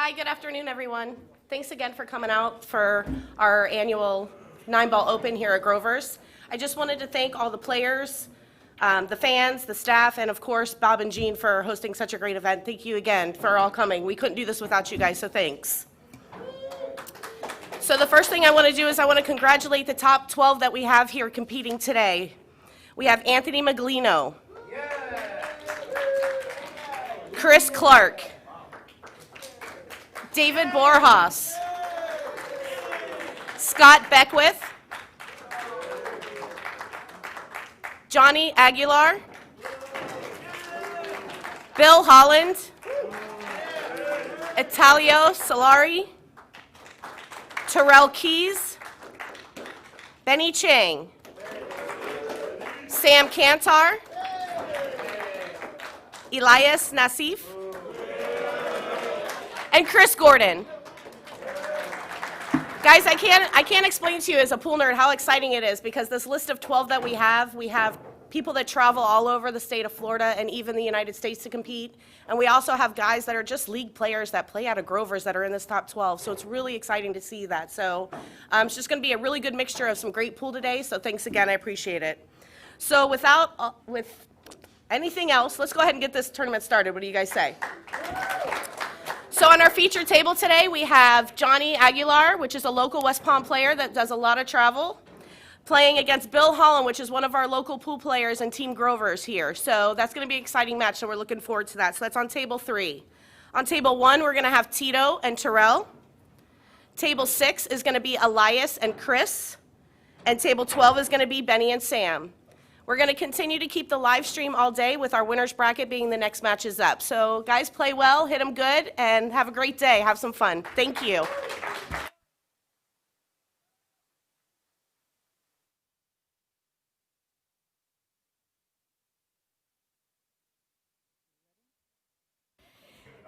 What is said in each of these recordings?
Hi, good afternoon, everyone. Thanks again for coming out for our annual 9-ball open here at Grover's. I just wanted to thank all the players, the fans, the staff, and of course, Bob and Jean for hosting such a great event. Thank you again for all coming. We couldn't do this without you guys, so thanks. So the first thing I want to do is I want to congratulate the top 12 that we have here competing today. We have Anthony Meglino, Chris Clark, David Borjas, Scott Beckwith, Johnny Aguilar, Bill Holland, Italio Solari, Terrell Keys, Benny Chang, Sam Kantar, Elias Nassif, and Chris Gordon. Guys, I can't explain to you as a pool nerd how exciting it is, because this list of 12 that we have people that travel all over the state of Florida and even the United States to compete. And we also have guys that are just league players that play out of Grover's that are in this top 12. So it's really exciting to see that. So it's just going to be a really good mixture of some great pool today. So thanks again. I appreciate it. So with anything else, let's go ahead and get this tournament started. What do you guys say? So on our feature table today, we have Johnny Aguilar, which is a local West Palm player that does a lot of travel, playing against Bill Holland, which is one of our local pool players and Team Grover's here. So that's going to be an exciting match, so we're looking forward to that. So that's on table 3. On table 1, we're going to have Tito and Terrell. Table 6 is going to be Elias and Chris. And table 12 is going to be Benny and Sam. We're going to continue to keep the live stream all day with our winner's bracket being the next matches up. So guys, play well, hit them good, and have a great day. Have some fun. Thank you.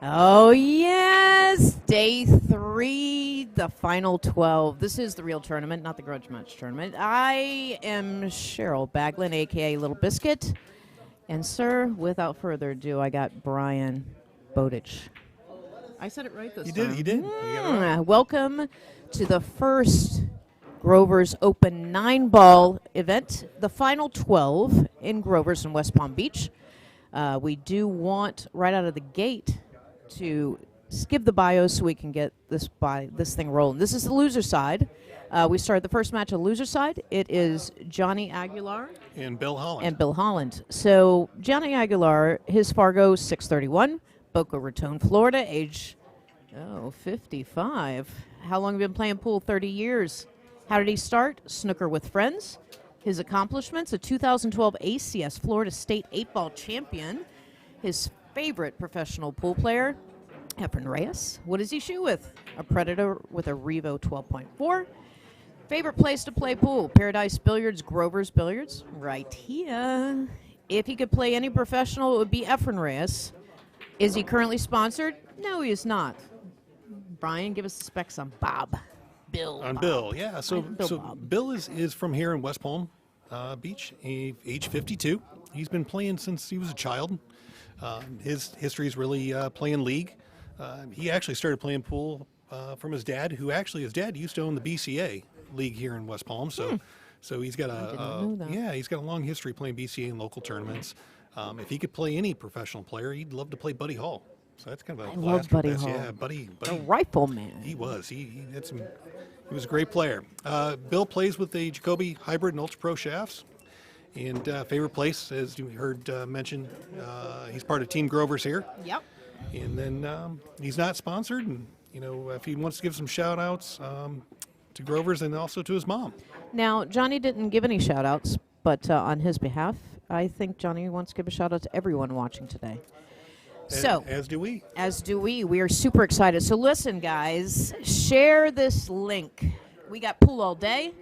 Oh, yes, day 3, the final 12. This is the real tournament, not the grudge match tournament. I am Cheryl Baglin, a.k.a. Little Biscuit. And, sir, without further ado, I got Brian Bowditch. I said it right this time. You did. You got it right. Welcome to the first Grover's Open 9-ball event, the final 12 in Grover's in West Palm Beach. We do want, right out of the gate, to skip the bios so we can get this thing rolling. This is the loser side. We started the first match on the loser side. It is Johnny Aguilar And Bill Holland. So Johnny Aguilar, his Fargo 631, Boca Raton, Florida, age 55. How long have you been playing pool? 30 years. How did he start? Snooker with friends. His accomplishments: a 2012 ACS Florida State 8-ball champion. His favorite professional pool player, Efren Reyes. What does he shoot with? A Predator with a Revo 12.4. Favorite place to play pool? Paradise Billiards, Grover's Billiards, right here. If he could play any professional, it would be Efren Reyes. Is he currently sponsored? No, he is not. Brian, give us the specs on Bob. Bill, yeah. So Bill is from here in West Palm Beach, age 52. He's been playing since he was a child. His history is really playing league. He actually started playing pool from his dad, his dad used to own the BCA league here in West Palm. So he's got he's got a long history playing BCA in local tournaments. If he could play any professional player, he'd love to play Buddy Hall. So that's kind of I love Buddy Hall. Yeah, Buddy. The rifleman. He was. He was a great player. Bill plays with the Jacoby Hybrid and Ultra Pro shafts. And favorite place, as you heard mentioned, he's part of Team Grover's here. Yep. And then he's not sponsored. And, if he wants to give some shout-outs to Grover's and also to his mom. Now, Johnny didn't give any shout-outs, but on his behalf, I think Johnny wants to give a shout-out to everyone watching today. As do we. As do we. We are super excited. So listen, guys, share this link. We got pool all day.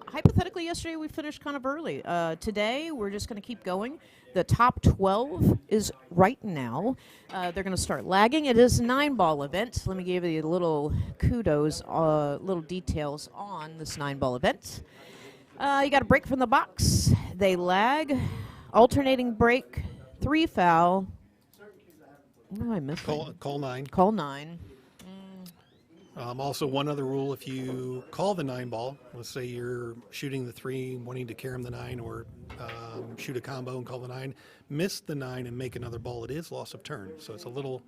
Hypothetically, yesterday we finished kind of early. Today, we're just going to keep going. The top 12 is right now. They're going to start lagging. It is a 9-ball event. Let me give you a little kudos, little details on this 9-ball event. You got a break from the box. They lag. Alternating break, 3 foul, What am I missing? Call 9. Call 9. Also, one other rule: if you call the 9 ball, let's say you're shooting the 3, wanting to carom the 9, or shoot a combo and call the 9, miss the 9 and make another ball, it is loss of turn. So it's a little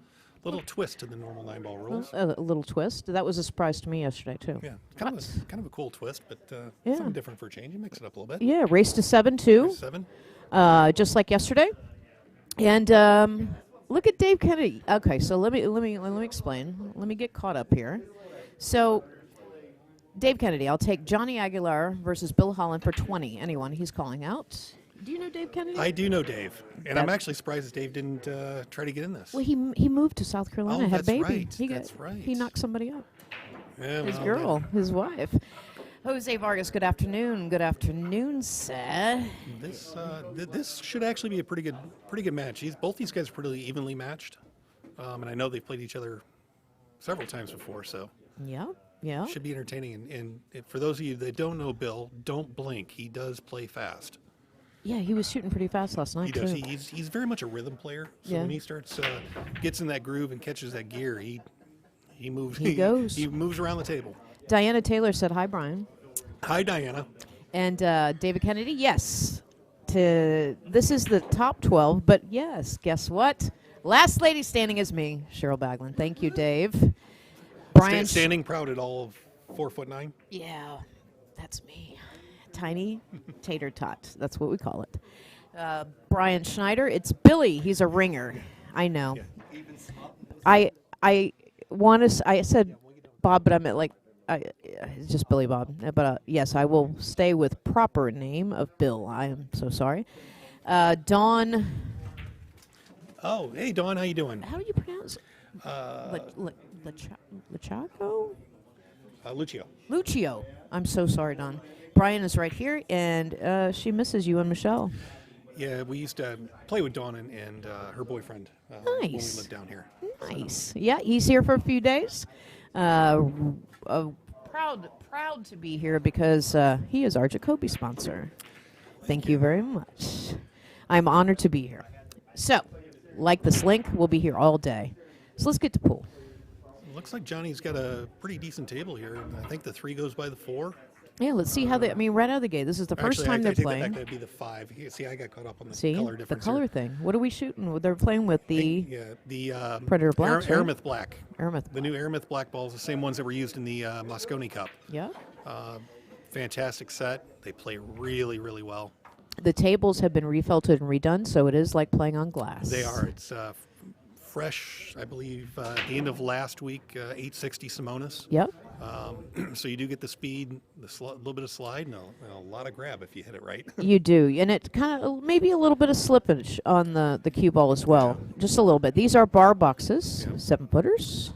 twist to the normal 9 ball rules. A little twist. That was a surprise to me yesterday, too. Yeah, kind of a cool twist, but Yeah. something different for a change. You mix it up a little bit. Yeah, race to 7, too. 7. Just like yesterday. And look at Dave Kennedy. Okay, so let me explain. Let me get caught up here. So, Dave Kennedy, I'll take Johnny Aguilar versus Bill Holland for 20. Anyone he's calling out. Do you know Dave Kennedy? I do know Dave, and I'm actually surprised that Dave didn't try to get in this. Well, he moved to South Carolina, Oh, had a that's baby. right. That's right. He knocked somebody up. Yeah, His well, girl, his wife. Jose Vargas, good afternoon. Good afternoon, sir. This should actually be a pretty good match. Both these guys are pretty evenly matched, and I know they've played each other several times before, so Yeah. it should be entertaining. And for those of you that don't know Bill, don't blink. He does play fast. Yeah, he was shooting pretty fast last night, He does. too. He's very much a rhythm player. So Yeah. when he starts gets in that groove and catches that gear, he moves. He goes. He moves around the table. Diana Taylor said, hi, Brian. Hi, Diana. And David Kennedy, yes. This is the top 12, but yes, guess what? Last lady standing is me, Cheryl Baglin. Thank you, Dave. Brian Standing proud at all of 4'9". Yeah, that's me. Tiny tater tot. That's what we call it. Brian Schneider. It's Billy. He's a ringer. I know. I want to. I said Bob, but I meant it's just Billy Bob. But yes, I will stay with proper name of Bill. I am so sorry. Dawn. Oh, hey, Dawn. How you doing? How do you pronounce it? Lachaco? Lucio. Lucio. I'm so sorry, Don. Brian is right here, and she misses you and Michelle. Yeah, we used to play with Dawn and her boyfriend when we Nice. lived down here. Nice. Yeah, he's here for a few days. Proud to be here because he is our Jacoby sponsor. Thank you very much. I'm honored to be here. So, like this link, we'll be here all day. So let's get to pool. Looks like Johnny's got a pretty decent table here. I think the 3 goes by the 4. Yeah, let's see how they. I mean, right out of the gate, this is the first Actually, time I they're take that playing. back. That'd be the 5. See, I got caught up on the See color the difference color here. thing. What are we shooting? They're playing with the The Predator Blacks, right? Aramith Black. Aramith. The new Aramith Black balls, the same ones that were used in the Moscone Cup. Yeah. Fantastic set. They play really, really well. The tables have been refelted and redone, so it is like playing on glass. They are. It's fresh, I believe, at the end of last week, 860 Simonis. Yep. So you do get the speed, a little bit of slide, and a lot of grab if you hit it right. You do, and it kind of maybe a little bit of slippage on the cue ball as well, just a little bit. These are bar boxes, 7-footers.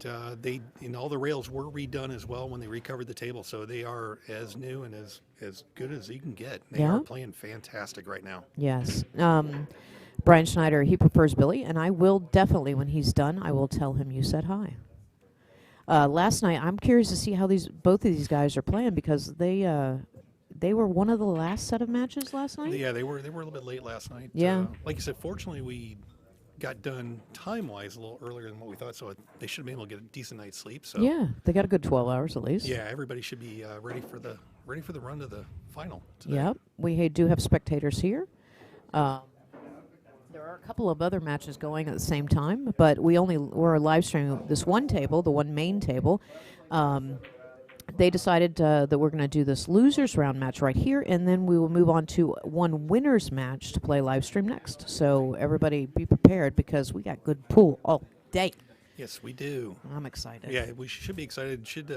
And all the rails were redone as well when they recovered the table, so they are as new and as good as you can get. They Yeah. are playing fantastic right now. Yes. Brian Schneider, he prefers Billy, and I will definitely, when he's done, I will tell him you said hi. Last night, I'm curious to see how both of these guys are playing because they were one of the last set of matches last night. Yeah, they were a little bit late last night. Yeah. Like you said, fortunately we got done time-wise a little earlier than what we thought, so they should be able to get a decent night's sleep. So Yeah, they got a good 12 hours at least. yeah, everybody should be ready for the run to the final today. Yep. We do have spectators here. There are a couple of other matches going at the same time, but we're live streaming this one table, the one main table. They decided that we're going to do this losers round match right here, and then we will move on to one winners match to play live stream next. So everybody be prepared because we got good pool all day. Yes, we do. I'm excited. Yeah, we should be excited. Should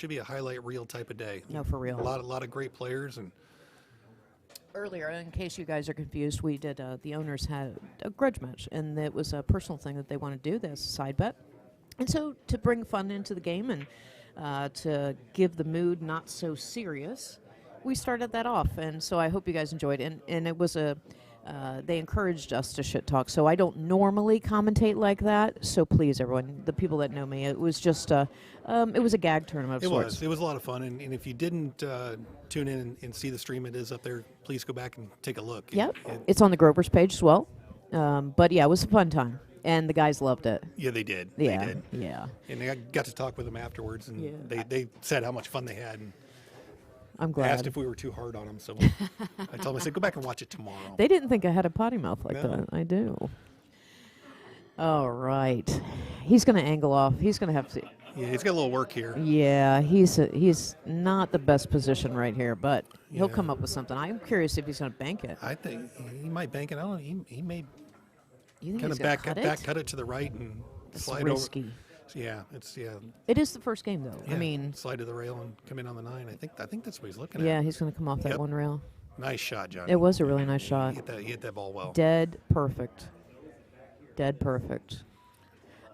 be a highlight reel type of day. No, for real. A lot of great players and. Earlier, in case you guys are confused, we did, the owners had a grudge match, and it was a personal thing that they want to do. That's a side bet. And so to bring fun into the game and to give the mood not so serious, we started that off. And so I hope you guys enjoyed it. And it was they encouraged us to shit talk. So I don't normally commentate like that. So please, everyone, the people that know me, it was just, it was a gag tournament of sorts. It was a lot of fun. And if you didn't tune in and see the stream, it is up there. Please go back and take a look. Yep. It's on the Grover's page as well. But yeah, it was a fun time. And the guys loved it. Yeah, they did. Yeah, They did. yeah. And I got to talk with them afterwards, and they said how much fun they had. And I'm glad. asked if we were too hard on them, so I told them, I said, go back and watch it tomorrow. They didn't think I had a potty mouth like No. that. I do. All right. He's going to angle off. He's going to have to. Yeah, he's got a little work here. Yeah, he's not the best position right here, but he'll Yeah. come up with something. I'm curious if he's going to bank it. I think he might bank it. I don't know. He may You think kind he's of gonna back cut it to the right and That's slide risky. over. Yeah, It is the first game, though. yeah, I mean, slide to the rail and come in on the 9. I think that's what he's looking yeah, at. he's going to come off that Yep. one rail. Nice shot, Johnny. It was a really nice shot. He hit that ball well. Dead perfect. Dead perfect.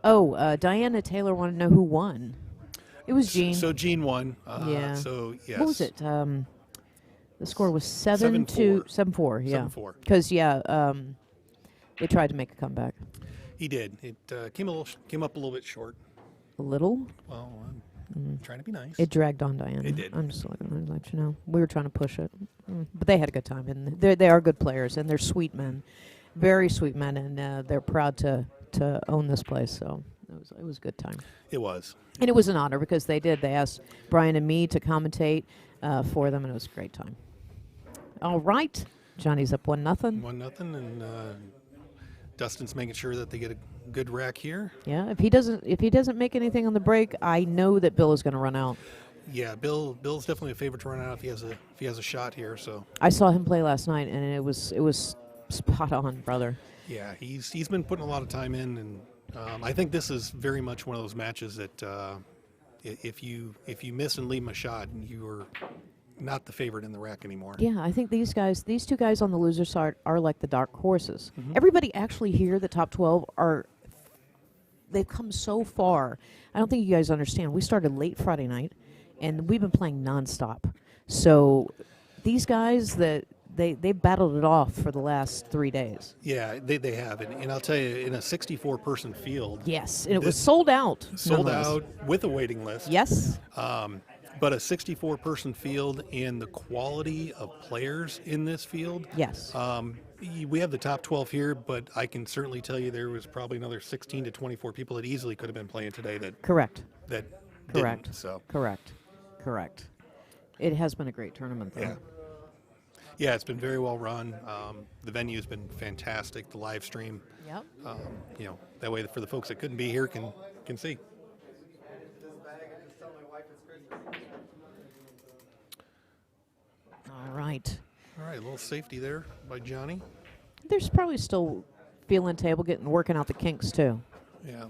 Oh, Diana Taylor wanted to know who won. It was Gene. So Gene won. Yeah. So yes. What was it? The score was 7-4. 7-4. Yeah. 7-4. Because they tried to make a comeback. He did. It came up a little bit short. A little. Well, I'm trying to be nice. It dragged on Diana. It did. I'm just going to let you know. We were trying to push it, but they had a good time, and they are good players, and they're sweet men, very sweet men, and they're proud to own this place. So it was a good time. It was. And it was an honor because they asked Brian and me to commentate for them, and it was a great time. All right, Johnny's up 1-0. 1-0, and Dustin's making sure that they get a good rack here. Yeah, if he doesn't make anything on the break, I know that Bill is going to run out. Yeah, Bill's definitely a favorite to run out if he has a shot here. So I saw him play last night, and it was spot on, brother. yeah, he's been putting a lot of time in, and I think this is very much one of those matches that if you miss and leave him a shot, you are not the favorite in the rack anymore. Yeah, I think these two guys on the loser side are like the dark horses. Mm-hmm. Everybody actually here, the top 12, they've come so far. I don't think you guys understand. We started late Friday night, and we've been playing nonstop. So these guys, they battled it off for the last 3 days. Yeah, they have, and I'll tell you, in a 64-person field. Yes, and it was sold out. Sold nonetheless. out with a waiting list. Yes. But a 64-person field and the quality of players in this field. Yes. We have the top 12 here, but I can certainly tell you there was probably another 16 to 24 people that easily could have been playing today Correct. that Correct. didn't. So Correct. It has been a great tournament, though. yeah, it's been very well run. The venue's been fantastic. The live stream, Yep. That way for the folks that couldn't be here can see. All right. All right, a little safety there by Johnny. There's probably still feeling table, working out the kinks too. Yeah.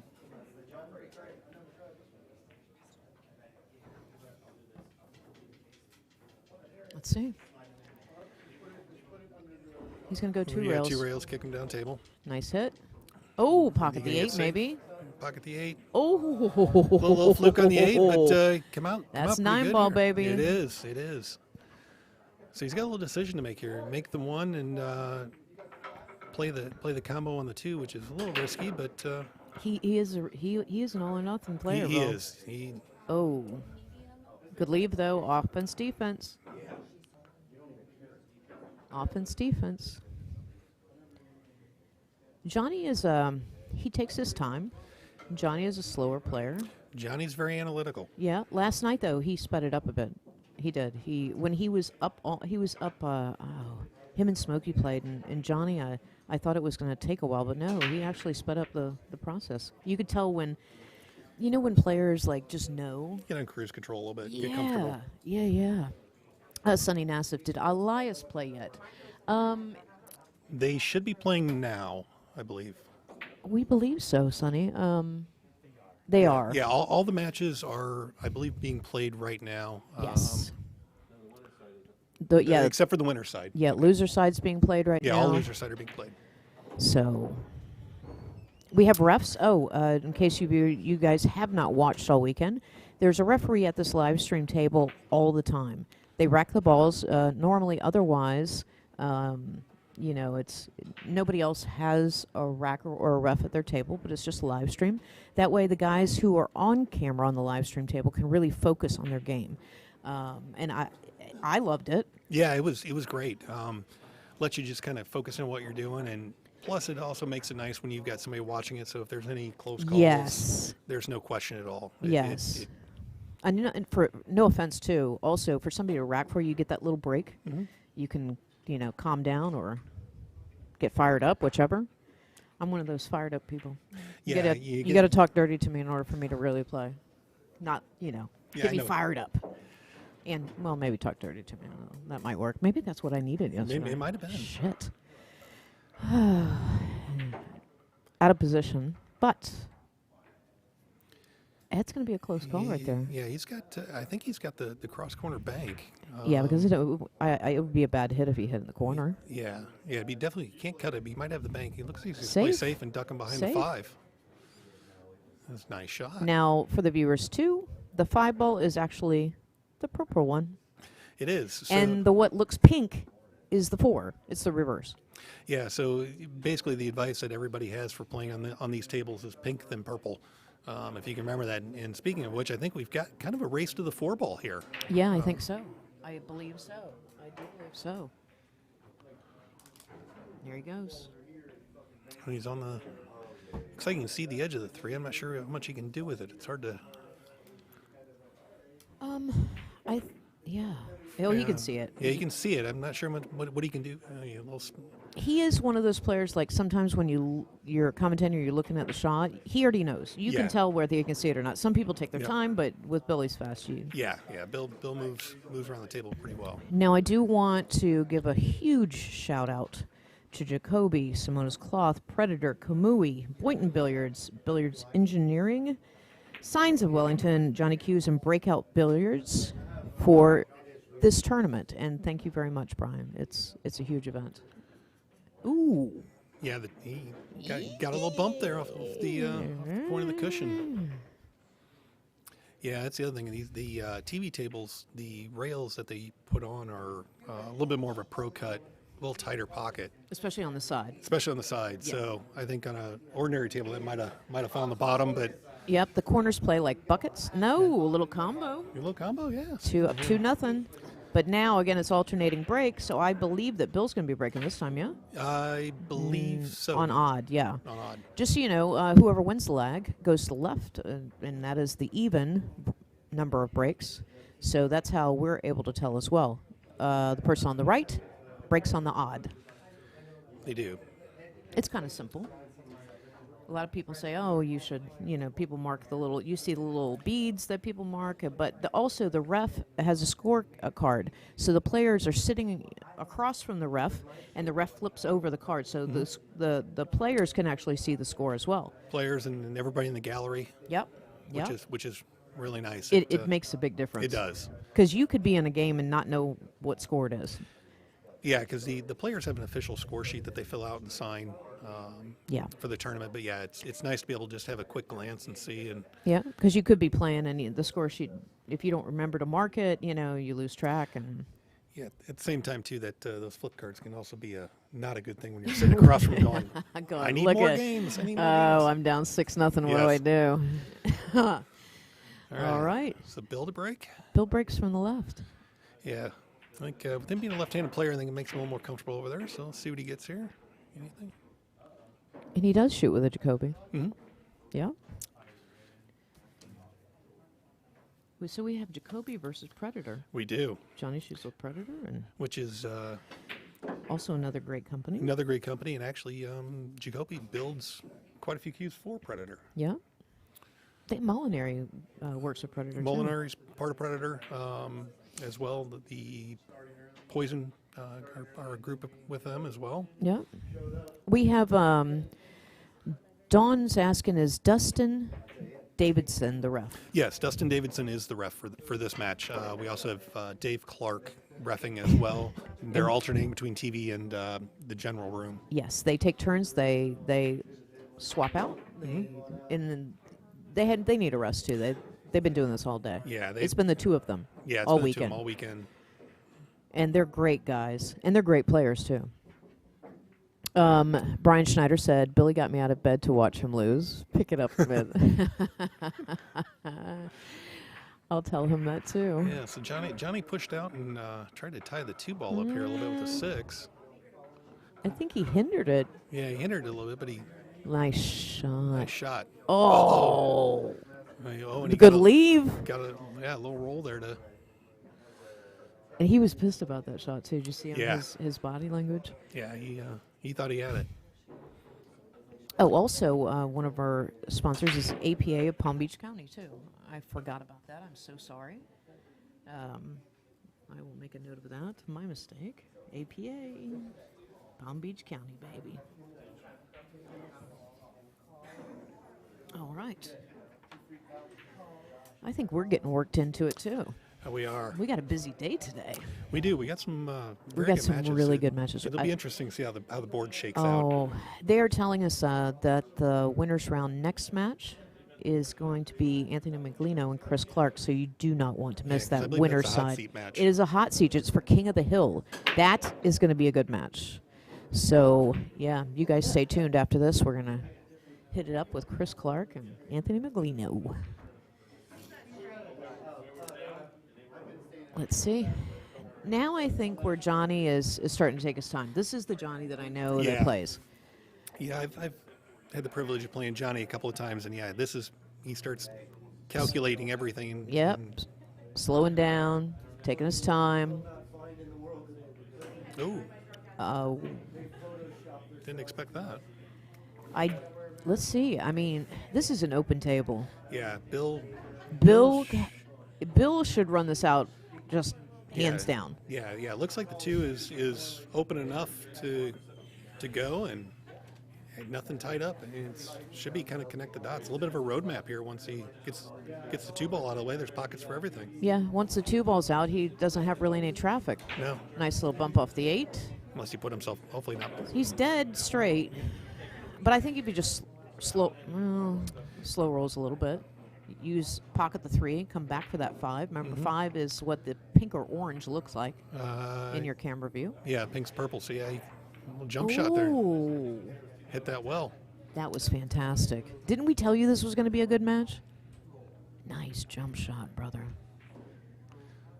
Let's see. He's going to go two Yeah, rails. 2 rails, kick him down table. Nice hit. Oh, pocket You the gonna get 8 safe? maybe. Pocket the 8. Oh. Little fluke on the 8, but come out. That's come out pretty 9 good ball, here. baby. It is. So he's got a little decision to make here. Make the 1 and play the combo on the 2, which is a little risky, but He is an all or nothing player. he Bo. is. Oh. Good leave though. Offense, defense. Offense, defense. Johnny is he takes his time. Johnny is a slower player. Johnny's very analytical. Yeah. Last night though, he sped it up a bit. He did. When he was up. Him and Smokey played, and Johnny. I thought it was going to take a while, but no, he actually sped up the process. You could tell when players like just know. Get on cruise control a little bit. Get comfortable. Yeah. Sonny Nassif, did Elias play yet? They should be playing now, I believe. We believe so, Sonny. They are. Yeah, all the matches are, I believe, being played right now. Yes. Except for the winner's side. Yeah, loser side's being played right now. Yeah, all loser side are being played. So we have refs. In case you guys have not watched all weekend, there's a referee at this live stream table all the time. They rack the balls. Normally, otherwise, it's nobody else has a racker or a ref at their table, but it's just a live stream. That way, the guys who are on camera on the live stream table can really focus on their game. And I loved it. Yeah, it was great. Let you just kind of focus on what you're doing, and Plus, it also makes it nice when you've got somebody watching it. So if there's any close calls, Yes. there's no question at all. Yes. And for no offense too, also for somebody to rack for you, get that little break. You can, calm down or get fired up, whichever. I'm one of those fired up people. Yeah, you got to talk dirty to me in order for me to really play. Not, Yeah, get I me know. fired up. And, well, maybe talk dirty to me. I don't know. That might work. Maybe that's what I needed yesterday. Maybe it might have been. Shit. Out of position. But it's going to be a close call right there. Yeah, he's got. I think he's got the cross corner bank. Yeah, because it would be a bad hit if he hit in the corner. Yeah, it'd be definitely. You can't cut it. But he might have the bank. He looks like he's going to Safe. play safe and duck him behind Safe. the 5. That's a nice shot. Now, for the viewers too, the 5 ball is actually the purple one, It is. So, and the what looks pink is the 4. It's the reverse. yeah. So basically, the advice that everybody has for playing on these tables is pink then purple. If you can remember that. And speaking of which, I think we've got kind of a race to the 4 ball here. Yeah, I think so. I believe so. I do believe so. There he goes. And he's on the. Looks like you can see the edge of the 3. I'm not sure how much he can do with it. It's hard to. Yeah. Oh, he can see it. Yeah, you can see it. I'm not sure what he can do. He is one of those players, like sometimes when you're commentating, you're looking at the shot, he already knows. You can Yeah. tell whether you can see it or not. Some people take their Yep. time, but with Billy's fast, Yeah. Bill moves around the table pretty well. Now, I do want to give a huge shout out to Jacoby, Simona's Cloth, Predator, Kamui, Boynton Billiards, Billiards Engineering, Signs of Wellington, Johnny Q's, and Breakout Billiards for this tournament. And thank you very much, Brian. It's a huge event. Ooh. Yeah, he got a little bump there off the point of the cushion. Yeah, that's the other thing. The TV tables, the rails that they put on are a little bit more of a pro cut, a little tighter pocket, Especially on the side. especially on the side. Yeah. So I think on an ordinary table it might have found the bottom, but Yep, the corners play like buckets. No, a little combo. a little combo, yeah. 2-0. But now, again, it's alternating break, so I believe that Bill's going to be breaking this time, yeah? I believe so. On odd, yeah. On odd. Just so you know, whoever wins the lag goes to the left, and that is the even number of breaks. So that's how we're able to tell as well. The person on the right breaks on the odd. They do. It's kind of simple. A lot of people say, oh, you should, people mark you see the little beads that people mark, but also the ref has a score card. So the players are sitting across from the ref, and the ref flips over the card. So the players can actually see the score as well. Players and everybody in the gallery, Yep. which is really nice. It makes a big difference. It does. Because you could be in a game and not know what score it is. Yeah, because the players have an official score sheet that they fill out and sign for the tournament. But yeah, it's nice to be able to just have a quick glance and see. And Yeah, because you could be playing and the score sheet, if you don't remember to mark it, you lose track. And yeah, at the same time too, that those flip cards can also be not a good thing when you're sitting across from going. I need look more at- games. I need more Oh, games. I'm down 6-0. What do I Yes. do? All right. So Bill to break. Bill breaks from the left. Yeah, I think with him being a left-handed player, I think it makes him a little more comfortable over there. So let's see what he gets here. Anything? And he does shoot with a Jacoby. Mm-hmm. Yeah. So we have Jacoby versus Predator. We do, Johnny shoots with Predator, and which is also another great company. another great company. And actually, Jacoby builds quite a few cues for Predator. Yeah. I think Molinary works with Predator, too. Molinary's part of Predator as well. The Poison are a group with them as well. Yeah. We have Dawn's asking, is Dustin Davidson the ref? Yes, Dustin Davidson is the ref for this match. We also have Dave Clark reffing as well. They're alternating between TV and the general room. Yes, they take turns. They swap out. And they need a rest too. They've been doing this all day. Yeah, it's been the two of them. Yeah, it's all been the weekend. two of them all weekend. And they're great guys, and they're great players too. Brian Schneider said, Billy got me out of bed to watch him lose. Pick it up a bit. I'll tell him that too. Yeah, so Johnny pushed out and tried to tie the 2 ball up here a little bit with a 6. I think he hindered it. Yeah, he hindered it a little bit, but Nice shot. nice shot. Oh. Oh, and he Good got leave. got a little roll there to. And he was pissed about that shot, too. Did you see Yeah. his body language? Yeah, he thought he had it. Oh, also, one of our sponsors is APA of Palm Beach County, too. I forgot about that. I'm so sorry. I will make a note of that. My mistake. APA, Palm Beach County, baby. All right. I think we're getting worked into it, too. We are. We got a busy day today. We do. We got some. We Very got good some matches. really good matches. It'll be interesting to see how the board shakes out. Oh, they are telling us that the winners round next match is going to be Anthony Meglino and Chris Clark, so you do not want to miss 'cause I that believe winner's that's a hot side. seat match. It is a hot seat. It's for King of the Hill. That is going to be a good match. So, yeah, you guys stay tuned after this. We're going to hit it up with Chris Clark and Anthony Meglino. Let's see. Now I think where Johnny is starting to take his time. This is the Johnny that I know that Yeah. plays. Yeah, I've had the privilege of playing Johnny a couple of times, and he starts calculating everything. Yep. and- Slowing down, taking his time. Ooh, Uh, didn't expect that. let's see. I mean, this is an open table. Yeah, Bill. Bill should run this out just hands Yeah. down. Yeah. It looks like the 2 is open enough to go, and nothing tied up. It should be kind of connect the dots. A little bit of a roadmap here. Once he gets the 2 ball out of the way, there's pockets for everything. Yeah, once the 2 ball's out, he doesn't have really any traffic. No, Nice little bump off the 8. unless he put himself. Hopefully not. He's dead straight. But I think if you just slow rolls a little bit, use pocket the 3, come back for that 5. Remember, 5 is what the pink or orange looks like in your camera view. Yeah, pink's purple. So yeah, little jump shot there. Ooh, Hit that well. that was fantastic. Didn't we tell you this was going to be a good match? Nice jump shot, brother.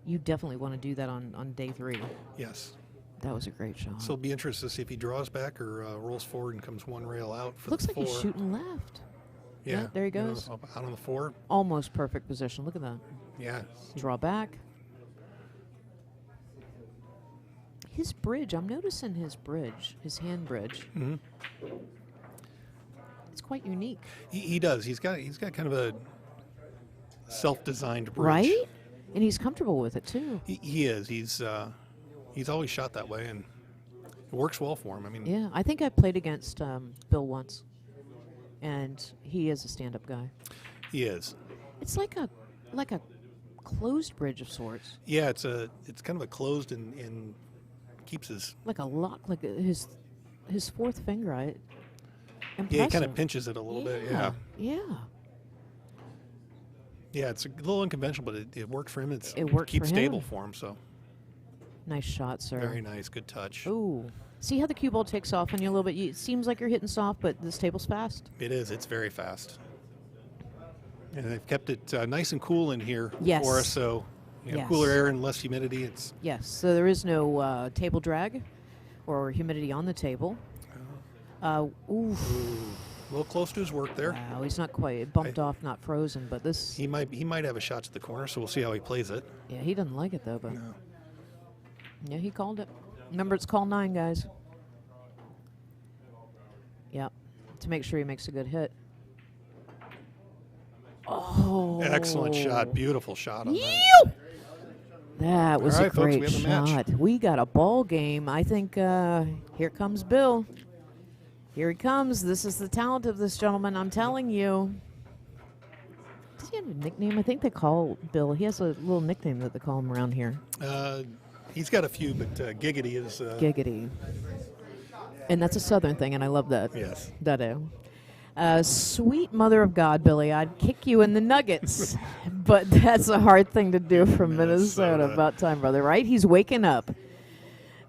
You definitely want to do that on day 3. Yes. That was a great shot. So it'll be interesting to see if he draws back or rolls forward and comes one rail out for Looks the like 4. he's shooting left. Yeah, Yeah, there he goes. Out on the 4. Almost perfect position. Look at that. Yeah. Draw back. His bridge, I'm noticing his bridge, his hand bridge. Mm-hmm. It's quite unique. He does. He's got kind of a self-designed bridge. Right? And he's comfortable with it, too. He is. He's always shot that way, and it works well for him. I mean, Yeah, I think I played against Bill once, and he is a stand-up guy. he is. It's like a closed bridge of sorts, Yeah, it's kind of a closed and keeps his. like a lock, like his 4th finger. Yeah, he kind Impressive. of pinches it a little bit. Yeah. Yeah. Yeah, it's a little unconventional, but it worked for him. It worked keeps for stable him. for him. So Nice shot, sir. very nice, good touch. Ooh. See how the cue ball takes off on you a little bit? It seems like you're hitting soft, but this table's fast. It is. It's very fast. And they've kept it nice and cool in here Yes. for us, so Yes. cooler air and less humidity. It's Yes, so there is no table drag or humidity on the table. Oof. a little close to his work there. Wow, he's not quite. It bumped off, not frozen, but this... He might have a shot to the corner, so we'll see how he plays it. Yeah, he doesn't like it, though, but... No. Yeah, he called it. Remember, it's call 9, guys. Yep, to make sure he makes a good hit. Oh. Excellent shot. Beautiful shot on that. Yew! That was All a right, folks, great we have a match. shot. We got a ball game. I think here comes Bill. Here he comes. This is the talent of this gentleman, I'm telling you. Does he have a nickname? I think they call Bill. He has a little nickname that they call him around here. He's got a few, but Giggity is. Giggity. And that's a Southern thing, and I love that. Yes. Sweet mother of God, Billy, I'd kick you in the nuggets. But that's a hard thing to do from Minnesota. About time, brother, right? He's waking up.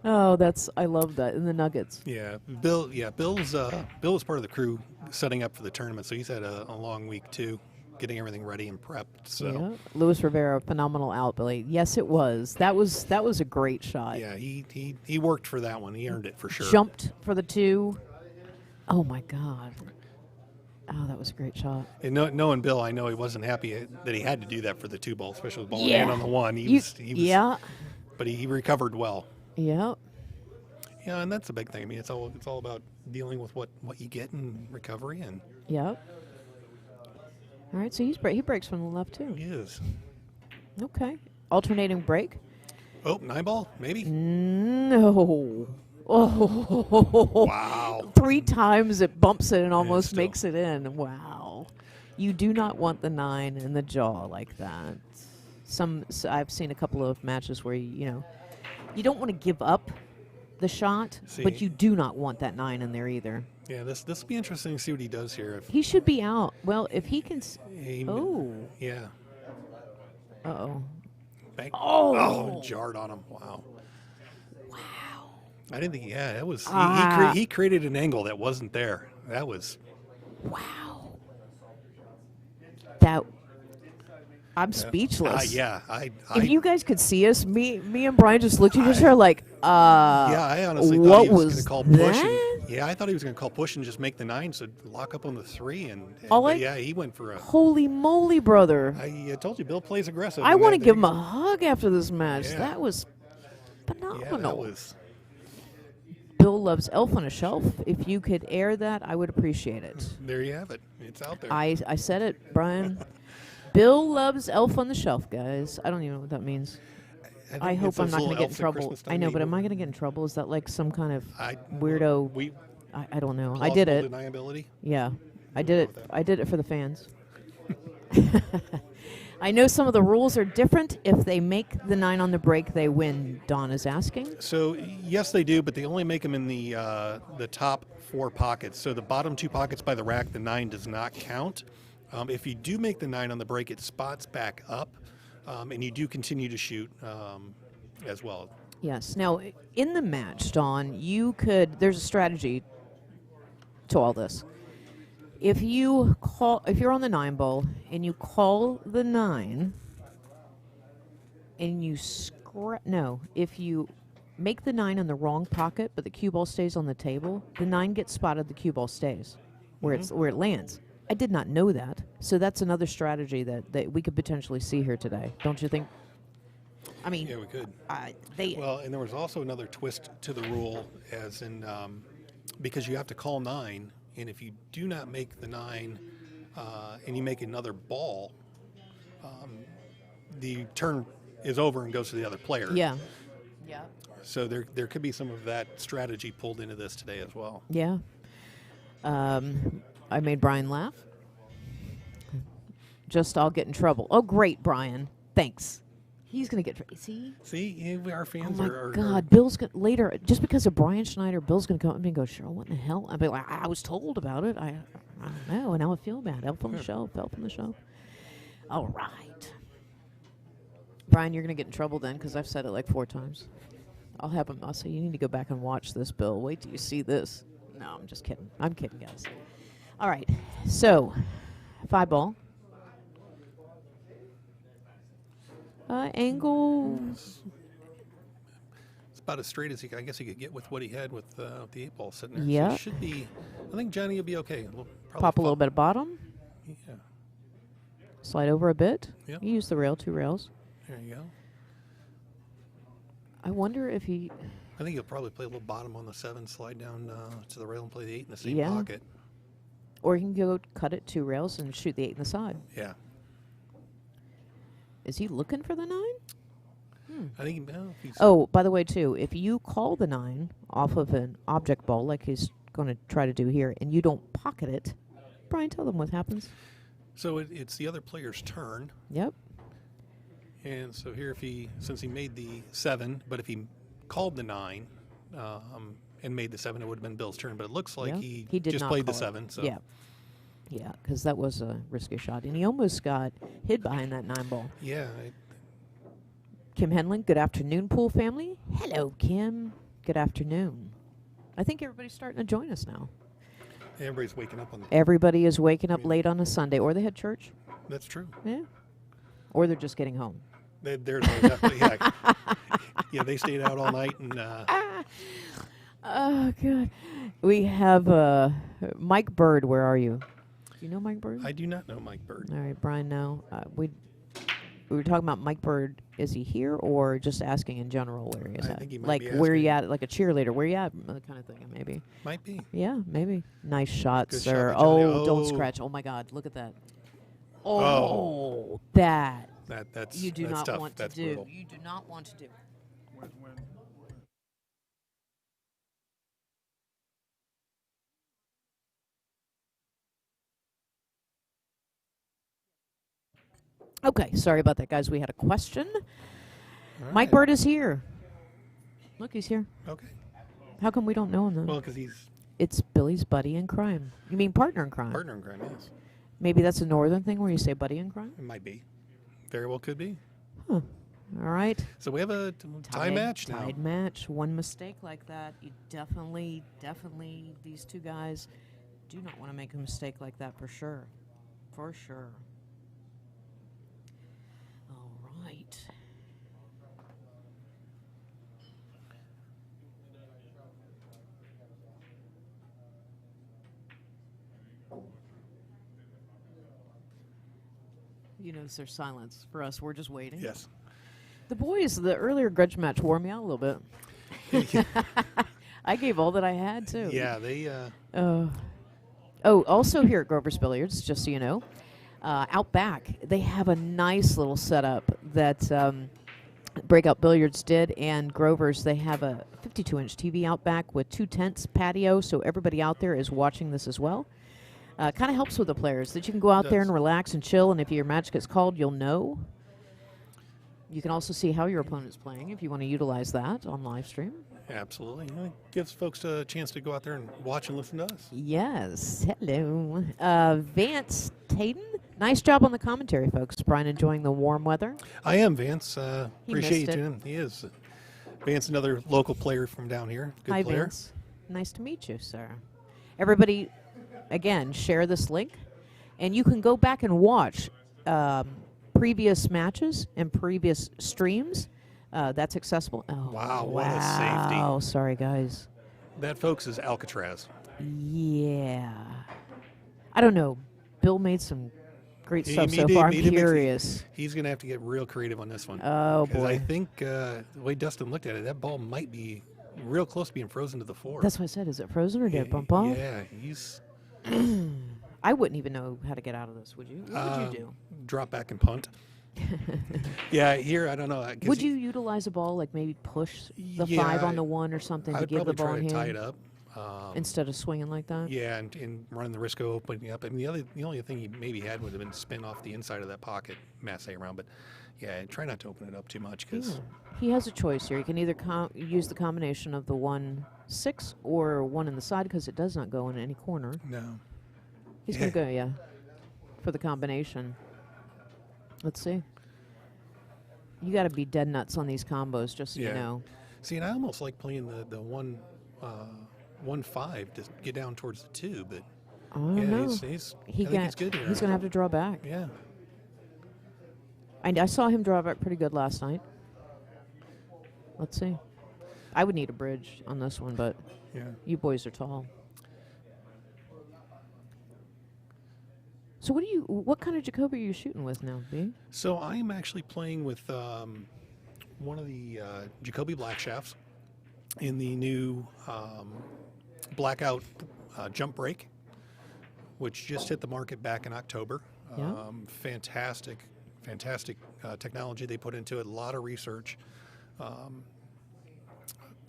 Oh, I love that, in the nuggets. Yeah, Bill was part of the crew setting up for the tournament, so he's had a long week too. getting everything ready and prepped. So Yeah. Luis Rivera, phenomenal out, Billy. Yes, it was. That was a great shot. yeah, he worked for that one. He earned it for sure. Jumped for the 2. Oh my God. Oh, that was a great shot. And knowing Bill, I know he wasn't happy that he had to do that for the 2 ball, especially with the ball in Yeah. hand on the 1. He was, yeah. but he recovered well. Yeah. Yeah, and that's the big thing. I mean, it's all about dealing with what you get in recovery, and Yep. All right, so he breaks from the left too. he is. Okay. Alternating break. Oh, 9 ball, maybe. No. Oh. Wow. 3 times it bumps it and almost still. makes it in. Wow. You do not want the 9 in the jaw like that. I've seen a couple of matches where you don't want to give up the shot, but you do not want that 9 in there either. Yeah, this will be interesting to see what he does here. If He should be out. Well, if he can. he, Oh. yeah. Uh-oh. Bang. Oh. Jarred on him. Wow. I didn't think. Yeah, that was. He created an angle that wasn't there. That was. Wow. That. I'm speechless. Yeah. If you guys could see us, me and Brian just looked at each other like, Yeah, I honestly thought what he was was going to call push. that? Yeah, I thought he was going to call push and just make the 9, so lock up on the 3, All he went for a. Holy moly, brother. I told you, Bill plays aggressive. I and want to that- give him a hug after this match. Yeah. That was Yeah, phenomenal. that was. Bill loves Elf on a Shelf. If you could air that, I would appreciate it. There you have it. It's out there. I said it, Brian. Bill loves Elf on the Shelf, guys. I don't even know what that means. I think hope it's I'm those not going to little get in elves at trouble. Christmas I time know, that but you- am I going to get in trouble? Is that like some kind of I- weirdo? We I don't know. I did it. plausible deniability. Yeah, I did it. with that. I did it for the fans. I know some of the rules are different. If they make the 9 on the break, they win. Don is asking. So yes, they do, but they only make them in the top 4 pockets. So the bottom 2 pockets by the rack, the 9 does not count. If you do make the 9 on the break, it spots back up, and you do continue to shoot as well. Yes. Now, in the match, Don, there's a strategy to all this. If you're on the 9 ball and you call the 9 and if you make the 9 in the wrong pocket but the cue ball stays on the table, the 9 gets spotted, the cue ball stays where it lands. I did not know that. So that's another strategy that we could potentially see here today. Don't you think? I mean, Yeah, we could. Well, And there was also another twist to the rule, as in because you have to call 9, and if you do not make the 9 and you make another ball, the turn is over and goes to the other player. yeah. Yeah. So there could be some of that strategy pulled into this today as well. Yeah. I made Brian laugh. I'll get in trouble. Oh, great, Brian. Thanks. He's going to get... See? Our Oh, fans my are God. Bill's going to... Later, just because of Brian Schneider, Bill's going to come up to me and go, Cheryl, what in the hell? I'll be like, I was told about it. I don't know, and now I feel bad. Elf on the shelf. All right. Brian, you're going to get in trouble then because I've said it like 4 times. I'll say, you need to go back and watch this, Bill. Wait till you see this. No, I'm just kidding. I'm kidding, guys. All right. So, 5 ball. Angle. It's about as straight as I guess he could get with what he had with the 8 ball sitting there. Yeah. So it should be. I think Johnny will be okay. We'll probably Pop a little bit of bottom. Yeah. Slide over a bit. Yep. You use the rail, 2 rails. There you go. I wonder if he... I think he'll probably play a little bottom on the 7, slide down to the rail and play the 8 in the same Yeah. pocket. Or he can go cut it 2 rails and shoot the 8 in the side. Yeah. Is he looking for the 9? I think he's. Oh, by the way, too, if you call the 9 off of an object ball, like he's going to try to do here, and you don't pocket it, Brian, tell them what happens. So it's the other player's turn. Yep. And so here, since he made the 7, but if he called the 9 and made the 7, it would have been Bill's turn. But it looks like Yeah. he did just not played the call it. 7. So Yeah. Yeah, because that was a risky shot. And he almost got hid behind that 9 ball. yeah, Kim Henling, good afternoon, pool family. Hello, Kim. Good afternoon. I think everybody's starting to join us now. everybody's waking up on the. Everybody is waking up late on a Sunday, or they had church. That's true. Yeah. Or they're just getting home. There's definitely, yeah. Yeah, they stayed out all night and. Oh, God. We have Mike Bird. Where are you? You know Mike Bird? I do not know Mike Bird. All right, Brian, no. We were talking about Mike Bird. Is he here or just asking in general where he is I at? think he might like, be where you asking. at? Like a cheerleader. Where you at? Kind of thing, maybe. Might be. Yeah, maybe. Nice shot, Good sir. shot by Johnny. Don't Oh. scratch. Oh, my God. Look at that. Oh. That That's you do that's not tough. want to That's do. brutal. You do not want to do. Okay, sorry about that, guys. We had a question. All Mike right. Bird is here. Look, he's here. Okay. How come we don't know him, then? Well, because he's It's Billy's buddy in crime. You mean partner in crime? partner in crime, yes. Maybe that's a northern thing where you say buddy in crime? It might be. Very well could be. Huh. All right. So we have a tie match now. Tied match. One mistake like that, you definitely, these two guys do not want to make a mistake like that for sure. For sure. All right. You notice there's silence for us. We're just waiting. Yes. The boys, the earlier grudge match wore me out a little bit. I gave all that I had, too. Yeah, they. Also here at Grover's Billiards, just so you know, out back, they have a nice little setup that Breakout Billiards did, and Grover's, they have a 52-inch TV out back with 2 tents, patio, so everybody out there is watching this as well. Kind of helps with the players that you can go out there does. and relax and chill, and if your match gets called, you'll know. You can also see how your opponent's playing if you want to utilize that on live stream. Absolutely. It gives folks a chance to go out there and watch and listen to us. Yes. Hello. Vance Taden. Nice job on the commentary, folks. Brian enjoying the warm weather. I am, Vance. He Appreciate you missed it. tuning in. He is. Vance, another local player from down here. Good Hi, player. Vance. Nice to meet you, sir. Everybody, again, share this link, and you can go back and watch previous matches and previous streams. That's accessible. Oh, Wow, what a safety. Wow, sorry, guys. That, folks, is Alcatraz. Yeah. I don't know. Bill made some great stuff so did- far. I'm he did make- curious. He's going to have to get real creative on this one. Oh, 'Cause I boy. think the way Dustin looked at it, that ball might be real close to being frozen to the floor. That's what I said. Is it frozen or did it bump off? Yeah, he's I wouldn't even know how to get out of this, would you? What would you do? drop back and punt. Yeah, here, I don't know. 'cause Would you utilize a ball, like maybe push the Yeah, 5 on the 1 or something I to would give the probably ball try in to tie hand it up. instead of swinging like that? Yeah, and running the risk of opening up. I mean, the only thing he maybe had would have been spin off the inside of that pocket, masse around. But yeah, try not to open it up too much because Yeah. He has a choice here. He can either use the combination of the 1-6 or 1 in the side because it does not go in any corner. no. He's Yeah. going to go, for the combination. Let's see. You got to be dead nuts on these combos, just so you Yeah. know. See, and I almost like playing the 1-5 to get down towards the 2, but I don't yeah, know. he's I think he's good here. He's going to have to draw back. Yeah. I saw him draw back pretty good last night. Let's see. I would need a bridge on this one, but Yeah. you boys are tall. So what kind of Jacoby are you shooting with now, B? So I'm actually playing with one of the Jacoby Black Shafts in the new Blackout Jump Break, which just hit the market back in October. Yeah. Fantastic technology they put into it. A lot of research.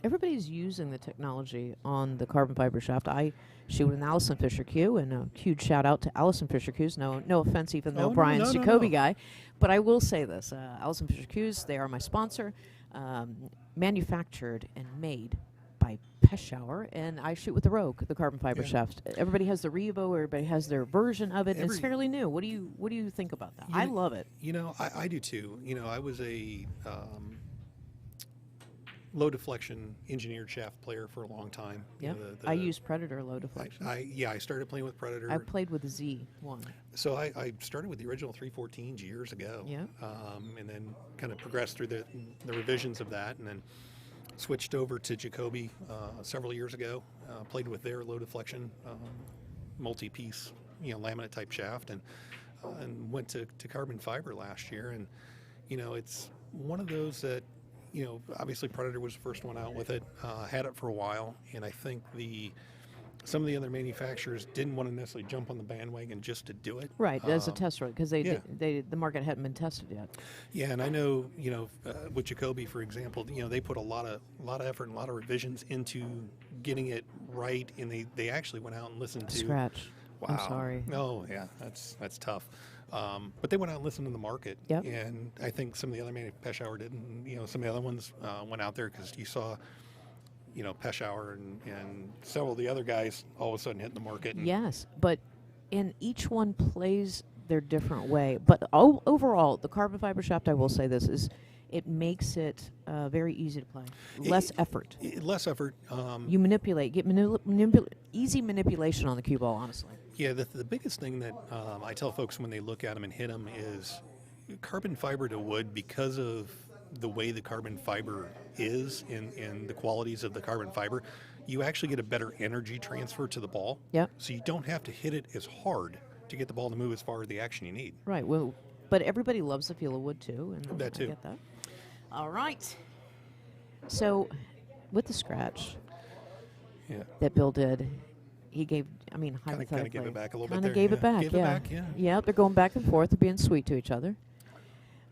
Everybody's using the technology on the carbon fiber shaft. I shoot with an Allison Fisher Q, and a huge shout out to Allison Fisher Q's. No offense, even though no, Brian's no, Jacoby no. guy, but I will say this: Allison Fisher Q's, they are my sponsor, manufactured and made by Peshawar, and I shoot with the Rogue, the carbon fiber Yeah. shaft. Everybody has the Revo, everybody has their version of it, and it's Every- fairly new. What do you think about that? You I know- love it. I do too. I was a low deflection engineered shaft player for a long time. You Yep. know, I use Predator low deflection. I started playing with Predator. I played with the Z1. So I started with the original 314s years ago. Yeah. And then kind of progressed through the revisions of that, and then switched over to Jacoby several years ago. Played with their low deflection multi-piece, laminate type shaft, and went to carbon fiber last year. And it's one of those that obviously Predator was the first one out with it. Had it for a while, and I think some of the other manufacturers didn't want to necessarily jump on the bandwagon just to do it. Right, as a test run, because yeah. the market hadn't been tested yet. Yeah, and I know, with Jacoby, for example, they put a lot of effort and a lot of revisions into getting it right, and they actually went out and listened to Scratch. Wow. I'm sorry. Oh, yeah, that's tough. But they went out and listened to the market, Yep. and I think some of the other Peshawar did, and some of the other ones went out there because you saw, Peshawar and several of the other guys all of a sudden hit the market. And Yes, but each one plays their different way. But overall, the carbon fiber shaft, I will say this, is it makes it very easy to play. Less effort. Less effort. You manipulate, easy manipulation on the cue ball, honestly. Yeah, the biggest thing that I tell folks when they look at them and hit them is carbon fiber to wood, because of the way the carbon fiber is and the qualities of the carbon fiber, you actually get a better energy transfer to the ball. Yep. So you don't have to hit it as hard to get the ball to move as far as the action you need. Right. Well, but everybody loves the feel of wood too, and That too. I get that. All right. So, with the scratch Yeah. that Bill did, he gave. I mean, hypothetically, Kind of gave it back a little bit Kind of there. gave Yeah. it back. Gave it yeah. back, yeah. Yeah. They're going back and forth. They're being sweet to each other.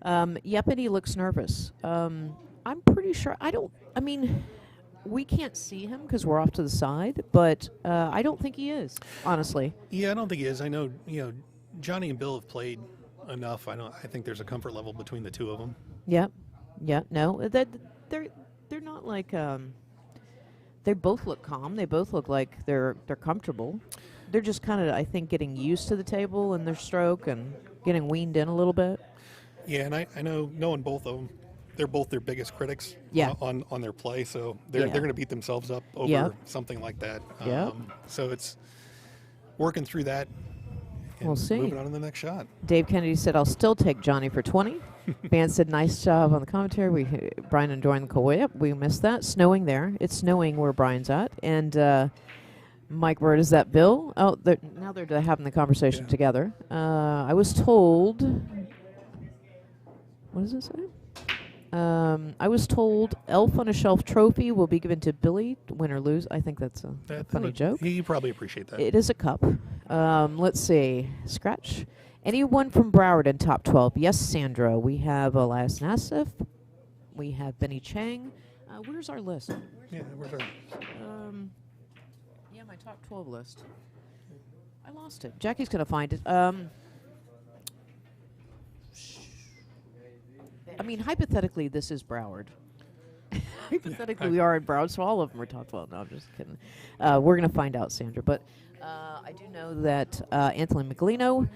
Yep, and he looks nervous. I'm pretty sure. I mean, we can't see him because we're off to the side, but I don't think he is, honestly. Yeah, I don't think he is. I know, Johnny and Bill have played enough. I think there's a comfort level between the two of them. Yep. Yeah. No, they're not like. They both look calm. They both look like they're comfortable. They're just kind of, I think, getting used to the table and their stroke and getting weaned in a little bit. Yeah, and I know, knowing both of them, they're both their biggest critics on their play, so they're going to beat themselves up over something like that. Yep. So it's working through that and We'll see. moving on to the next shot. Dave Kennedy said, "I'll still take Johnny for 20." Van said, "Nice job on the commentary." Brian enjoying the cold. Yep, we missed that. Snowing there. It's snowing where Brian's at. And Mike Bird, is that Bill? Oh, now they're having the conversation together. I was told. What does it say? I was told Elf on a Shelf trophy will be given to Billy, win or lose. I think that's a funny joke. You probably appreciate that. It is a cup. Let's see. Scratch. Anyone from Broward in top 12? Yes, Sandra. We have Elias Nassif. We have Benny Chang. Where's our list? Yeah, where's our... Yeah, my top 12 list. I lost it. Jackie's going to find it. I mean, hypothetically, this is Broward. Hypothetically, we are in Broward, so all of them are top 12. No, I'm just kidding. We're going to find out, Sandra. But I do know that Anthony Meglino,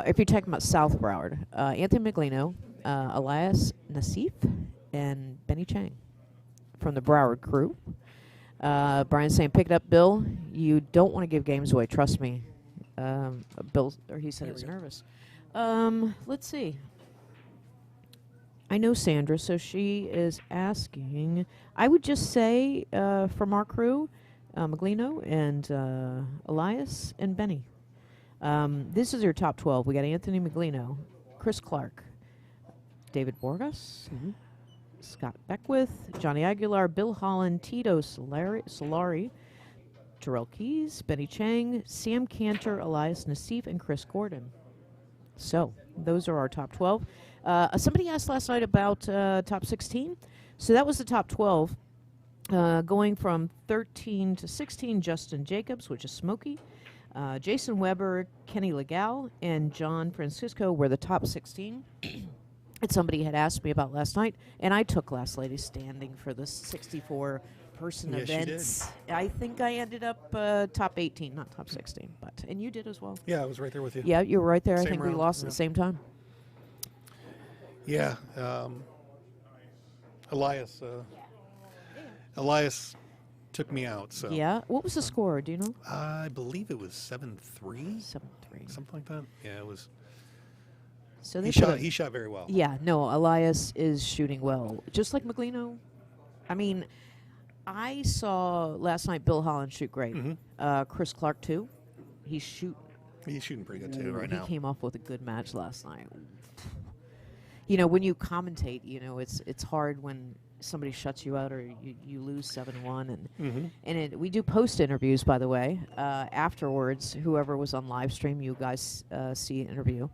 if you're talking about South Broward, Anthony Meglino, Elias Nassif, and Benny Chang from the Broward crew. Brian's saying, pick it up, Bill. You don't want to give games away. Trust me. Bill, or he said he was nervous. Let's see. I know Sandra, so she is asking. I would just say from our crew, Meglino and Elias and Benny. This is your top 12. We got Anthony Meglino, Chris Clark, David Borjas, Scott Beckwith, Johnny Aguilar, Bill Holland, Tito Solari, Terrell Keys, Benny Chang, Sam Kantar, Elias Nassif, and Chris Gordon. So those are our top 12. Somebody asked last night about top 16. So that was the top 12. Going from 13 to 16, Justin Jacobs, which is Smokey. Jason Weber, Kenny Legal, and John Francisco were the top 16. And somebody had asked me about last night, and I took Last Lady Standing for the 64-person events. I think I ended up top 18, not top 16. And you did as well. Yeah, I was right there with you. Yeah, you were right there. Same I think we round, lost at the same time. Yeah. Elias, Elias took me out. So Yeah. What was the score? Do you know? I believe it was 7-3, 7-3. something like that. Yeah, it was. So they He put shot. a- He shot very well. Yeah, no, Elias is shooting well. Just like Meglino. I mean, I saw last night Bill Holland shoot great. Chris Clark, too. He's shooting. He's shooting pretty good too right now. He came off with a good match last night. You know, when you commentate, you know, it's hard when somebody shuts you out or you lose 7-1. And we do post interviews, by the way. Afterwards, whoever was on live stream, you guys see an interview.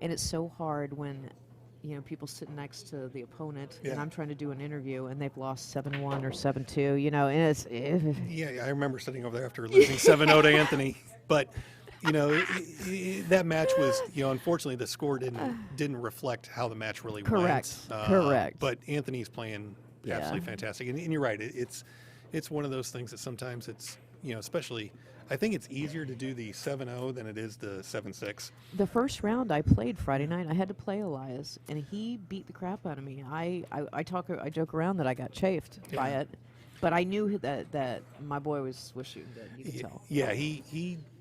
And it's so hard when, you know, people sitting next to the opponent, and I'm trying to do an interview, and they've lost 7-1 or 7-2, you know, and it's... Yeah, I remember sitting over there after losing 7-0 to Anthony. But, you know, that match was, you know, unfortunately the score didn't reflect how the match really Correct. went. Correct. But Anthony's playing absolutely fantastic. And you're right. It's one of those things that sometimes it's, you know, especially... I think it's easier to do the 7-0 than it is the 7-6. The first round I played Friday night, I had to play Elias, and he beat the crap out of me. I joke around that I got chafed by it, but I knew that my boy was shooting good. You could tell. Yeah,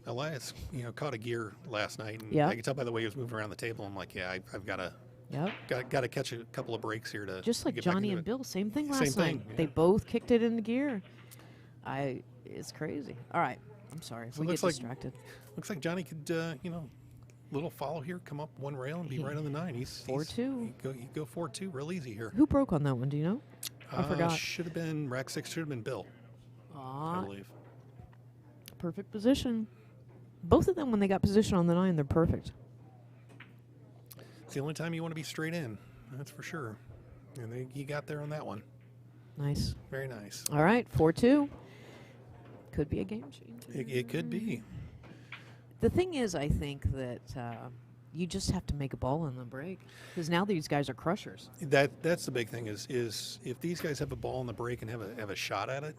Elias, you know, caught a gear last night, and I could tell by the way he was moving around the table. I'm like, yeah, I've got to catch a couple of breaks here to just like get back Johnny into and it. Bill, same thing last Same thing, night. yeah. They both kicked it into gear. It's crazy. All right. I'm sorry if we get distracted. Looks like Johnny could, you know, little follow here, come up one rail and be right on the 9. He's 4-2. He'd go 4-2 real easy here. Who broke on that one? Do you know? I forgot. Should have been rack 6. Should have been Bill. I believe. Perfect position. Both of them, when they got position on the 9, they're perfect. It's the only time you want to be straight in. That's for sure. And he got there on that one. Nice. Very nice. All right, 4-2. Could be a game changer. It could be. The thing is, I think that you just have to make a ball in the break because now these guys are crushers. That's the big thing is if these guys have a ball in the break and have a shot at it,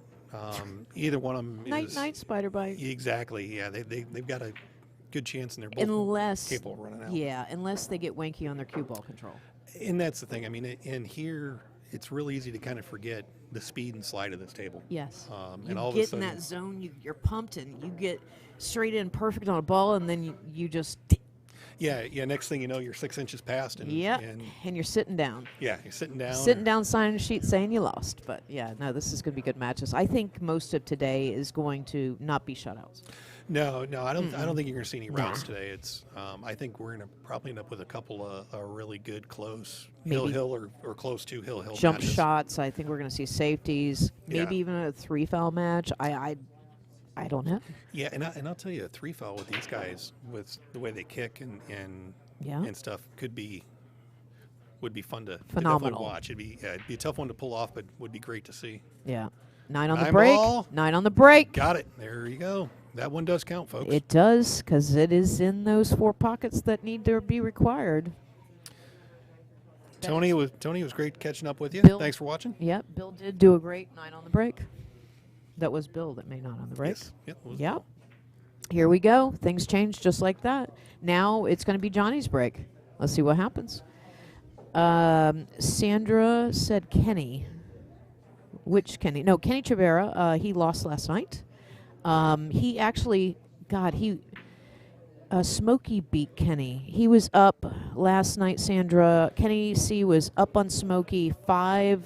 either one of them Night spider bite. Exactly. Yeah, they've got a good chance, and they're both capable of running out. Yeah, unless they get wanky on their cue ball control. And that's the thing. I mean, and here it's real easy to kind of forget the speed and slide of this table. Yes. And all you of a get sudden, in that zone, you're pumped, and you get straight in perfect on a ball, and then you just... Yeah. Next thing you know, you're 6 inches past. And, and you're sitting down. Yeah, you're sitting down. Sitting down, signing a sheet saying you lost. But, yeah, no, this is going to be good matches. I think most of today is going to not be shutouts. No, I don't think you're going to see any routes today. It's I think we're going to probably end up with a couple of really good close hill or close to hill jump matches. shots. I think we're going to see safeties. Maybe even a 3-foul match. I don't know. Yeah, and I'll tell you, a 3-foul with these guys, with the way they kick and stuff, would be fun to definitely watch. It'd be a tough one to pull off, but would be great to see. Yeah. 9 on the 9 break. ball. 9 on the break. Got it. There you go. That one does count, folks. It does, because it is in those 4 pockets that need to be required. Tony was great catching up with you. Bill, Thanks for watching. Yep, Bill did do a great 9 on the break. That was Bill that made 9 on the break. Yes. Yep. Yep. Here we go. Things change just like that. Now it's going to be Johnny's break. Let's see what happens. Sandra said Kenny. Which Kenny? No, Kenny Trevera. He lost last night. He actually, Smokey beat Kenny. He was up last night, Sandra. Kenny C was up on Smokey 5-2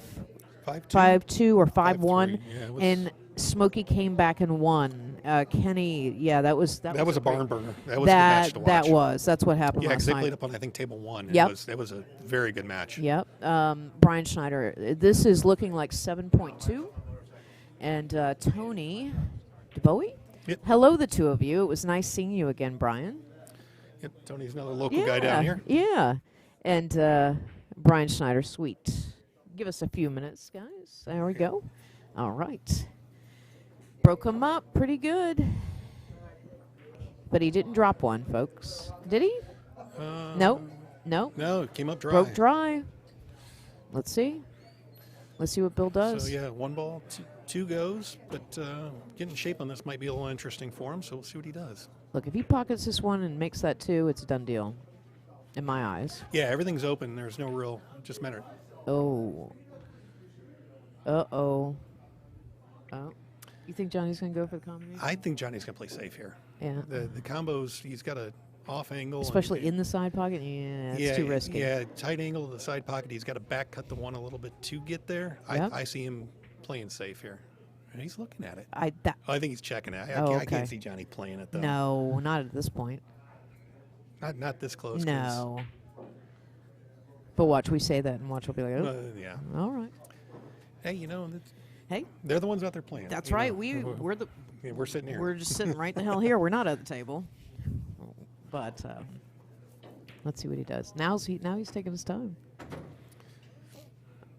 or 5-1, and Smokey came back and won. Kenny, that was a barn burner. That was a good match to watch. That's what happened last because they night. played up on, I think, table 1. Yep. That was a very good match. Yep. Brian Schneider. This is looking like 7.2. And Tony DeBowie. Yep. Hello, the two of you. It was nice seeing you again, Brian. Yep. Tony's another local guy down here. Yeah. And Brian Schneider, sweet. Give us a few minutes, guys. There we go. All right. Broke him up pretty good. But he didn't drop one, folks. Did he? No. No, it came up dry. Broke dry. Let's see. Let's see what Bill does. So, 1 ball, 2 goes. But getting shape on this might be a little interesting for him, so we'll see what he does. Look, if he pockets this one and makes that 2, it's a done deal, in my eyes. Yeah, everything's open. There's no real, just matter. Oh. Uh-oh. Oh. You think Johnny's going to go for the combination? I think Johnny's going to play safe here. Yeah. The combos, he's got a off angle. Especially in the side pocket? Yeah, it's too risky. Yeah, tight angle to the side pocket. He's got to back cut the one a little bit to get there. Yep. I see him playing safe here. And he's looking at it. I think he's checking it. Oh, I can't okay. see Johnny playing it, though. No, not at this point. Not this close. 'cause- No. But watch, we say that, and watch, we'll be like, oh, yeah. all right. Hey, Hey, they're the ones out there playing. that's you right. know. We're Sitting here. We're just sitting right the hell here. We're not at the table. But let's see what he does. Now he's taking his time.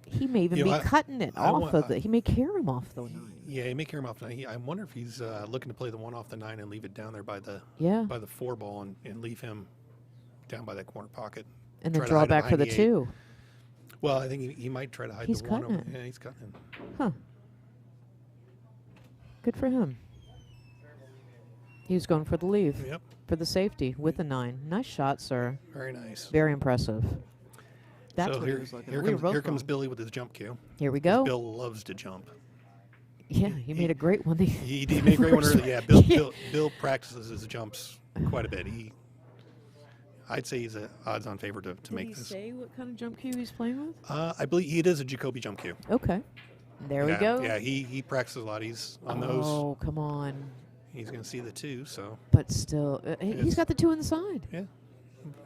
He may even be cutting it off of the. He may carry him off the 9. Yeah, he may carry him off the 9. I wonder if he's looking to play the 1 off the 9 and leave it down there by the 4 ball and leave him down by that corner pocket. And then Try to draw hide him back for behind the the 2. Well, I think he might try to hide He's the 1 cutting over. it. Yeah, he's cutting it. Huh. Good for him. He was going for the leave. Yep. For the safety with the 9. Nice shot, sir. Very nice. Very impressive. That's so what here, he was looking here at. comes, here comes Billy with his jump cue. Here we go. Bill loves to jump. Yeah, he made a great one. He made a great one early. Yeah, Bill practices his jumps quite a bit. I'd say he's an odds-on favorite to make this. Did he say what kind of jump cue he's playing with? I believe it is a Jacoby jump cue. Okay. There we go. Yeah, he practices a lot. He's on those. Oh, come on. He's going to see the 2, so. But still, he's got the 2 on the side. Yeah.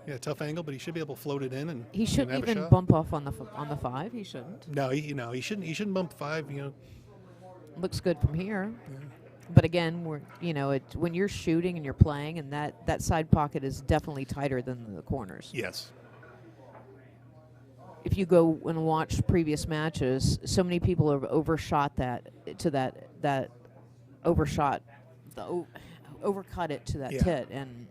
Yeah, tough angle, but he should be able to float it in and he shouldn't have a even shot. bump off on the 5. He shouldn't. No, he shouldn't bump 5. Looks good from here. Yeah. But again, when you're shooting and you're playing, and that side pocket is definitely tighter than the corners. Yes. If you go and watch previous matches, so many people have overshot overcut it to that tit, and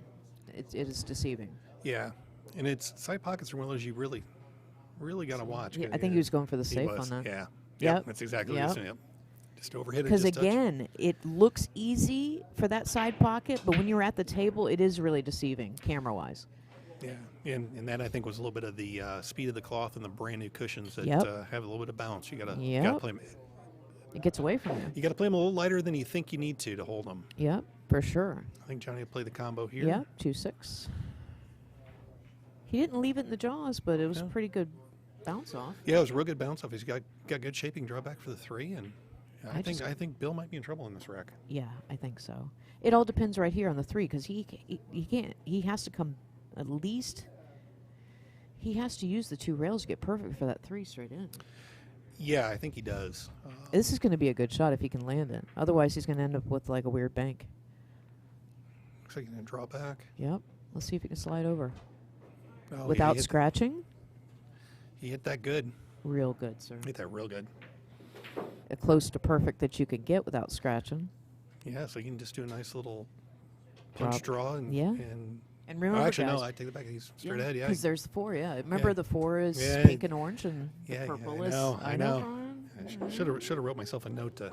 it is deceiving. Yeah, and side pockets are one of those you really, really got to watch. Yeah, I think he was going for the safe on that. Yeah. Yep. That's exactly what he was doing. Yep. Just overhit it. Because again, it looks easy for that side pocket, but when you're at the table, it is really deceiving camera-wise. Yeah, and that I think was a little bit of the speed of the cloth and the brand new cushions that have a little bit of bounce. You gotta play them. It gets away from you. You got to play them a little lighter than you think you need to hold them. Yep, for sure. I think Johnny will play the combo here. Yep, 2-6. He didn't leave it in the jaws, but it was a pretty good bounce off. Yeah, it was a real good bounce off. He's got good shaping, draw back for the 3, and I think Bill might be in trouble in this rack. Yeah, I think so. It all depends right here on the 3 because he can't. He has to come at least. He has to use the 2 rails to get perfect for that 3 straight in. Yeah, I think he does. This is going to be a good shot if he can land it. Otherwise, he's going to end up with like a weird bank. Looks like he's going to draw back. Yep. Let's see if he can slide over. Oh, without scratching. He hit that good. Real good, sir. Hit that real good. Close to perfect that you could get without scratching. Yeah, so you can just do a nice little punch draw and And remember, actually, guys, no, I take it back. He's straight ahead, because there's the 4, Remember the 4 is pink and orange, and the purple is. I know. I should have wrote myself a note to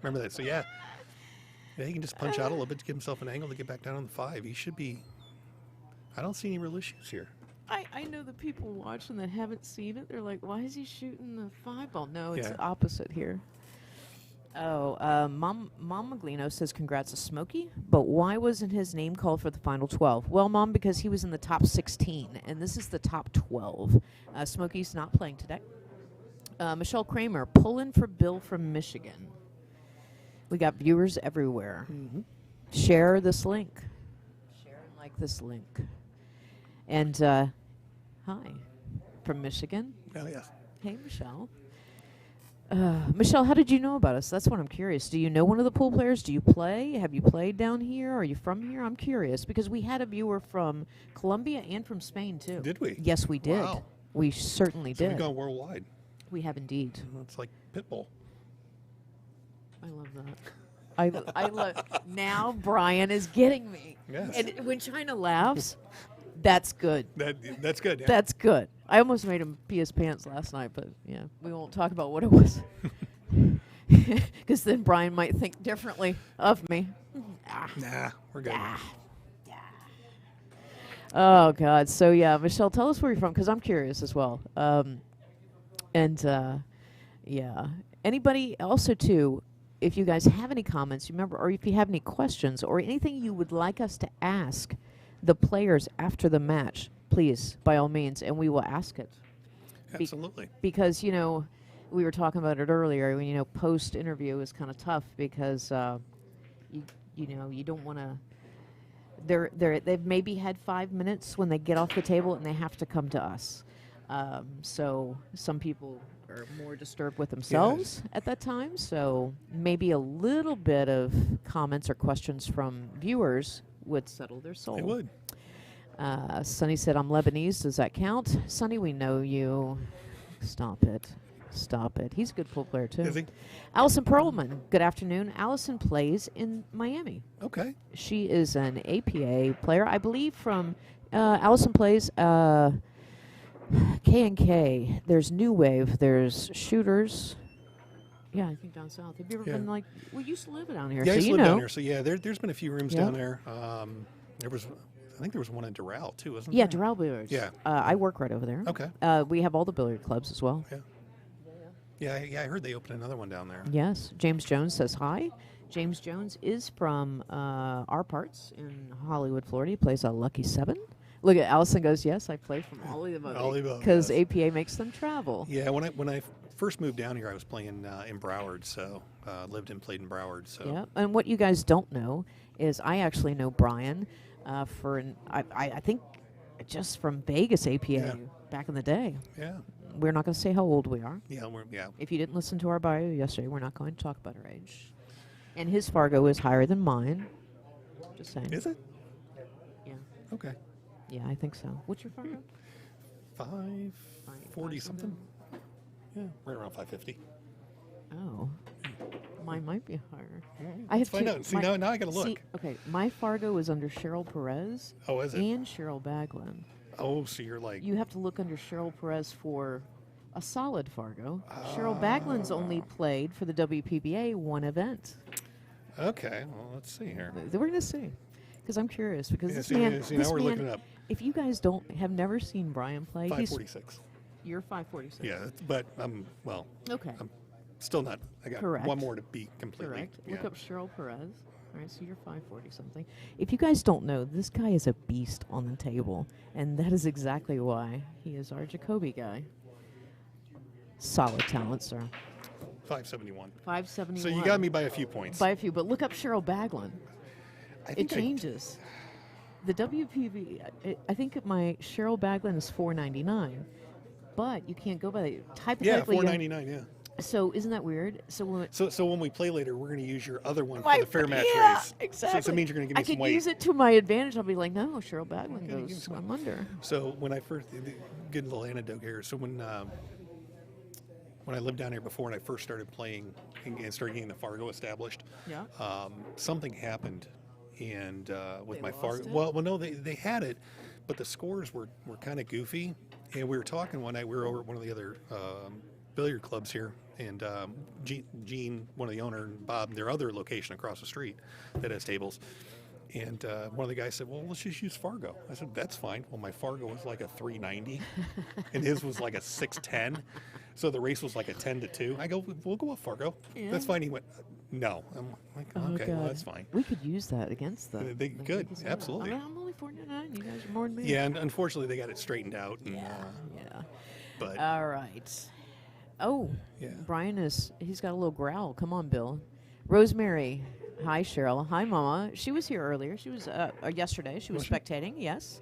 remember that. So yeah, he can just punch out a little bit to give himself an angle to get back down on the 5. He should be. I don't see any real issues here. I know the people watching that haven't seen it. They're like, why is he shooting the 5 ball? No, it's the opposite here. Oh, Mom Meglino says congrats to Smokey, but why wasn't his name called for the final 12? Well, Mom, because he was in the top 16, and this is the top 12. Smokey's not playing today. Michelle Kramer, pulling for Bill from Michigan. We got viewers everywhere. Mm-hmm. Share this link. Share and like this link. And hi, from Michigan. Oh, yes. Hey, Michelle. Michelle, how did you know about us? That's what I'm curious. Do you know one of the pool players? Do you play? Have you played down here? Are you from here? I'm curious because we had a viewer from Colombia and from Spain, too. Did we? Yes, we did. Wow. We certainly did. We've gone worldwide. We have indeed. It's like Pitbull. I love that. I love. Now Brian is getting me. Yes. And when China laughs, that's good. That's good. Yeah. That's good. I almost made him pee his pants last night, but yeah, we won't talk about what it was. Because then Brian might think differently of me. Nah, we're good. Oh, God. So, yeah, Michelle, tell us where you're from, because I'm curious as well. Yeah. Anybody also too, if you guys have any comments, remember, or if you have any questions or anything you would like us to ask the players after the match, please, by all means, and we will ask it. Absolutely. Because, we were talking about it earlier, when, post-interview is kind of tough because, you don't want to... They've maybe had 5 minutes when they get off the table and they have to come to us. So some people are more disturbed with themselves at that time. So maybe a little bit of comments or questions from viewers would settle their soul. It would. Sonny said, I'm Lebanese. Does that count? Sonny, we know you. Stop it. Stop it. He's a good pool player, too. Is he? Allison Perlman, good afternoon. Allison plays in Miami. Okay. She is an APA player, I believe, from Allison plays K&K. There's New Wave. There's Shooters. Yeah, I think down south. Have you ever been we used to live down here. Yeah, so I used to you live know. down here. So, yeah, there's been a few rooms down there. I think there was one in Doral, too, wasn't there? Yeah, Doral Billiards. Yeah. I work right over there. Okay. We have all the billiard clubs as well. Yeah. Yeah, I heard they opened another one down there. Yes. James Jones says hi. James Jones is from our parts in Hollywood, Florida. He plays a Lucky 7. Look at Allison goes, yes, I play from all of them. Because APA makes them travel. Yeah, when I first moved down here, I was playing in Broward, so lived and played in Broward. So. Yeah, and what you guys don't know is I actually know Brian I think just from Vegas APA back in the day. Yeah. We're not going to say how old we are. Yeah, If you didn't listen to our bio yesterday, we're not going to talk about our age. And his Fargo is higher than mine. Just saying. Is it? Yeah. Okay. Yeah, I think so. What's your Fargo? 540 something. Yeah, right around 550. Oh. Mine might be higher. Let's find out. See, now I got to look. See, okay, my Fargo is under Cheryl Perez. Oh, is it? And Cheryl Baglin. Oh, so you're like... You have to look under Cheryl Perez for a solid Fargo. Cheryl Baglin's only played for the WPBA one event. Okay, well, let's see here. We're going to see. Because I'm curious. Because this now man, we're looking it up. If you guys have never seen Brian play, 546. You're 546. Yeah, but Okay. I'm still not. I got Correct. one more to beat completely. Correct. Yeah. Look up Cheryl Perez. All right, so you're 540 something. If you guys don't know, this guy is a beast on the table, and that is exactly why he is our Jacoby guy. Solid talent, sir. 571. 571. So you got me by a few points. By a few, but look up Cheryl Baglin. I It think changes. The WPB, I think my Cheryl Baglin is 499, but you can't go by that. Yeah, Hypothetically, 499. Yeah. So isn't that weird? So when we play later, we're going to use your other one my, for the fair match yeah, race. Exactly. So it means you're going to give me some I could weight. use it to my advantage. I'll be like, no, Cheryl Baglin Okay, goes. I'm under. So when I first good little anecdote here. So when I lived down here before and I first started playing and started getting the Fargo established, Yeah. Something happened, and with They my lost Fargo, it? well, no, they had it, but the scores were kind of goofy, and we were talking one night. We were over at one of the other billiard clubs here, and Gene, one of the owner, and Bob, their other location across the street that has tables. And one of the guys said, well, let's just use Fargo. I said, that's fine. Well, my Fargo was like a 390, and his was like a 610. So the race was like a 10-2. I go, we'll go with Fargo. Yeah. That's fine. He went, no. I'm like, okay, well, that's fine. We could use that against them. They could, absolutely. I'm only 499. You guys are more than me. Yeah, and unfortunately, they got it straightened out. And, Yeah. But All right. Oh, Yeah. Brian he's got a little growl. Come on, Bill. Rosemary. Hi, Cheryl. Hi, Mama. She was here earlier. She was yesterday. She was spectating. Yes.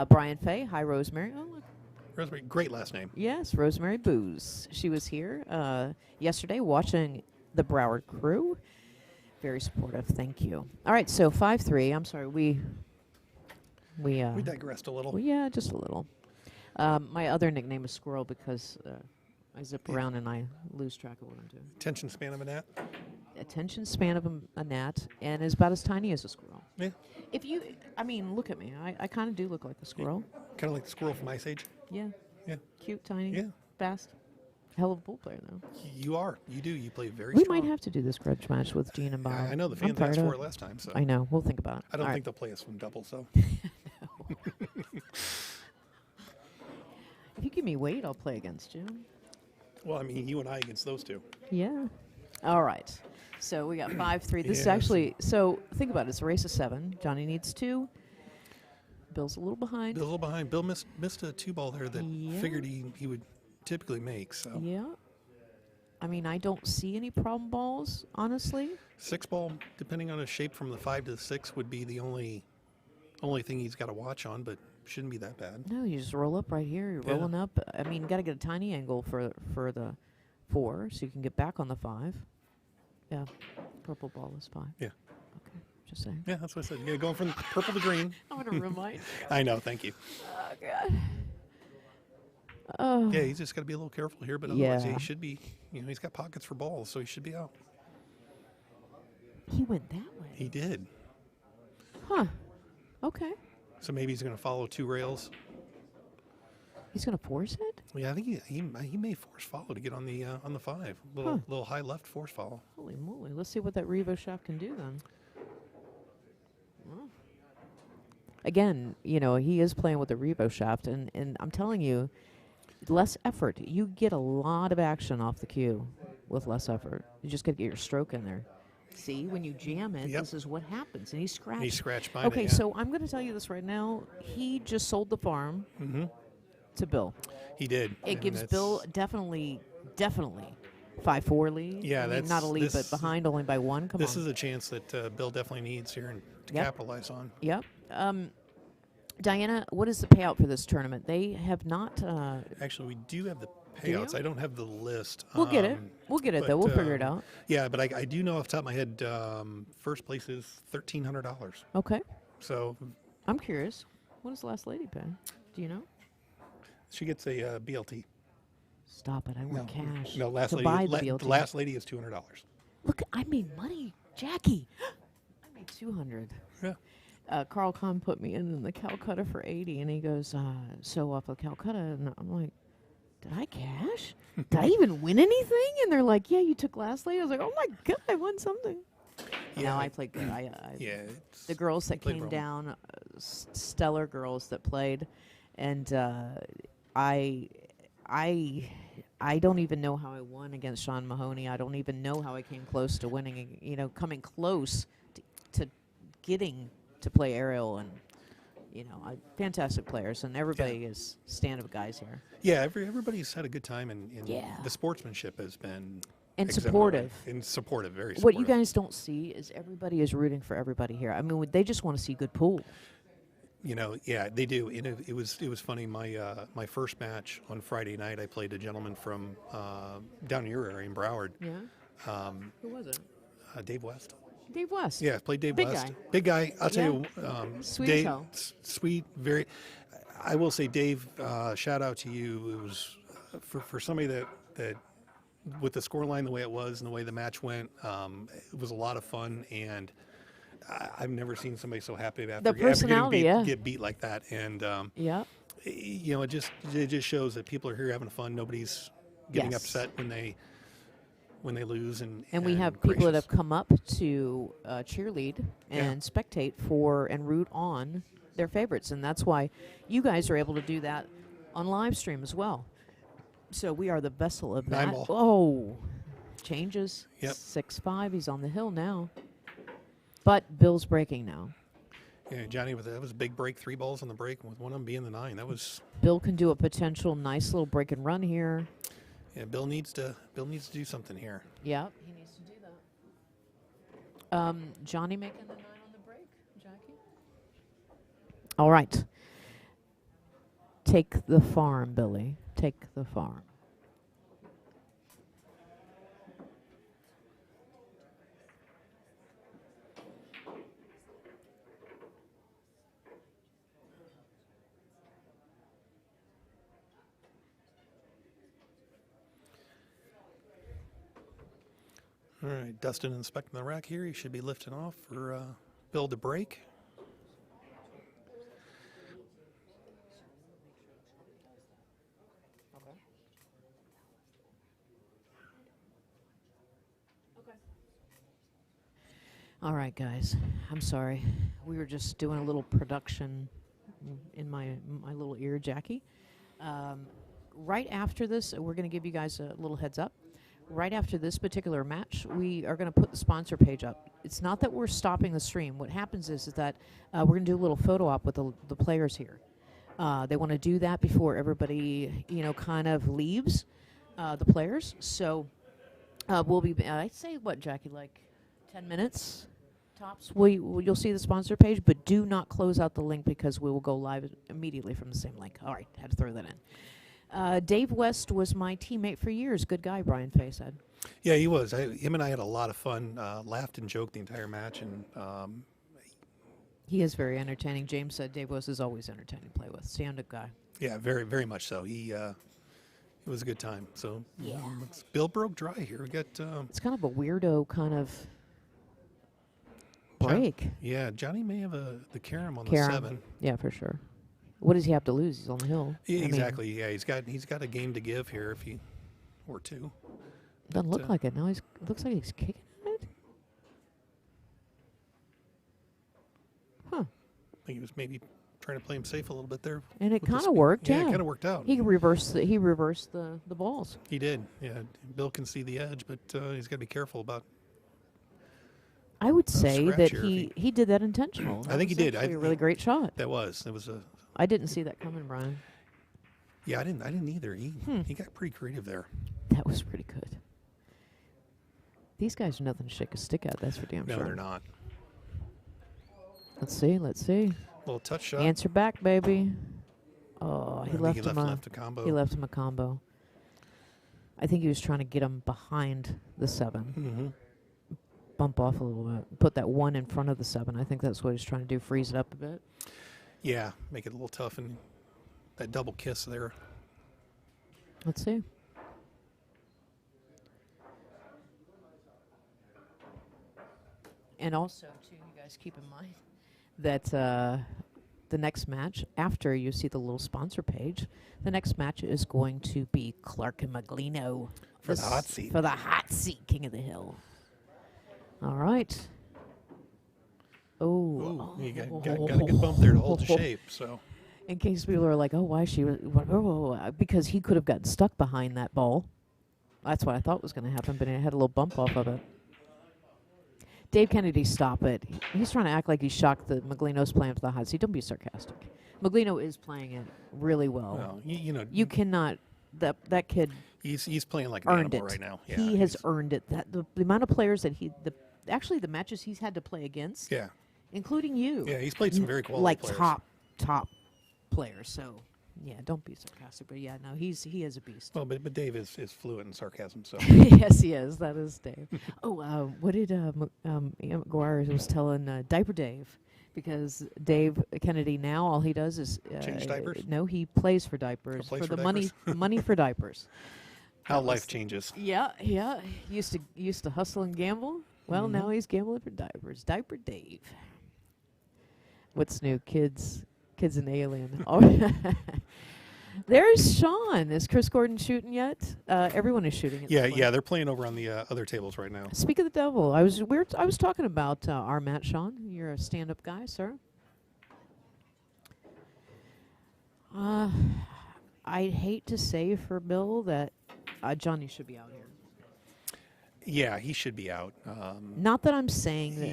Brian Fay. Hi, Rosemary. Oh, look. Rosemary, great last name. Yes, Rosemary Booze. She was here yesterday watching the Broward crew. Very supportive. Thank you. All right, so 5-3. I'm sorry. We digressed a little. well, yeah, just a little. My other nickname is Squirrel because I zip around and I lose track of what I'm doing. Attention span of a gnat. Attention span of a gnat and is about as tiny as a squirrel. Yeah. Look at me. I kind of do look like a squirrel. Kind of like the squirrel from Ice Age. Yeah. Yeah. Cute, tiny, Yeah. fast. Hell of a pool player, though. You are. You do. You play very We strong. might have to do this grudge match with Gene and Bob. I know the fans I'm asked fired for up. it last time. So I know. We'll think about it. I don't All think right. they'll play us from double. So If you give me weight, I'll play against you. well, I mean, you and I against those two. Yeah. All right. So we got 5-3. This is Yes. actually, so think about it. It's a race of 7. Johnny needs 2. Bill's a little behind. Bill's a little behind. Bill missed a 2-ball there that Yeah. figured he would typically make. So Yeah. I mean, I don't see any problem balls, honestly. 6-ball, depending on his shape from the 5 to the 6, would be the only thing he's got to watch on, but shouldn't be that bad. No, you just roll up right here. You're Yeah. rolling up. I mean, you got to get a tiny angle for the 4 so you can get back on the 5. Yeah. Purple ball is 5. Yeah. Okay. Just saying. Yeah, that's what I said. You got to go from purple to green. I'm going to remind you. I know. Thank you. Oh, God. Oh. Yeah, he's just got to be a little careful here, but otherwise Yeah. he should be. He's got pockets for balls, so he should be out. He went that way. He did. Huh. Okay. So maybe he's going to follow 2 rails. He's going to force it? Yeah, I think he may force follow to get on the 5. Little high left force follow. Holy moly. Let's see what that Revo shaft can do then. Well. Again, he is playing with the Revo shaft, and I'm telling you, less effort. You get a lot of action off the cue with less effort. You just got to get your stroke in there. See, when you jam it, Yep. This is what happens. And he scratched. He scratched by Okay, me, yeah. so I'm going to tell you this right now. He just sold the farm to Bill. He did. It and gives that's- Bill definitely 5-4 lead. Yeah, I mean, that's- not a lead, this- but behind only by 1. Come This on. is a chance that Bill definitely needs here to Yep. capitalize on. Yep. Diana, what is the payout for this tournament? They have not. Actually, we do have the you? payouts. I don't have the list. We'll get it. We'll get it, though. We'll figure it out. Yeah, but I do know off the top of my head, first place is $1,300. Okay. So I'm curious. What does the last lady pay? Do you know? she gets a BLT. Stop it. I want cash. No, last to lady. buy the BLT. The last lady is $200. Look, I made money, Jackie. I made 200. Yeah. Carl Kahn put me in the Calcutta for 80, and he goes, so off of Calcutta, and I'm like, did I cash? Did I even win anything? And they're like, yeah, you took last late. I was like, oh my God, I won something. Yeah. No, I played good. Yeah. The girls that played came well. down, stellar girls that played, and I don't even know how I won against Sean Mahoney. I don't even know how I came close to winning. Coming close to getting to play aerial, and fantastic players, and everybody is stand-up guys here. Yeah, everybody's had a good time, and Yeah. the sportsmanship has been And exemplary. supportive. And supportive, very What supportive. you guys don't see is everybody is rooting for everybody here. I mean, they just want to see good pool. Yeah, they do. And it was funny. My first match on Friday night, I played a gentleman from down in your area in Broward, Yeah. Who was it? Dave West. Dave West. Yeah, played Dave Big West. guy. Big guy. I'll tell Yeah. you, Sweet as Dave, hell. sweet, very. I will say, Dave. Shout out to you. It was for somebody that with the scoreline the way it was and the way the match went. It was a lot of fun, and I've never seen somebody so happy after personality, get beat like that. And Yeah. it just shows that people are here having fun. Nobody's getting Yes. upset when they lose, and And we have people that gracious. have come up to cheerlead and spectate for and root on their favorites. And that's why you guys are able to do that on live stream as well. So we are the vessel of that. 9-ball. Oh, changes. Yep. 6-5. He's on the hill now. But Bill's breaking now. Yeah, Johnny, that was a big break, 3 balls on the break, with one of them being the 9. That was. Bill can do a potential nice little break and run here. Yeah, Bill needs to do something here. Yep, he needs to do that. Johnny making the 9 on the break, Jackie. All right. Take the farm, Billy. Take the farm. All right, Dustin inspecting the rack here. He should be lifting off for Bill to break. All right, guys. I'm sorry. We were just doing a little production in my little ear, Jackie. Right after this, we're going to give you guys a little heads up. right after this particular match, we are going to put the sponsor page up. It's not that we're stopping the stream. What happens is that we're going to do a little photo op with the players here. They want to do that before everybody, kind of leaves, the players. So we'll be, I'd say, what, Jackie, like 10 minutes tops? You'll see the sponsor page, but do not close out the link because we will go live immediately from the same link. All right, had to throw that in. Dave West was my teammate for years. Good guy, Brian Fay said. Yeah, he was. Him and I had a lot of fun, laughed and joked the entire match, and he is very entertaining. James said Dave West is always entertaining to play with. Stand-up guy. yeah, very, very much so. It was a good time. So Yeah. Bill broke dry here. We got It's kind of a weirdo kind of break. Johnny may have the carom on the Karam. 7. Yeah, for sure. What does he have to lose? He's on the hill. Yeah, I mean, exactly. Yeah, he's got a game to give here if he or two. doesn't look like it. Now it looks like he's kicking it. Huh. I think he was maybe trying to play him safe a little bit there. And it with the kind of speed. worked. Yeah, Yeah, it kind of worked out. He reversed the balls. He did. Yeah, Bill can see the edge, but he's got to be careful about. I would say scratch that here if he did that intentional. I think he did. A really great shot. That was. It was a. I didn't see that coming, Brian. Yeah, I didn't either. He got pretty creative there. That was pretty good. These guys are nothing to shake a stick at. That's for damn No, sure. they're not. Let's see. Little touch shot. Answer back, baby. Oh, I he think left he him left a combo. He left him a combo. I think he was trying to get him behind the 7. Mm-hmm. Bump off a little bit. Put that 1 in front of the 7. I think that's what he's trying to do. Freeze it up a bit. Yeah, make it a little tough, and that double kiss there. Let's see. And also, too, you guys keep in mind that the next match, after you see the little sponsor page, the next match is going to be Clark and Meglino. For the hot seat. For the hot seat, King of the Hill. All right. Oh. You got a good bump there to hold the shape. So. In case people are like, oh, why is she? Because he could have gotten stuck behind that ball. That's what I thought was going to happen, but it had a little bump off of it. Dave Kennedy, stop it. He's trying to act like he's shocked that Meglino's playing for the hot seat. Don't be sarcastic. Meglino is playing it really well. Well, You cannot. That kid he's playing like an earned animal it. right now. Yeah, he has earned it. That the amount of players that actually the matches he's had to play against, Yeah. including you. Yeah, he's played some very quality like players. top players. So yeah, don't be sarcastic. But yeah, no, he is a beast. Well, but Dave is fluent in sarcasm, so. Yes, he is. That is Dave. What did Aguilar was telling Diaper Dave? Because Dave Kennedy now all he does is Change diapers? No, he plays for diapers plays for for money for diapers. How life changes. Yeah. Used to hustle and gamble. Well, now he's gambling for diapers. Diaper Dave. What's new, kids and alien? There's Sean. Is Chris Gordon shooting yet? Everyone is shooting. Yeah, they're playing over on the other tables right now. Speak of the devil. I was talking about our match, Sean. You're a stand-up guy, sir. I'd hate to say for Bill that Johnny should be out here. Yeah, he should be out. Not that I'm saying that.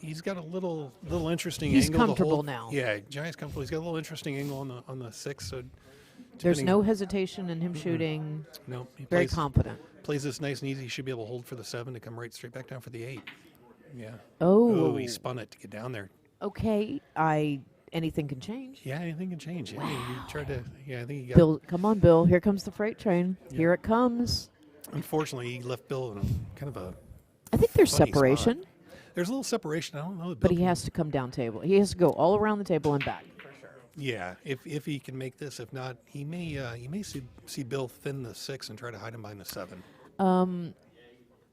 He's got a little interesting he's angle. Comfortable now. Yeah, Johnny's comfortable. He's got a little interesting angle on the 6. So there's no hesitation in him shooting. No, he very plays, confident. Plays this nice and easy. He should be able to hold for the 7 to come right straight back down for the 8. Yeah. Oh, he spun it to get down there. Okay, anything can change. Yeah, anything can change. Yeah, he tried to. Yeah, I think he got. Bill, come on, Bill. Here comes the freight train. Yeah. Here it comes. Unfortunately, he left Bill in kind of a. I think there's separation. Spot. There's a little separation. I don't know. But he has to come down table. He has to go all around the table and back. For sure. Yeah, if he can make this. If not, he may see Bill thin the 6 and try to hide him behind the 7.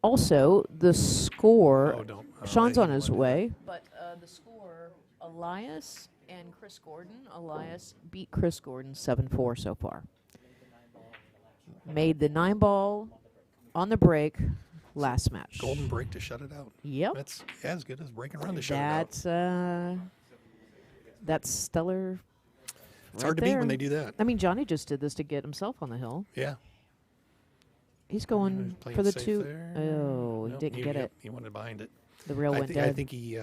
Also, the score. Oh, don't. Sean's on his way. But the score, Elias and Chris Gordon. Elias beat Chris Gordon 7-4 so far. Made the 9-ball on the break last match. Golden break to shut it out. Yep. That's as good as breaking around to shut it out. That's stellar. It's hard to beat when they do that. I mean, Johnny just did this to get himself on the hill. Yeah. He's going Playing for the safe 2. there. Oh, he Nope, didn't get it. He wanted behind it. The rail went dead. I think he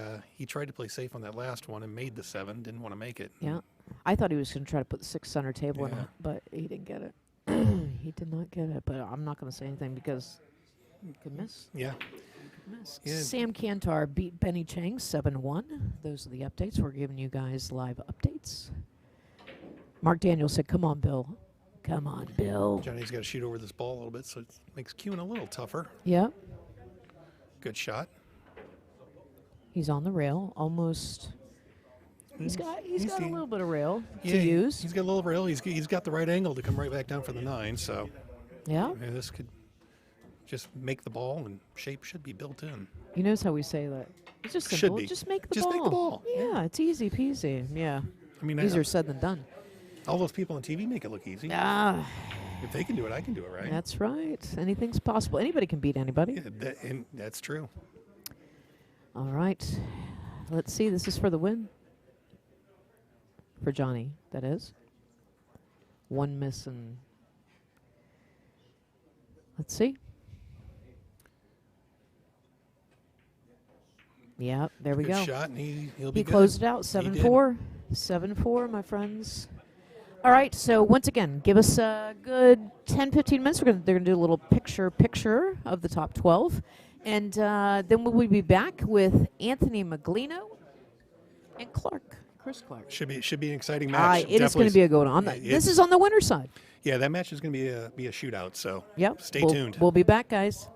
tried to play safe on that last one and made the 7. Didn't want to make it. Yeah. I thought he was going to try to put the 6 center table in, Yeah. but he didn't get it. He did not get it, but I'm not going to say anything because he could miss. Yeah. Miss. Yeah. Sam Kantar beat Benny Chang 7-1. Those are the updates. We're giving you guys live updates. Mark Daniels said, "Come on, Bill. Come on, Bill." Johnny's got to shoot over this ball a little bit, so it makes cueing a little tougher. Yep. Good shot. He's on the rail, almost. He's got a little bit of rail to use. He's got a little rail. He's got the right angle to come right back down for the 9. So Yeah. this could just make the ball, and shape should be built in. You notice how we say that? It's just Should simple. be. Just make the Just ball. make the ball. Yeah, it's easy peasy. Yeah. I mean, Easier said than done. all those people on TV make it look easy. Ah, If they can do it, I can do it, right? that's right. Anything's possible. Anybody can beat anybody. Yeah, and that's true. All right. Let's see. This is for the win. For Johnny, that is. 1 miss and... Let's see. Yeah, there we Good go. shot, and he'll be He good. closed it out, 7-4. 7-4, my friends. All right, so once again, give us a good 10, 15 minutes. They're going to do a little picture of the top 12. And then we'll be back with Anthony Meglino and Chris Clark. Should be an exciting match. It is going to be a good one. This is on the winner's side. Yeah, that match is going to be a shootout. So Yep. stay tuned. We'll be back, guys.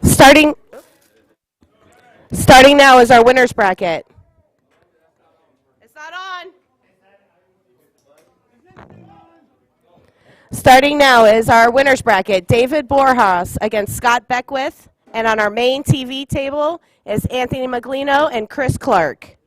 Starting starting now is our winners bracket. It's not on. Starting now is our winners bracket. David Borjas against Scott Beckwith. And on our main TV table is Anthony Meglino and Chris Clark.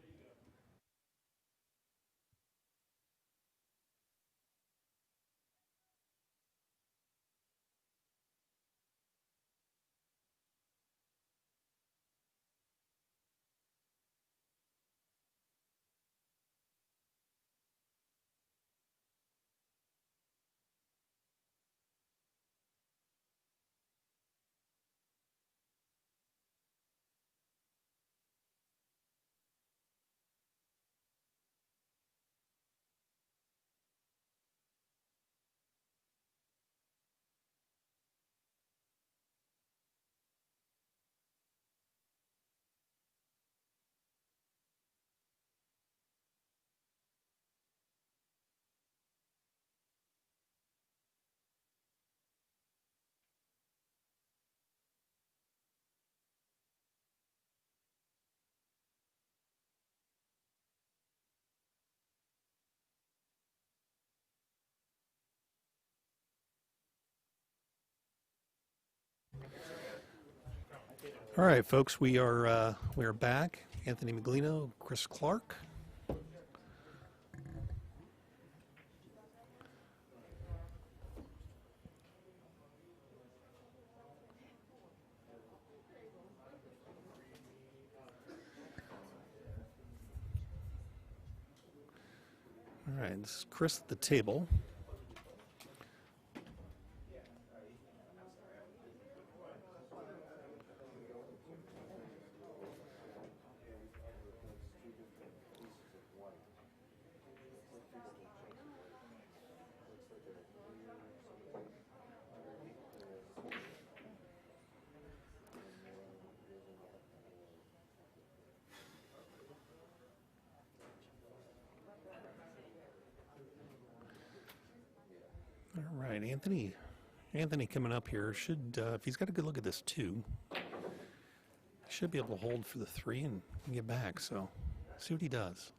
All right, folks, we are back. Anthony Meglino, Chris Clark. All right, this is Chris at the table. All right, Anthony. Anthony coming up here should, if he's got a good look at this 2, he should be able to hold for the 3 and get back. So, see what he does.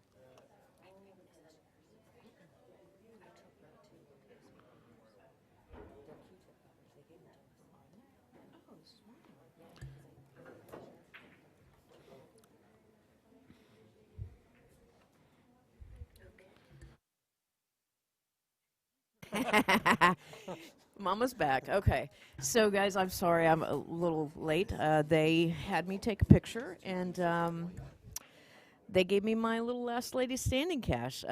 Mama's back. Okay. So, guys, I'm sorry I'm a little late. They had me take a picture, and they gave me my little last lady standing cash.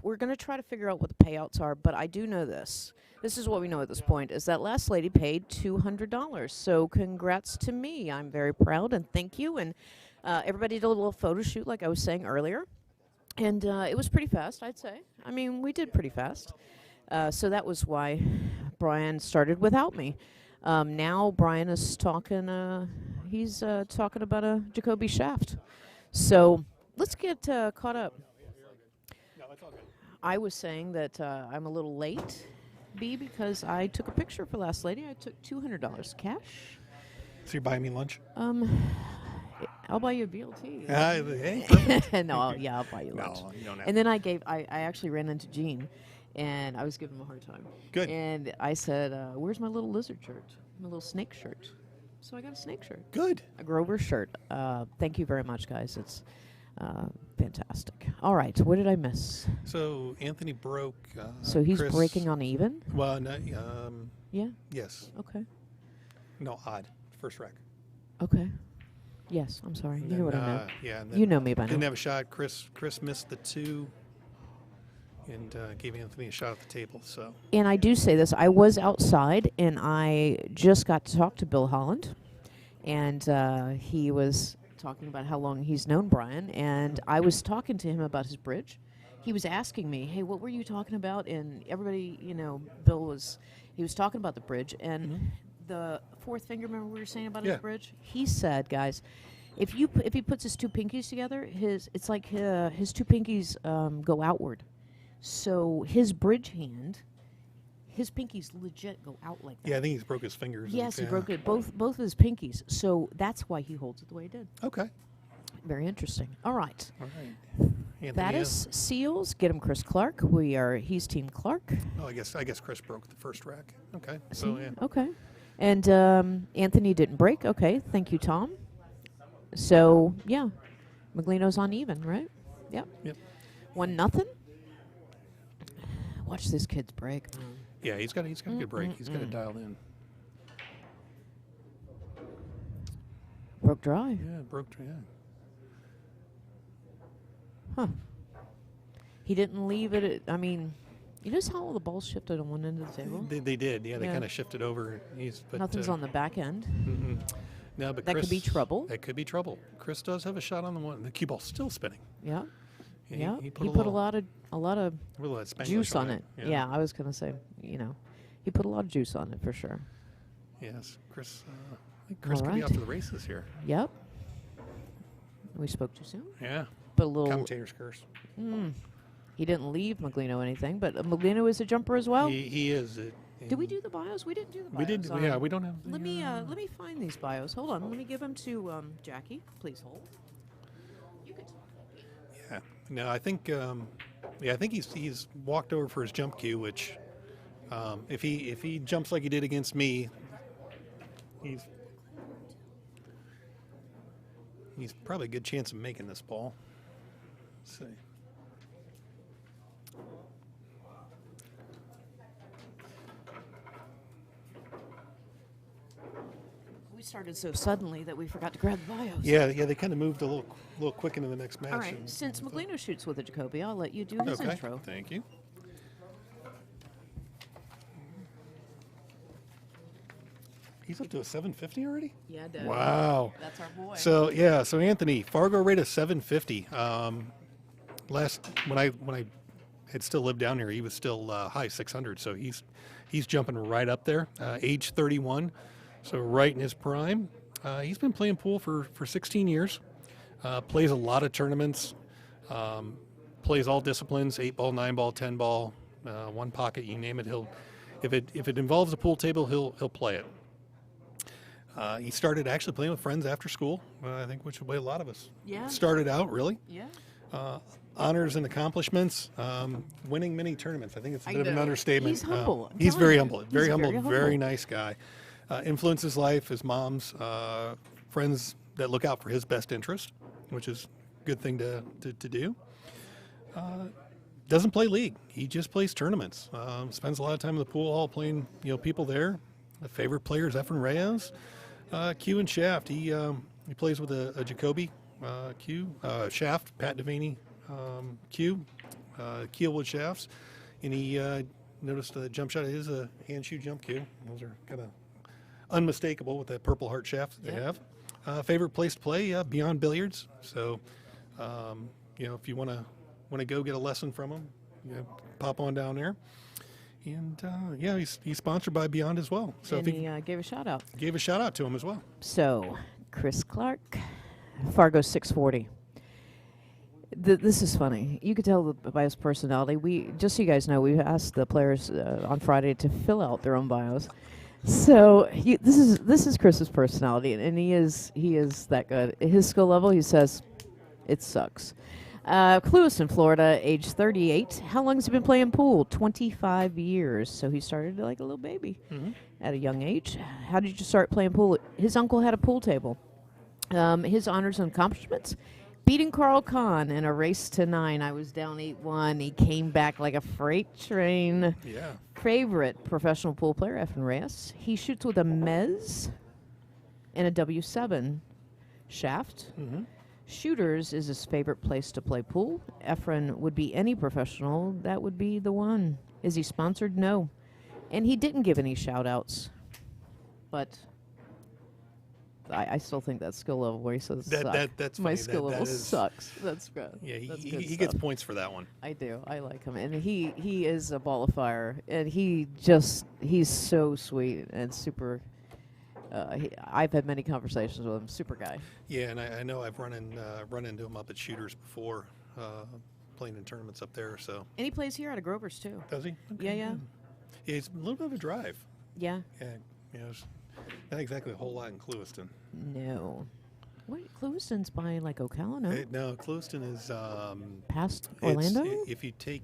We're going to try to figure out what the payouts are, but I do know this. This is what we know at this point, is that last lady paid $200. So congrats to me. I'm very proud, and thank you. And everybody did a little photo shoot, like I was saying earlier. And it was pretty fast, I'd say. I mean, we did pretty fast. So that was why Brian started without me. Now Brian is talking, he's talking about a Jacoby shaft. So let's get caught up. I was saying that I'm a little late, B, because I took a picture for Last Lady. I took $200 cash. So you're buying me lunch? I'll buy you a BLT. Hey, no, yeah, I'll buy you lunch. No, you don't have And then I actually ran into Gene. And I was giving him a hard time. Good. And I said, where's my little lizard shirt? My little snake shirt. So I got a snake shirt. Good. A Grover shirt. Thank you very much, guys. It's fantastic. All right. What did I miss? So Anthony broke. So he's Chris, breaking on even? Well, no, Yeah? yes. Okay. No, odd. First rack. Okay. Yes. I'm sorry. And You know what then, I meant. Yeah. And then You know me by didn't now. have a shot. Chris missed the 2. And gave Anthony a shot at the table. So. And I do say this. I was outside, and I just got to talk to Bill Holland. And he was talking about how long he's known Brian. And I was talking to him about his bridge. He was asking me, hey, what were you talking about? And everybody, Bill was talking about the bridge. And the fourth finger, remember we were saying about his bridge? He said, guys, if he puts his 2 pinkies together, it's like his 2 pinkies go outward. So his bridge hand, his pinkies legit go out like that. Yeah, I think he's broke his fingers. Yes, he yeah. broke it, both of his pinkies. So that's why he holds it the way he did. Okay. Very interesting. All right. All right. Anthony, That is Seals. Get him Chris Clark. He's Team Clark. Oh, I guess Chris broke the first rack. Okay. So yeah. Okay. And Anthony didn't break. Okay. Thank you, Tom. So, yeah. Meglino's on even, right? Yep. Yep. 1-0. Watch this kid's break. Yeah, he's got a good break. He's got it dialed in. Broke dry. Yeah, broke. Yeah. Huh. He didn't leave it. You notice how all the balls shifted on one end of the table? They did. Yeah, they Yeah. kind of shifted over. Nothing's on the back end. No, but That could be trouble. That could be trouble. Chris does have a shot on the one. The cue ball's still spinning. Yeah. He- Yeah. he He put a put a little- lot of A little of that Spanglish juice on it. Yeah. Yeah, I was gonna say, he put a lot of juice on it for sure. Yes, Chris. I think Chris All could be right. off to the races here. Yep. We spoke too soon. Yeah. But a little. Commentator's curse. He didn't leave Meglino anything, but Meglino is a jumper as well. He is. Did we do the bios? We didn't do the bios. We did. Yeah, we don't have. Let me find these bios. Hold on. Let me give them to Jackie. Please hold. You can talk. Yeah. No, I think. I think he's walked over for his jump cue, which, if he jumps like he did against me, he's probably a good chance of making this ball. Let's see. We started so suddenly that we forgot to grab the bios. Yeah, they kind of moved a little quick into the next match. All right. Since Meglino shoots with a Jacoby, I'll let you do his Okay. intro. Thank you. He's up to a 750 already? Yeah, Dad. Wow. That's our boy. So Anthony, Fargo rate of 750. When I had still lived down here, he was still high 600. So he's jumping right up there. Age 31, so right in his prime. He's been playing pool for 16 years. Plays a lot of tournaments. Plays all disciplines: 8-ball, 9-ball, 10-ball, one pocket, you name it. If it involves a pool table, he'll play it. He started actually playing with friends after school, I think, which is the way a lot of us started out, really. Yeah. Honors and accomplishments, winning many tournaments. I think it's a bit of an understatement. He's humble. I'm He's telling very you. humble, He's very humble, very humble. very nice guy. Influences life, his mom's friends that look out for his best interest, which is a good thing to do. Doesn't play league. He just plays tournaments. Spends a lot of time in the pool hall playing, people there. The favorite player is Efren Reyes. Q and Shaft. He plays with a Jacoby Q. Shaft, Pat Devaney Q. Keelwood shafts. And he noticed the jump shot is a hand shoe jump cue. Those are kind of unmistakable with that purple heart shaft that they have. Favorite place to play, Beyond Billiards. So, if you want to go get a lesson from him, pop on down there. And he's sponsored by Beyond as well. So And he gave a shout out. gave a shout out to him as well. So, Chris Clark, Fargo 640. This is funny. You could tell by his personality. Just so you guys know, we asked the players on Friday to fill out their own bios. So this is Chris's personality, and he is that good. His skill level, he says, it sucks. Clewiston, Florida, age 38. How long has he been playing pool? 25 years. So he started like a little baby at a young age. How did you start playing pool? His uncle had a pool table. His honors and accomplishments: beating Carl Kahn in a race to 9. I was down 8-1. He came back like a freight train. Yeah. Favorite professional pool player, Efren Reyes. He shoots with a Mez and a W7 shaft. Shooters is his favorite place to play pool. Efren would be any professional. That would be the one. Is he sponsored? No. And he didn't give any shout-outs. But I still think that skill level where he says that's my funny. skill That level is- sucks. That's good. Yeah, That's he good gets stuff. points for that one. I do. I like him. And he is a ball of fire. And he's so sweet and super. I've had many conversations with him. Super guy. Yeah, and I know I've run into him up at Shooters before, playing in tournaments up there. So And he plays here out of Grover's too. does he? Yeah, yeah. good. It's a little bit of a drive. Yeah. Yeah, it's not exactly a whole lot in Clewiston. No. Wait, Clewiston's by like Ocala, no? No, Clewiston is Past Orlando? If you take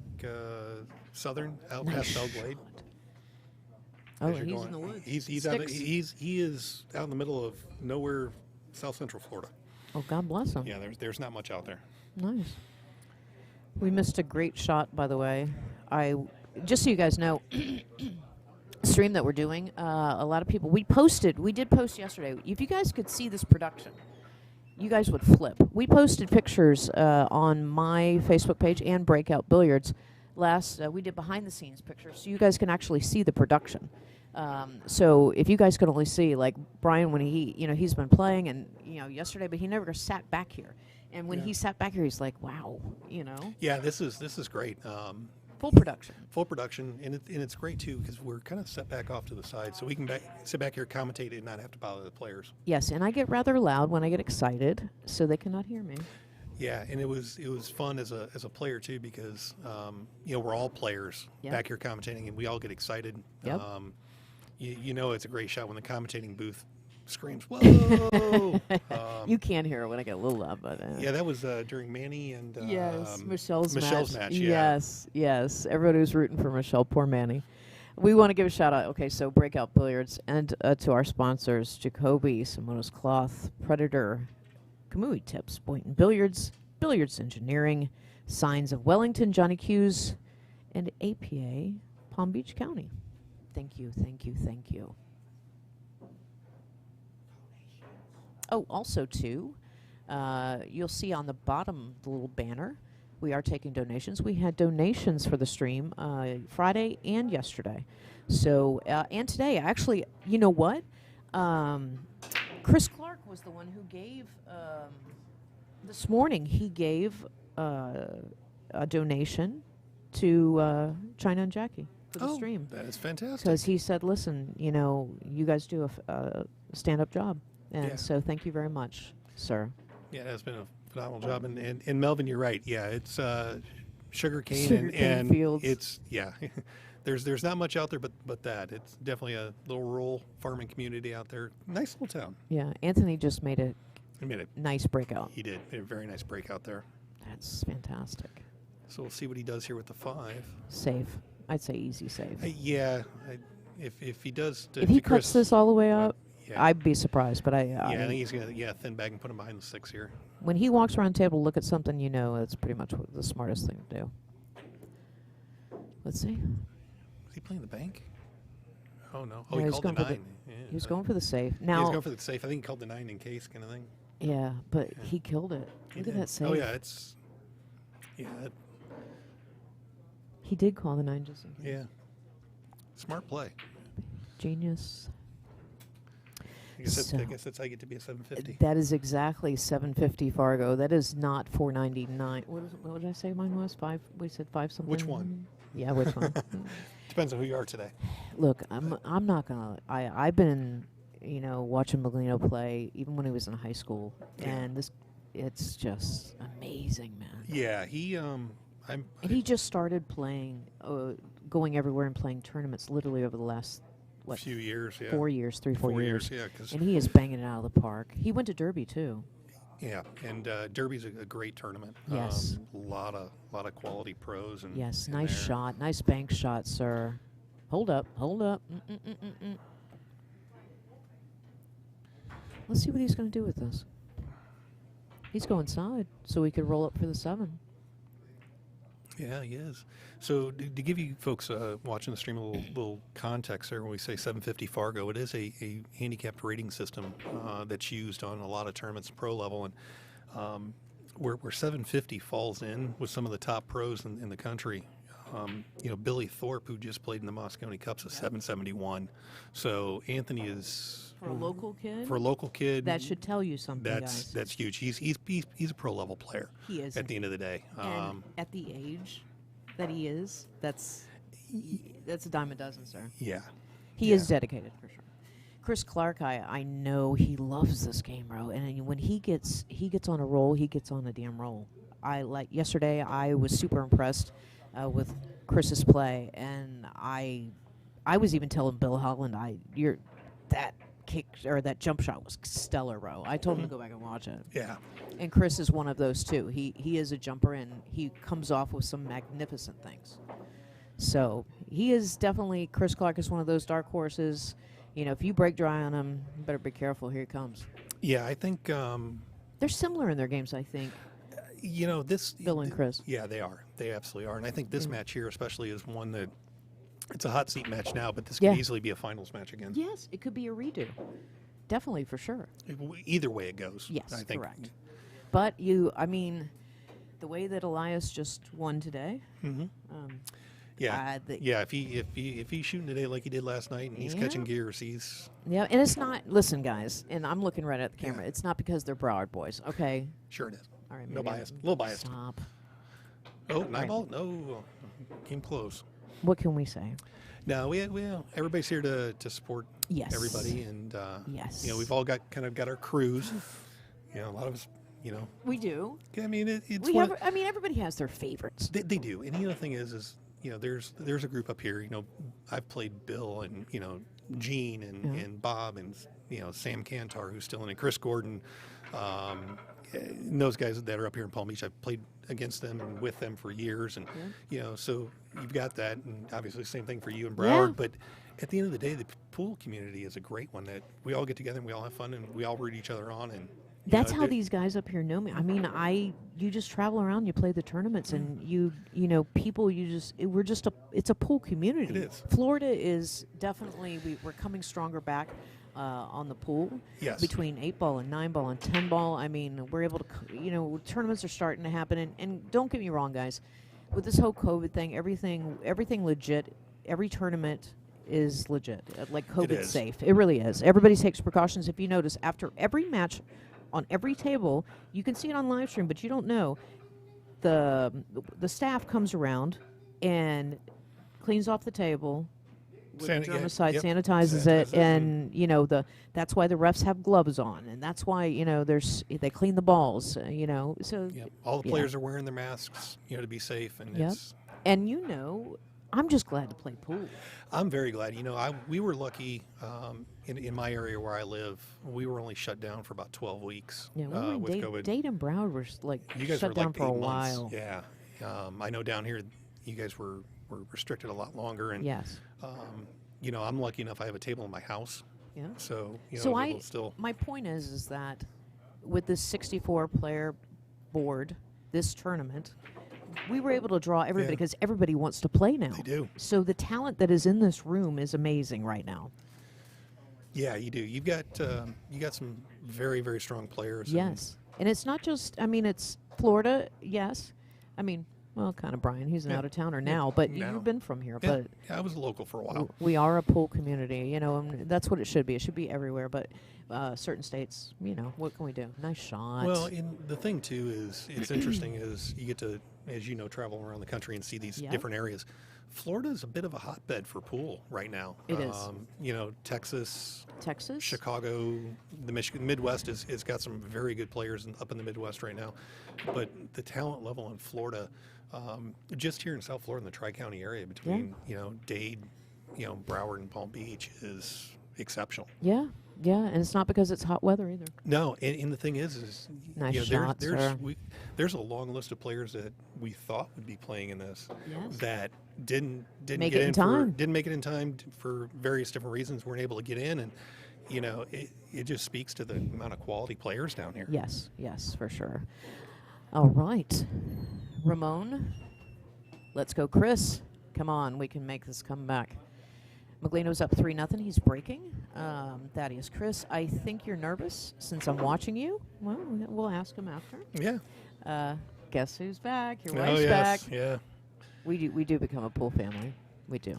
southern out Nice past Belglade. Oh, as you're he's going. in the woods. He is out in the middle of nowhere, South Central Florida. Oh, God bless him. Yeah, there's not much out there. Nice. We missed a great shot, by the way. Just so you guys know, stream that we're doing, a lot of people, we did post yesterday. If you guys could see this production, you guys would flip. We posted pictures on my Facebook page and Breakout Billiards. We did behind the scenes pictures, so you guys can actually see the production. So if you guys could only see, like Brian, when he's been playing and yesterday, but he never sat back here. And when he sat back here, he's like, wow, Yeah, this is great. full production. Full production, and it's great too because we're kind of set back off to the side, so we can sit back here, commentate, and not have to bother the players. Yes, and I get rather loud when I get excited, so they cannot hear me. Yeah, and it was fun as a player too because we're all players back here commentating, and we all get excited. Yep. It's a great shot when the commentating booth screams, "Whoa!" You can hear it when I get a little loud, but yeah, that was during Manny and Michelle's match. Yeah. Yes. Everybody was rooting for Michelle. Poor Manny. We want to give a shout out. Okay, so Breakout Billiards and to our sponsors: Jacoby, Simono's Cloth, Predator, Kamui Tips, Boynton Billiards, Billiards Engineering, Signs of Wellington, Johnny Q's, and APA Palm Beach County. Thank you. Oh, also, too, you'll see on the bottom, the little banner, we are taking donations. We had donations for the stream Friday and yesterday. So, and today, actually, you know what? Chris Clark was the one who gave, this morning, he gave a donation to China and Jackie for the stream. That is fantastic. Because he said, listen, you guys do a stand-up job. And so thank you very much, sir. Yeah, that's been a phenomenal job. And Melvin, you're right. Yeah, it's sugarcane and fields. It's, there's not much out there but that. It's definitely a little rural farming community out there. Nice little town. Yeah, Anthony just made a nice breakout. He did. Made a very nice breakout there. That's fantastic. So we'll see what he does here with the 5. Safe. I'd say easy save. If he does... if he cuts this all the way up, yeah. I'd be surprised, but I think he's going to thin bag and put him behind the 6 here. When he walks around the table to look at something, that's pretty much the smartest thing to do. Let's see. Is he playing the bank? Oh, no. No, he called the 9. He was going for the safe. He Now, was going for the safe. I think he called the 9 in case kind of thing. Yeah, but he killed it. Look at that save. Oh, yeah, it's... Yeah. He did call the 9 just in case. Yeah. Smart play. Genius. I guess that's how you get to be a 750. That is exactly 750 Fargo. That is not 499. What did I say mine was? 5? We said 5 something. Which one? Yeah, which one? Depends on who you are today. Look, I'm not gonna. I've been watching Meglino play even when he was in high school, and it's just amazing, man. Yeah, he and he just started playing, going everywhere and playing tournaments literally over the last. Few years, yeah. 4 years, 4 years. Yeah, and he is banging it out of the park. He went to Derby too. Yeah, and Derby's a great tournament. Yes. A lot of quality pros. And yes, nice shot, nice bank shot, sir. Hold up. Let's see what he's going to do with this. He's going side, so he could roll up for the 7. Yeah, he is. So to give you folks watching the stream a little context there, when we say 750 Fargo, it is a handicapped rating system that's used on a lot of tournaments, pro level, and where 750 falls in with some of the top pros in the country. Billy Thorpe, who just played in the Moscone Cups, is 771. So Anthony is For a local kid? For a local kid, that should tell you something, guys. That's huge. He's a pro level player. He is. At the end of the day. And at the age that he is, that's a dime a dozen, sir. Yeah. He is dedicated for sure. Chris Clark, I know he loves this game, bro. And when he gets on a roll, he gets on a damn roll. Yesterday, I was super impressed with Chris's play, and I I was even telling Bill Holland, that kick or that jump shot was stellar, bro. I told him to go back and watch it. Yeah. And Chris is one of those too. He is a jumper, and he comes off with some magnificent things. So he is definitely, Chris Clark is one of those dark horses. You know, if you break dry on him, you better be careful. Here he comes. Yeah, I think They're similar in their games, I think. you know, this Bill and Chris. Yeah, they are. They absolutely are. And I think this match here especially is one that it's a hot seat match now, but this could easily be a finals match again. Yes, it could be a redo. Definitely, for sure. Either way it goes. Yes, I think. correct. But the way that Elias just won today. Yeah, if he's shooting today like he did last night, and he's catching gears, he's. Yeah, and it's not. Listen, guys, and I'm looking right at the camera. It's not because they're Broward boys, okay? Sure it is. All right, No bias. A little biased. Stop. Oh, nine ball? No, came close. What can we say? No, everybody's here to support everybody, and Yes. you know, we've all got our crews. You know, a lot of us, you know. We do. I mean, it's We one have, everybody has their favorites. they do, and the other thing is you know, there's a group up here. You know, I've played Bill and you know Gene and Bob and you know Sam Kantar, who's still in it, Chris Gordon, and those guys that are up here in Palm Beach. I've played against them and with them for years, and you know, so you've got that, and obviously same thing for you and Broward. Yeah. But at the end of the day, the pool community is a great one that we all get together and we all have fun and we all root each other on. And That's how these guys up here know me. I mean, you just travel around, you play the tournaments, and you know, people, it's a pool community. It is. Florida is definitely, we're coming stronger back on the pool. Yes. Between 8-ball and 9-ball and 10-ball. I mean, we're able to, you know, tournaments are starting to happen. And don't get me wrong, guys, with this whole COVID thing, everything legit, every tournament is legit, like COVID safe. It really is. Everybody takes precautions. If you notice, after every match, on every table, you can see it on live stream, but you don't know. The staff comes around and cleans off the table with germicide, sanitizes it, and you know that's why the refs have gloves on, and that's why you know they clean the balls, you know. So all the players are wearing their masks, you know, to be safe, and it's. And you know, I'm just glad to play pool. I'm very glad. You know, we were lucky in my area where I live. We were only shut down for about 12 weeks Yeah, with COVID. Dade and Broward were like You guys shut were down like for 8 a months. while. Yeah, I know down here you guys were restricted a lot longer. And Yes. you know, I'm lucky enough I have a table in my house. Yeah. So you know, So I was able to still. my point is that with this 64-player board, this tournament, we were able to draw everybody because everybody wants to play now. They do. So the talent that is in this room is amazing right now. Yeah, you do. You got some very, very strong players. Yes. And it's not just, it's Florida, yes. Well, kind of Brian. He's an out-of-towner now, but you've been from here. But I was local for a while. We are a pool community, you know, and that's what it should be. It should be everywhere, but certain states, you know, what can we do? Nice shot. Well, and the thing, too, is it's interesting is you get to, as you know, travel around the country and see these different areas. Florida is a bit of a hotbed for pool right now. It is. You know, Texas, Chicago, the Midwest has got some very good players up in the Midwest right now. But the talent level in Florida, just here in South Florida in the Tri-County area between, you know, Dade, you know, Broward and Palm Beach is exceptional. Yeah, and it's not because it's hot weather either. No, and the thing is nice you know, shots, there's a long list of players that we thought would be playing in this that didn't make get it in time. Didn't make it in time for various different reasons. Weren't able to get in, and you know, it just speaks to the amount of quality players down here. Yes, for sure. All right, Ramon, let's go, Chris. Come on, we can make this come back. Meglino's up 3-0. He's breaking. Thaddeus, Chris, I think you're nervous since I'm watching you. Well, we'll ask him after. Yeah. Guess who's back? Your wife's back. Yeah. We do become a pool family. We do.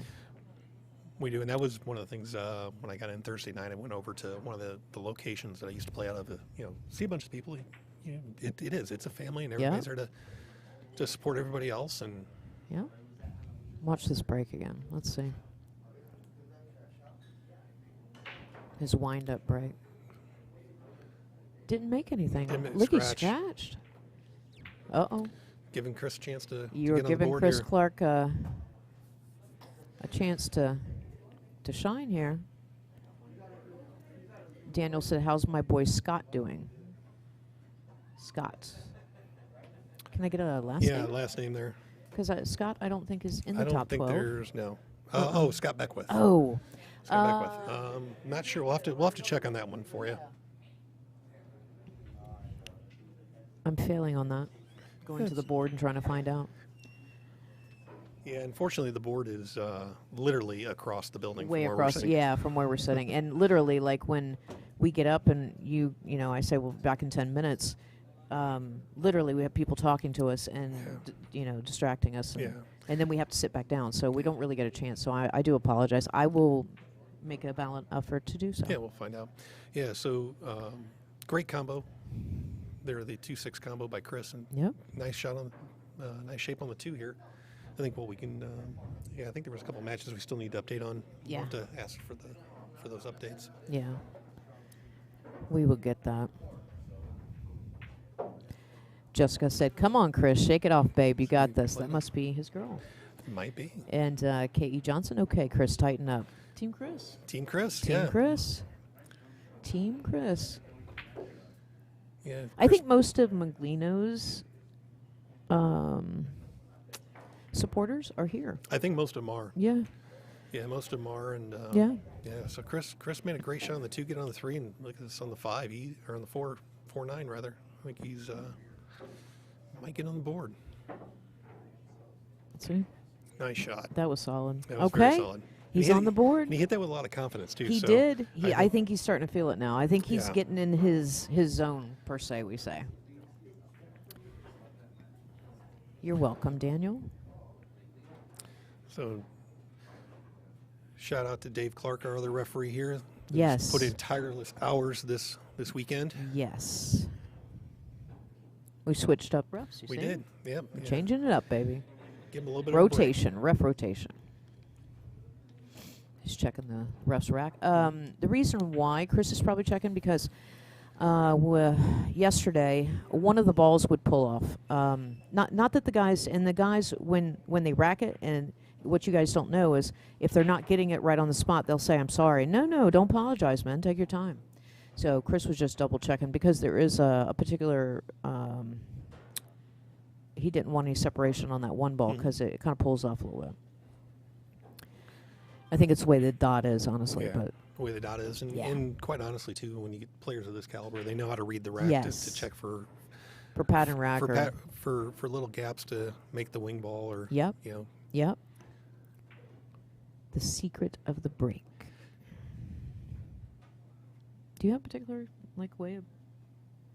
We do, and that was one of the things when I got in Thursday night. I went over to one of the locations that I used to play out of. You know, see a bunch of people. You know, it is. It's a family, and everybody's there to support everybody else. And watch this break again. Let's see. His wind-up break. Didn't make anything. Look, he scratched. Uh-oh. Giving Chris a chance to You're get on the giving board Chris here. Clark a chance to to shine here. Daniel said, how's my boy Scott doing? Scott. Can I get a last name? Yeah, last name there. Because Scott, I don't think is in the I don't top think 12. there's no. Oh, Scott Beckwith. Oh. Scott Beckwith. Not sure. We'll have to check on that one for you. I'm failing on that. Going to the board and trying to find out. Yeah, unfortunately, the board is literally across the building. Way from where across, we're sitting. yeah, from where we're sitting. And literally, like when we get up and you know, I say, well, back in 10 minutes, literally we have people talking to us and, you know, distracting us. And, and then we have to sit back down. So we don't really get a chance. So I do apologize. I will make a valiant effort to do so. Yeah, we'll find out. Yeah, so great combo. They're the 2-6 combo by Chris. And nice shot on, nice shape on the 2 here. I think what we can, I think there was a couple matches we still need to update on. Yeah. We'll have to ask for those updates. Yeah. We will get that. Jessica said, come on, Chris, shake it off, babe. You got this. That must be his girl. Might be. And K.E. Johnson, okay, Chris, tighten up. Team Chris. Team Chris, Team Chris. Team Chris. Yeah. I think most of Meglino's supporters are here. I think most of them are. Yeah. Yeah, most of them are. And yeah. So Chris made a great shot on the 2, get on the 3, and look at this on the 5, or on the 4-9 rather. I think he's might get on the board. Let's see. Nice shot. That was solid. That was very solid. He's on the board. And he hit that with a lot of confidence too. He so did. I think he's starting to feel it now. I think he's Yeah. getting in his zone, per se, we say. You're welcome, Daniel. So shout out to Dave Clark, our other referee here. who's Yes. Put in tireless hours this weekend. Yes. We switched up refs, you We see? did. Yep. We're changing it up, baby. Give him a little bit Rotation, ref rotation. He's checking the ref's rack. The reason why Chris is probably checking because yesterday one of the balls would pull off. Not that the guys when they rack it, and what you guys don't know is if they're not getting it right on the spot, they'll say, "I'm sorry." No, don't apologize, man. Take your time. So Chris was just double checking because there is a particular. He didn't want any separation on that one ball because it kind of pulls off a little bit. I think it's the way the dot is, honestly. Yeah, but the way the dot is. And quite honestly, too, when you get players of this caliber, they know how to read the rack Yes. to check for pattern rack for little gaps to make the wing ball or, Yep. you know. Yep. The secret of the break. Do you have a particular way of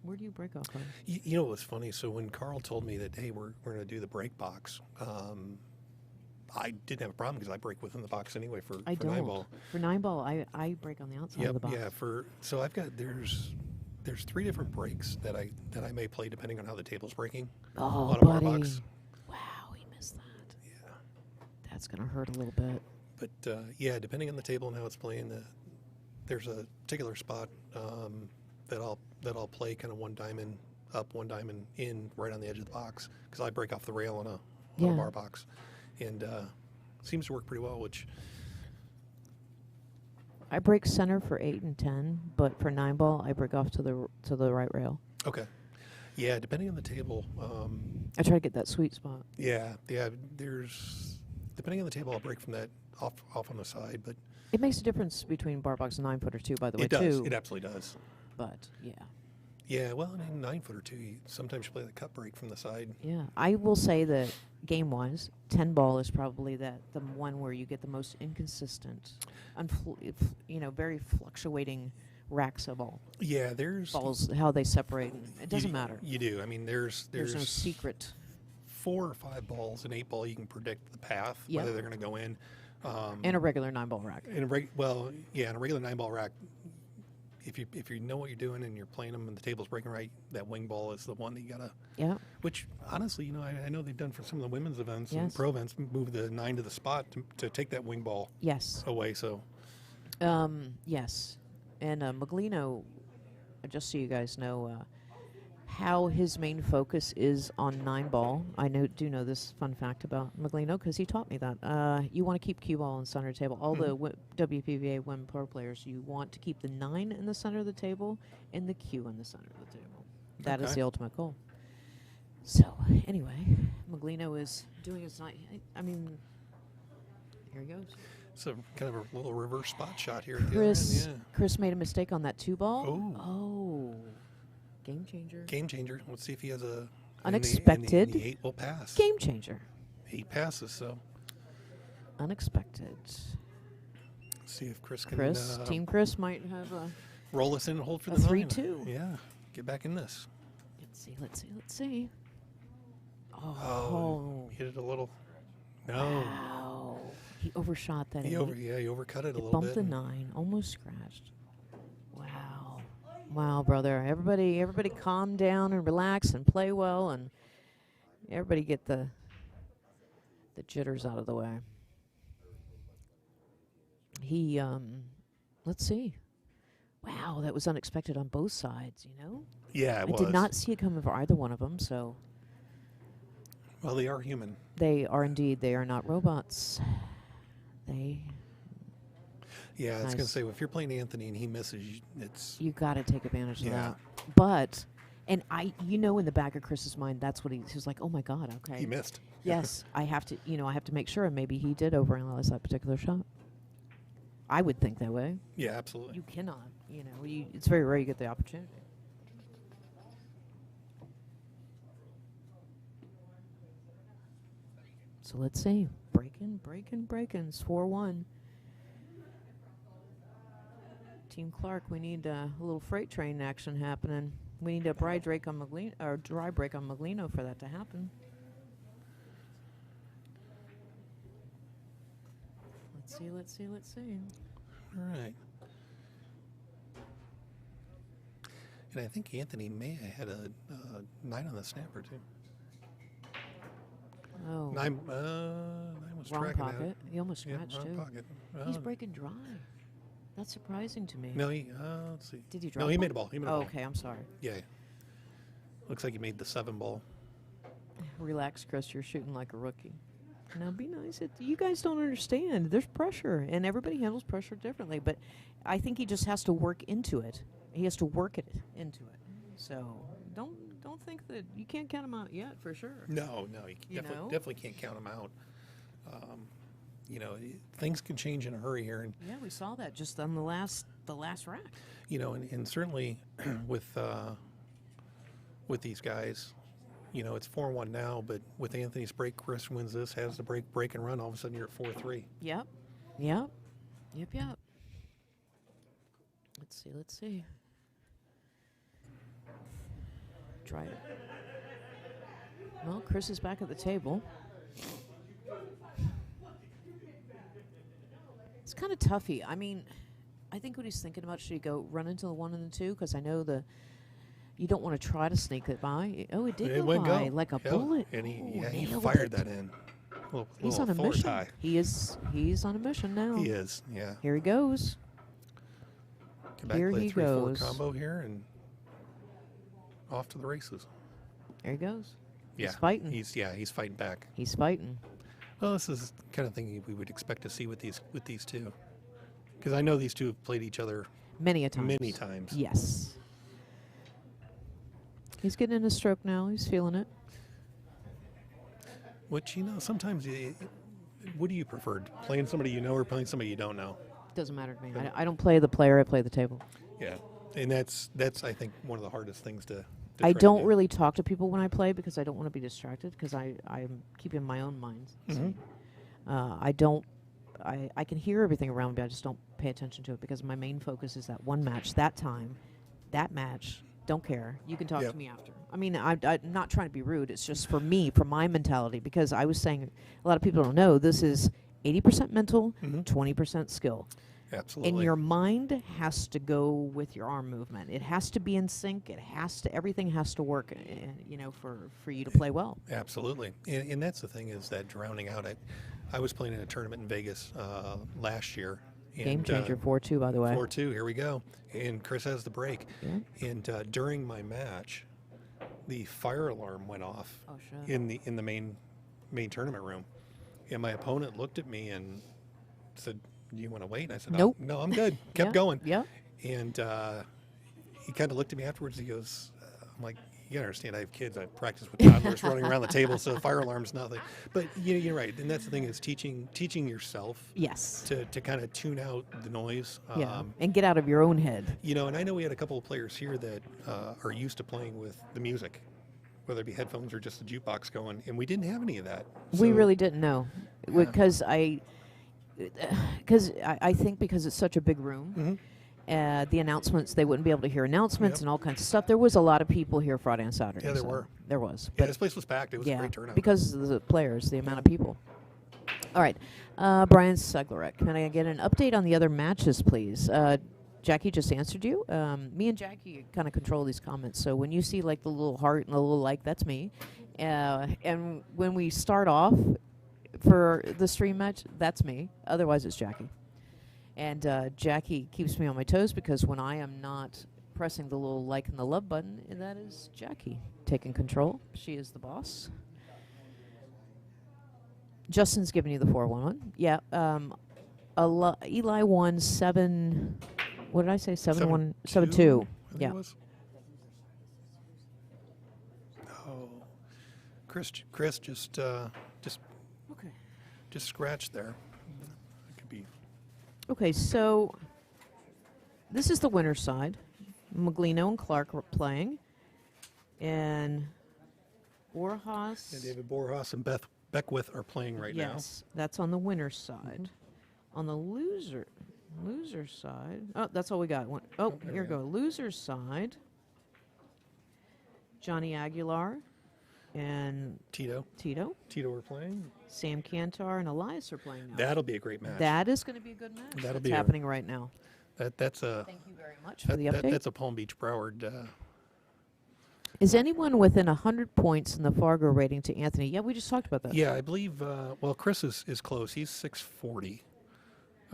where do you break off on? You know what was funny? So when Carl told me that, hey, we're going to do the break box, I didn't have a problem because I break within the box anyway for 9-ball. For 9-ball, I break on the outside of the box. Yeah, so I've got there's 3 different breaks that I may play depending on how the table's breaking. Oh, on a bar buddy. box. Wow, he missed that. Yeah. That's going to hurt a little bit. But depending on the table and how it's playing, there's a particular spot that I'll play kind of one diamond up, one diamond in, right on the edge of the box because I break off the rail on a bar box, and seems to work pretty well. Which I break center for 8 and 10, but for 9-ball, I break off to the right rail. Okay, yeah, depending on the table. I try to get that sweet spot. Yeah. There's depending on the table, I'll break from that off on the side, but it makes a difference between bar box and 9-foot or 2, by the way. It does. Too. It absolutely does. But yeah. Yeah, well, I mean, 9-foot or 2, sometimes you play the cut break from the side. Yeah, I will say that game-wise, 10-ball is probably the one where you get the most inconsistent, very fluctuating racks of ball. Yeah, there's balls, how they separate. It doesn't matter. You do. I mean, there's no secret. 4 or 5 balls in 8-ball. You can predict the path whether they're going to go in. In a regular 9-ball rack. In a regular 9-ball rack. If you know what you're doing and you're playing them and the table's breaking right, that wing ball is the one that you gotta. Yeah. Which honestly, I know they've done for some of the women's events and pro events, move the 9 to the spot to take that wing ball. Away. So. Yes, and Meglino, just so you guys know, how his main focus is on 9-ball. I do know this fun fact about Meglino because he taught me that. You want to keep cue ball in the center of the table. All the WPVA women pro players, you want to keep the 9 in the center of the table and the cue in the center of the table. That is the ultimate goal. So, anyway, Meglino is doing his night. I mean, here he goes. So kind of a little reverse spot shot here. Chris made a mistake on that 2-ball. Oh. Game changer. Game changer. Let's see if he has a unexpected. The 8 will pass. Game changer. 8 passes. So unexpected. Let's see if Chris can. Team Chris might have a roll us in and hold for the 3-2. Yeah, get back in this. Let's see. Hit it a little. No. Wow. He overshot that. He overcut it a little bit. Bumped the 9, almost scratched. Wow, brother. Everybody calm down and relax and play well, and everybody get the jitters out of the way. He, let's see. Wow, that was unexpected on both sides, you know? Yeah, it was. I did not see it coming for either one of them, so. Well, they are human. They are indeed. They are not robots. Yeah, I was going to say, if you're playing Anthony and he misses, you got to take advantage of that. But, and in the back of Chris's mind, that's what he's like, oh my God, okay. He missed. Yes, I have to make sure, and maybe he did overanalyze that particular shot. I would think that way. Yeah, absolutely. You cannot, it's very rare you get the opportunity. So let's see. Breaking. It's 4-1. Team Clark, we need a little freight train action happening. We need a dry break on Meglino for that to happen. Let's see. All right. And I think Anthony may have had a 9 on the snapper, too. Oh. 9 was wrong tracking pocket. out. He almost scratched, wrong too. Pocket. He's breaking dry. That's surprising to me. No, let's see. Did he drop? No, he made a ball. Okay, I'm sorry. Yeah. Looks like he made the 7 ball. Relax, Chris. You're shooting like a rookie. Now be nice. You guys don't understand. There's pressure, and everybody handles pressure differently. But I think he just has to work into it. He has to work it into it. So don't think that you can't count him out yet, for sure. No, you definitely can't count him out. Things can change in a hurry here, and yeah, we saw that just on the last rack. And certainly with these guys, it's 4-1 now. But with Anthony's break, Chris wins this, has the break and run. All of a sudden, you're at 4-3. Yep. Let's see. Try it. Well, Chris is back at the table. It's kind of toughy. I mean, I think what he's thinking about, should he go run into the 1 and the 2? Because I know you don't want to try to sneak it by. Oh, it did go by like a bullet. And he fired that in. He's on a mission. Tie. He's on a mission now. He is, yeah. Here he goes. Here he goes. 3-4 combo here and off to the races. There he goes. Yeah. He's fighting. He's fighting back. He's fighting. Well, this is the kind of thing we would expect to see with these two, because I know these two have played each other many times. Many times. Yes. He's getting in his stroke now. He's feeling it. Which, sometimes, what do you prefer? Playing somebody you know or playing somebody you don't know? Doesn't matter to me. I don't play the player. I play the table. Yeah, and that's I think one of the hardest things to I don't really talk to people when I play because I don't want to be distracted because I'm keeping my own mind. Mm-hmm. I can hear everything around me. I just don't pay attention to it because my main focus is that one match, that time, that match. Don't care. You can talk to me after. I mean, I'm not trying to be rude. It's just for me, for my mentality, because I was saying a lot of people don't know this is 80% mental, 20% skill. Absolutely. And your mind has to go with your arm movement. It has to be in sync. Everything has to work, for you to play well. Absolutely. And that's the thing, is that drowning out. I was playing in a tournament in Vegas last year. Game changer, 4-2, by the way. 4-2, here we go. And Chris has the break. Yeah. And during my match, the fire alarm went off Oh, shit. in the main tournament room, and my opponent looked at me and said, "Do you want to wait?" And I said, Nope. No, I'm good." Kept Yeah, going. yeah. And he kind of looked at me afterwards. He goes, "I'm like, you gotta understand, I have kids. I practice with toddlers running around the table, so fire alarm's nothing." But you're right, and that's the thing is teaching yourself Yes. to kind of tune out the noise. Yeah. And get out of your own head. And I know we had a couple of players here that are used to playing with the music, whether it be headphones or just the jukebox going, and we didn't have any of that. We So, really didn't know. Yeah. Because I think because it's such a big room, the announcements, they wouldn't be able to hear announcements Yep. and all kinds of stuff. There was a lot of people here Friday and Saturday. Yeah, there so were. There was. Yeah, this place was packed. It was a yeah, great turnout. because of the players, the amount of people. All right. Brian Seglerek, can I get an update on the other matches, please? Jackie just answered you. Me and Jackie kind of control these comments. So when you see like the little heart and the little like, that's me. And when we start off for the stream match, that's me. Otherwise, it's Jackie. And Jackie keeps me on my toes because when I am not pressing the little like and the love button, that is Jackie taking control. She is the boss. Justin's giving you the 411. Yeah. Eli won 7. What did I say? 7-1, 7-2. I think Yeah. it was. Oh, Chris just Okay. scratched there. It could be. Okay, so this is the winner's side. Meglino and Clark were playing. And Borjas. Yeah, David Borjas and Beth Beckwith are playing right now. Yes, that's on the winner's side. On the loser side. Oh, that's all we got. there Here we we go. Loser's side. Johnny Aguilar and Tito are playing. Sam Kantar and Elias are playing now. That'll be a great match. That is going to be a good match. That'll That's be happening right now. That's a Thank you very much for the update. that's a Palm Beach Broward. Is anyone within 100 points in the Fargo rating to Anthony? Yeah, we just talked about that. Yeah, I believe. Well, Chris is close. He's 640.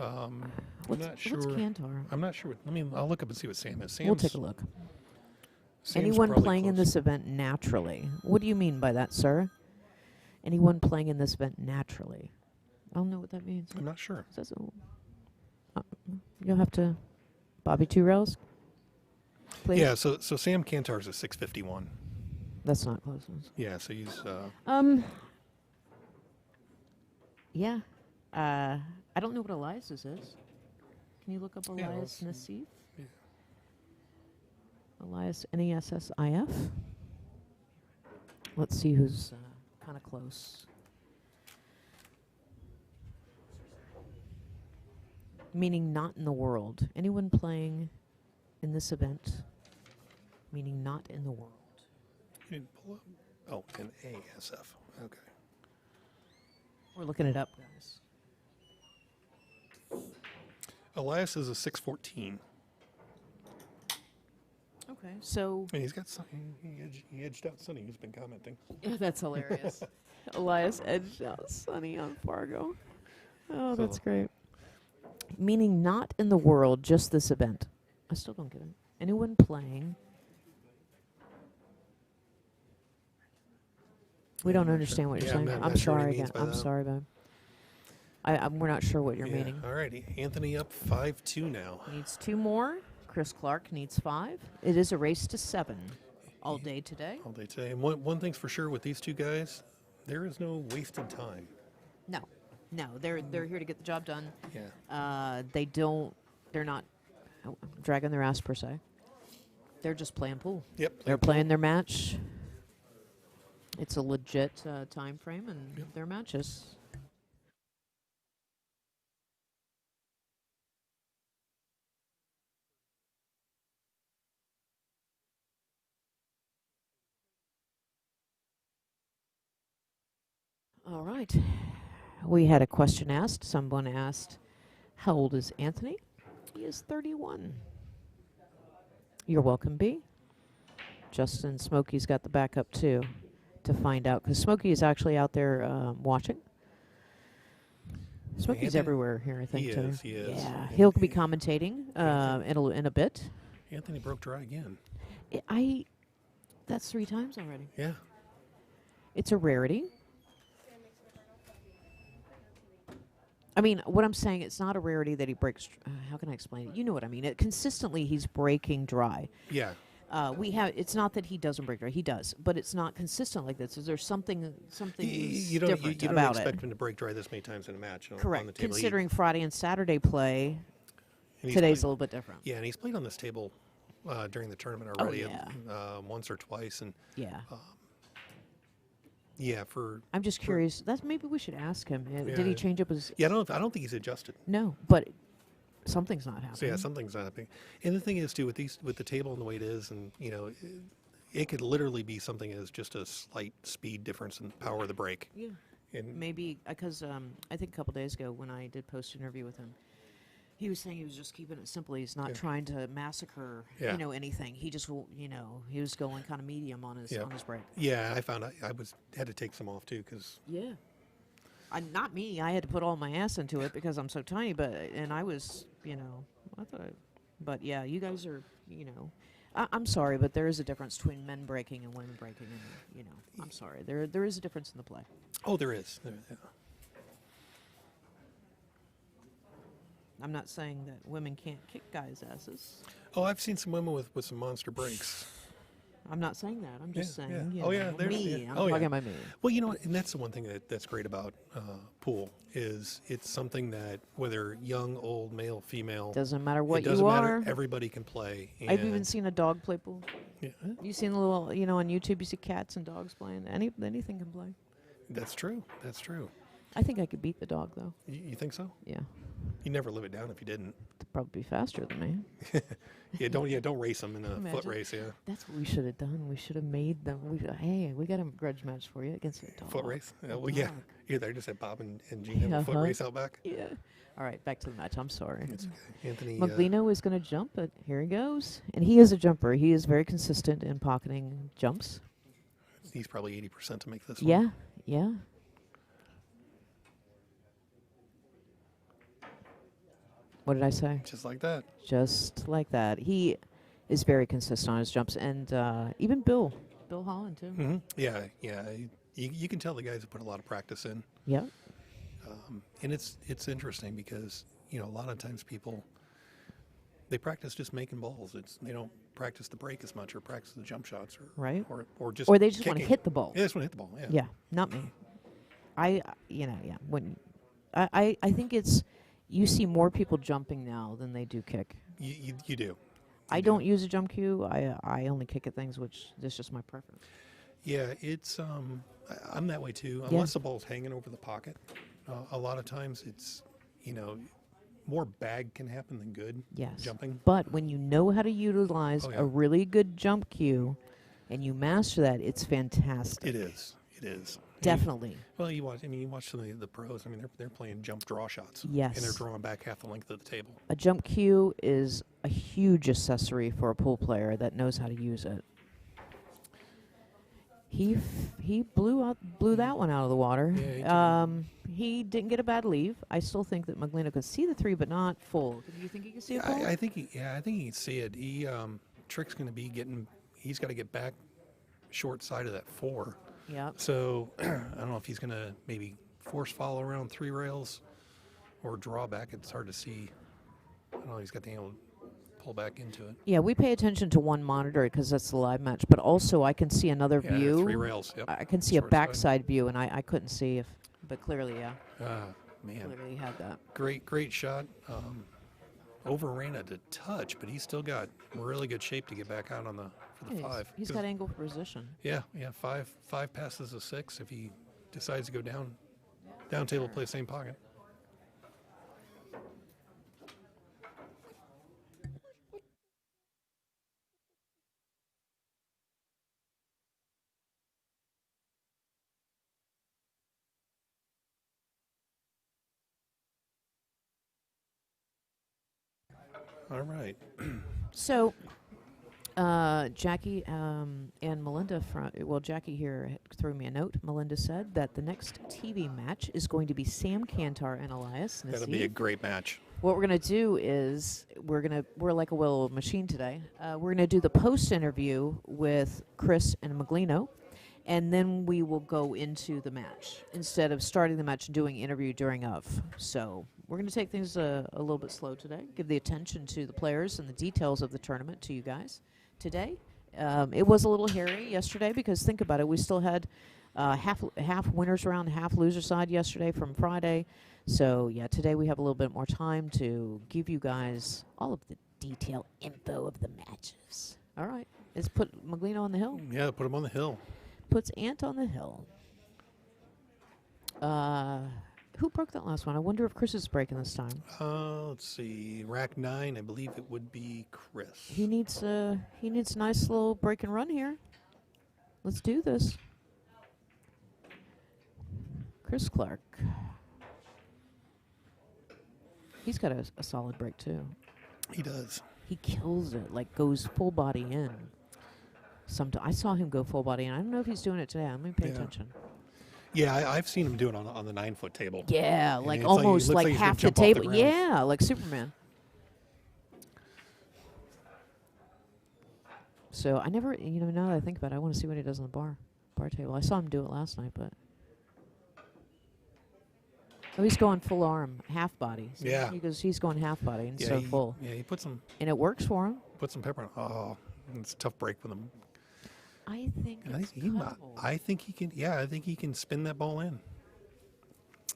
I'm not sure. What's Kantar? I'm not sure. I'll look up and see what Sam is. We'll take a look. Sam's Anyone probably playing in close. this event naturally? What do you mean by that, sir? Anyone playing in this event naturally? I don't know what that means. I'm not sure. Says you'll have to, Bobby Two Rails, please. Yeah, so Sam Kantar's a 651. That's not close. Yeah, so he's Yeah. I don't know what Elias's is. Can you look up Yeah, Elias let's- Nassif? yeah. Elias Nessif. Let's see who's kind of close. Meaning not in the world. Anyone playing in this event? Meaning not in the world. You didn't pull up? Oh, an ASF. Okay. We're looking it up, guys. Elias is a 614. Okay. So And he's got he edged out Sonny, who's been commenting. yeah, that's hilarious. Elias edged out Sonny on Fargo. Oh, So- that's great. Meaning not in the world, just this event. I still don't get it. Anyone playing? We don't not understand sure. what you're Yeah, I'm saying. not I'm sure what he sorry means again. by I'm that. sorry, babe. We're not sure what you're meaning. All righty. Anthony up 5-2 now. Needs 2 more. Chris Clark needs 5. It is a race to 7 all day today. All day today. And one thing's for sure with these two guys, there is no wasted time. No, they're here to get the job done. Yeah. They're not dragging their ass per se. They're just playing pool. Yep. They're playing their match. It's a legit time frame, and Yep. their matches. All right. We had a question asked. Someone asked, how old is Anthony? He is 31. You're welcome, B. Justin Smokey's got the backup, too, to find out. Because Smokey is actually out there watching. Smokey's Anthony- everywhere here, I think, He too. is, he is. Yeah, he'll be commentating in a bit. Anthony broke dry again. That's 3 times already. Yeah. It's a rarity. I mean, what I'm saying, it's not a rarity that he breaks. How can I explain it? You know what I mean. Consistently, he's breaking dry. Yeah. It's not that he doesn't break dry. He does, but it's not consistent like this. There's something You different don't about expect it. him to break dry this many times in a match. Correct. On the table. Considering Friday and Saturday play, And he's today's played- a little bit different. Yeah, and he's played on this table during the tournament already, yeah. Once or twice, and Yeah. yeah, I'm just curious. That's maybe we should ask him. Did Yeah. he change up his? yeah. I don't think he's adjusted. No, but something's not happening. So yeah, something's not happening. And the thing is too, with the table and the way it is, and it could literally be something as just a slight speed difference in power of the break. Yeah. And Maybe because I think a couple days ago when I did post interview with him, he was saying he was just keeping it simple. He's not trying to massacre, Yeah. anything. He just, he was going kind of medium on his break. yeah, I found had to take some off too because Yeah. Not me. I had to put all my ass into it because I'm so tiny. And I was, I thought. But yeah, you guys are, I'm sorry, but there is a difference between men breaking and women breaking, and I'm sorry. There is a difference in the play. oh, there is. I'm not saying that women can't kick guys' asses. Oh, I've seen some women with some monster breaks. I'm not saying that. I'm just Yeah, saying, yeah. Oh, yeah, there's- me. yeah. I'm Oh, talking yeah. about me. Well, and that's the one thing that's great about pool is it's something that whether young, old, male, female, Doesn't matter what it doesn't you matter. are. Everybody can play. I've even and- seen a dog play pool. Yeah, You seen the little, on YouTube, you see cats and dogs playing. Anything can play. that's true. That's true. I think I could beat the dog, though. You think so? Yeah. You never live it down if you didn't. They'd probably be faster than me. Don't race them in a foot Imagine. race. Yeah, That's what we should have done. We should have made them. Hey, we got a grudge match for you against a dog. foot race. Yeah, A well, yeah. dog. Yeah, they just had Bob and Gene have a foot Uh-huh. race out back. Yeah. All right, back to the match. I'm sorry. It's okay. Anthony. Meglino is going to jump, but here he goes. And he is a jumper. He is very consistent in pocketing jumps. He's probably 80% to make this one. Yeah, yeah. What did I say? Just like that. Just like that. He is very consistent on his jumps. And even Bill Holland, too. Hmm. Yeah, yeah. You can tell the guys have put a lot of practice in. Yep. And it's interesting because, a lot of times people, they practice just making balls. They don't practice the break as much or practice the jump shots Right. Or just Or they just want to kicking. hit the ball. Yeah, they just want to hit the ball. Yeah. Yeah, not me. I think it's, you see more people jumping now than they do kick. You do. I don't use a jump cue. I only kick at things, which is just my preference. Yeah, it's I'm that way too. Unless the ball's hanging over the pocket, a lot of times it's more bag can happen than good. Yes. Jumping. But when you know how to utilize Oh, yeah. a really good jump cue, and you master that, it's fantastic. It is. It is. Definitely. Well, you watch some of the pros. I mean, they're playing jump draw shots. Yes. And they're drawing back half the length of the table. A jump cue is a huge accessory for a pool player that knows how to use it. He blew that one out of the water. Yeah, he didn't get a bad leave. I still think that Meglino could see the 3, but not full. Do you think he could see it full? I think he can see it. Trick's going to be he's got to get back short side of that 4. Yeah. So I don't know if he's going to maybe force follow around 3 rails or draw back. It's hard to see. I don't know. He's got the able to pull back into it. Yeah, we pay attention to one monitor because that's the live match, but also I can see another Yeah, view. 3 rails. Yep. I can see a Short side. backside view, and I couldn't see but clearly, yeah. Man, Clearly he had that. great shot. Overran it a touch, but he's still got really good shape to get back out for the Yeah, 5. he's got angle for position. Yeah, 5 passes a 6 if he decides to go down table, play the same pocket. All right. So, Jackie and Melinda, Jackie here threw me a note. Melinda said that the next TV match is going to be Sam Kantar and Elias. That'll be a Nassif. great match. What we're going to do is we're like a well-oiled machine today. We're going to do the post interview with Chris and Meglino, and then we will go into the match instead of starting the match and doing interview during of. So we're going to take things a little bit slow today. Give the attention to the players and the details of the tournament to you guys today. It was a little hairy yesterday because think about it. We still had half winners round, half loser side yesterday from Friday. So, yeah, today we have a little bit more time to give you guys all of the detailed info of the matches. All right. Let's put Meglino on the hill. Yeah, put him on the hill. Puts Ant on the hill. Who broke that last one? I wonder if Chris is breaking this time. Let's see. Rack 9, I believe it would be Chris. He needs a nice little break and run here. Let's do this. Chris Clark. He's got a solid break, too. He does. He kills it, like goes full body in. I saw him go full body in. I don't know if he's doing it today. I'm going to pay attention. Yeah, I've seen him do it on the 9-foot table. Yeah, And like it's almost it looks like he's half gonna the jump off table. ground. Yeah, like Superman. So I never, now that I think about it, I want to see what he does on the bar table. I saw him do it last night, but. Oh, he's going full arm, half body. So Yeah. He's going half body and so full. Yeah, he put some And it works for him. pepper on. Oh, it's a tough break with him. I think it's cuttable. I think he can. Yeah, I think he can spin that ball in.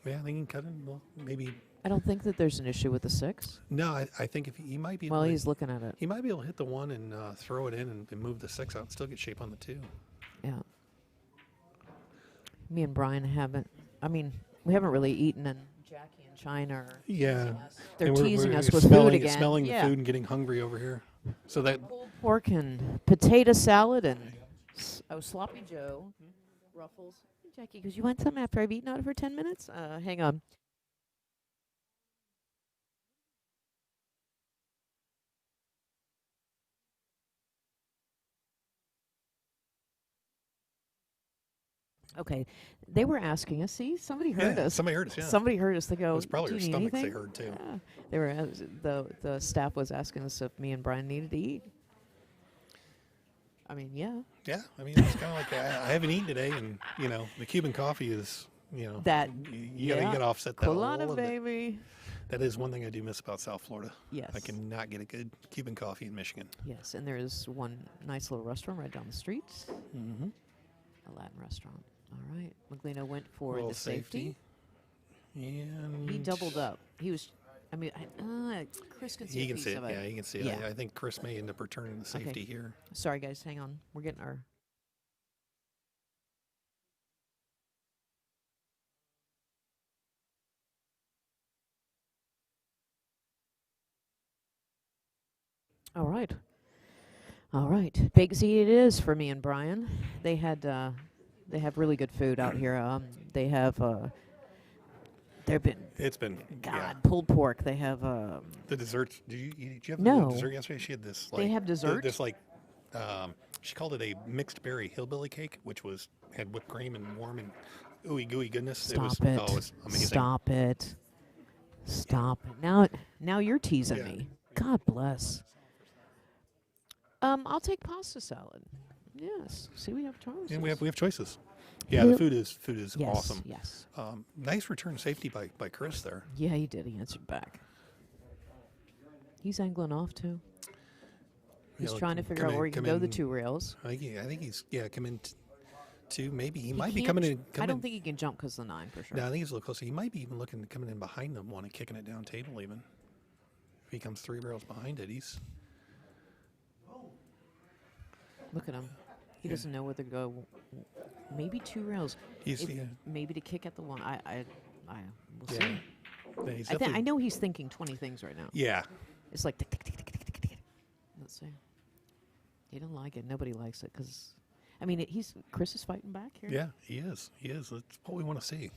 Yeah, I think he can cut it. Well, maybe. I don't think that there's an issue with the 6. No, I think if he might be. Well, he's looking at it. He might be able to hit the 1 and throw it in and move the 6 out and still get shape on the 2. Yeah. Me and Brian we haven't really eaten, and Jackie and China are Yeah, They're and teasing we're us with smelling, food again. Smelling Yeah. the food and getting hungry over here. So that pulled pork and potato salad and sloppy Joe, Ruffles. Hey, Jackie, because you want something after I've eaten out for 10 minutes? Hang on. Okay, they were asking us. See, somebody heard us. Somebody heard us. Yeah, Somebody heard us. They go. it was probably "Do our you need stomachs anything?" they heard too. Yeah. They were. The staff was asking us if me and Brian needed to eat. I mean, yeah. Yeah, I mean it's kind of like I haven't eaten today, and the Cuban coffee is That you gotta offset that a Colada, little bit. baby. That is one thing I do miss about South Florida. Yes. I cannot get a good Cuban coffee in Michigan. Yes, and there is one nice little restaurant right down the street. Mm-hmm. A Latin restaurant. All right. Meglino went for Little the safety. And He doubled up. He was. I mean, Chris can see he a can piece see it. of it. Yeah, he can see it. Yeah. I think Chris may end up returning the safety here. Sorry, guys. Hang on. We're getting our. All right. All right. Big Z it is for me and Brian. They have really good food out here. They have It's been pulled pork. They have the desserts. Did you have No. the dessert yesterday? She had this. They have dessert? This she called it a mixed berry hillbilly cake, which had whipped cream and warm and ooey gooey goodness. Stop it it. was amazing. Stop it. Stop it. Now you're teasing Yeah. me. God bless. I'll take pasta salad. Yes. See, we have choices. And we have choices. Yeah, the food is Yes, awesome. Yes. Nice return safety by Chris there. Yeah, he did. He answered back. He's angling off too. He's trying to figure out where he can go the 2 rails. I think he's come in two. Maybe he might be coming in. I don't think he can jump because of the 9 for sure. No, I think he's a little closer. He might be even looking coming in behind them, one and kicking it down table even. If he comes 3 rails behind it, he's. Look at him. He doesn't know where to go. Maybe 2 rails. Maybe to kick at the 1. We'll see. Yeah, he's I know he's thinking 20 things right now. Yeah. It's like tick, tick, tick, tick, tick, tick, tick. Let's see. He doesn't like it. Nobody likes it because, Chris is fighting back here. Yeah, he is. He is. That's what we want to see.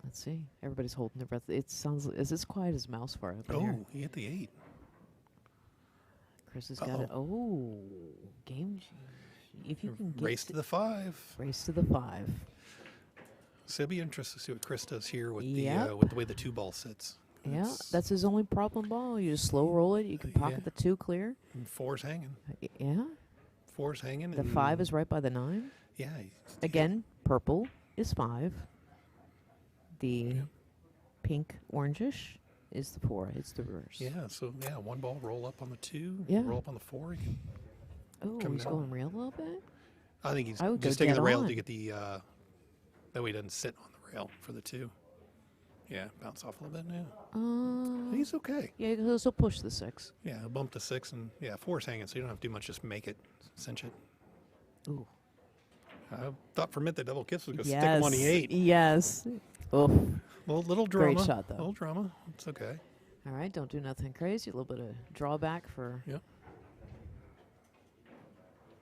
Let's see. Everybody's holding their breath. It sounds is as quiet as mouse fart up in here. Oh, he hit the 8. Chris has got it. Oh, game change. If you can get Race to the 5. race to the 5. So it'll be interesting to see what Chris does here with Yep. with the way the 2 ball sits. Yeah, It's- that's his only problem ball. You just slow roll it. You can pocket Yeah. the 2 clear. and 4's hanging. Yeah. 4's hanging. The and 5 is right by the 9. Yeah. Again, purple is 5. The Yeah. pink orangish is the 4. It's the reverse. Yeah. So 1 ball, roll up on the 2. Yeah. Roll up on the 4. You can, Oh, Come he's down. going real a little bit. I think he's I would go just taking dead the rail on. to get the. That way he doesn't sit on the rail for the 2. Yeah, bounce off a little bit now. He's okay. Yeah, he'll still push the 6. Yeah, bump to 6 and 4's hanging, so you don't have to do much. Just make it, cinch it. Ooh. I thought for a minute the double kiss was going to stick him on the 8. Yes. Oh. Little drama. Great shot, though. Little drama. It's okay. All right, don't do nothing crazy. A little bit of drawback for. Yep.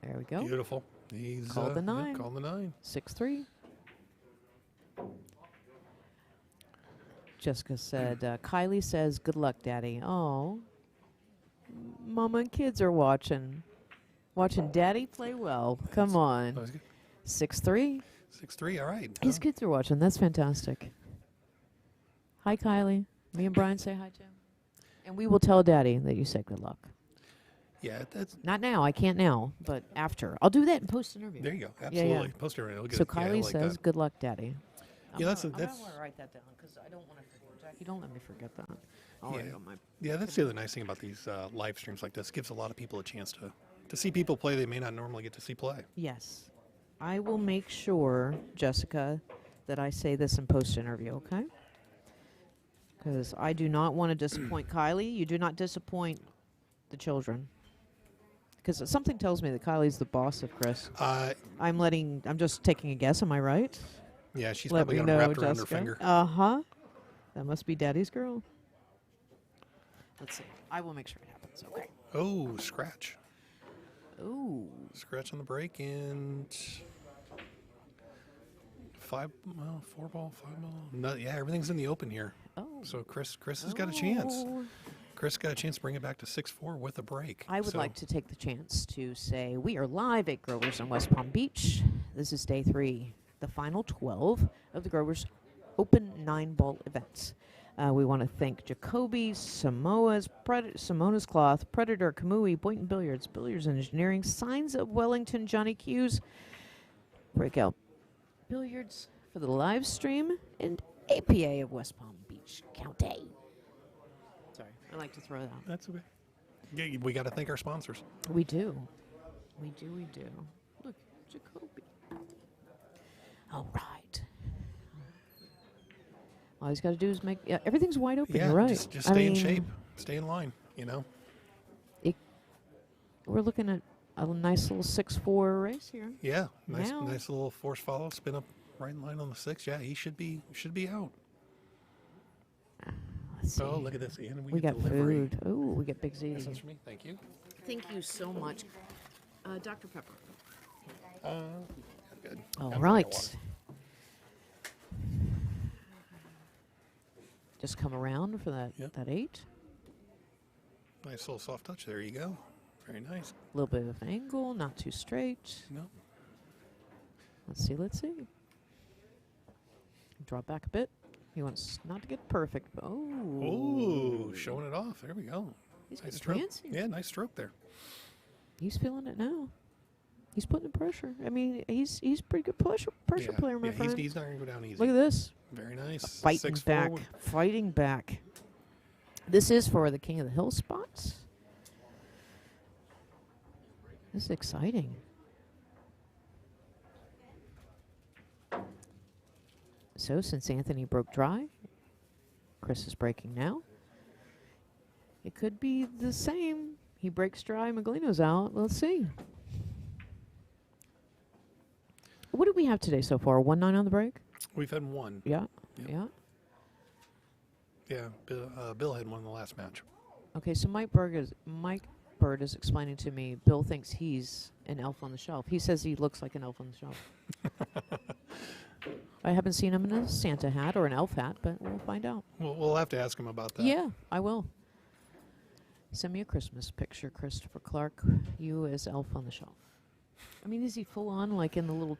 There we go. Beautiful. He's Called the 9. Called the 9. 6-3. Jessica said, Kylie says, good luck, Daddy. Oh. Mama and kids are watching. Watching Daddy play well. Come That on. was good. 6-3. 6-3. All right. His kids are watching. That's fantastic. Hi, Kylie. Me and Brian say hi to him. And we will tell Daddy that you said good luck. Yeah, that's Not now. I can't now, but after. I'll do that in post-interview. there. You go. Yeah, Absolutely. yeah. Post it right. It'll get So it. Yeah, I Kylie like says, that. good luck, Daddy. Yeah, that's I'm going that's to write that down because I don't want to forget. Jackie, don't let me forget that. I'll write Yeah. it on my yeah. That's the other nice thing about these live streams like this. Gives a lot of people a chance to see people play they may not normally get to see play. Yes. I will make sure, Jessica, that I say this in post-interview, okay? Because I do not want to disappoint Kylie. You do not disappoint the children. Because something tells me that Kylie's the boss of Chris. I'm just taking a guess. Am I right? Yeah, she's Let probably me got 'em know, wrapped around her Jessica. finger. Uh-huh. That must be Daddy's girl. Let's see. I will make sure it happens. Okay. Oh, scratch. Ooh. Scratch on the break and 4 ball, 5 ball. No, yeah, everything's in the open here. Oh. So Chris has got a chance. Oh. Chris got a chance to bring it back to 6-4 with a break. I would So, like to take the chance to say we are live at Grover's in West Palm Beach. This is day 3, the final 12 of the Grover's Open 9-ball event. We want to thank Jacoby, Simona's Cloth, Predator, Kamui, Boynton Billiards, Billiards Engineering, Signs of Wellington, Johnny Q's, Breakout Billiards for the live stream, and APA of West Palm Beach County. Sorry, I like to throw that out. That's okay. Yeah, we got to thank our sponsors. We do. We do. Look, Jacoby. All right. All he's got to do is make... Yeah, everything's wide open. Yeah, You're right. just I stay in mean, shape. Stay in line, you know. We're looking at a nice little 6-4 race here. Yeah, nice Now- nice little force follow, spin up right in line on the 6. Yeah, he should be out. Let's see. Oh, look at this. And We get got delivery. food. Oh, we got Big Z. This one's for me. Thank you. Thank you so much. Dr. Pepper. Good. All Got right. water. Just come around for that, Yep. that 8. Nice little soft touch. There you go. Very nice. A little bit of angle, not too straight. No. Let's see. Drop back a bit. He wants not to get perfect. But Oh, showing it off. There we go. He's Nice getting stroke. fancy. Yeah, nice stroke there. He's feeling it now. He's putting the pressure. I mean, he's pretty good pressure Yeah, player, my yeah, friend. he's not going to go down easy. Look at this. Very nice. Fighting 6 back. forward. Fighting back. This is for the King of the Hill spots. This is exciting. So, since Anthony broke dry, Chris is breaking now. It could be the same. He breaks dry, Meglino's out. Let's see. What did we have today so far? 1-9 on the break? We've had one. Yeah. Yep. Yeah. Yeah, Bill had one in the last match. Okay, so Mike Bird is explaining to me, Bill thinks he's an elf on the shelf. He says he looks like an elf on the shelf. I haven't seen him in a Santa hat or an elf hat, but we'll find out. We'll have to ask him about that. Yeah, I will. Send me a Christmas picture, Kristopher Clark. You as elf on the shelf. I mean, is he full on like in the little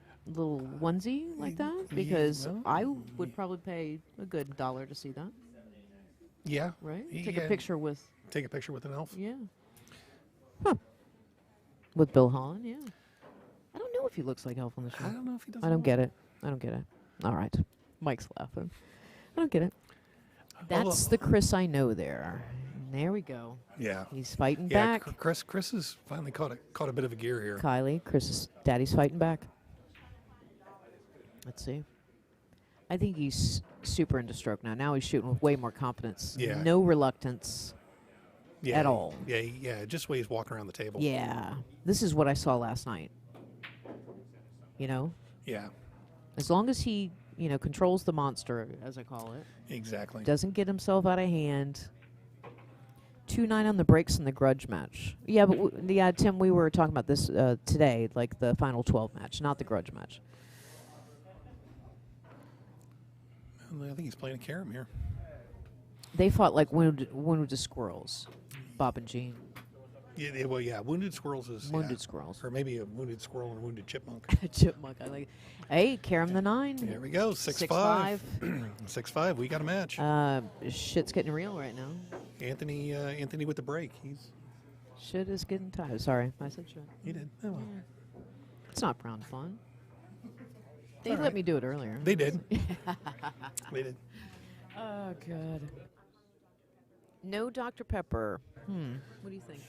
onesie like that? Because well, I would probably pay a good $1 to see that. Yeah. Right? Yeah. Take a picture with. Take a picture with an elf. Yeah. Huh. With Bill Holland, yeah. I don't know if he looks like Elf on the show. I don't know if he does. I don't get it. I don't get it. All right. Mike's laughing. I don't get it. That's the Chris I know there. There we go. Yeah. He's fighting Yeah. back. Chris has finally caught a bit of a gear here. Kylie, Chris's daddy's fighting back. Let's see. I think he's super into stroke now. Now he's shooting with way more confidence. Yeah. No reluctance Yeah, at all. Yeah. Just the way he's walking around the table. Yeah. This is what I saw last night. You know? Yeah. As long as he, controls the monster, as I call it. Exactly. Doesn't get himself out of hand. 2-9 on the brakes in the grudge match. Yeah, but Tim, we were talking about this today, like the final 12 match, not the grudge match. I think he's playing a carom here. They fought like wounded squirrels, Bob and Jean. Yeah. Wounded squirrels is Wounded squirrels. or maybe a wounded squirrel and a wounded chipmunk. Chipmunk. I like it. Hey, Karam the 9. There we go. 6'5". 6'5". We got a match. Shit's getting real right now. Anthony with the break. Shit is getting tired. Sorry, I said shit. He did. Oh, well. It's not brown fun. They All let right. me do it earlier. They did. They did. Oh, God. No Dr. Pepper. What do you think?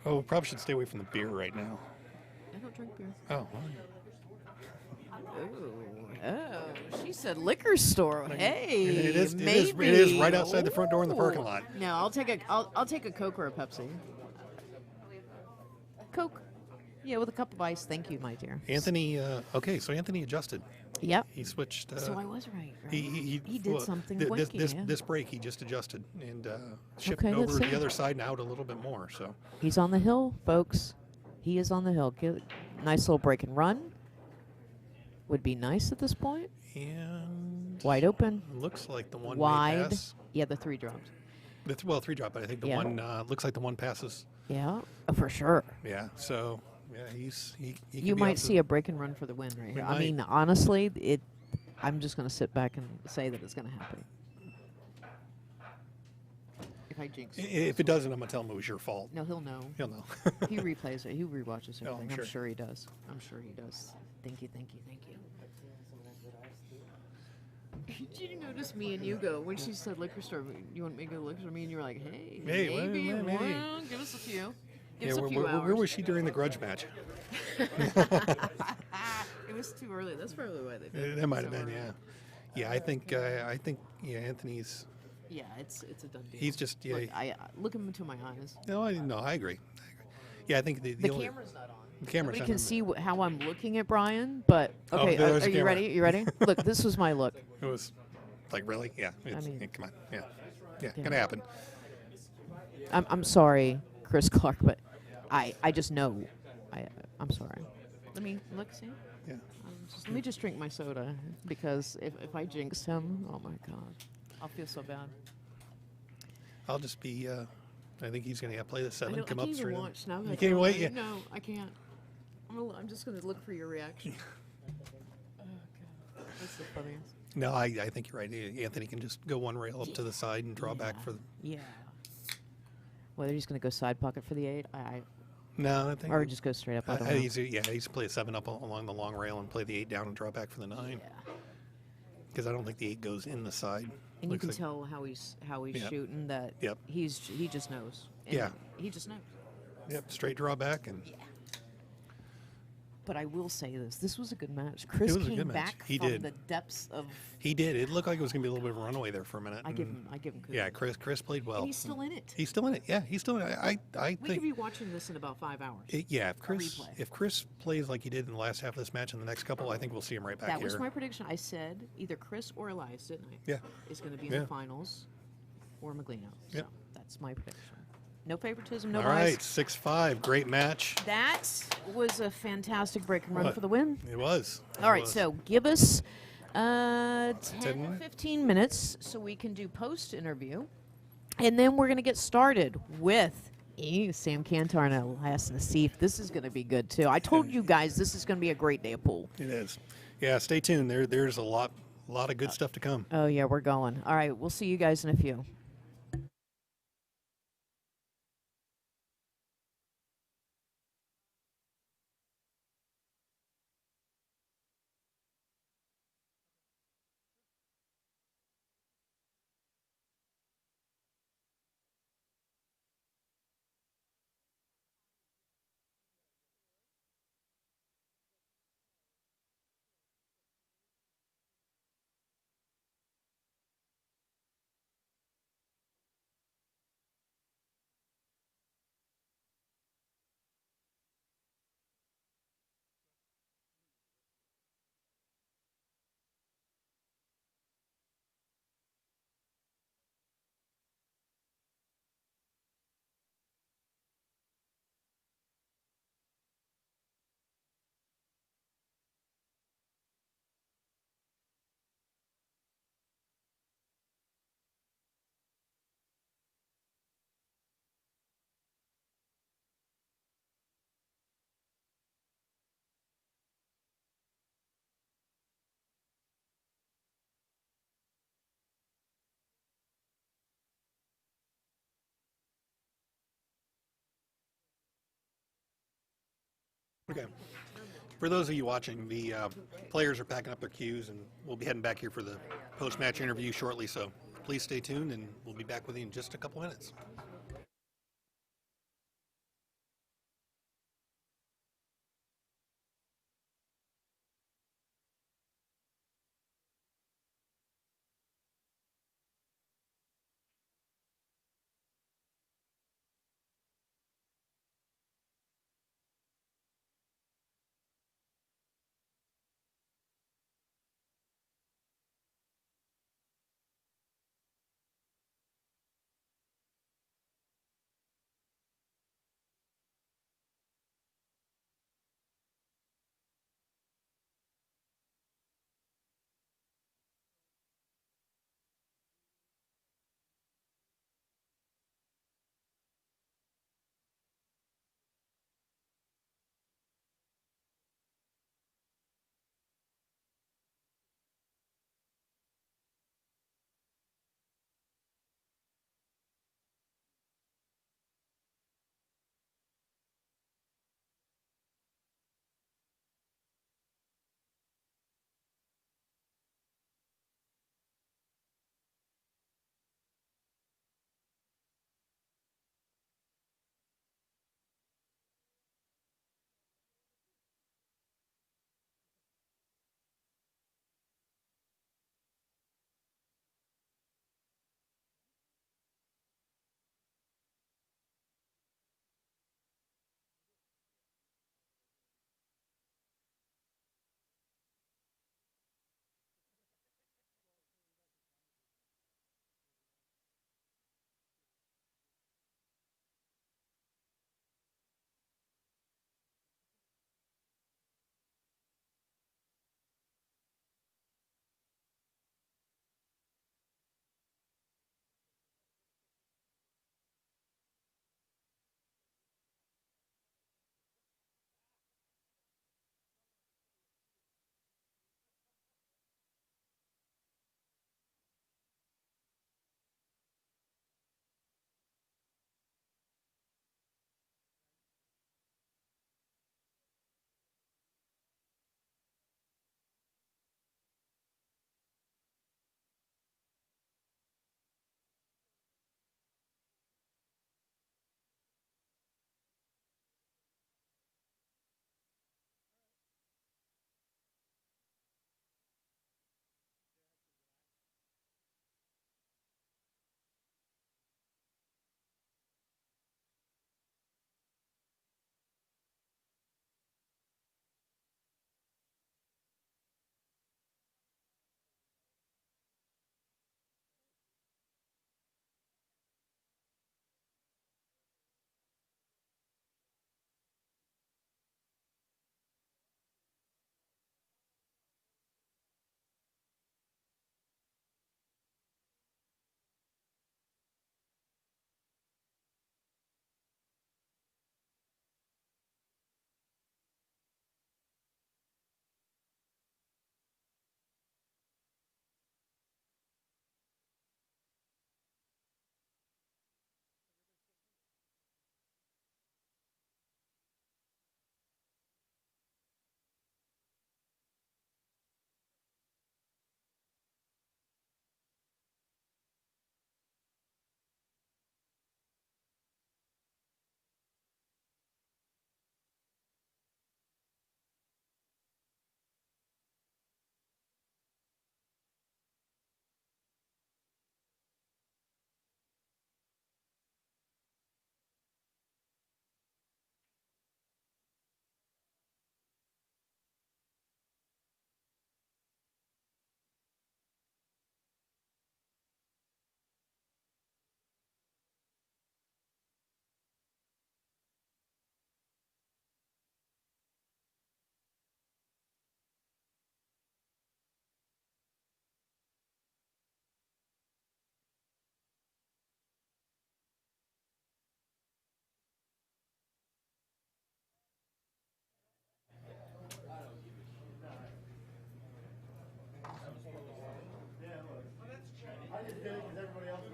Oh, we probably should stay away from the beer right now. I don't drink beer. Oh, Oh, she said liquor store. Hey, it is. maybe. It is right outside the front door in the parking lot. No, I'll take a Coke or a Pepsi. Coke. Yeah, with a cup of ice. Thank you, my dear. Anthony. Okay, so Anthony adjusted. Yep. He switched. So I was right. He did something This wacky, yeah. this break he just adjusted and shifted Okay, let's over see. the other side and out a little bit more. So He's on the hill, folks. He is on the hill. Nice little break and run. Would be nice at this point. and Wide open. looks like the one may Wide. pass. Yeah, the 3 drops. Well, 3 drop, but I think the Yeah. one looks like the one passes. Yeah, for sure. Yeah. So yeah, he could You be might out see a break and run for the win right here. I might. mean, honestly, I'm just going to sit back and say that it's going to happen. If I jinx it. If it doesn't, I'm gonna tell him it was your fault. No, he'll know. He'll know. He replays it. He rewatches Oh, I'm everything. sure. I'm sure he does. I'm sure he does. Thank you, thank you, thank you. Did you notice me and you go when she said liquor store? You want me to go to the liquor store? Me and you were like, hey, Hey, maybe. maybe. Well, give us a few. Give Yeah, us a few hours. where was she during the grudge match? It was too early. That's probably why they did it. That might have so been, early. yeah. Yeah, I think Anthony's. Yeah, it's a done deal. He's just Look, I look him into my eyes. No, I agree. Yeah, I think the The only, camera's not on. the camera's We not can on. see how I'm looking at Brian, but okay. there's Are the you camera. ready? You ready? Look, this was my look. It was like really, yeah. mean- Yeah, come on, yeah, Yeah. gonna happen. I'm sorry, Chris Clark, but I just know. I'm sorry. Let me look. See. Yeah, Let me just drink my soda because if I jinx him, oh my God, I'll feel so bad. I'll just be. I think he's gonna play the 7. I Come can't up even straight. in. watch now. that You I can't know wait. it. Yeah. No, I can't. I'm just gonna look for your reaction. Oh God, that's the funniest. No, I think you're right. Anthony can just go one rail up to the side and draw back for the. Yeah. Whether he's going to go side pocket for the 8, No, I think. or just go straight up. I don't know. He's play a 7 up along the long rail and play the 8 down and draw back for the 9. Yeah. Because I don't think the 8 goes in the side. And you Looks can like- tell how he's Yep. shooting that. Yep. He just knows. And Yeah. He just knows. Yep, straight draw back and. But I will say this: this was a good match. Chris was a came good match. back He from did. the depths of. He did. It looked like it was going to be a little bit of a runaway there for a minute. I give him credit. Yeah, Chris played well. And he's still in it. He's still in it. Yeah, he's still in it. I We could think. be watching this in about 5 hours. If replay. Chris plays like he did in the last half of this match and the next couple, I think we'll see him right back That here. was my prediction. I said either Chris or Elias, didn't I? Yeah. Is going to be in Yeah. the finals, or Meglino. So Yep. that's my prediction. No favoritism, no All bias. right, 6-5, great match. That was a fantastic break and run What? for the win. It was. All right, was. so give us 10, 10 15 minutes so we can do post interview. And then we're going to get started with Sam Kantar and Elias Nassif. This is going to be good too. I told you guys this is going to be a great day of pool. It is. Yeah, stay tuned. There's a lot of good stuff to come. Oh yeah, we're going. All right, we'll see you guys in a few. Okay. For those of you watching, the players are packing up their cues, and we'll be heading back here for the post-match interview shortly. So please stay tuned, and we'll be back with you in just a couple minutes.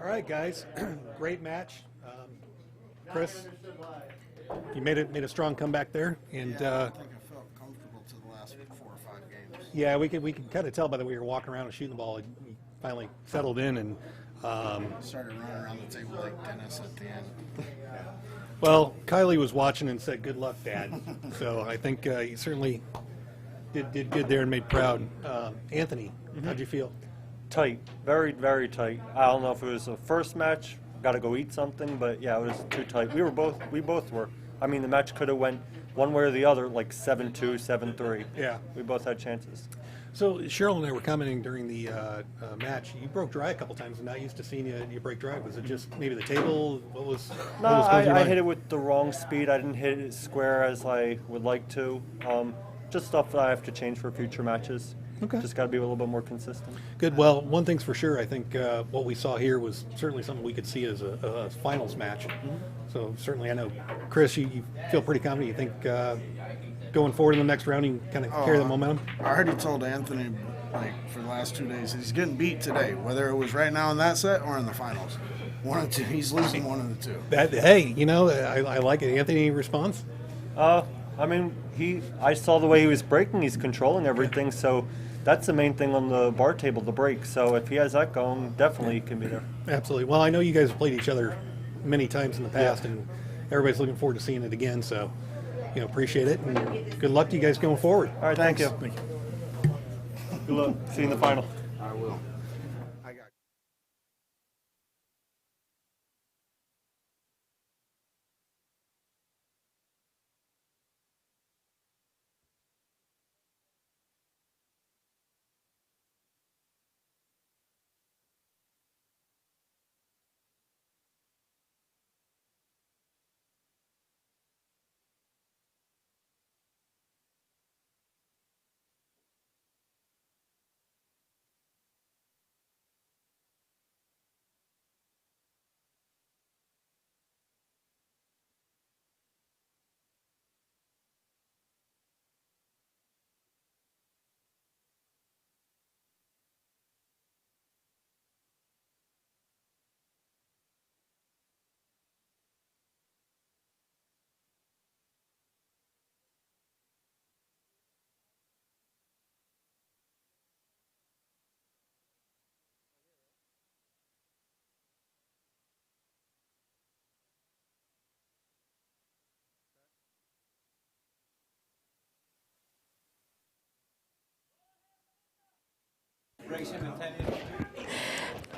All right, guys. Great match. Chris, you made a strong comeback there, and I think I felt comfortable to the last 4 or 5 games. yeah, we could kind of tell by the way you were walking around and shooting the ball. You finally settled in, and Started running around the table like Dennis at the end. well, Kylie was watching and said, "Good luck, Dad." So I think you certainly did good there and made proud. Anthony, how'd you feel? Tight, very, very tight. I don't know if it was the first match, got to go eat something, but yeah, it was too tight. We both were. I mean, the match could have went one way or the other, like 7-2, 7-3. Yeah. We both had chances. So Cheryl and I were commenting during the match. You broke dry a couple times. I'm not used to seeing you break dry. Was it just maybe the table? What was? No, what was going through your I mind? hit it with the wrong speed. I didn't hit it square as I would like to. Just stuff that I have to change for future matches. Okay. Just got to be a little bit more consistent. Good. Well, one thing's for sure. I think what we saw here was certainly something we could see as a finals match. So certainly, I know, Chris, you feel pretty confident. You think going forward in the next round, you can kind of carry the momentum? I already told Anthony, like, for the last 2 days, he's getting beat today, whether it was right now in that set or in the finals. One of the two. He's losing one of the two. Hey, I like it. Anthony response? I mean, I saw the way he was breaking. He's controlling everything, so that's the main thing on the bar table, the break. So if he has that going, definitely he can be there. Absolutely. Well, I know you guys have played each other many times in the past, and everybody's looking forward to seeing it again. So, appreciate it, and good luck to you guys going forward. All right, thank you. Thank you. Good luck. See you in the final. I will. I got.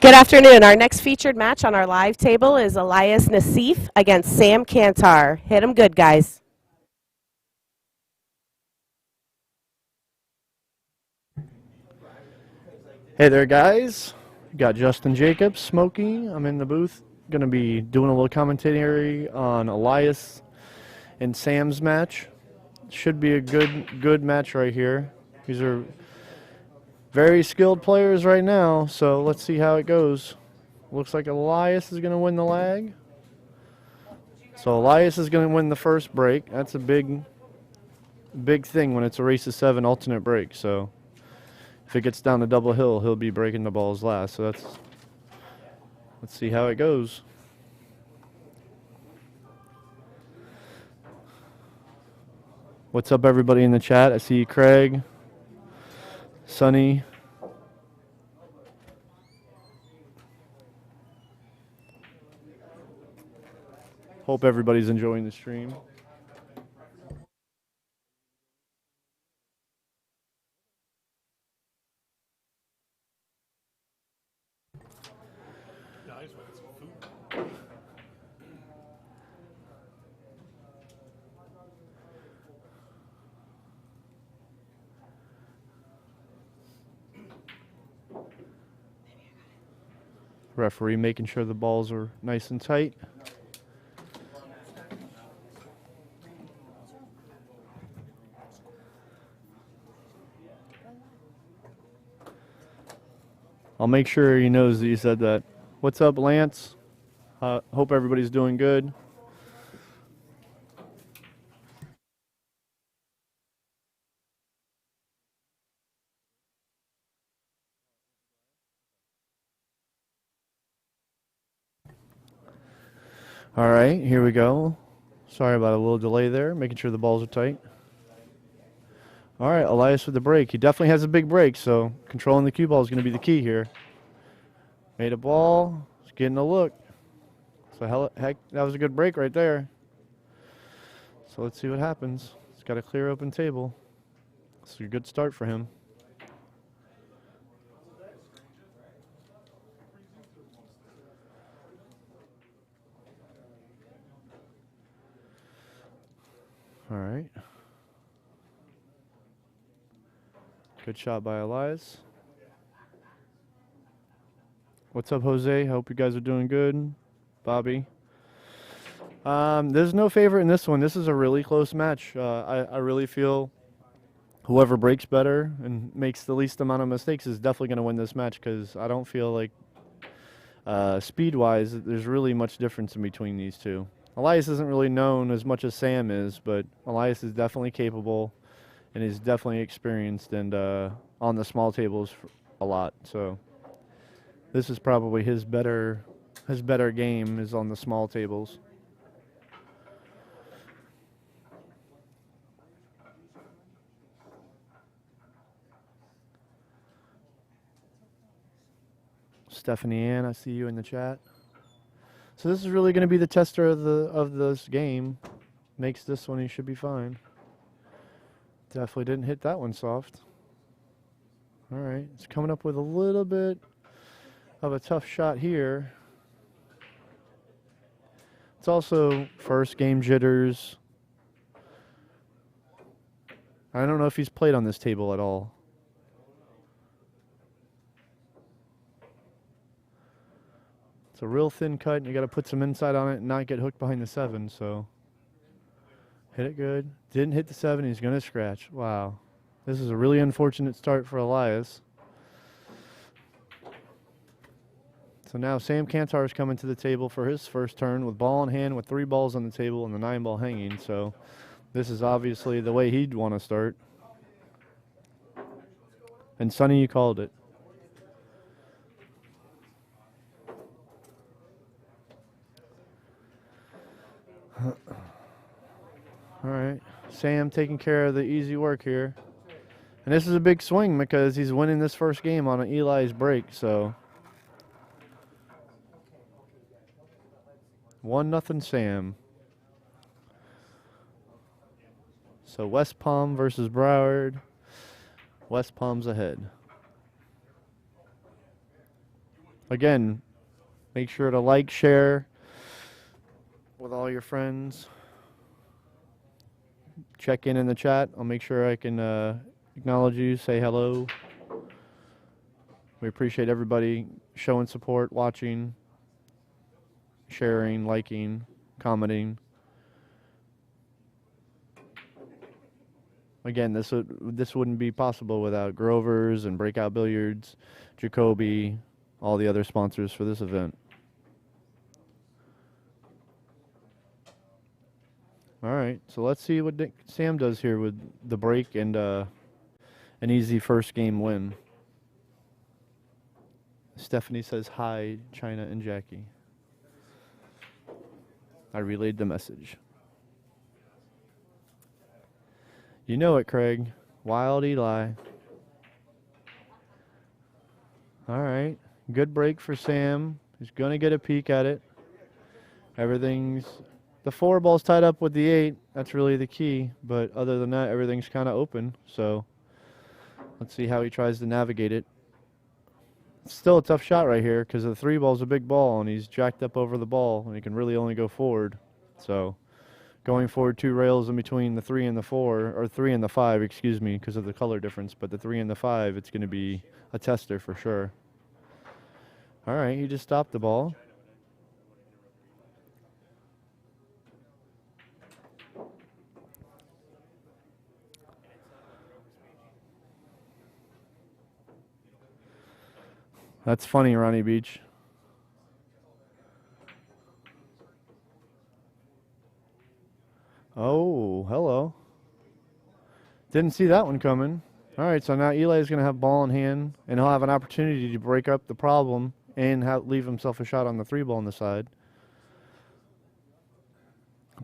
Good afternoon. Our next featured match on our live table is Elias Nassif against Sam Kantar. Hit him good, guys. Hey there, guys. Got Justin Jacobs, Smokey. I'm in the booth. Going to be doing a little commentary on Elias and Sam's match. Should be a good match right here. These are very skilled players right now, so let's see how it goes. Looks like Elias is going to win the lag. So Elias is going to win the first break. That's a big thing when it's a race to 7 alternate break. So if it gets down to double hill, he'll be breaking the balls last. So let's see how it goes. What's up, everybody in the chat? I see Craig, Sonny. Hope everybody's enjoying the stream. Referee making sure the balls are nice and tight. I'll make sure he knows that you said that. What's up, Lance? Hope everybody's doing good. All right, here we go. Sorry about a little delay there, making sure the balls are tight. All right, Elias with the break. He definitely has a big break, so controlling the cue ball is going to be the key here. Made a ball. He's getting a look. So heck, that was a good break right there. So let's see what happens. He's got a clear open table. It's a good start for him. All right. Good shot by Elias. What's up, Jose? Hope you guys are doing good. Bobby. There's no favorite in this one. This is a really close match. I really feel whoever breaks better and makes the least amount of mistakes is definitely going to win this match, because I don't feel like speed-wise there's really much difference in between these two. Elias isn't really known as much as Sam is, but Elias is definitely capable and is definitely experienced and on the small tables a lot. So this is probably his better game is on the small tables. Stephanie Ann, I see you in the chat. So this is really going to be the tester of this game. Makes this one, he should be fine. Definitely didn't hit that one soft. All right, it's coming up with a little bit of a tough shot here. It's also first game jitters. I don't know if he's played on this table at all. It's a real thin cut, and you got to put some inside on it and not get hooked behind the 7. So hit it good. Didn't hit the 7. He's going to scratch. Wow. This is a really unfortunate start for Elias. So now Sam Kantar is coming to the table for his first turn with ball in hand, with 3 balls on the table and the 9 ball hanging. So this is obviously the way he'd want to start. And Sonny, you called it. All right, Sam taking care of the easy work here. And this is a big swing because he's winning this first game on an Eli's break, so 1-0 Sam. So West Palm versus Broward. West Palm's ahead. Again, make sure to like, share with all your friends. Check in the chat. I'll make sure I can acknowledge you, say hello. We appreciate everybody showing support, watching, sharing, liking, commenting. Again, this wouldn't be possible without Grover's and Breakout Billiards, Jacoby, all the other sponsors for this event. All right, so let's see what Sam does here with the break and an easy first game win. Stephanie says hi, China and Jackie. I relayed the message. You know it, Craig. Wild Eli. All right, good break for Sam. He's going to get a peek at it. The 4 ball's tied up with the 8. That's really the key. But other than that, everything's kind of open. So let's see how he tries to navigate it. It's still a tough shot right here because the 3 ball's a big ball, and he's jacked up over the ball, and he can really only go forward. So going forward 2 rails in between the 3 and the 4, or 3 and the 5, excuse me, because of the color difference. But the 3 and the 5, it's going to be a tester for sure. All right, he just stopped the ball. That's funny, Ronnie Beach. Oh, hello. Didn't see that one coming. All right, so now Eli's going to have ball in hand, and he'll have an opportunity to break up the problem and leave himself a shot on the 3 ball on the side.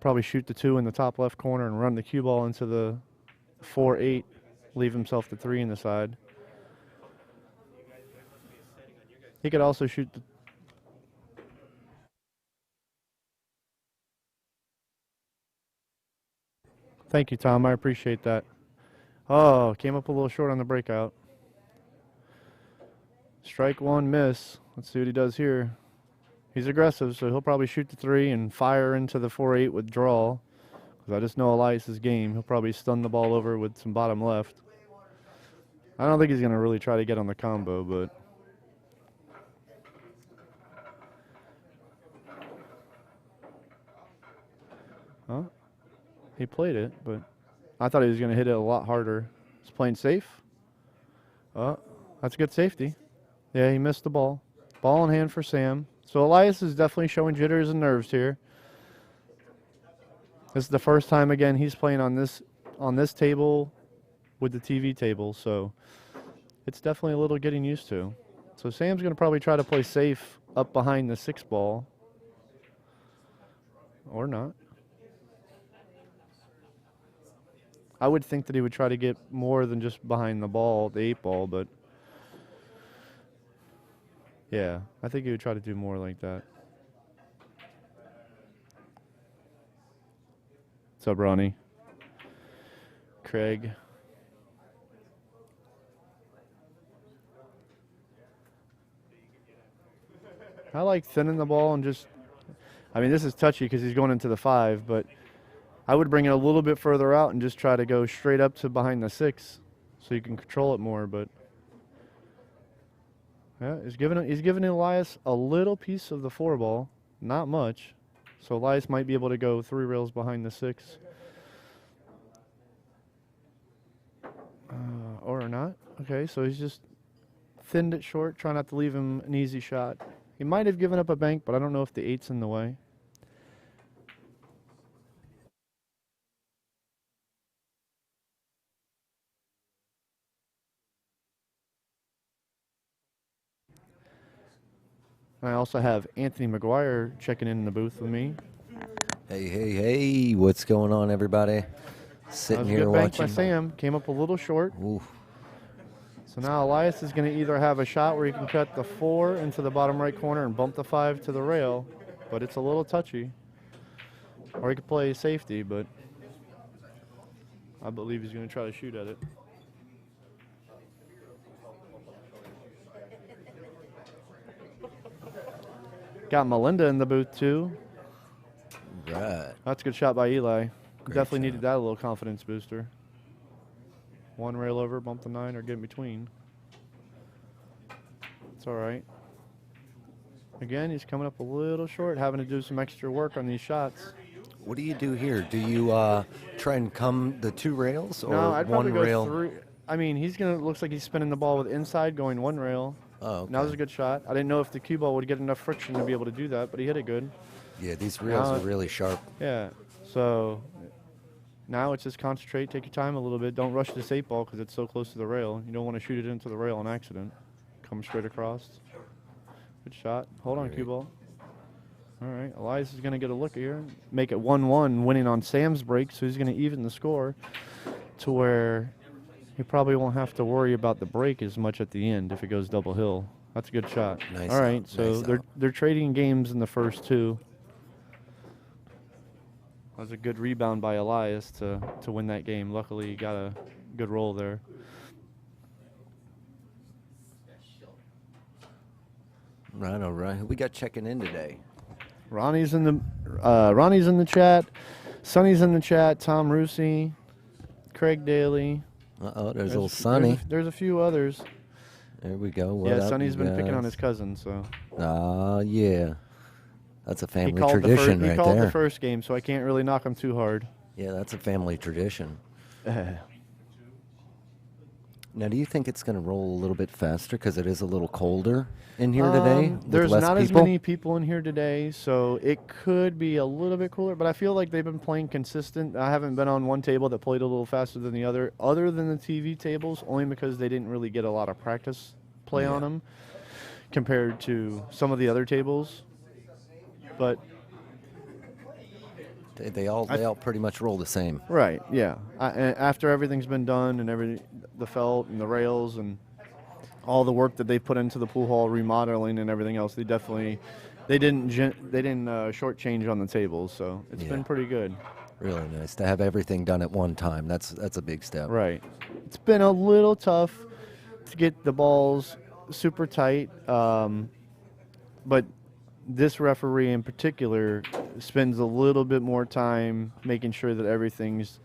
Probably shoot the 2 in the top left corner and run the cue ball into the 4-8, leave himself the 3 in the side. He could also shoot the Thank you, Tom. I appreciate that. Oh, came up a little short on the breakout. Strike 1, miss. Let's see what he does here. He's aggressive, so he'll probably shoot the 3 and fire into the 4-8 with draw. Because I just know Elias' game. He'll probably stun the ball over with some bottom left. I don't think he's going to really try to get on the combo, but... Huh? He played it, but I thought he was going to hit it a lot harder. He's playing safe. Oh, that's a good safety. Yeah, he missed the ball. Ball in hand for Sam. So Elias is definitely showing jitters and nerves here. This is the first time again he's playing on this table with the TV table, so it's definitely a little getting used to. So Sam's going to probably try to play safe up behind the 6 ball. Or not. I would think that he would try to get more than just behind the ball, the 8 ball, but yeah, I think he would try to do more like that. What's up, Ronnie? Craig. I like thinning the ball and just, I mean, this is touchy because he's going into the 5, but I would bring it a little bit further out and just try to go straight up to behind the 6 so you can control it more, but yeah, he's giving Elias a little piece of the 4 ball, not much. So Elias might be able to go 3 rails behind the 6. Or not. Okay, so he's just thinned it short, trying not to leave him an easy shot. He might have given up a bank, but I don't know if the 8's in the way. I also have Anthony McGuire checking in the booth with me. Hey, hey, hey, what's going on, everybody? Sitting here good bank watching. by Sam. Came up a little short. Ooh. So now Elias is going to either have a shot where he can cut the 4 into the bottom right corner and bump the 5 to the rail, but it's a little touchy. Or he could play safety, but I believe he's going to try to shoot at it. Got Melinda in the booth, too. Right. That's a good shot by Eli. Definitely shot. needed that a little confidence booster. 1 rail over, bump the 9, or get in between. It's all right. Again, he's coming up a little short, having to do some extra work on these shots. What do you do here? Do you try and come the 2 rails or No, I'd probably 1 go rail? 3. I mean, looks like he's spinning the ball with inside, going 1 rail. Oh, okay. That was a good shot. I didn't know if the cue ball would get enough friction to be able to do that, but he hit it good. Yeah, these rails are really sharp. Yeah, so now it's just concentrate, take your time a little bit. Don't rush this 8 ball because it's so close to the rail. You don't want to shoot it into the rail on accident. Come straight across. Good shot. Hold on, cue ball. All right, Elias is going to get a look here. Make it 1-1, winning on Sam's break, so he's going to even the score to where he probably won't have to worry about the break as much at the end if it goes double hill. That's a good shot. Nice All right, out, so nice they're trading games in the first 2. That was a good rebound by Elias to win that game. Luckily, he got a good roll there. Right, all right. Who we got checking in today? Ronnie's in the chat. Sonny's in the chat. Tom Rusi, Craig Daly. Uh-oh, there's old Sonny. There's a few others. There we go. What Yeah, up, Sonny's you been picking on guys? his cousin, so. Yeah. That's a He family called tradition he right called there. the first game, so I can't really knock him too hard. Yeah, that's a family tradition. Now, do you think it's going to roll a little bit faster because it is a little colder in here today? with There's less not as people? many people in here today, so it could be a little bit cooler, but I feel like they've been playing consistent. I haven't been on one table that played a little faster than the other than the TV tables, only because they didn't really get a lot of practice play on them compared to some of the other tables. But They all pretty much roll the same. Right. Yeah. And after everything's been done and the felt and the rails and all the work that they put into the pool hall remodeling and everything else, they didn't shortchange on the tables. So it's been pretty good. Really nice to have everything done at one time. That's a big step. Right. It's been a little tough to get the balls super tight, but this referee in particular spends a little bit more time making sure that everything's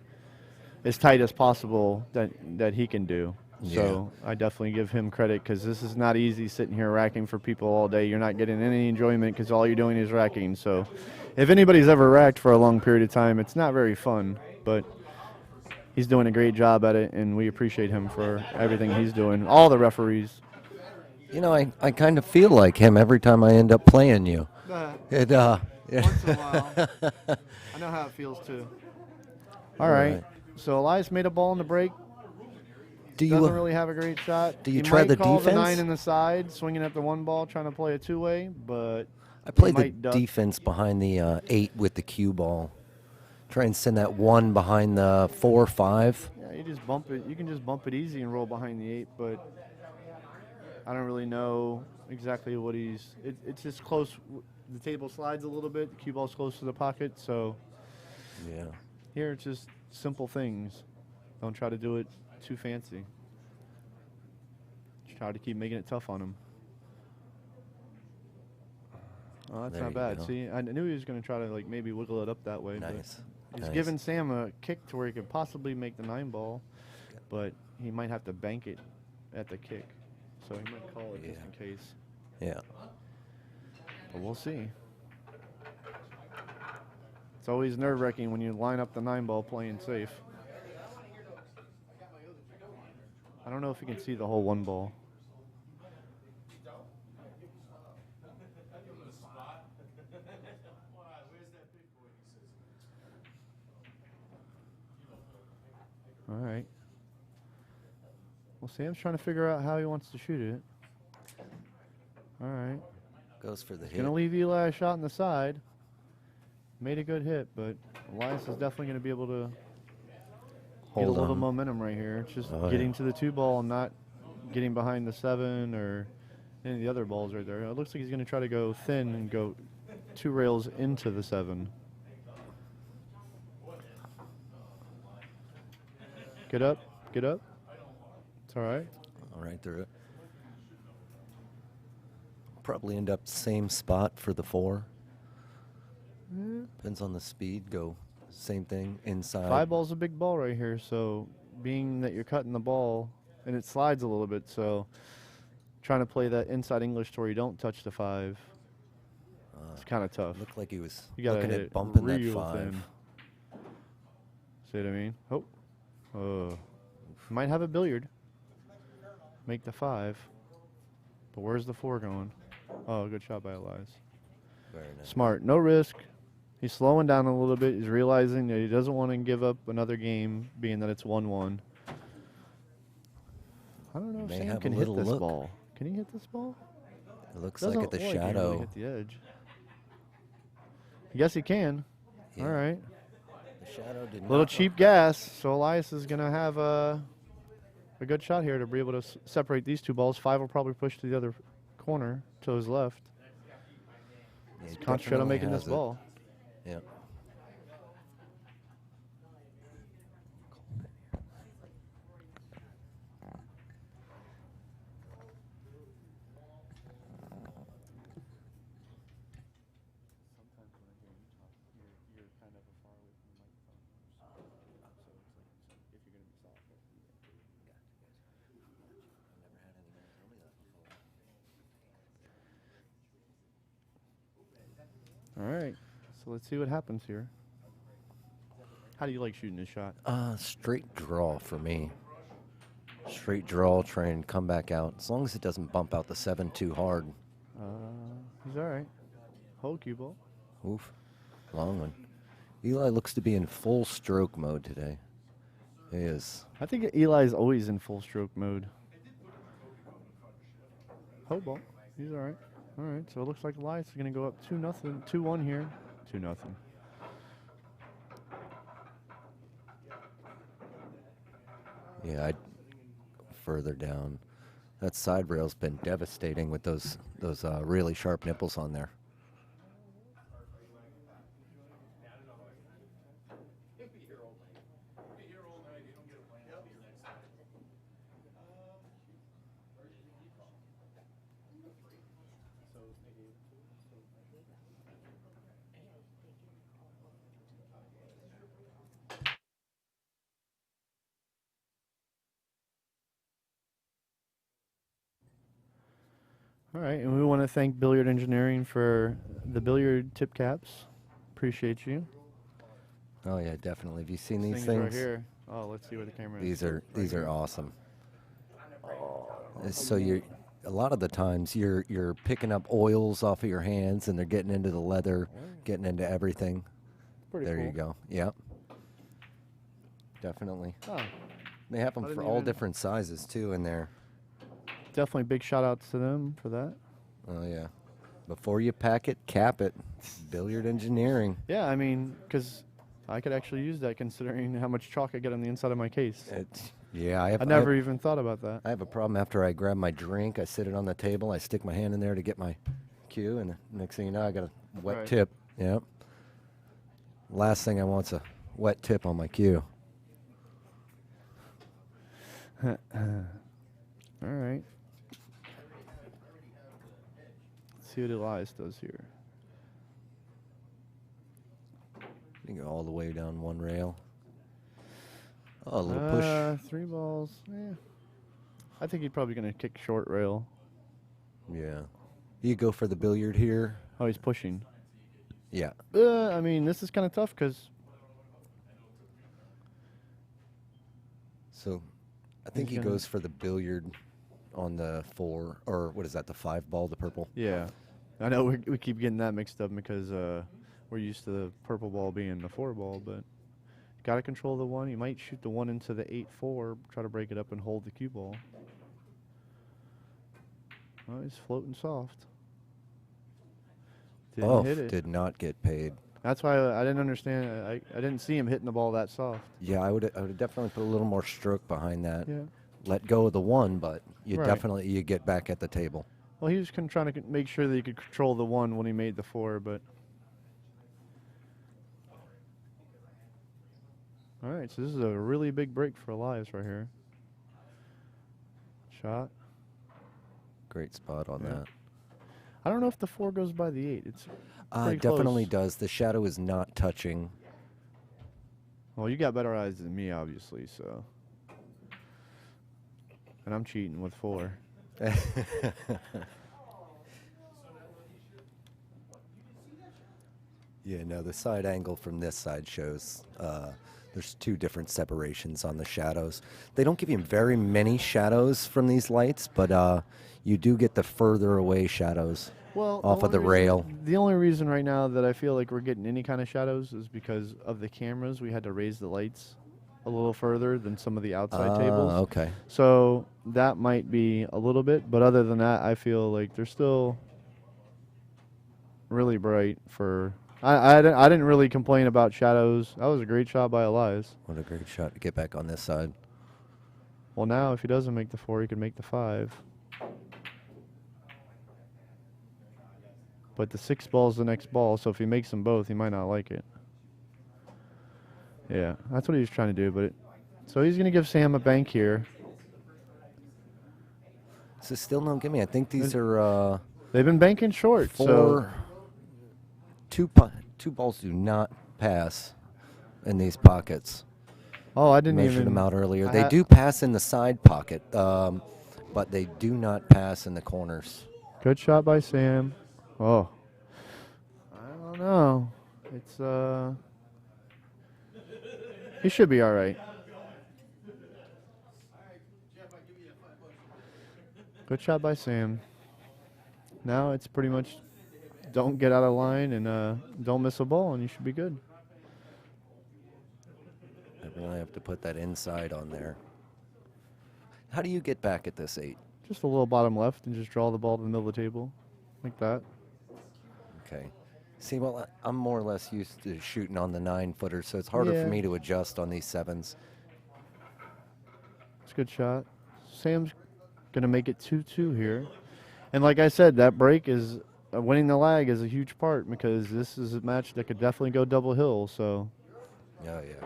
as tight as possible that he can do. Yeah. So I definitely give him credit because this is not easy sitting here racking for people all day. You're not getting any enjoyment because all you're doing is racking. So if anybody's ever racked for a long period of time, it's not very fun, but he's doing a great job at it, and we appreciate him for everything he's doing. All the referees. You know, I kind of feel like him every time I end up playing you. Once in a while. I know how it feels too. All right. So Elias made a ball in the break. Doesn't really have a great shot. Do you He try might the call defense? The 9 in the side, swinging at the one ball, trying to play a two-way, but I play he the might duck. defense behind the 8 with the cue ball. Try and send that 1 behind the 4, 5. Yeah, you just bump it. You can just bump it easy and roll behind the 8, but I don't really know exactly what he's. It's just close. The table slides a little bit. The cue ball's close to the pocket, so Yeah. here it's just simple things. Don't try to do it too fancy. Just try to keep making it tough on him. Oh, that's There not you bad. go. See, I knew he was going to try to maybe wiggle it up that way. Nice. But he's Nice. giving Sam a kick to where he could possibly make the 9 ball, but he might have to bank it at the kick. So he might call it just in case. Yeah. But we'll see. It's always nerve-wracking when you line up the 9 ball playing safe. I don't know if you can see the whole 1 ball. All right. Well, Sam's trying to figure out how he wants to shoot it. All right. Goes for the hit. Gonna leave Eli a shot in the side. Made a good hit, but Elias is definitely gonna be able to get a Hold little on. momentum right here. It's just Oh, getting yeah. to the 2 ball and not getting behind the 7 or any of the other balls right there. It looks like he's gonna try to go thin and go 2 rails into the 7. Get up, get up. It's all right. All right through it. Probably end up same spot for the 4. Depends on the speed. Go same thing inside. 5 ball's a big ball right here, so being that you're cutting the ball and it slides a little bit, so trying to play that inside English to where you don't touch the 5, it's kind of tough. Looked like he was You gotta looking hit at it bumping that real 5. thin. See what I mean? Might have a billiard. Make the 5. But where's the 4 going? Oh, good shot by Elias. Very nice. Smart. No risk. He's slowing down a little bit. He's realizing that he doesn't want to give up another game, being that it's 1-1. I don't know if May Sam have a can hit little this look. ball. Can he hit this ball? It looks Doesn't like at the look like he can shadow. really hit the edge. I guess he can. Yeah. All right. The shadow did Little not cheap gas, so Elias is going to have a good shot here to be able to separate these 2 balls. 5 will probably push to the other corner to his left. Yeah, he Concentrate on definitely making this has it. ball. Yeah. All right, so let's see what happens here. How do you like shooting this shot? Straight draw for me. Straight draw, try and come back out. As long as it doesn't bump out the 7 too hard. He's all right. Hold cue ball. Oof. Long one. Eli looks to be in full stroke mode today. He is. I think Eli's always in full stroke mode. Hold ball. He's all right. All right, so it looks like Elias is going to go up 2-0, 2-1 here. 2-0. Yeah, I'd further down. That side rail's been devastating with those really sharp nipples on there. All right, and we want to thank Billiard Engineering for the billiard tip caps. Appreciate you. Oh yeah, definitely. Have you seen these Things things? right here. Oh, let's see where the camera is. These are awesome. So you're a lot of the times you're picking up oils off of your hands, and they're getting into the leather, getting into everything. Pretty There cool. you go. Yep. Definitely. Oh, They have them I for didn't all even- different sizes too in there. definitely big shout outs to them for that. Oh yeah. Before you pack it, cap it. Billiard Engineering. Yeah, I mean, because I could actually use that considering how much chalk I get on the inside of my case. Yeah, I never even thought about that. I have a problem after I grab my drink. I sit it on the table. I stick my hand in there to get my cue, and next thing you know, I got a wet Right. tip. Yep. Last thing I want's a wet tip on my cue. All right. Let's see what Elias does here. You can go all the way down one rail. Oh, a little push. 3 balls. I think he's probably going to kick short rail. Yeah. You go for the billiard here. Oh, he's pushing. Yeah. I mean, this is kind of tough because So I think he gonna- goes for the billiard on the 4, or what is that, the 5 ball, the purple? yeah, I know we keep getting that mixed up because we're used to the purple ball being the 4 ball, but got to control the 1. You might shoot the 1 into the 8-4, try to break it up and hold the cue ball. Oh, he's floating soft. Didn't hit it. Did not get paid. That's why I didn't understand. I didn't see him hitting the ball that soft. Yeah, I would definitely put a little more stroke behind that. Yeah. Let go of the 1, but you Right. definitely you get back at the table. Well, he was trying to make sure that he could control the 1 when he made the 4, but. All right, so this is a really big break for Elias right here. Shot. Great spot on Yeah. that. I don't know if the 4 goes by the 8. It's pretty It definitely close. does. The shadow is not touching. Well, you got better eyes than me, obviously, so. And I'm cheating with 4. Yeah, no, the side angle from this side shows there's 2 different separations on the shadows. They don't give you very many shadows from these lights, but you do get the further away shadows off of the rail. The only reason right now that I feel like we're getting any kind of shadows is because of the cameras. We had to raise the lights a little further than some of the outside tables. Okay. So that might be a little bit, but other than that, I feel like they're still really bright for. I didn't really complain about shadows. That was a great shot by Elias. What a great shot to get back on this side. Well, now if he doesn't make the 4, he can make the 5. But the 6 ball is the next ball, so if he makes them both, he might not like it. Yeah, that's what he was trying to do. So he's going to give Sam a bank here. So still no gimme. I think these are They've been banking short. 4. So Two balls do not pass in these pockets. oh, I didn't Measured even them out earlier. I They ha- do pass in the side pocket, but they do not pass in the corners. Good shot by Sam. Oh, I don't know. It's he should be all right. Good shot by Sam. Now it's pretty much don't get out of line and don't miss a ball, and you should be good. I really have to put that inside on there. How do you get back at this 8? Just a little bottom left and just draw the ball to the middle of the table, like that. Okay. See, well, I'm more or less used to shooting on the 9-footer, so it's harder Yeah. for me to adjust on these 7s. a good shot. Sam's going to make it 2-2 here. And like I said, that break is winning the lag is a huge part because this is a match that could definitely go double hill. So Oh, yeah.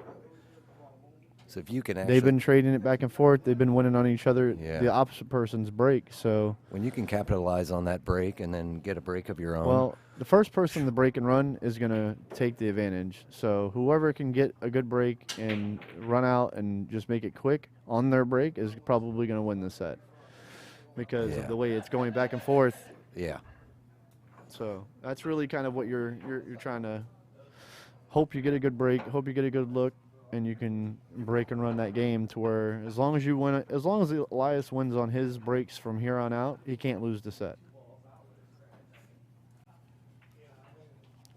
So if you can they've been trading it back and forth. They've been winning on each other, Yeah. the opposite person's break. So, when you can capitalize on that break and then get a break of your own. well, the first person to break and run is going to take the advantage. So whoever can get a good break and run out and just make it quick on their break is probably going to win the set because Yeah. of the way it's going back and forth. Yeah. So that's really kind of what you're trying to hope you get a good break, hope you get a good look, and you can break and run that game to where as long as you win, as long as Elias wins on his breaks from here on out, he can't lose the set.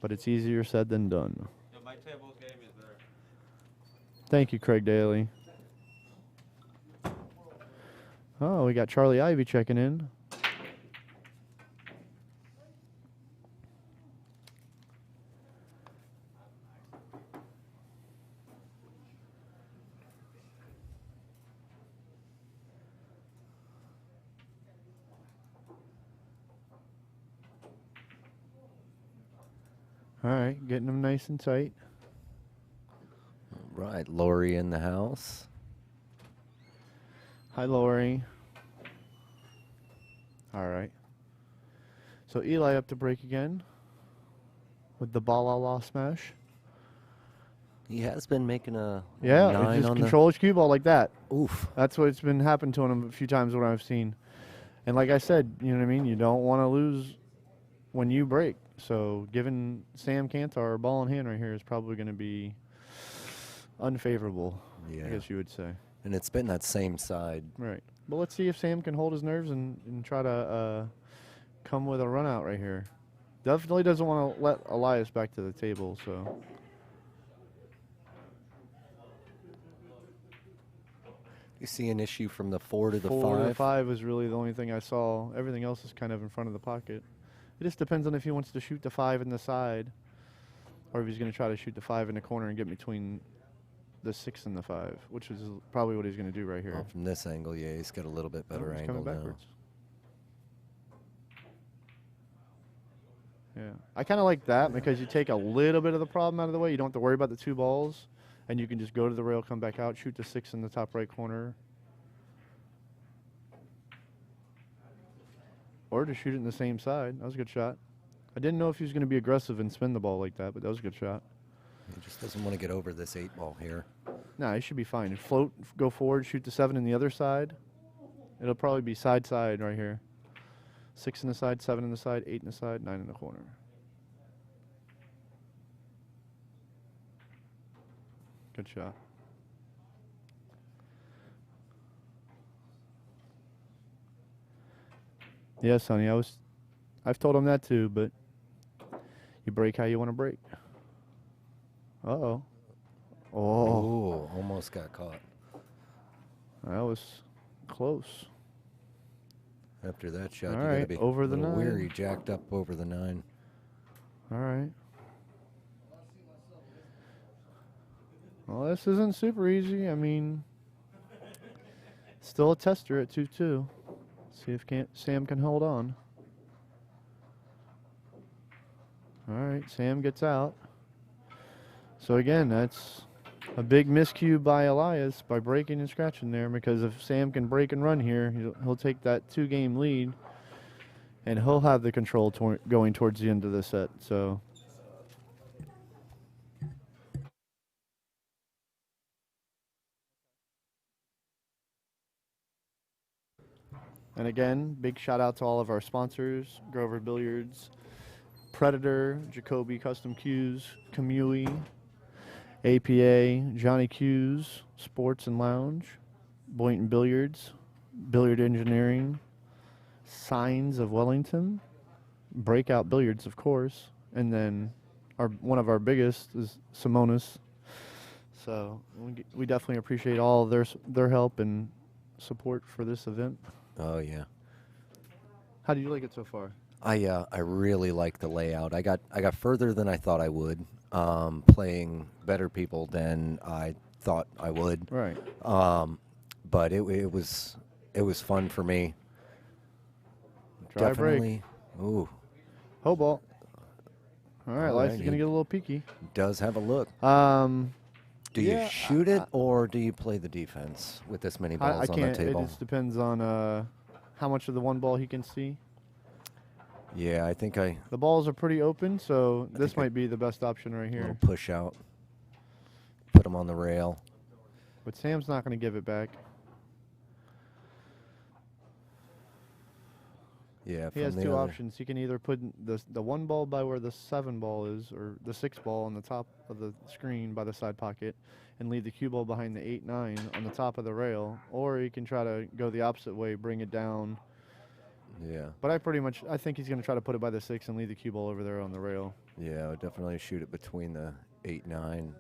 But it's easier said than done. Yeah, my table's game is there. Thank you, Craig Daly. Oh, we got Charlie Ivy checking in. All right, getting them nice and tight. Right. Lori in the house. Hi, Lori. All right. So Eli up to break again with the ball smash. He has been making a Yeah, 9 just on control his cue ball like that. Oof. That's what's been happening to him a few times what I've seen. And like I said, you know what I mean? You don't want to lose when you break. So giving Sam Kantar a ball in hand right here is probably going to be unfavorable, Yeah. I guess you would say. And it's been that same side. Right. But let's see if Sam can hold his nerves and try to come with a run out right here. Definitely doesn't want to let Elias back to the table, so. You see an issue from the 4 to the 4 to 5. 5 is really the only thing I saw. Everything else is kind of in front of the pocket. It just depends on if he wants to shoot the 5 in the side or if he's going to try to shoot the 5 in the corner and get between the 6 and the 5, which is probably what he's going to do right here. Well, from this angle, yeah, he's got a little bit better He's angle coming now. backwards. Yeah, I kind of like that because you take a little bit of the problem out of the way. You don't have to worry about the 2 balls, and you can just go to the rail, come back out, shoot the 6 in the top right corner. Or to shoot it in the same side. That was a good shot. I didn't know if he was going to be aggressive and spin the ball like that, but that was a good shot. He just doesn't want to get over this 8 ball here. Nah, he should be fine. Float, go forward, shoot the 7 in the other side. It'll probably be side right here. 6 in the side, 7 in the side, 8 in the side, 9 in the corner. Good shot. Yes, honey, I've told him that too, but you break how you want to break. Uh-oh. Oh, Oh, almost got caught. that was close. After that shot, All you got to right, be over a the little 9. weary, jacked up over the 9. All right. Well, this isn't super easy. I mean, still a tester at 2-2. See if Sam can hold on. All right, Sam gets out. So again, that's a big miscue by Elias by breaking and scratching there, because if Sam can break and run here, he'll take that 2-game lead, and he'll have the control going towards the end of the set. So. And again, big shout out to all of our sponsors: Grover Billiards, Predator, Jacoby Custom Cues, Kamui, APA, Johnny Cues, Sports and Lounge, Boynton Billiards, Billiard Engineering, Signs of Wellington, Breakout Billiards, of course, and then one of our biggest is Simonis. So we definitely appreciate all of their help and support for this event. Oh, yeah. How do you like it so far? I really like the layout. I got further than I thought I would, playing better people than I thought I would. Right. but it was fun for me. Dry Definitely. Ooh, Ho ball. All right, Elias is Alrighty. going to get a little peeky. does have a look. Do Yeah, you shoot it or do you play the defense with this many balls I on can't. the It table? just depends on how much of the one ball he can see. Yeah, I think I The balls are pretty open, so this think I- might be the best option right a little here. push out, put them on the rail. But Sam's not going to give it back. Yeah, He from has the two other- options. He can either put the one ball by where the 7 ball is, or the 6 ball on the top of the screen by the side pocket, and leave the cue ball behind the 8-9 on the top of the rail, or he can try to go the opposite way, bring it down. Yeah, But I think he's going to try to put it by the 6 and leave the cue ball over there on the rail. yeah, I would definitely shoot it between the 8-9.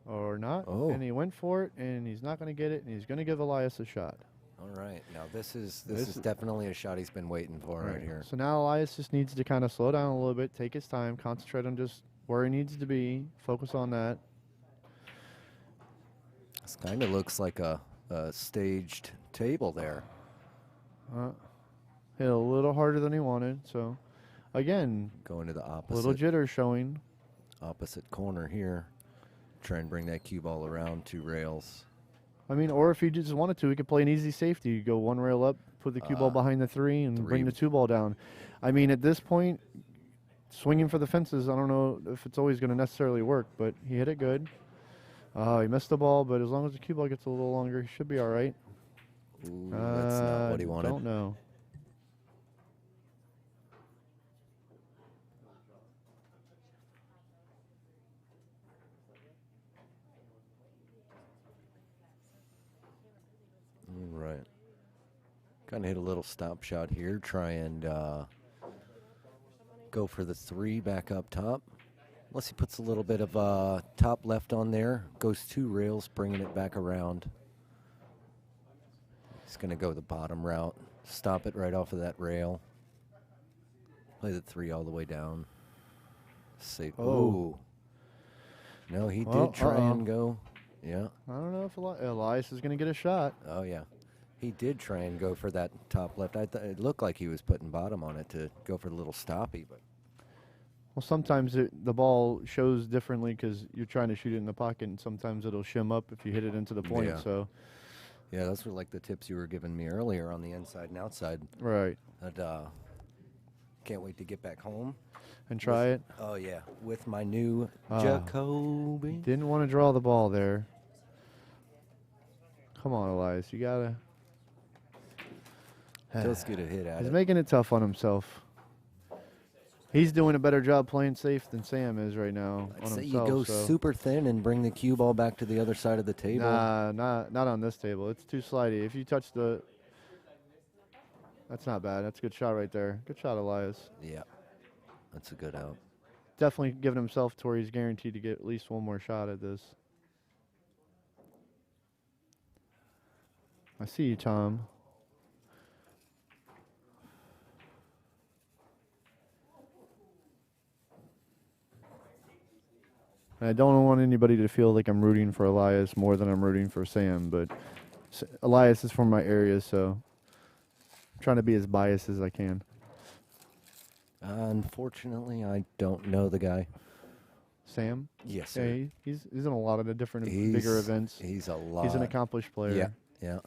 Or not. Oh. And he went for it, and he's not going to get it, and he's going to give Elias a shot. All right, now this is This is- definitely a shot he's been waiting for right here. So now Elias just needs to kind of slow down a little bit, take his time, concentrate on just where he needs to be, focus on that. This kind of looks like a staged table there. Hit a little harder than he wanted. So, again, Going to the little opposite jitter showing. corner here. Try and bring that cue ball around 2 rails. I mean, or if he just wanted to, he could play an easy safety. You go 1 rail up, put the cue ball behind the 3, and bring the 2 ball down. I mean, at this point, swinging for the fences, I don't know if it's always going to necessarily work, but he hit it good. He missed the ball, but as long as the cue ball gets a little longer, he should be all right. Ooh, that's not what he wanted. Don't know. All right. Kind of hit a little stop shot here. Try and go for the 3 back up top. Unless he puts a little bit of top left on there. Goes 2 rails, bringing it back around. He's going to go the bottom route. Stop it right off of that rail. Play the 3 all the way down. Safe. Oh. Ooh. No, he Well, did try and go. Yeah. I don't know if Elias is going to get a shot. Oh, yeah. He did try and go for that top left. It looked like he was putting bottom on it to go for the little stoppy, but Well, sometimes the ball shows differently because you're trying to shoot it in the pocket, and sometimes it'll shim up if you hit it into the point. Yeah. So, yeah, those were like the tips you were giving me earlier on the inside and outside. right. That can't wait to get back home. And try it. Oh, yeah, with my new Ah. Jacoby. Didn't want to draw the ball there. Come on, Elias. You got to. Just get a hit at He's it. making it tough on himself. He's doing a better job playing safe than Sam is right now I'd on say himself. you go so. super thin and bring the cue ball back to the other side of the table. Nah, not on this table. It's too slidey. If you touch the... That's not bad. That's a good shot right there. Good shot, Elias. Yeah, that's a good out. Definitely giving himself to where he's guaranteed to get at least one more shot at this. I see you, Tom. And I don't want anybody to feel like I'm rooting for Elias more than I'm rooting for Sam, but Elias is from my area, so I'm trying to be as biased as I can. Unfortunately, I don't know the guy. Sam? Yes, Yeah, sir. he's in a lot of the different bigger events. He's a lot. He's an accomplished player. Yeah, yeah.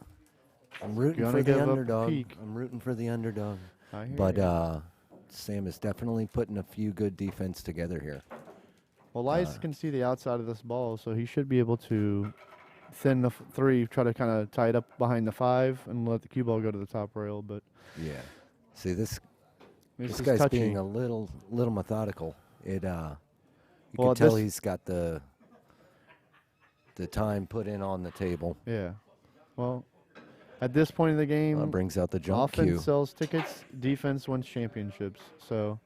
I'm rooting Gonna for the give up underdog. peak. I'm rooting for the underdog. I hear But ya. Sam is definitely putting a few good defense together here. Well, Elias can see the outside of this ball, so he should be able to thin the 3, try to kind of tie it up behind the 5, and let the cue ball go to the top rail. But Yeah. See this this is guy's touchy. being a little methodical. It you Well, can tell this- he's got the time put in on the table. Yeah. Well, at this point in the game, Brings out the jump offense cue. sells tickets, defense wins championships. So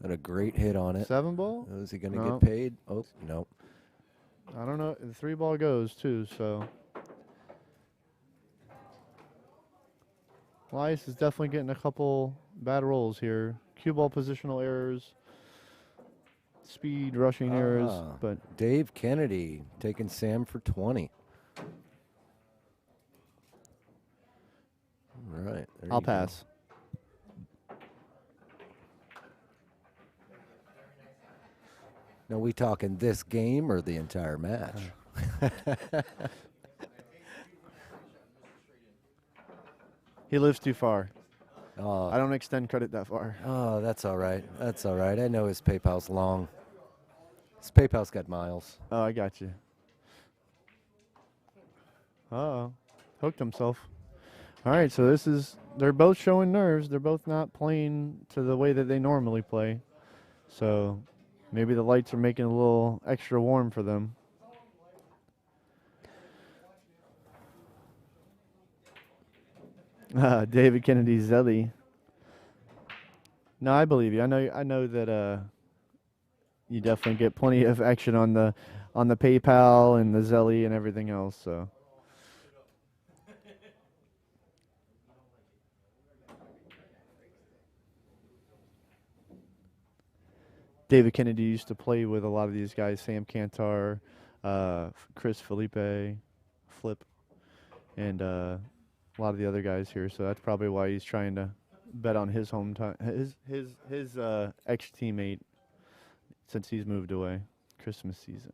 Had a great hit on it. 7 ball? Oh, is he going to No. get paid? Oh, no. I don't know. The 3 ball goes too. So Elias is definitely getting a couple bad rolls here. Cue ball positional errors, speed rushing errors, Ah. but Dave Kennedy taking Sam for 20. All right. there I'll you go. pass. Now, we talking this game or the entire match? He lives too far. Oh, I don't extend credit that far. oh, that's all right. That's all right. I know his PayPal's long. His PayPal's got miles. Oh, I got you. Uh-oh. Hooked himself. All right, so they're both showing nerves. They're both not playing to the way that they normally play. So maybe the lights are making it a little extra warm for them. David Kennedy Zelly. No, I believe you. I know that you definitely get plenty of action on the PayPal and the Zelly and everything else. So. David Kennedy used to play with a lot of these guys: Sam Kantar, Chris Felipe, Flip, and a lot of the other guys here. So that's probably why he's trying to bet on his hometown, his ex-teammate, since he's moved away. Christmas season.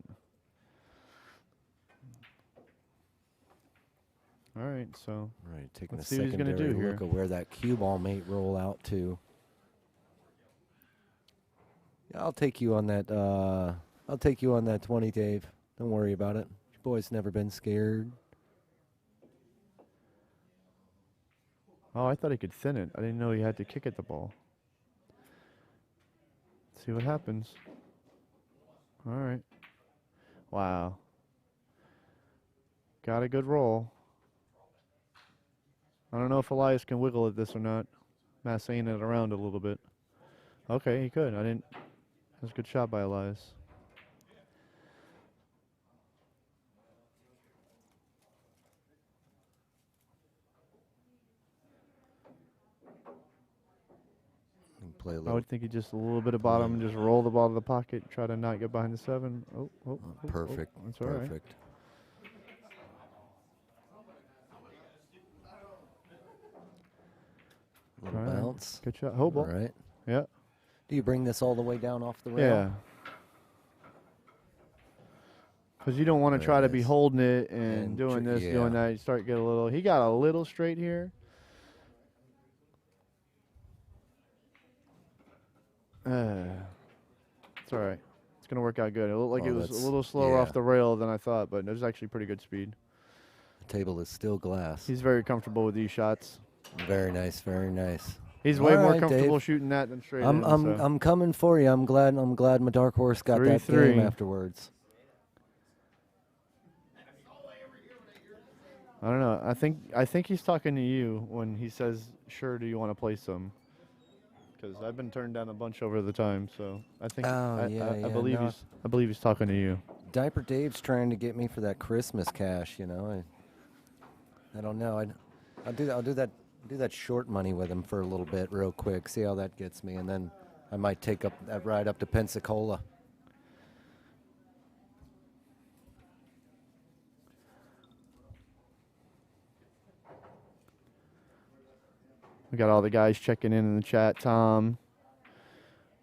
All right, so Right, taking let's a see what he's gonna secondary do here. look at where that cue ball may roll out to. Yeah, I'll take you on that. I'll take you on that 20, Dave. Don't worry about it. Your boy's never been scared. Oh, I thought he could thin it. I didn't know he had to kick at the ball. Let's see what happens. All right. Wow. Got a good roll. I don't know if Elias can wiggle at this or not. Massing it around a little bit. Okay, he could. I didn't. That was a good shot by Elias. Play a I little would think he just a little bit of bottom and just roll the ball to the pocket, try to not get behind the 7. perfect. That's all right. Perfect. Little All right. bounce. Good shot. Hold All ball. right. Yeah. Do you bring this all the way down off the rail? Yeah. Because you don't want to There try it to be is. holding it and And doing this, yeah. doing that. You start getting a little. He got a little straight here. It's all right. It's going to work out good. It looked like Oh, it was a that's- little slower yeah. off the rail than I thought, but it was actually pretty good speed. The table is still glass. He's very comfortable with these shots. Very nice. Very nice. He's All way more right, comfortable Dave. shooting that than straight I'm in. I'm so. I'm coming for you. I'm glad my dark horse got that 3-3. game afterwards. I don't know. I think he's talking to you when he says, "Sure, do you want to play some?" Because I've been turned down a bunch over the time, so I think I believe he's talking to you. Diaper Dave's trying to get me for that Christmas cash. You know, I don't know. I'll do that short money with him for a little bit, real quick. See how that gets me, and then I might take up that ride up to Pensacola. We got all the guys checking in the chat. Tom.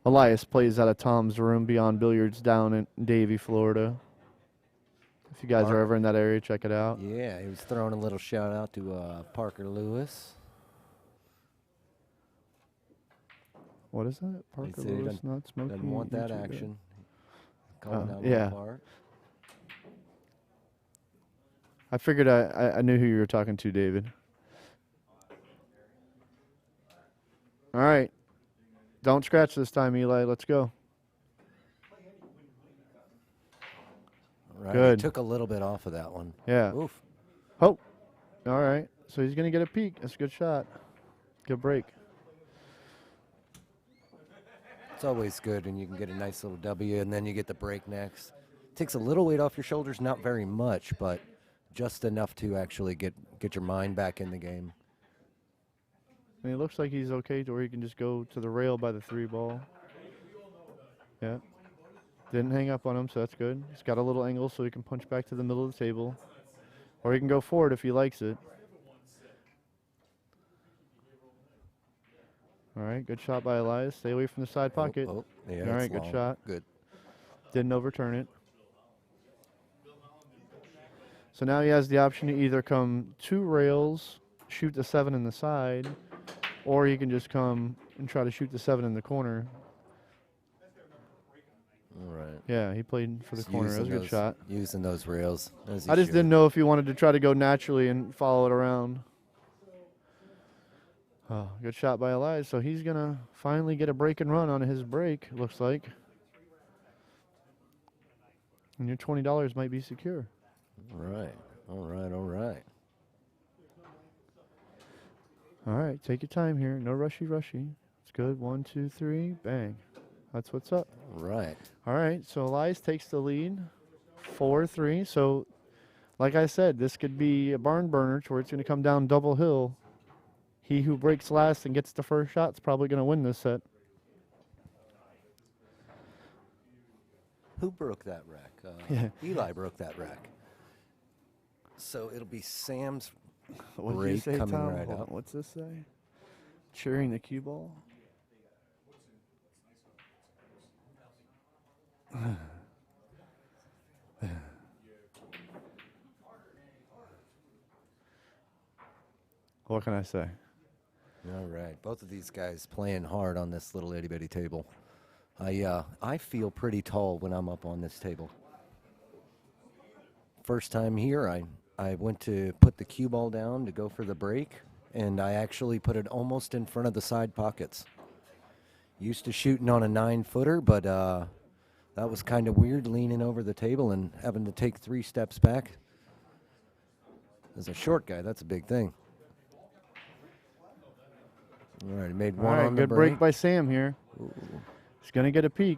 Elias plays out of Tom's room beyond billiards down in Davie, Florida. If you guys are ever in that area, check it out. Yeah, he was throwing a little shout out to Parker Lewis. What is that? Parker said he Lewis not smoking. Doesn't want that YouTuber. action. Calling out yeah. Part. I figured I knew who you were talking to, David. All right. Don't scratch this time, Eli. Let's go. Right, Good. He took a little bit off of that one. Yeah. Oof. Oh. All right. So he's going to get a peek. That's a good shot. Good break. It's always good when you can get a nice little W and then you get the break next. Takes a little weight off your shoulders, not very much, but just enough to actually get your mind back in the game. And it looks like he's okay to where he can just go to the rail by the 3 ball. Yeah. Didn't hang up on him, so that's good. He's got a little angle so he can punch back to the middle of the table. Or he can go forward if he likes it. All right, good shot by Elias. Stay away from the side pocket. Oh, yeah, All right, it's good long. shot. Good. Didn't overturn it. So now he has the option to either come 2 rails, shoot the 7 in the side, or he can just come and try to shoot the 7 in the corner. All right. Yeah, he played for the corner. That was a good shot. Using those rails. As he I just should. didn't know if he wanted to try to go naturally and follow it around. Oh, good shot by Elias. So he's going to finally get a break and run on his break, looks like. And your $20 might be secure. All right. All right. All right. All right, take your time here. No rushy. It's good. 1, 2, 3, bang. That's what's up. All right. All right, so Elias takes the lead, 4-3. So, like I said, this could be a barn burner to where it's going to come down double hill. He who breaks last and gets the first shot is probably going to win this set. Who broke that rack? Eli broke that rack. So it'll be Sam's What did you break say, coming Tom? right Hold on, up. what's this say? Cheering the cue ball. What can I say? All right. Both of these guys playing hard on this little itty bitty table. I feel pretty tall when I'm up on this table. First time here, I went to put the cue ball down to go for the break, and I actually put it almost in front of the side pockets. Used to shooting on a 9-footer, but that was kind of weird, leaning over the table and having to take 3 steps back. As a short guy, that's a big thing. All right, he made one on the good break by Sam here. He's going to get a peek.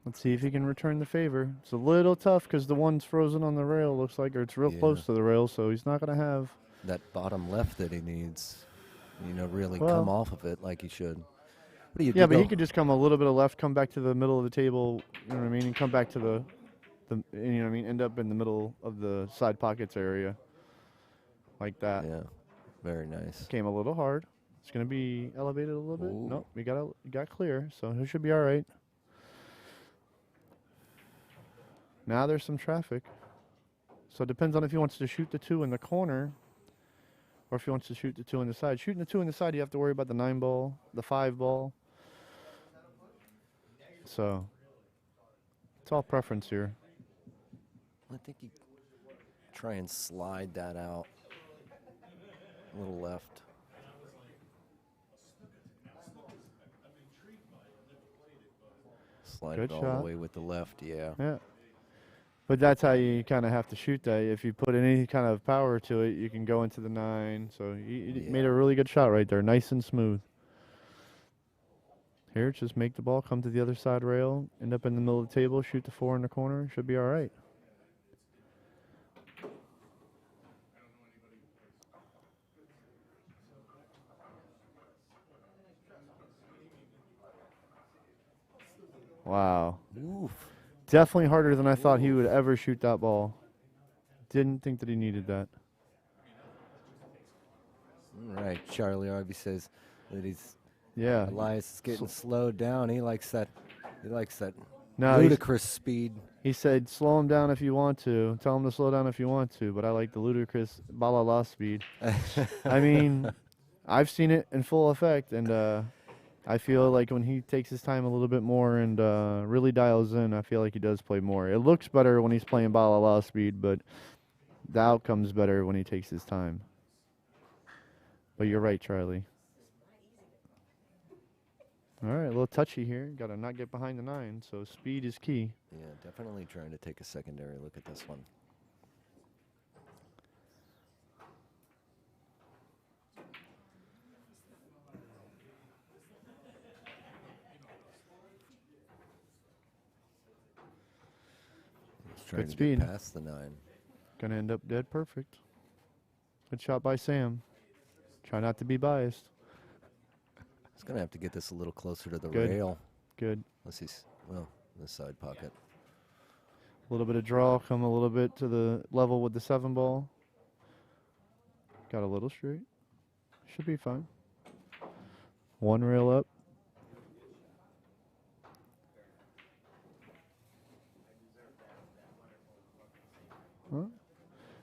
Let's see if he can return the favor. It's a little tough because the one's frozen on the rail, looks like, or it's real close to the rail, so he's not going to have that bottom left that he needs, really Well, come off of it like he should. What do you do? Yeah, but he could just come a little bit of left, come back to the middle of the table, you know what I mean, and come back to the you know what I mean, end up in the middle of the side pockets area like that. Yeah, very nice. Came a little hard. It's going to be elevated a little bit. Ooh. Nope, we got clear, so he should be all right. Now there's some traffic. So it depends on if he wants to shoot the 2 in the corner or if he wants to shoot the 2 in the side. Shooting the 2 in the side, you have to worry about the 9 ball, the 5 ball. So it's all preference here. I think you try and slide that out a little left. Slide Good it all shot. the way with the left, yeah. Yeah. But that's how you kind of have to shoot that. If you put any kind of power to it, you can go into the 9. So he made a really good shot right there, nice and smooth. Here, just make the ball come to the other side rail, end up in the middle of the table, shoot the 4 in the corner. Should be all right. Wow. Oof. Definitely harder than I thought he would ever shoot that ball. Didn't think that he needed that. All right, Charlie Arby says that Yeah. Elias is getting slowed down. He likes that. No, ludicrous speed. he said, slow him down if you want to. Tell him to slow down if you want to. But I like the ludicrous balala speed. I mean, I've seen it in full effect, and I feel like when he takes his time a little bit more and really dials in, I feel like he does play more. It looks better when he's playing balala speed, but the outcome's better when he takes his time. But you're right, Charlie. All right, a little touchy here. Got to not get behind the 9, so speed is key. Yeah, definitely trying to take a secondary look at this one. Trying Good to speed. get past the 9. Gonna end up dead perfect. Good shot by Sam. Try not to be biased. He's going to have to get this a little closer to the Good. rail. Good. Unless he's, this side pocket. A little bit of draw, come a little bit to the level with the 7 ball. Got a little straight. Should be fine. One rail up. Huh?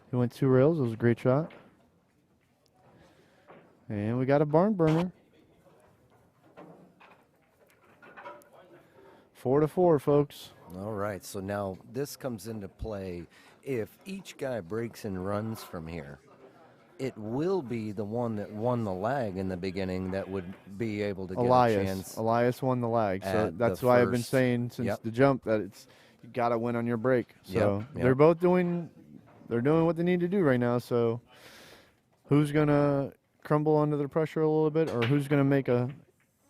He went 2 rails. It was a great shot. And we got a barn burner. 4-4, folks. All right, so now this comes into play. If each guy breaks and runs from here, it will be the one that won the lag in the beginning that would be able to get a chance. Elias won the lag. So at that's the why I've been first- saying since Yep. the jump that it's you got to win on your break. So Yep. they're both doing what they need to do right now. So who's going to crumble under the pressure a little bit, or who's going to make a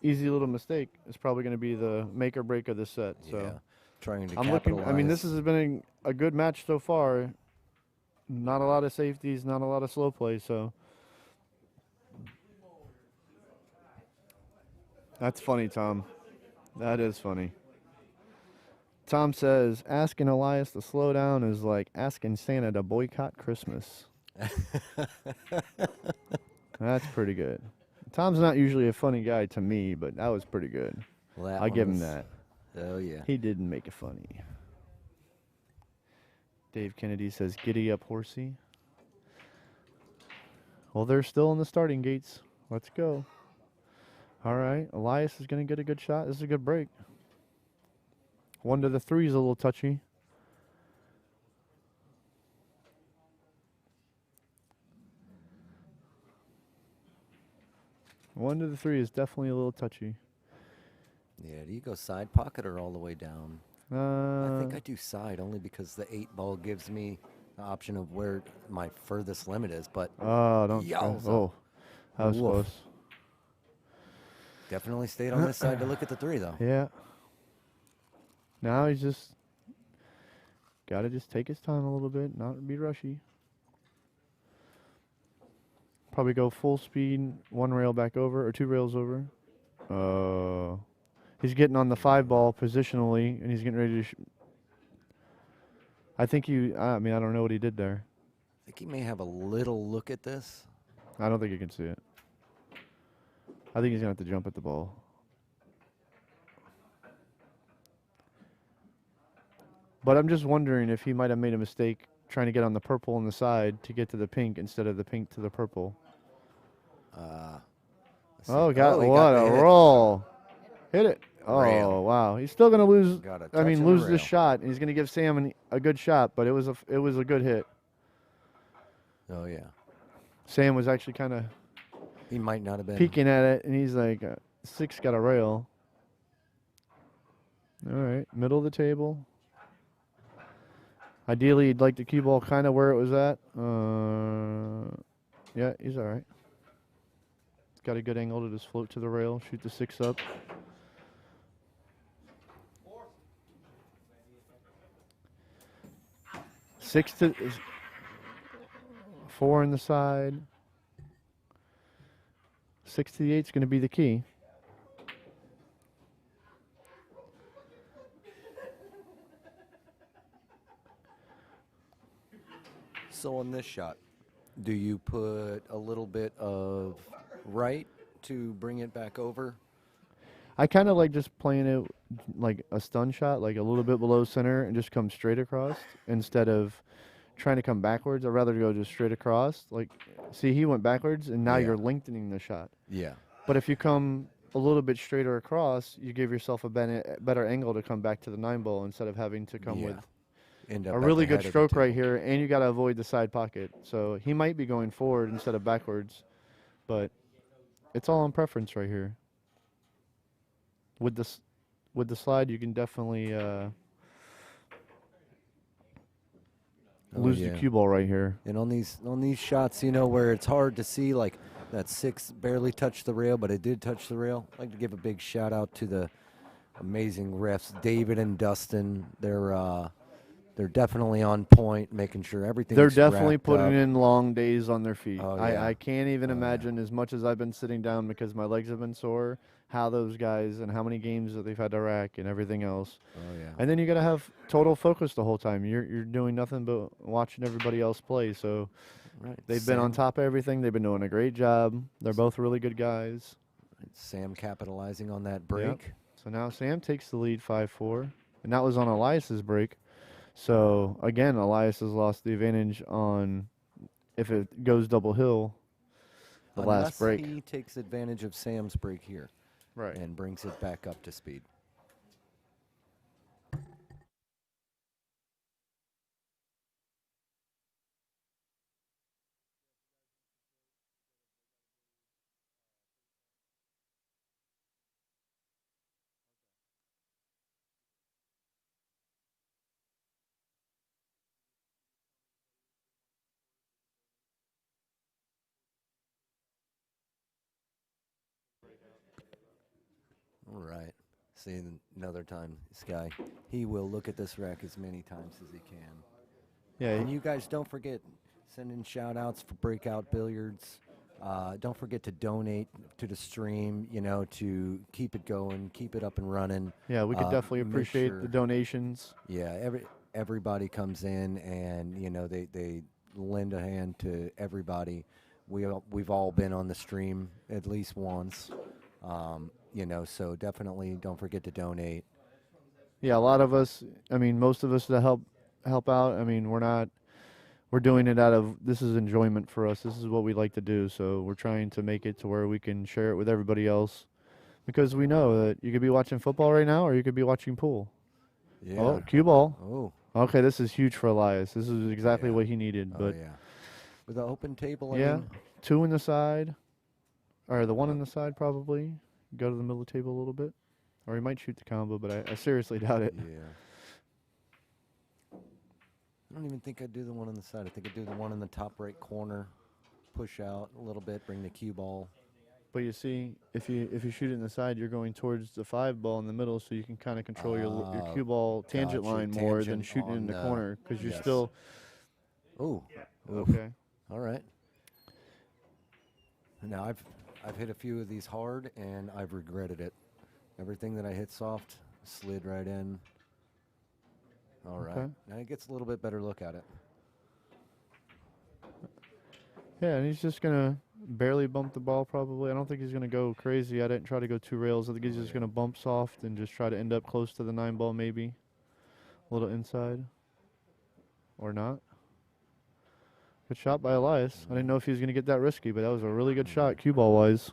easy little mistake is probably going to be the make or break of this set. So Yeah, trying to I'm looking. I mean, capitalize. this has been a good match so far. Not a lot of safeties, not a lot of slow play. So that's funny, Tom. That is funny. Tom says asking Elias to slow down is like asking Santa to boycott Christmas. That's pretty good. Tom's not usually a funny guy to me, but that was pretty good. Well, that I give him one was- that. Oh, yeah. He didn't make it funny. Dave Kennedy says, giddy up, horsey. Well, they're still in the starting gates. Let's go. All right. Elias is going to get a good shot. This is a good break. 1 to the 3 is a little touchy. One to the 3 is definitely a little touchy. Yeah, do you go side pocket or all the way down? I think I do side only because the 8 ball gives me the option of where my furthest limit is. But don't. Yowza. Oh, that was Woof. close. definitely stayed on this side to look at the 3, though. Yeah. Now he's just got to just take his time a little bit, not be rushy. Probably go full speed, 1 rail back over or 2 rails over. He's getting on the 5 ball positionally, and he's getting ready to. I think I mean, I don't know what he did there. I think he may have a little look at this. I don't think you can see it. I think he's gonna have to jump at the ball. But I'm just wondering if he might have made a mistake trying to get on the purple on the side to get to the pink instead of the pink to the purple. Let's see. Oh, he got what the a hit. roll. Hit it. Oh, Rail. wow. He's still going to lose. Got a I touch mean, and a lose this rail. shot. And he's going to give Sam a good shot, but it was a good hit. Oh, yeah. Sam was actually kind of He might not have been. peeking at it, and he's like, 6 got a rail. All right, middle of the table. Ideally, you'd like the cue ball kind of where it was at. Yeah, he's all right. Got a good angle to just float to the rail, shoot the 6 up. Six to 4 in the side. 6 to the 8 is going to be the key. So on this shot, do you put a little bit of right to bring it back over? I kind of like just playing it like a stun shot, like a little bit below center and just come straight across instead of trying to come backwards. I'd rather go just straight across. Like, see, he went backwards, and now Yeah. you're lengthening the shot. Yeah. But if you come a little bit straighter across, you give yourself a better angle to come back to the 9 ball instead of having to come Yeah. with End up a at really the good head of the stroke right table. here, and you got to avoid the side pocket. So he might be going forward instead of backwards, but it's all on preference right here. With the slide, you can definitely lose yeah. the cue ball right here. And on these shots, you know, where it's hard to see, like that 6 barely touched the rail, but it did touch the rail. I'd like to give a big shout out to the amazing refs, David and Dustin. They're definitely on point, making sure everything's They're definitely wrapped putting up. in long days on their feet. Oh, yeah. I can't even Oh, yeah. imagine, as much as I've been sitting down because my legs have been sore, how those guys and how many games that they've had to rack and everything else. Oh yeah. And then you got to have total focus the whole time. You're doing nothing but watching everybody else play. So Right. they've been on Sam- top of everything. They've been doing a great job. They're both really good guys. Sam capitalizing on that break. Yep. So now Sam takes the lead 5-4, and that was on Elias's break. So again, Elias has lost the advantage on if it goes double hill, the last break. Unless he takes advantage of Sam's break here. Right. And brings it back up to speed. All right. See, another time, this guy, he will look at this rack as many times as he can. Yeah. And you guys don't forget, send in shout-outs for Breakout Billiards. Don't forget to donate to the stream, to keep it going, keep it up and running. Yeah, we could definitely make appreciate sure- the donations. Yeah, everybody comes in and, they lend a hand to everybody. We've all been on the stream at least once. So definitely don't forget to donate. Yeah, a lot of us, most of us that help out, we're doing it out of, this is enjoyment for us. This is what we like to do. So we're trying to make it to where we can share it with everybody else, because we know that you could be watching football right now or you could be watching pool. Yeah. Oh, cue ball. Oh. Okay, this is huge for Elias. This is exactly what he needed. Oh, But yeah. With the open table, yeah, 2 in the side, or the 1 in the side probably. Go to the middle of the table a little bit. Or he might shoot the combo, but I seriously doubt it. Yeah. I don't even think I'd do the 1 on the side. I think I'd do the 1 in the top right corner. Push out a little bit, bring the cue ball. But you see, if you shoot it in the side, you're going towards the 5 ball in the middle, so you can kind of control your cue ball tangent gotcha, line more than tangent shooting it in the on, corner, because you're yes. still. Ooh. Okay. All right. Now I've hit a few of these hard, and I've regretted it. Everything that I hit soft slid right in. All right. Okay. Now it gets a little bit better look at it. Yeah, and he's just gonna barely bump the ball probably. I don't think he's gonna go crazy at it and try to go 2 rails. I think he's just gonna bump soft and just try to end up close to the 9 ball maybe. A little inside. Or not. Good shot by Elias. I didn't know if he was gonna get that risky, but that was a really good shot cue ball wise.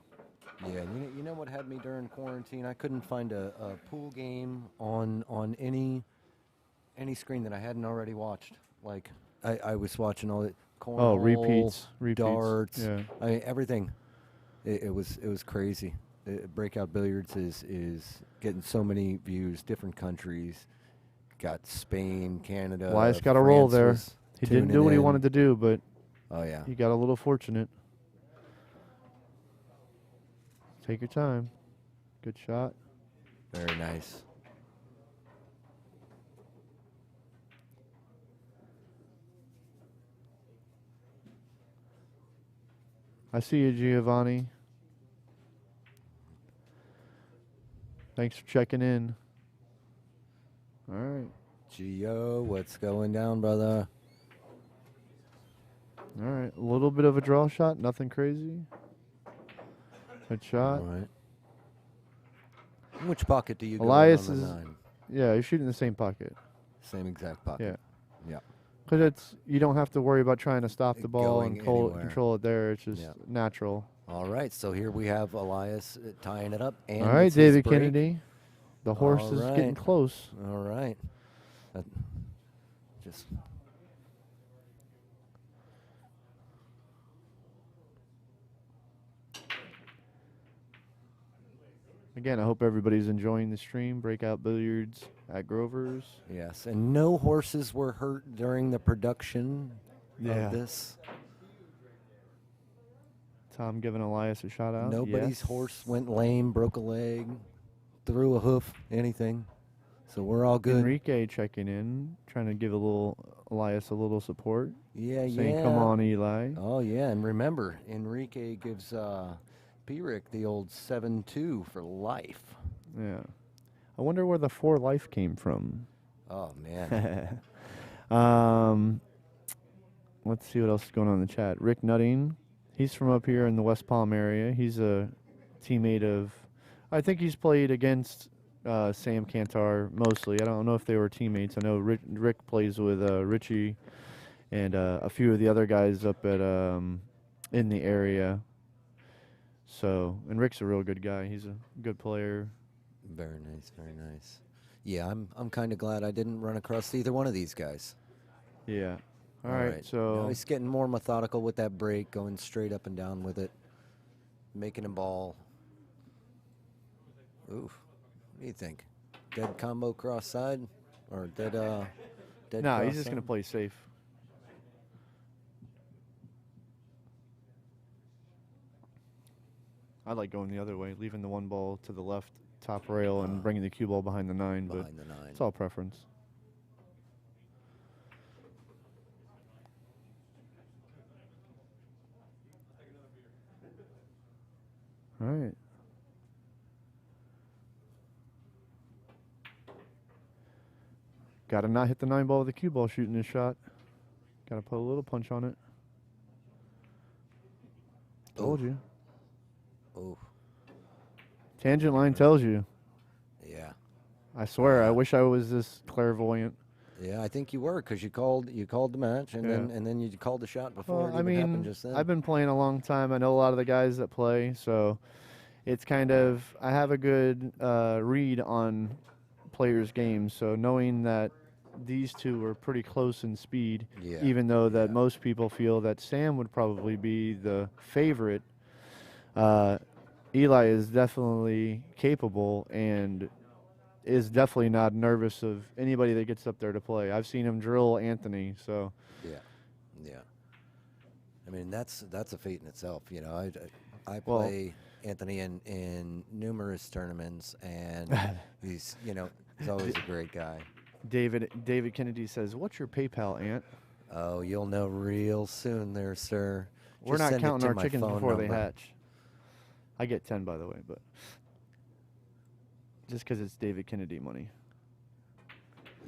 Yeah, and you know what had me during quarantine? I couldn't find a pool game on any screen that I hadn't already watched. Like I was watching all the cornhole, repeats, darts, yeah. Everything. It was crazy. Breakout Billiards is getting so many views, different countries. Got Spain, Canada. Elias got a roll France there. was He didn't do what he wanted to do, but oh yeah, he got a little fortunate. Take your time. Good shot. very nice. I see you, Giovanni. Thanks for checking in. All right. Gio, what's going down, brother? All right. A little bit of a draw shot. Nothing crazy. Good shot. All right. Which pocket do you go Elias in on the is. 9? Yeah, you're shooting the same pocket. Same exact pocket. Yeah. Yeah. Because you don't have to worry about trying to stop the ball Going and anywhere. control it there. It's just Yeah. natural. All right, so here we have Elias tying it up. And All right, it's his David break. Kennedy. The horse All is getting right. close. All right. Just Again, I hope everybody's enjoying the stream. Breakout Billiards at Grover's. yes, and no horses were hurt during the production Yeah. of this. Tom giving Elias a shout out. Nobody's Yes. horse went lame, broke a leg, threw a hoof, anything. So we're all good. Enrique checking in, trying to give Elias a little support. Yeah, Saying, yeah. come on, Eli. Oh yeah, and remember, Enrique gives P-Rick the old 7-2 for life. Yeah. I wonder where the 4 life came from. Oh man. Let's see what else is going on in the chat. Rick Nutting, he's from up here in the West Palm area. He's a teammate of. I think he's played against Sam Kantar mostly. I don't know if they were teammates. I know Rick plays with Richie and a few of the other guys up at in the area. So, and Rick's a real good guy. He's a good player. Very nice, very nice. Yeah, I'm kind of glad I didn't run across either one of these guys. Yeah. All right. So now he's getting more methodical with that break, going straight up and down with it, making a ball. Oof. What do you think? Dead combo cross side, or dead? Dead. no, cross he's just side? gonna play safe. I like going the other way, leaving the one ball to the left top rail and bringing the cue ball behind the 9. Behind but the 9. it's all preference. All right. Got to not hit the 9 ball with the cue ball shooting this shot. Got to put a little punch on it. Told you. Oh. Tangent line tells you. Yeah. I swear, I wish I was this clairvoyant. Yeah, I think you were, because you called the match and Yeah. then you called the shot before Well, it even happened just then. I've been playing a long time. I know a lot of the guys that play, so it's kind of, I have a good read on players' games. So knowing that these two were pretty close in speed, Yeah, even though that most people feel that Sam would probably be the favorite, Eli is definitely capable and is definitely not nervous of anybody that gets up there to play. I've seen him drill Anthony, so. Yeah. I mean, that's a feat in itself. You know, I play Anthony in numerous tournaments, and he's always a great guy. David Kennedy says, "What's your PayPal, Ant?" Oh, you'll know real soon there, sir. We're Just not send it counting to our my chickens phone before they number. hatch. I get 10, by the way, but just because it's David Kennedy money.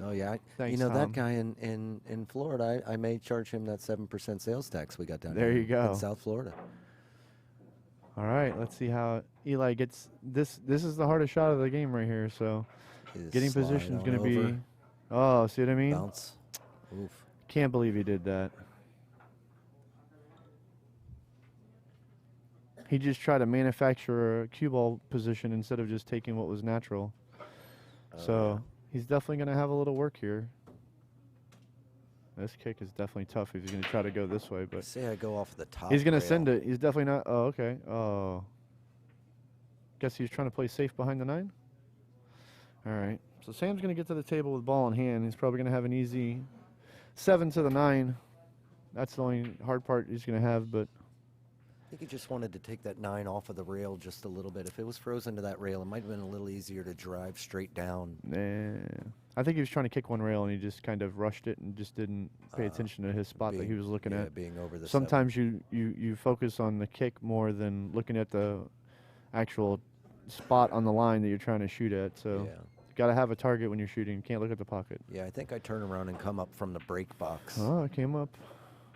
Oh yeah, Thanks, that Tom. guy in Florida, I may charge him that 7% sales tax we got down There here you go. in South Florida. All right, let's see how Eli gets this. This is the hardest shot of the game right here. So His getting slide position is on going to over, be. Oh, see what I mean? bounce. Oof. Can't believe he did that. He just tried to manufacture a cue ball position instead of just taking what was natural. So he's definitely going to have a little work here. This kick is definitely tough if he's going to try to go this way, but Say I go off the top. he's going to rail. send it. He's definitely not. Oh, okay. Oh. Guess he was trying to play safe behind the 9. All right. So Sam's going to get to the table with ball in hand. He's probably going to have an easy 7 to the 9. That's the only hard part he's going to have, but I think he just wanted to take that 9 off of the rail just a little bit. If it was frozen to that rail, it might have been a little easier to drive straight down. I think he was trying to kick one rail and he just kind of rushed it and just didn't pay attention to his spot that he was looking at. Being over the Sometimes you focus on the kick more than looking at the actual spot on the line that you're trying to shoot at. So you got to have a target when you're shooting. You can't look at the pocket. Yeah, I think I turn around and come up from the break box. Oh, it came up.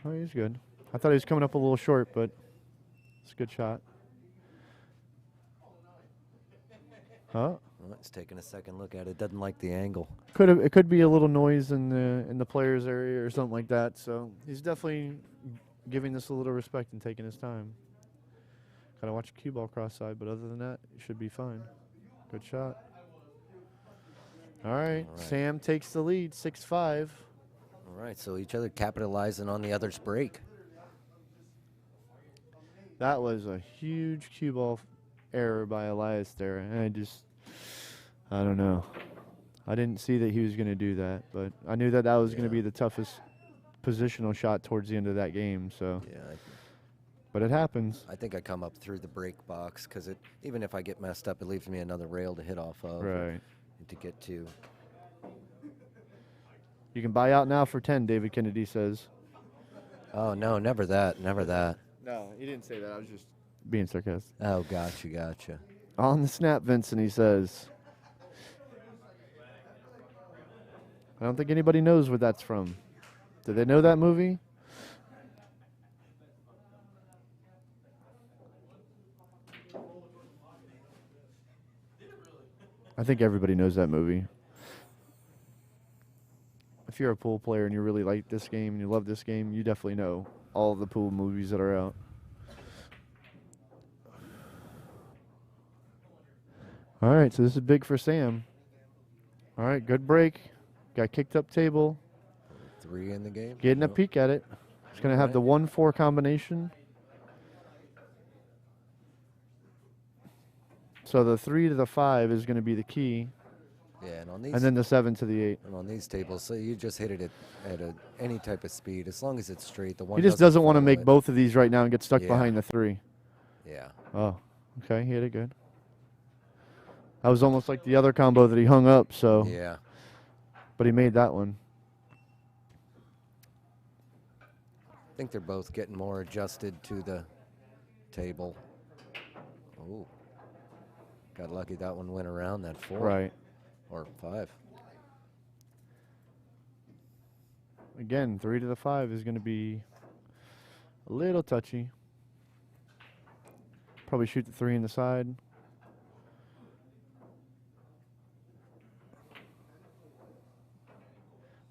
Oh, he's good. I thought he was coming up a little short, but it's a good shot. Oh. Well, it's taking a second look at it. Doesn't like the angle. It could be a little noise in the players area or something like that. So he's definitely giving this a little respect and taking his time. Gotta watch the cue ball cross side, but other than that, it should be fine. Good shot. All right, Sam takes the lead, 6-5. All right, so each other capitalizing on the other's break. That was a huge cue ball error by Elias there. And I don't know. I didn't see that he was going to do that, but I knew that was going to be the toughest positional shot towards the end of that game. So, but it happens. I think I come up through the break box because even if I get messed up, it leaves me another rail to hit off of. Right. To get to. You can buy out now for 10, David Kennedy says. Oh, no, never that. Never that. No, he didn't say that. I was just being sarcastic. Oh, gotcha. On the snap, Vincent, he says. I don't think anybody knows what that's from. Do they know that movie? I think everybody knows that movie. If you're a pool player and you really like this game and you love this game, you definitely know all of the pool movies that are out. All right, so this is big for Sam. All right, good break. Got kicked up table. 3 in the game. Getting a Nope. peek at it. It's going to have the 1-4 combination. So the 3 to the 5 is going to be the key, Yeah, and on these and then the 7 to the 8. and on these tables, so you just hit it at any type of speed, as long as it's straight. The one He just doesn't want to follow make it. both of these right now and get stuck Yeah. behind the 3. Yeah. Oh, okay, he hit it good. That was almost like the other combo that he hung up, so. Yeah. But he made that one. I think they're both getting more adjusted to the table. Oh. Got lucky that one went around that 4. Right. Or 5. Again, 3 to the 5 is going to be a little touchy. Probably shoot the 3 in the side.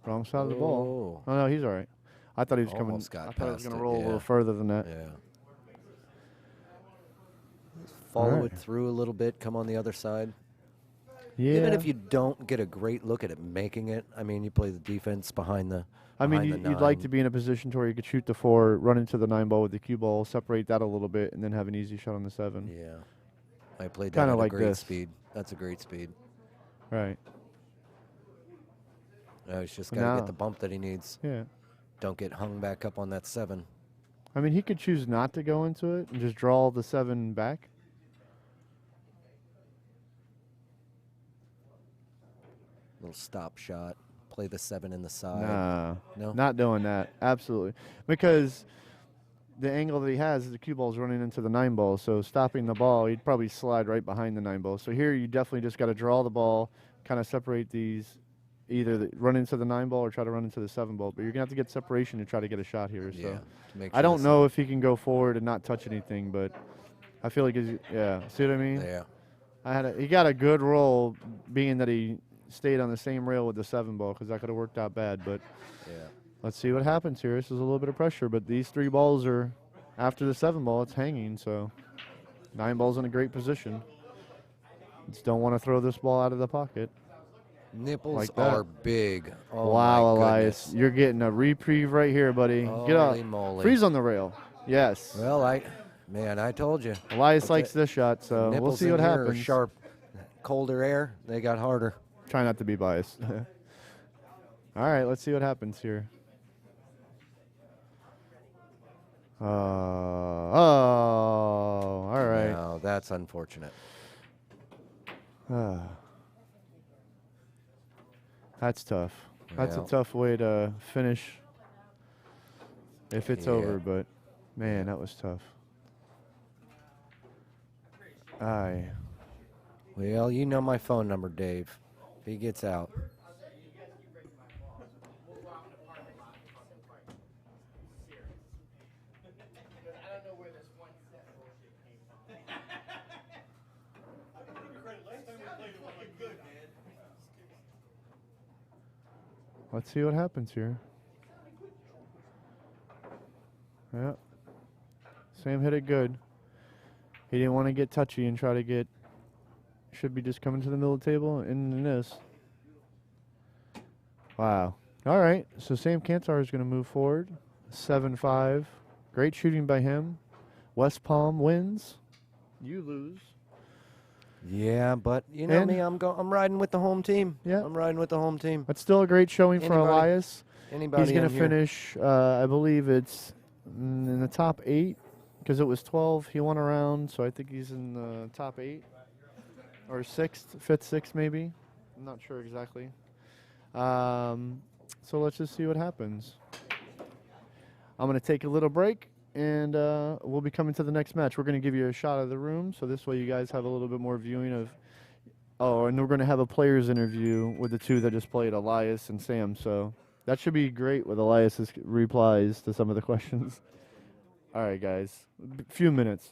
Wrong side of the ball. Oh, no, he's all right. I thought he was coming. Almost got I thought he was past going to it, roll a yeah. little further than that. Yeah. Follow Alright. it through a little bit, come on the other side. Yeah. Even if you don't get a great look at it making it, I mean, you play the defense behind the I mean, behind the you'd like 9. to be in a position to where you could shoot the 4, run into the 9 ball with the cue ball, separate that a little bit, and then have an easy shot on the 7. Yeah. I played that Kinda at like a great this. speed. That's a great speed. Right. Now he's just But got to now- get the bump that he needs. Yeah. Don't get hung back up on that 7. I mean, he could choose not to go into it and just draw the 7 back. Little stop shot. Play the 7 in the side. Nah, No? not doing that. Absolutely. Because the angle that he has is the cue ball's running into the 9 ball, so stopping the ball, he'd probably slide right behind the 9 ball. So here you definitely just got to draw the ball, kind of separate these, either run into the 9 ball or try to run into the 7 ball. But you're going to have to get separation to try to get a shot here. So Yeah. To make I sure don't the know if he can go forward and not touch anything, but I feel like, yeah, see what I mean? Yeah. He got a good roll, being that he stayed on the same rail with the 7 ball, because that could have worked out bad. But Yeah. let's see what happens here. This is a little bit of pressure, but these 3 balls are after the 7 ball. It's hanging, so 9 ball's in a great position. Just don't want to throw this ball out of the pocket. Nipples Like that. are big. Oh Wow, my Elias, goodness. you're getting a reprieve right here, buddy. Get up, Holy moly. freeze on the rail. Yes, Well, I told you. Elias Okay. likes this shot, so we'll Nipples see in what here are happens. Sharp. Colder air, they got harder. Try not to be biased. All right, let's see what happens here. Oh, all right. No, that's unfortunate. That's tough. That's Yeah. a tough way to finish if it's Yeah. over, but man, that was tough. Aye. Well, you know my phone number, Dave. If he gets out. Let's see what happens here. Yeah. Sam hit it good. He didn't want to get touchy and try to get. Should be just coming to the middle of the table and this. Wow. All right. So Sam Kantar is going to move forward. 7-5. Great shooting by him. West Palm wins. You lose. Yeah, but you know And- me, I'm riding with the home team. Yeah. I'm riding with the home team. That's still a great showing for Anybody- Elias. Anybody He's going in to here? finish, I believe it's in the top 8, because it was 12. He won a round, so I think he's in the top 8 or 6th, 5th, 6th maybe. I'm not sure exactly. So let's just see what happens. I'm going to take a little break, and we'll be coming to the next match. We're going to give you a shot of the room, so this way you guys have a little bit more viewing of. Oh, and we're going to have a players interview with the 2 that just played, Elias and Sam. So that should be great with Elias's replies to some of the questions. All right, guys. A few minutes.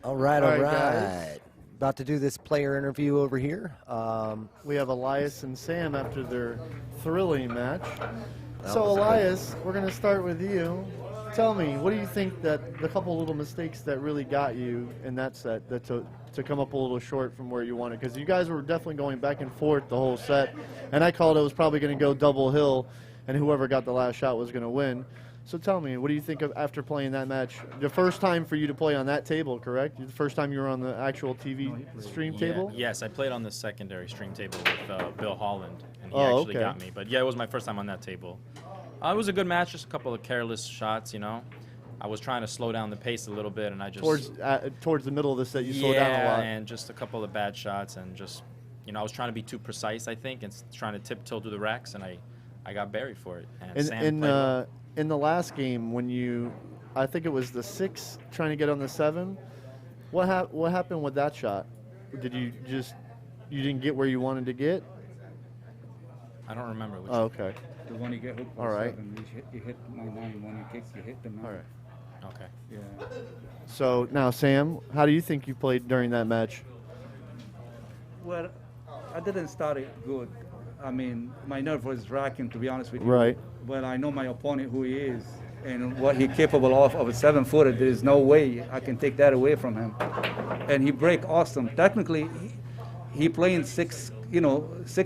All right, All all right, right. guys. About to do this player interview over here. We have Elias and Sam after their thrilling match. So, was good. Elias, we're going to start with you. Tell me, what do you think that the couple little mistakes that really got you in that set that to come up a little short from where you wanted? Because you guys were definitely going back and forth the whole set, and I called it was probably going to go double hill, and whoever got the last shot was going to win. So tell me, what do you think of after playing that match? The first time for you to play on that table, correct? The first time you were on the actual TV stream table? Yes, I played on the secondary stream table with Bill Holland, and he Oh, actually okay. got me. But yeah, it was my first time on that table. It was a good match, just a couple of careless shots, you know. I was trying to slow down the pace a little bit, and I just Towards the middle of the set, you slowed down a lot. and just a couple of bad shots, and just I was trying to be too precise, I think, and trying to tiptoe through the racks, and I got buried for it. And Sam played well. In the last game, when I think it was the 6 trying to get on the 7, what happened with that shot? Did you didn't get where you wanted to get? I don't remember which. Oh, okay. The one you get hooked All right. you hit my 9. When you kick, you hit the 9. All right. Okay. Yeah. So now, Sam, how do you think you played during that match? Well, I didn't start it good. I mean, my nerve was racking, to be honest with you. Right. But I know my opponent, who he is, and what he's capable of a 7-footer. There is no way I can take that away from him. And he break awesome. Technically, he playing 6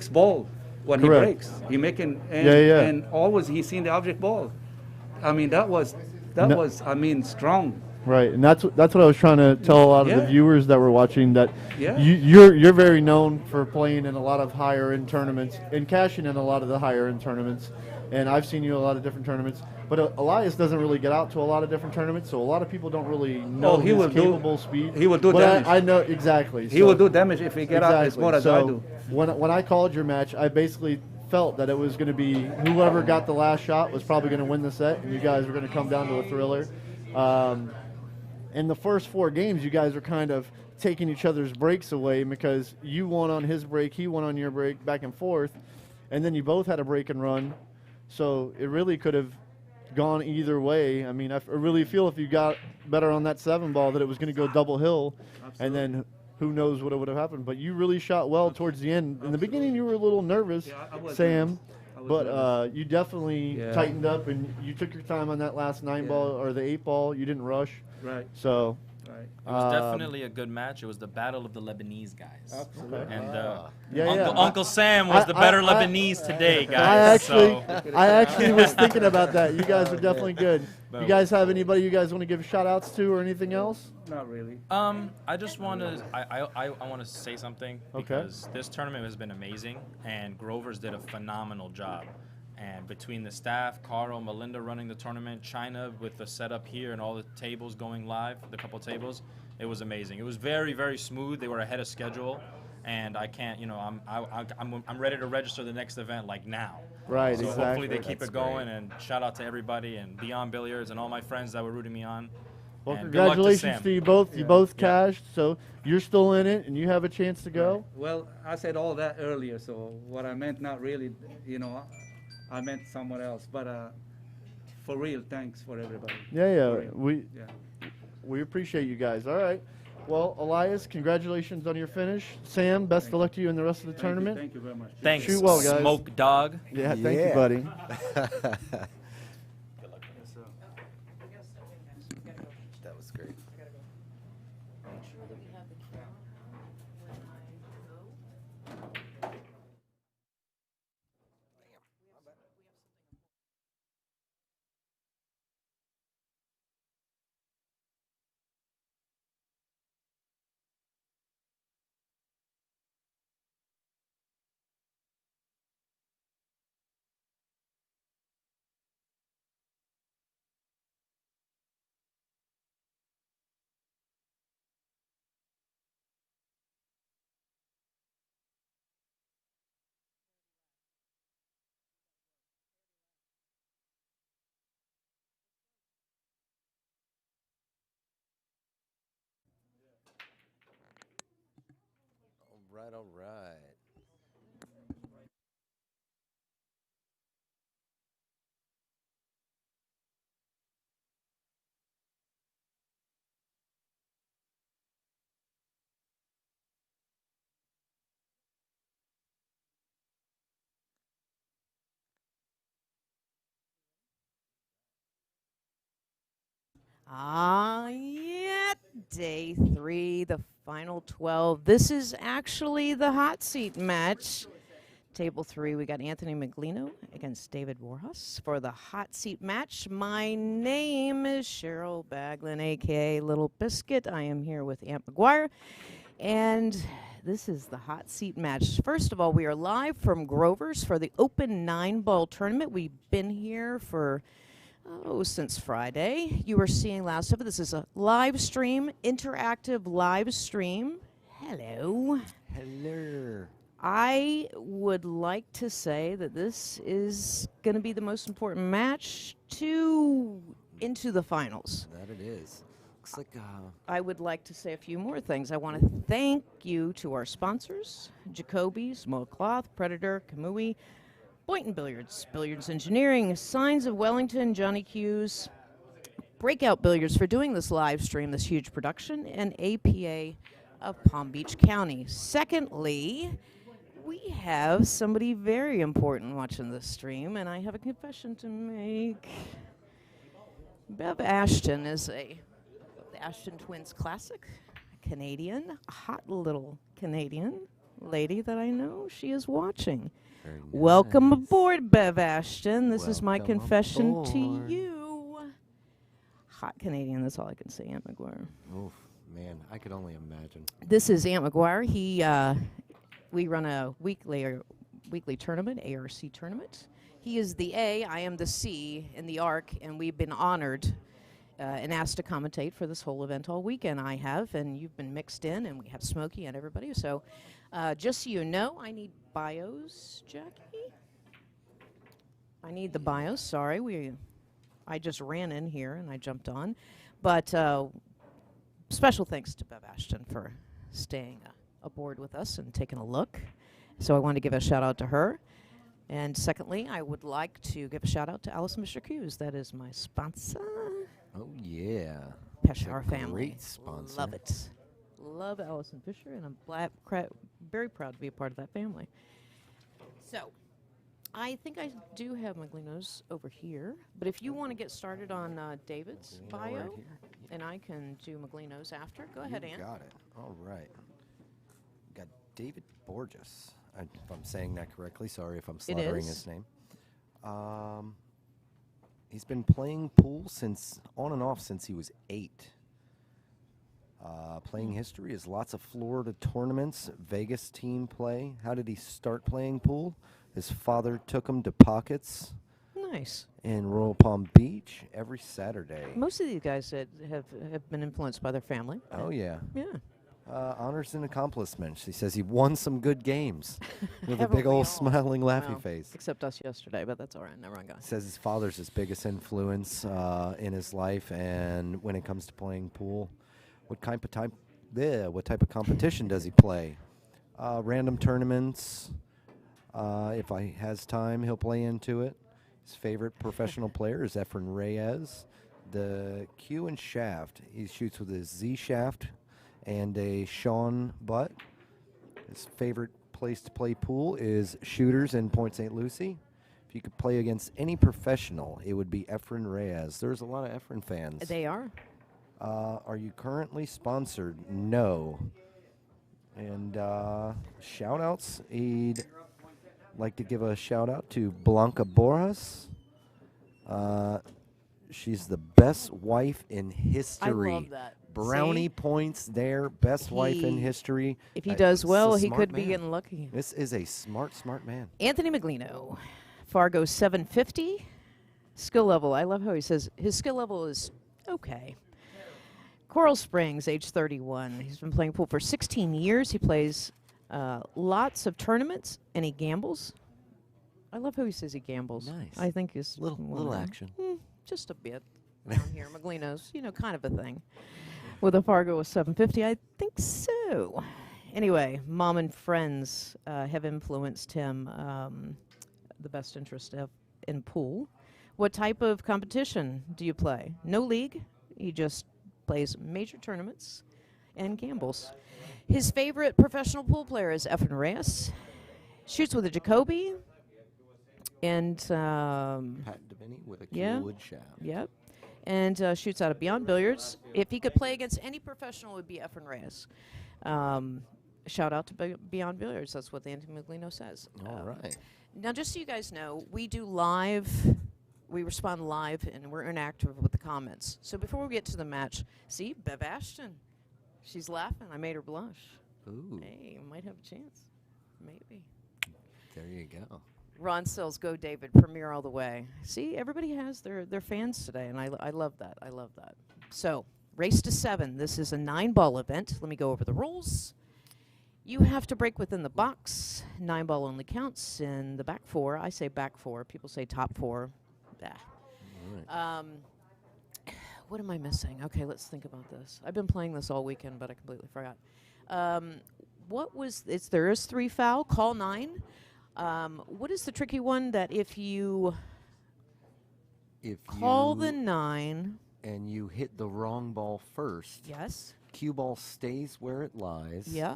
ball when Correct. he breaks. He making and always he seen the object ball. I mean, that was strong. Right, and that's what I was trying to tell a lot of the Yeah. viewers that were watching that Yeah. you're very known for playing in a lot of higher end tournaments and cashing in a lot of the higher end tournaments, and I've seen you in a lot of different tournaments. But Elias doesn't really get out to a lot of different tournaments, so a lot of people don't really know he his will do- capable speed. he will do but damage. I know exactly. He will do damage if he get out as more as I do. When I called your match, I basically felt that it was going to be whoever got the last shot was probably going to win the set, and you guys were going to come down to a thriller. In the first 4 games, you guys were kind of taking each other's breaks away because you won on his break, he won on your break, back and forth, and then you both had a break and run. So it really could have gone either way. I mean, I really feel if you got better on that 7 ball that it was going to go double hill, and then who knows what would have happened. But you really shot well towards the end. In the beginning, you were a little nervous, Yeah, I was Sam. nervous. I was But nervous. you definitely Yeah. tightened up, and you took your time on that last 9 Yeah. ball or the 8 ball. You didn't rush. Right. So Right. It was definitely a good match. It was the battle of the Lebanese guys. Absolutely. And Yeah, Uncle Sam was the better Lebanese today, I guys. actually was thinking about that. You guys are definitely good. You Boom. guys have anybody you guys want to give shout outs to or anything else? Not really. I just want to I want to say something Okay. because this tournament has been amazing and Grover's did a phenomenal job. And between the staff, Carl, Melinda running the tournament, China with the setup here and all the tables going live, the couple tables, it was amazing. It was very, very smooth. They were ahead of schedule, and I can't, I'm ready to register the next event like now. Right, So exactly. hopefully they keep That's it going. And shout out to everybody and Beyond Billiards and all my friends that were rooting me on. Well, And good luck congratulations Sam. to you both. You both cashed, so you're still in it, and you have a chance to go. Well, I said all that earlier, so what I meant not really, I meant somewhere else. But for real, thanks for everybody. Yeah, For real. we appreciate you guys. All right. Well, Elias, congratulations on your finish. Sam, best of luck to you in the rest of the tournament. Thank you very much. Thanks, Shoot well, guys. Smoke Dog. Yeah, thank you, Yeah. buddy. That was great. All right. Yeah, day 3, the final 12. This is actually the hot seat match. Table 3, we got Anthony Meglino against David Borjas for the hot seat match. My name is Cheryl Baglin, a.k.a. Little Biscuit. I am here with Aunt McGuire, and this is the hot seat match. First of all, we are live from Grover's for the Open 9-ball tournament. We've been here for since Friday. You were seeing last of it. This is a live stream, interactive live stream. Hello. Hello. I would like to say that this is going to be the most important match into the finals. That it is. Looks like I would like to say a few more things. I want to thank you to our sponsors, Jacoby, Small Cloth, Predator, Kamui, Boynton Billiards, Billiards Engineering, Signs of Wellington, Johnny Q's, Breakout Billiards for doing this live stream, this huge production, and APA of Palm Beach County. Secondly, we have somebody very important watching this stream, and I have a confession to make. Bev Ashton is the Ashton Twins Classic, Canadian, a hot little Canadian lady that I know she is watching. very nice. Welcome aboard, Bev Ashton. This is my Welcome confession to aboard. you. Hot Canadian, that's all I can say, Aunt McGuire. Oof, man, I could only imagine. This is Aunt McGuire. We run a weekly tournament, ARC tournament. He is the A, I am the C in the ARC, and we've been honored and asked to commentate for this whole event all weekend. I have, and you've been mixed in, and we have Smokey and everybody. So just so you know, I need bios, Jackie. I need the bios. Sorry, I just ran in here and I jumped on. But special thanks to Bev Ashton for staying aboard with us and taking a look. So I want to give a shout out to her. And secondly, I would like to give a shout out to Allison Fisher Hughes. That is my sponsor. Oh yeah, Peshawar It's a family. great sponsor. Love it. Love Allison Fisher, and I'm very proud to be a part of that family. So, I think I do have Meglino's over here, but if you want to get started on David's Meglino bio, right here. and I can do Meglino's after, go ahead, You Ann. got it. All right. Got David Borjas. If I'm saying that correctly, sorry if I'm slaughtering is. his name. He's been playing pool on and off since he was 8. Playing history is lots of Florida tournaments, Vegas team play. How did he start playing pool? His father took him to pockets Nice. in Royal Palm Beach every Saturday. Most of these guys that have been influenced by their family. Oh, yeah. Yeah. Honors and accomplishments. He says he won some good games with a Haven't big we all? old smiling, laughy Well, face. Except us yesterday, but that's all right. Never mind, guys. Says his father's his biggest influence in his life, and when it comes to playing pool, what type of competition does he play? Random tournaments. If he has time, he'll play into it. His favorite professional player is Efren Reyes. The cue and shaft, he shoots with his Z shaft and a Sean butt. His favorite place to play pool is Shooters in Point St. Lucie. If you could play against any professional, it would be Efren Reyes. There's a lot of Efren fans. They are. Are you currently sponsored? No. And shout outs, he'd like to give a shout out to Blanca Borjas. She's the best wife in history. I love that. Brownie See? points there, best wife in history. If he does He's a well, he smart could be man. getting lucky. This is a smart man. Anthony Meglino, Fargo 750. Skill level, I love how he says his skill level is okay. Coral Springs, age 31. He's been playing pool for 16 years. He plays lots of tournaments, and he gambles. I love how he says he gambles. Nice. I think he's Little action. Just a bit down here. Meglino's, kind of a thing. With a Fargo of 750, I think so. Anyway, mom and friends have influenced him the best interest in pool. What type of competition do you play? No league. He just plays major tournaments and gambles. His favorite professional pool player is Efren Reyes. Shoots with a Jacoby. And Pat Davini with a yeah. wood shaft. Yep. and shoots out of Beyond Billiards. If he could play against any professional, it would be Efren Reyes. Shout out to Beyond Billiards. That's what the Meglino says. All right. Now, just so you guys know, we do live. We respond live, and we're interactive with the comments. So before we get to the match, see, Bev Ashton. She's laughing. I made her blush. Ooh. Hey, might have a chance. Maybe. There you go. Ron Sills, go David, premiere all the way. See, everybody has their fans today, and I love that. I love that. So, race to 7. This is a 9-ball event. Let me go over the rules. You have to break within the box. 9-ball only counts in the back 4. I say back 4. People say top 4. Right. What am I missing? Okay, let's think about this. I've been playing this all weekend, but I completely forgot. There is 3 foul, call 9. What is the tricky one that if you call the 9 and you hit the wrong ball first, yes, cue ball stays where it lies. Yeah.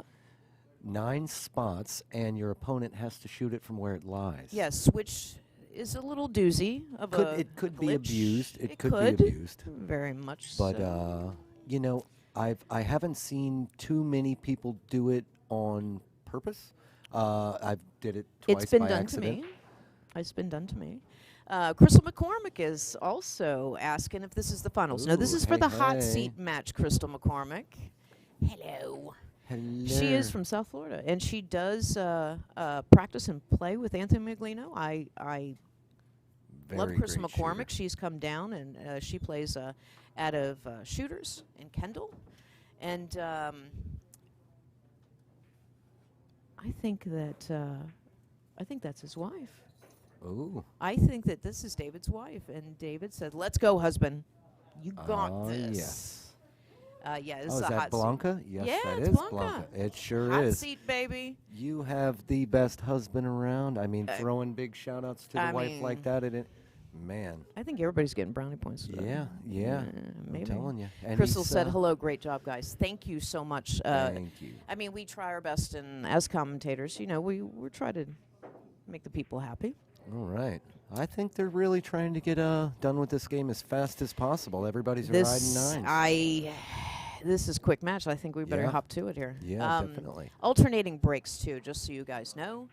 9 spots, and your opponent has to shoot it from where it lies. Yes, which is a little doozy of It could be glitch. abused. It could be abused. Very much But so. you know, I haven't seen too many people do it on purpose. I've did it twice It's been by done accident. to me. It's been done to me. Crystal McCormick is also asking if this is the finals. No, this Ooh, is for the hey, hot hey. seat match, Crystal McCormick. Hello. Hello. She is from South Florida, and she does practice and play with Anthony Meglino. I love Very Crystal great McCormick. shooter. She's come down, and she plays out of Shooters in Kendall. And I think that's his wife. Ooh. I think that this is David's wife, and David said, "Let's go, husband. You got Oh, this." yes. Yeah, this Oh, is is a that hot Blanca? seat. Yes, Yeah, that it's is Blanca. It sure Hot is. seat, baby. You have the best husband around. I mean, throwing big shout outs to the I wife like mean- that, man. I think everybody's getting brownie points today. Yeah. I'm maybe. telling you. And Crystal he's, said, "Hello, great job, guys. Thank you so much." Thank you. I mean, we try our best, and as commentators, you know, we're trying to make the people happy. All right. I think they're really trying to get done with this game as fast as possible. Everybody's riding 9. This is quick match. I think we better Yeah. hop to it here. Yeah, definitely. Alternating breaks too, just so you guys know.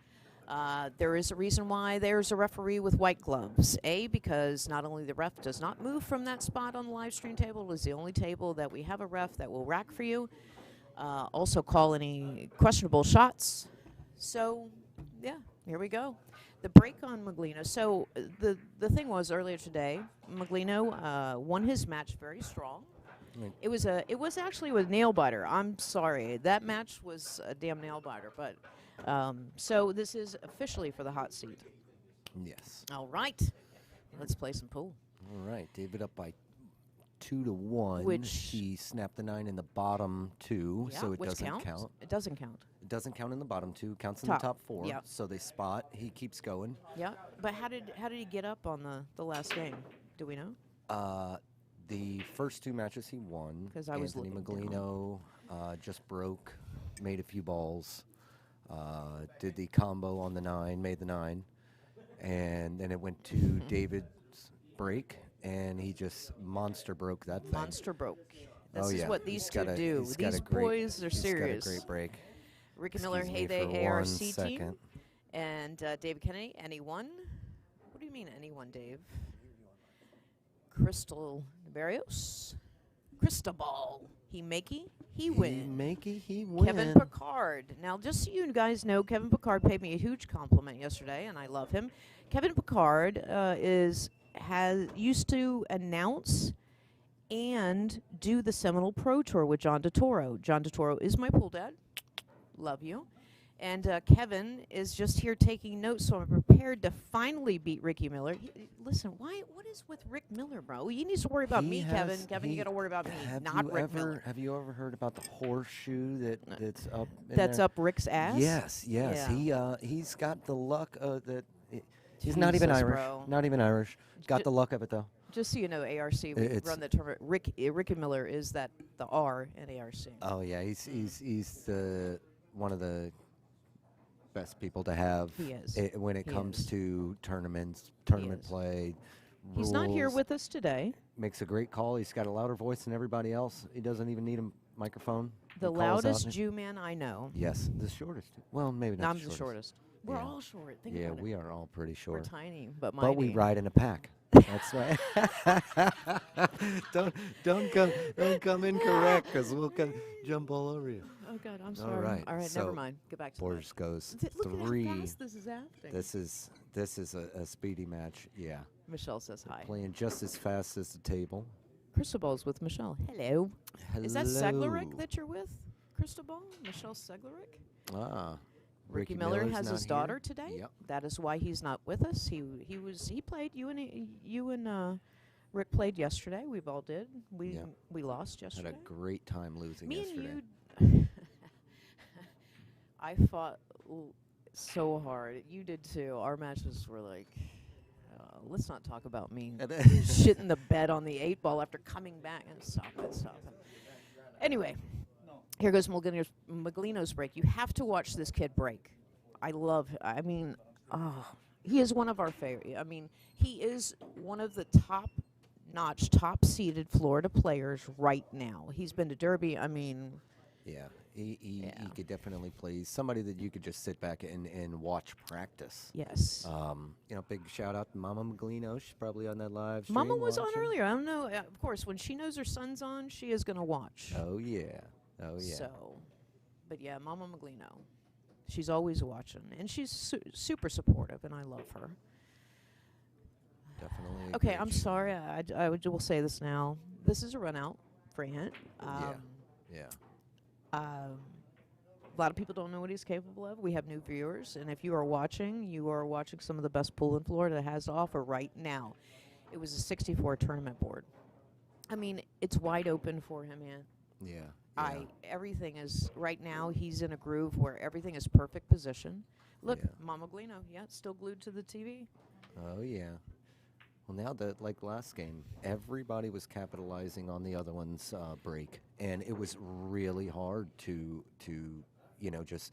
There is a reason why there's a referee with white gloves. Because not only the ref does not move from that spot on the live stream table, it is the only table that we have a ref that will rack for you. Also call any questionable shots. So, yeah, here we go. The break on Meglino. So the thing was earlier today, Meglino won his match very strong. It was actually a nail biter. I'm sorry, that match was a damn nail biter. But so this is officially for the hot seat. Yes. All right, let's play some pool. All right. David up by 2-1. Which- he snapped the 9 in the bottom 2, Yeah, so it which doesn't counts. count. It doesn't count. It doesn't count in the bottom 2. Counts in Top. the top 4. Yep. So they spot. He keeps going. Yeah, but how did he get up on the last game? Do we know? The first 2 matches he won. 'Cause I was Anthony looking Meglino just broke, made a few balls, did the combo on the 9, made the 9, and then it went to David's break, and he just monster broke that thing. Monster broke. This Oh, is yeah. what these He's two got a- do. he's got These a great- boys are serious. He's got a great break. Ricky Miller, Excuse me Heyday for ARC 1 team, second. and David Kennedy. Anyone? What do you mean anyone, Dave? Crystal Barrios, Cristobal. He makey, he win. He win. Kevin Picard. Now, just so you guys know, Kevin Picard paid me a huge compliment yesterday, and I love him. Kevin Picard used to announce and do the Seminole Pro Tour with John DeToro. John DeToro is my pool dad. Love you. And Kevin is just here taking notes, so I'm prepared to finally beat Ricky Miller. Listen, what is with Rick Miller, bro? You need to worry about me, Kevin. Kevin, you got to worry about me, not Rick Miller. Have you ever heard about the horseshoe that's up? That's there? up Rick's ass? Yes. Yeah. He's got the luck that. He's not even Jesus, Irish. bro. Not even Irish. Got the luck of it though. Just so you know, ARC, we run the tournament. Ricky Miller is the R in ARC. Oh yeah, he's the one of the best people to have. He is. When it He comes is. to tournament is. play. He's not here rules. with us today. Makes a great call. He's got a louder voice than everybody else. He doesn't even need a microphone. The He calls out loudest and- Jew man I know. Yes, the shortest. Well, maybe No, not I'm the shortest. We're Yeah. all short. Think Yeah, about it. we are all pretty We're short. tiny, but mighty. But we ride in a pack. That's right. don't come incorrect, because we'll jump all over you. Oh God, I'm All sorry. right. All right, so never mind. Get back to Borjas goes Look 3. at how fast this is happening. This is a speedy match. Yeah. Michelle says hi. Playing just as fast as the table. Cristobal's with Michelle. Hello. Is that Seglerick Hello. that you're with? Cristobal? Michelle Seglerick? Ah. Ricky Miller Miller's has not his here. daughter today. Yep. That is why he's not with us. He played. You and Rick played yesterday. We've all did. We lost Had yesterday. a great time losing Me yesterday. and you. I fought so hard. You did too. Our matches were like. Let's not talk about me shitting the bed on the 8-ball after coming back. And stop it. Anyway, here goes Meglino's break. You have to watch this kid break. He is one of our favorite. I mean, he is one of the top-notch, top-seeded Florida players right now. He's been to Derby. I mean, Yeah, he could definitely play. He's somebody that you could just sit back and watch practice. yes. Big shout out to Mama Meglino. She's probably on that live stream. Mama was on watching. earlier. I don't know. Of course, when she knows her son's on, she is going to watch. Oh yeah. So, but yeah, Mama Meglino. She's always watching, and she's super supportive, and I love her. Definitely. Okay, I'm sorry. I will say this now. This is a run out for Ant. Yeah. A lot of people don't know what he's capable of. We have new viewers, and if you are watching some of the best pool in Florida that has to offer right now. It was a 64 tournament board. I mean, it's wide open for him, Ant. Yeah. Everything is right now. He's in a groove where everything is perfect position. Look, Yeah. Mama Meglino, still glued to the TV. Oh yeah. Well, now that like last game, everybody was capitalizing on the other one's break, and it was really hard to just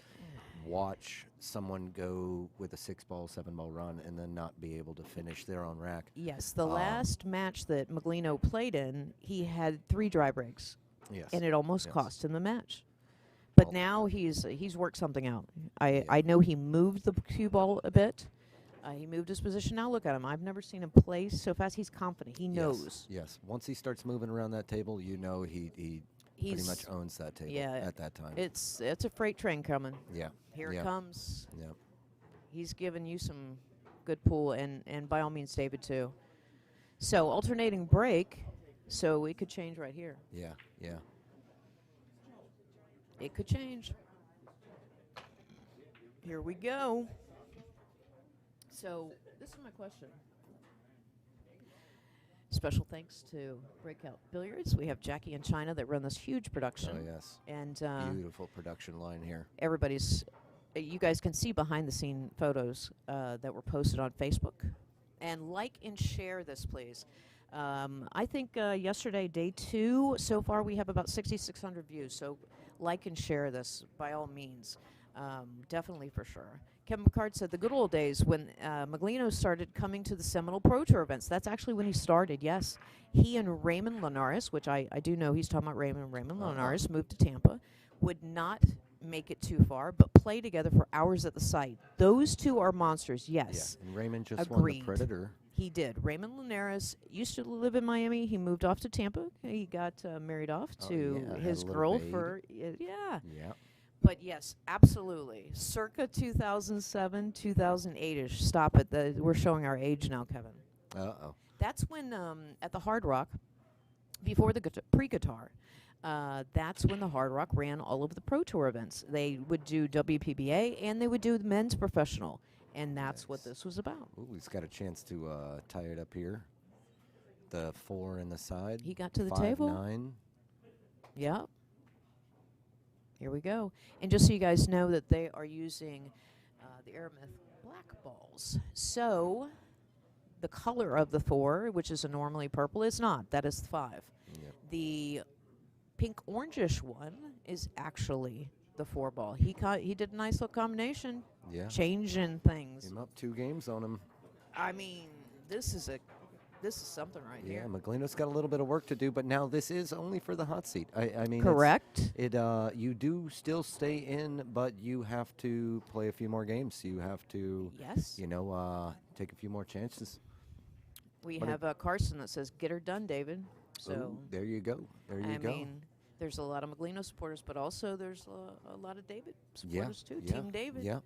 watch someone go with a 6-ball, 7-ball run and then not be able to finish their own rack. Yes, the last match that Meglino played in, he had 3 dry breaks. Yes. And it almost Yes. cost him the match. But Well- now he's worked something out. I know he moved the cue ball a bit. He moved his position. Now look at him. I've never seen him play so fast. He's confident. He knows. Yes. Once he starts moving around that table, he pretty He's- much owns that table Yeah, at that time. It's a freight train coming. Yeah. Here yeah. it comes. Yeah. He's given you some good pool, and by all means, David too. So alternating break, so it could change right here. Yeah. Yeah. It could change. Here we go. So this is my question. Special thanks to Breakout Billiards. We have Jackie and China that run this huge production. Oh yes. And Beautiful production line here. everybody's, you guys can see behind the scene photos that were posted on Facebook. And like and share this, please. I think yesterday, day 2, so far we have about 6,600 views. So like and share this by all means. Definitely for sure. Kevin McCart said the good old days when Meglino started coming to the Seminole Pro Tour events. That's actually when he started, yes. He and Raymond Linares, which I do know he's talking about Raymond Linares, moved to Tampa, would not make it too far, but play together for hours at the site. Those two are monsters, yes. Yeah. And Raymond just Agreed. won the Predator. He did. Raymond Linares used to live in Miami. He moved off to Tampa. He got married off Oh, to yeah, had his a little girl babe. for, Yeah. But yes, absolutely. Circa 2007, 2008-ish. Stop it. We're showing our age now, Kevin. Uh-oh. That's when, at the Hard Rock, before the pre-guitar, that's when the Hard Rock ran all of the Pro Tour events. They would do WPBA, and they would do the men's professional. And that's what this was about. Ooh, he's got a chance to tie it up here. The 4 in the side. He got to the table. 5-9. Yep. Here we go. And just so you guys know that they are using the Aramith black balls. So the color of the 4, which is a normally purple, is not. That is 5. Yep. The pink orangish one is actually the 4 ball. He did a nice little combination, Yeah. changing things. Came up 2 games on him. I mean, this is a This is something right Yeah, here. Meglino's got a little bit of work to do, but now this is only for the hot seat. I mean, Correct. You do still stay in, but you have to play a few more games. You have to, Yes. take a few more chances. We But have Carson that says, "Get her done, David." So Ooh, there you go. There you I go. mean, there's a lot of Meglino supporters, but also there's a lot of David Yeah, supporters too. yeah, Team David. Yeah.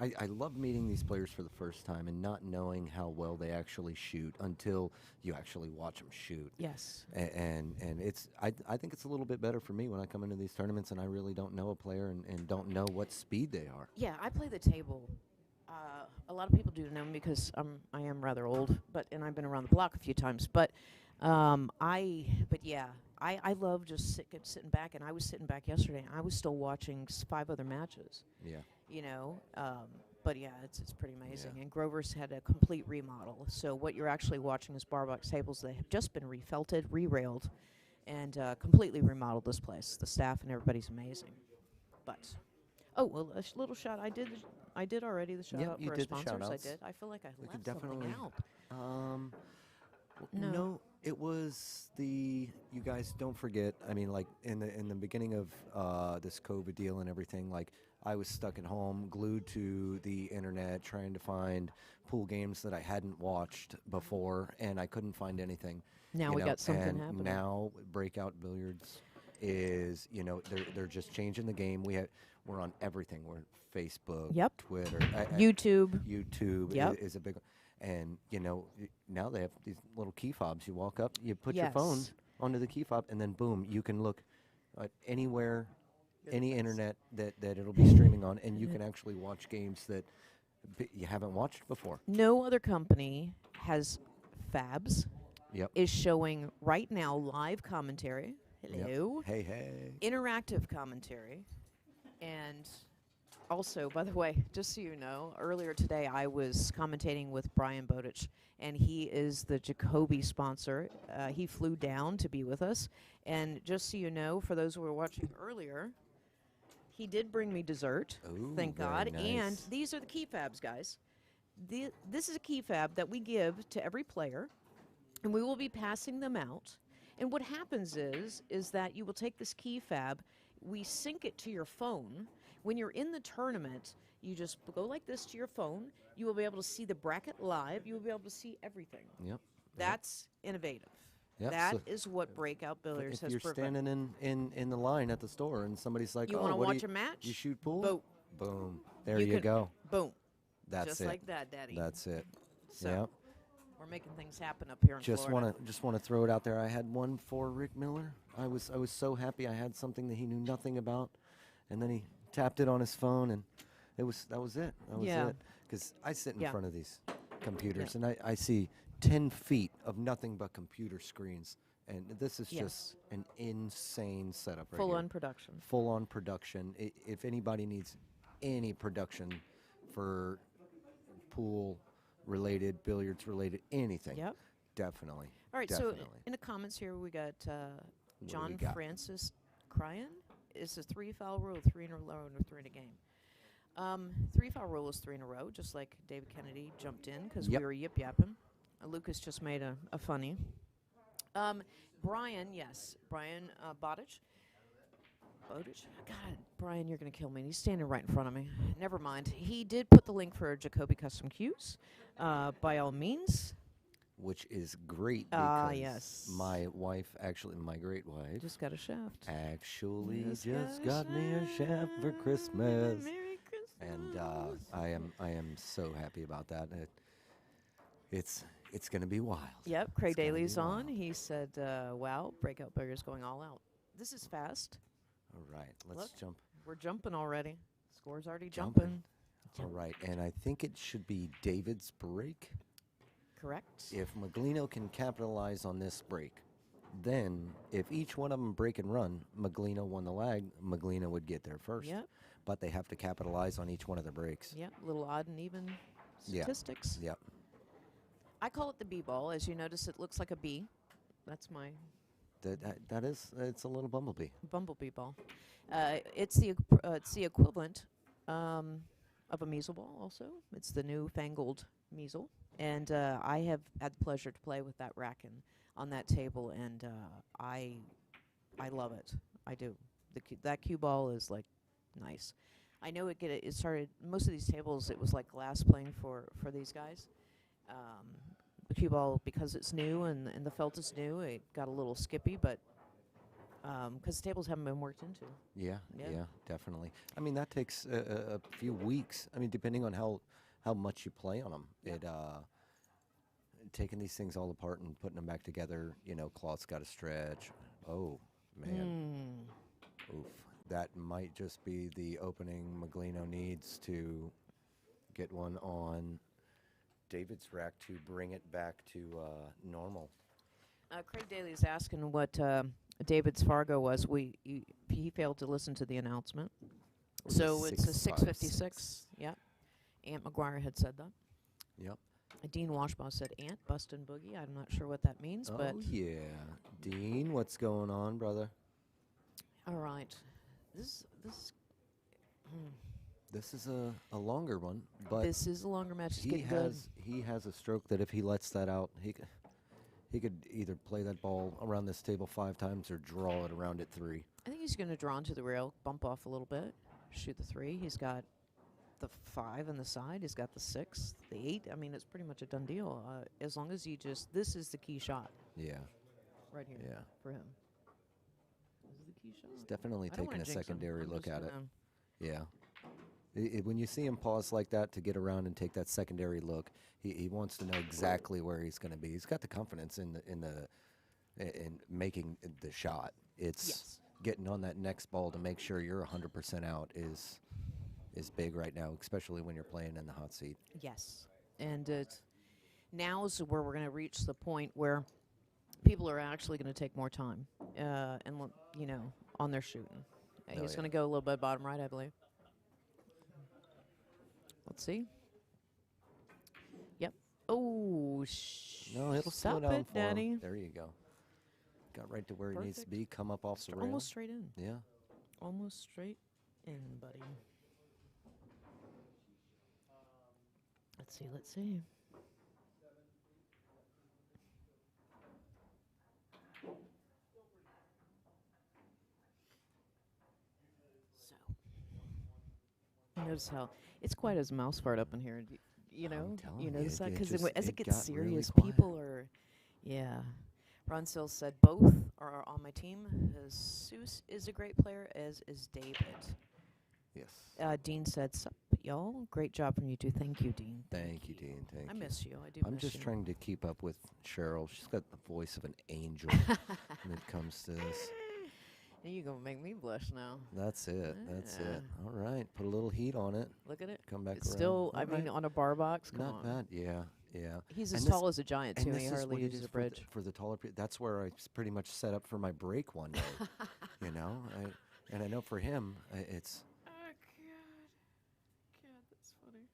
I love meeting these players for the first time and not knowing how well they actually shoot until you actually watch them shoot. Yes. And it's I think it's a little bit better for me when I come into these tournaments and I really don't know a player and don't know what speed they are. Yeah, I play the table. A lot of people do know me because I am rather old, and I've been around the block a few times. But I love just sitting back, and I was sitting back yesterday, and I was still watching 5 other matches. Yeah. But yeah, it's pretty amazing. Yeah. And Grover's had a complete remodel. So what you're actually watching is bar box tables that have just been refelted, re-railed, and completely remodeled this place. The staff and everybody's amazing. But little shout. I did already the shout Yep, out you for our did the sponsors. I shout-outs. did. I feel like I We left could something definitely. out. No, it was you guys don't forget. I mean, like in the beginning of this COVID deal and everything, like I was stuck at home, glued to the internet, trying to find pool games that I hadn't watched before, and I couldn't find anything. Now we got something and happening. Now Breakout Billiards is, they're just changing the game. We're on everything. We're Facebook, Yep. Twitter, YouTube. YouTube Yep. is a big one. And, now they have these little key fobs. You walk up, you put your phone Yes. onto the key fob, and then boom, you can look at anywhere, any internet that it'll be streaming on, and you can actually watch games that you haven't watched before. No other company has Fabs. Yep. Is showing right now live commentary. Hello. Yep. Hey. Interactive commentary. And also, by the way, just so you know, earlier today I was commentating with Brian Bowditch, and he is the Jacoby sponsor. He flew down to be with us. And just so you know, for those who were watching earlier, he did bring me dessert, Ooh, thank very God. And nice. these are the key fabs, guys. This is a key fab that we give to every player, and we will be passing them out. And what happens is that you will take this key fab, we sync it to your phone. When you're in the tournament, you just go like this to your phone. You will be able to see the bracket live. You will be able to see everything. Yep. That's innovative. Yep, That so is what Breakout Billiards If has you're proven. standing in the line at the store and somebody's like, You "Oh, wanna what do watch a match? You shoot pool? Boom. Boom. There you can- go. Boom. That's Just it. like that, Daddy. That's it. So, Yep. we're making things happen up here in Just Florida. want to throw it out there. I had one for Rick Miller. I was so happy. I had something that he knew nothing about, and then he tapped it on his phone, and that was it. That was Yeah. it. Because I sit in Yeah. front of these computers, Yeah. and I see 10 feet of nothing but computer screens, and this is Yes. just an insane setup. Right Full here. on production. Full on production. If anybody needs any production for pool related, billiards related, anything, Yep. definitely. All right, definitely. so in the comments here, we got do we John got? Francis Cryan. It's a 3-foul rule, 3 in a row, and 3 in a game. 3-foul rule is 3 in a row, just like David Kennedy jumped in because Yep. we were yip-yapping. Lucas just made a funny. Brian Bowditch. God, Brian, you're going to kill me. He's standing right in front of me. Never mind. He did put the link for Jacoby Custom Cues. By all means, Which is great because yes. my wife, actually, my great wife, just got a shaft. actually Just just got a got me a shaft for Christmas. Merry Christmas. And I am so happy about that. It's going to be wild. Yep, Craig It's gonna be Daly's on. wild. He said, wow, Breakout Billiards going all out. This is fast. All right, let's Look. jump. We're jumping already. Score's already Jumping. jumping. All right, and I think it should be David's break. Correct. If Meglino can capitalize on this break, then if each one of them break and run, Meglino won the lag, Meglino would get there first. Yep. But they have to capitalize on each one of their breaks. Yep, little odd and even Yeah. statistics. Yep. I call it the B ball. As you notice, it looks like a B. That's my That is, it's a little bumblebee. bumblebee ball. It's the equivalent of a measle ball also. It's the new fangled Measle, and I have had the pleasure to play with that rack on that table, and I love it. I do. That cue ball is like nice. I know it started. Most of these tables, it was like glass playing for these guys. The cue ball, because it's new and the felt is new, it got a little skippy, but because the tables haven't been worked into. Yeah, Yeah. yeah, definitely. I mean, that takes a few weeks. I mean, depending on how much you play on them. It taking these things all apart and putting them back together. You know, cloth's got to stretch. Oh man, oof. That might just be the opening Meglino needs to get one on David's rack to bring it back to normal. Craig Daly's asking what David's Fargo was. He failed to listen to the announcement. So it's a 656. Yep. Aunt McGuire had said that. Yep. Dean Washbaugh said Aunt Bustin' Boogie. I'm not sure what that means, but... Oh, yeah. Dean, what's going on, brother? All right. This is a longer one, but this is a longer match. It's he getting he has a stroke that if he lets that out, he could either play that ball around this table 5 times or draw it around it 3. I think he's going to draw into the rail, bump off a little bit, shoot the 3. He's got the 5 on the side. He's got the 6, the 8. I mean, it's pretty much a done deal. As long as this is the key shot. Yeah. Right here. Yeah. For him. This is the key shot. He's definitely I don't taking wanna a jinx him. secondary I'm look just at it. gonna- Yeah. When you see him pause like that to get around and take that secondary look, he wants to know exactly where he's going to be. He's got the confidence in making the shot. It's getting on that next ball to make sure you're 100% out is big right now, especially when you're playing in the hot seat. Yes. And now is where we're going to reach the point where people are actually going to take more time and, on their shooting. He's going to go a little bit bottom right, I believe. Let's see. Yep. Oh, No, it'll slow stop down it, for Daddy. him. There you go. Got right to where he needs to Perfect. be. Come up off the rail. Almost straight in. Yeah. Almost straight in, buddy. Let's see. So, notice how it's quite as mouse fart up in here. You know, telling you you, notice that it because just- as it it gets got really serious, quiet. people are, yeah. Ron Sills said both are on my team. Jesus is a great player, as is David. Yes. Dean said, "Sup, y'all? Great job from you two. Thank you, Dean. Thank you, Dean. Thank I you. miss you. I do. I'm miss just you. trying to keep up with Cheryl. She's got the voice of an angel when it comes to this. You're gonna make me blush now. That's it. That's it. Yeah. All right. Put a little heat on it. Look at it. Come back It's around. still, All I mean, right. on a bar box. Come Not on. bad. Yeah. Yeah. He's And as this- tall as a giant too. And He this is hardly what it uses is a bridge. for the taller. That's where I pretty much set up for my break one day. You know, and I know for him, it's. Oh God, that's funny.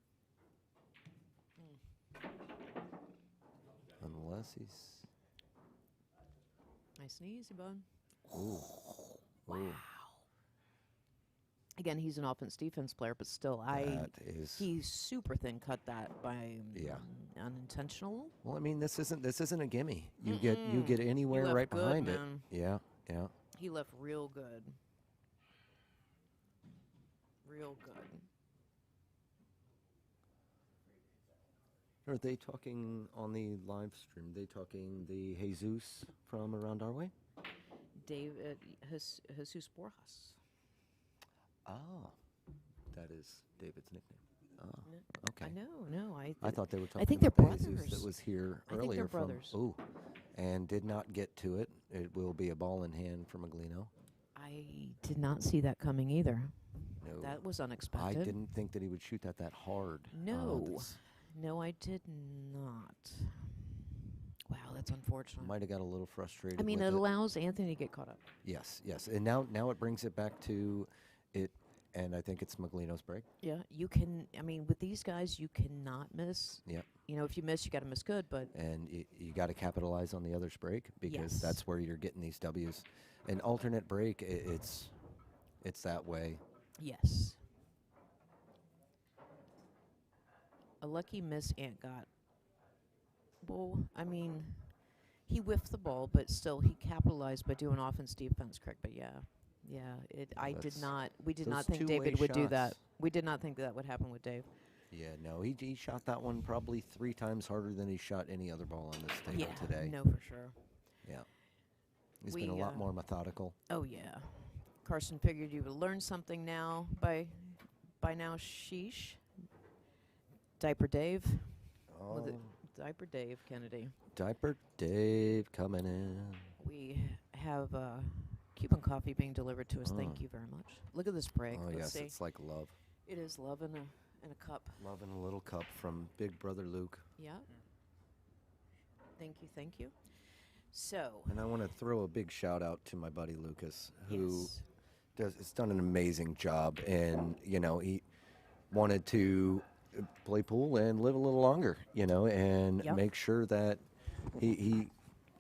Unless he's. Nice and easy, bud. Ooh. Wow. Ooh. Again, he's an offense-defense player, but still, he's super thin. Cut that by unintentional. Well, I mean, this isn't a gimme. You get anywhere left right good, behind man. it. Yeah. Yeah. He left real good. Real good. Are they talking on the live stream? They talking the Jesus from around our way? David Jesus Borjas. Oh, that is David's nickname. Oh, okay. I know. No, I thought they were talking I think they're about Jesus brothers. that was here I think earlier they're from. brothers. Ooh, and did not get to it. It will be a ball in hand for Meglino. I did not see that coming either. No, That was I unexpected. didn't think that he would shoot that hard. No. That's- No, I did not. Wow, that's unfortunate. might have got a little frustrated. I mean, with it allows Anthony to get caught up. Yes, yes, and now it brings it back to it, and I think it's Meglino's break. Yeah, you can. I mean, with these guys, you cannot miss. Yep. You know, if you miss, you got to miss good. But And you got to capitalize on the other's break because Yes. that's where you're getting these W's. An alternate break, it's that way. yes. A lucky miss Ant got. Well, I mean, he whiffed the ball, but still he capitalized by doing offense defense, correct? But yeah. We did not those think David two-way would do that. shots. We did not think that would happen with Dave. Yeah, no, he shot that one probably 3 times harder than he shot any other ball on this table today. No, for sure. Yeah. He's been a lot more methodical. Oh, yeah. Carson figured you would learn something now by now, sheesh. Diaper Dave. Oh, Diaper Dave Kennedy. Diaper Dave coming in. We have Cuban coffee being delivered to us. Thank you very much. Look at this break. Oh, Let's yes, see. it's like love. It is love in a cup. Love in a little cup from Big Brother Luke. Yeah. Thank you, thank you. So. And I want to throw a big shout out to my buddy Lucas, who Yes. has done an amazing job. And, you know, he wanted to play pool and live a little longer, you know, and make sure that he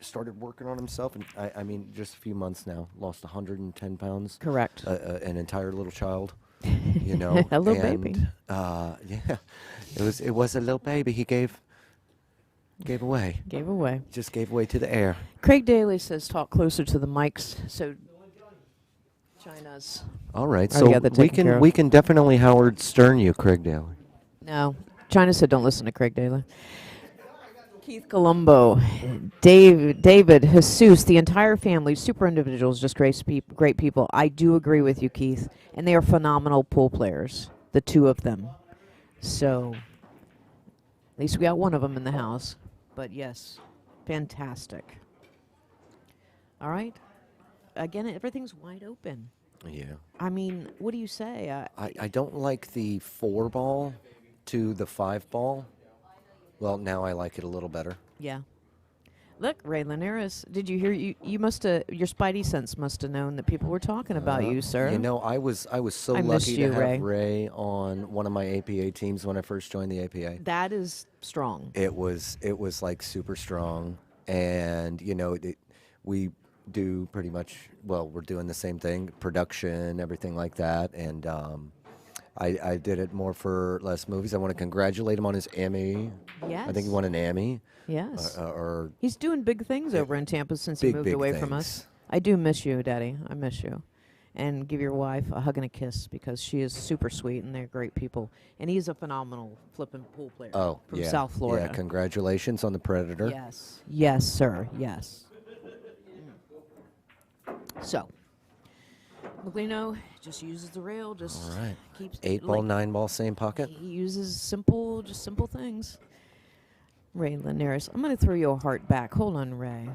started working on himself. And I mean, just a few months now, lost 110 pounds. Correct. An entire little child, you know. A little baby. Yeah, it was a little baby. He gave away. Gave away. Just gave away to the air. Craig Daly says talk closer to the mics. So China's. All right, Already so got that taken care of. we can definitely Howard Stern you, Craig Daly. No. China said don't listen to Craig Daly. Keith Colombo, David, Jesus, the entire family, super individuals, just great people. I do agree with you, Keith. And they are phenomenal pool players, the two of them. So at least we got one of them in the house. But yes, fantastic. All right. Again, everything's wide open. Yeah. I mean, what do you say? I don't like the 4 ball to the 5 ball. Well, now I like it a little better. Yeah. Look, Ray Linares, did you hear? You must have, your spidey sense must have known that people were talking about you, sir. You know, I was so I missed lucky you, to have Ray. Ray on one of my APA teams when I first joined the APA. That is strong. It was like super strong, and you know, we do pretty much, well, we're doing the same thing, production, everything like that, and I did it more for less movies. I want to congratulate him on his Emmy. Yes. I think he won an Emmy. Yes. Or He's doing big things over in Tampa since he moved big away from us. things. I do miss you, Daddy. I miss you. And give your wife a hug and a kiss because she is super sweet and they're great people. And he's a phenomenal flipping pool player from yeah. South Florida. Yeah, congratulations on the Predator. Yes. Yes, sir. Yes. So, Meglino just uses the rail, just All right. keeps 8 ball, 9 ball, same pocket. He uses simple things. Ray Linares, I'm going to throw you a heart back. Hold on, Ray.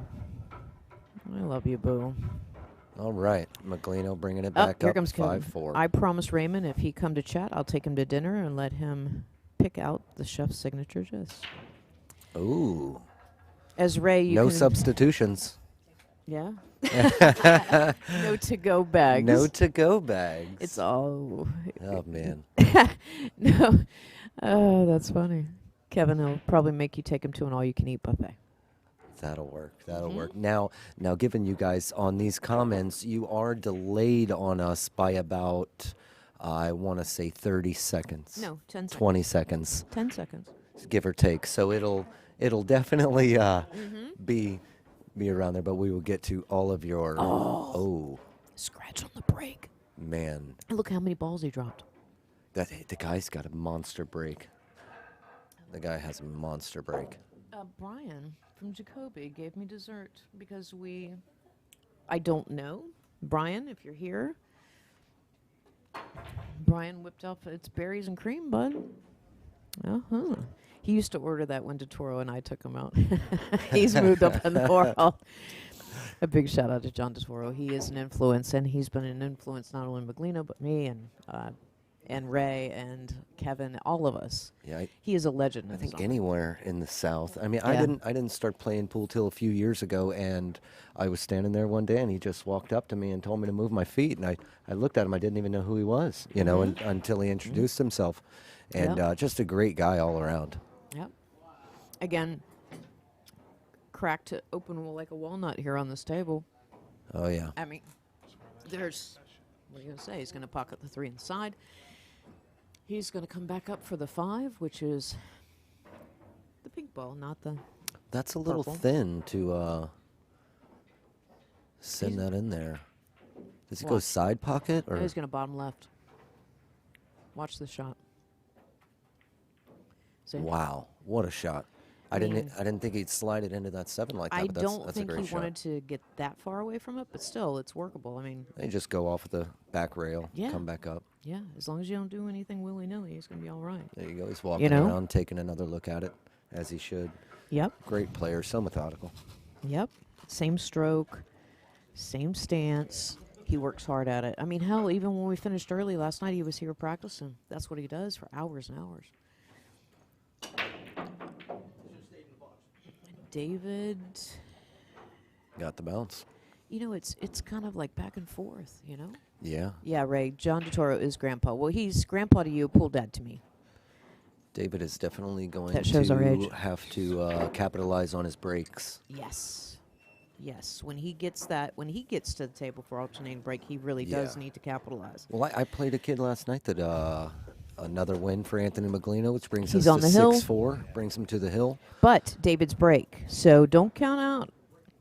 I love you, boo. All right, Meglino bringing it Oh, back here up, comes Kevin. 5-4. I promised Raymond if he come to chat, I'll take him to dinner and let him pick out the chef's signature dish. Ooh, As Ray, you no can, substitutions. Yeah. No to-go bags. No to-go bags. It's all. Oh man. No. Oh, that's funny. Kevin will probably make you take him to an all-you-can-eat buffet. That'll work. That'll work. Now, given you guys on these comments, you are delayed on us by about, I want to say 30 seconds. No, 10 seconds. 20 seconds, 10 seconds. give or take. So it'll definitely be around there. But we will get to all of your. Oh, Scratch on the break. man, And look how many balls he dropped. the guy's got a monster break. The guy has a monster break. Brian from Jacoby gave me dessert because I don't know. Brian, if you're here. Brian whipped up, it's berries and cream, bud. Uh-huh. He used to order that when DeToro and I took him out. He's moved up in the world. A big shout out to John DeToro. He is an influence, and he's been an influence not only Meglino, but me and Ray and Kevin, all of us. Yeah, He is a legend. I in his think own anywhere in the South. I mean, Yeah. I didn't start playing pool till a few years ago, and I was standing there one day, and he just walked up to me and told me to move my feet, and I looked at him. I didn't even know who he was, you know, until he introduced himself, and Yeah. just a great guy all around. Yep. Again, cracked open like a walnut here on this table. Oh yeah, I mean, what are you going to say? He's going to pocket the 3 inside. He's going to come back up for the 5, which is ball, not the. That's a little Purple. thin to send that in there. Does he go Watch. side pocket or? No, he's going to bottom left. Watch the shot. See? Wow, what a shot! I didn't think he'd slide it into that 7 like that. I But that's don't a think great he shot. wanted to get that far away from it, but still, it's workable. I mean, They just go off the back rail, Yeah. come back up. yeah, as long as you don't do anything willy-nilly, it's going to be all right. There you go. He's walking know? around, taking another look at it, as he should. Yep, Great player, so methodical. yep. Same stroke, same stance. He works hard at it. I mean, hell, even when we finished early last night, he was here practicing. That's what he does for hours and hours. David, Got the bounce. you know, it's kind of like back and forth, you know? Yeah. Yeah, Ray, John DeToro is grandpa. Well, he's grandpa to you, pool dad to me. David is definitely going That shows our age. to have to capitalize on his breaks. Yes. Yes. When he gets to the table for alternating break, he really does Yeah. need to capitalize. Well, I played a kid last night that another win for Anthony Meglino, which brings He's us on to the hill. 6-4, brings him to the hill. But David's break, so don't count out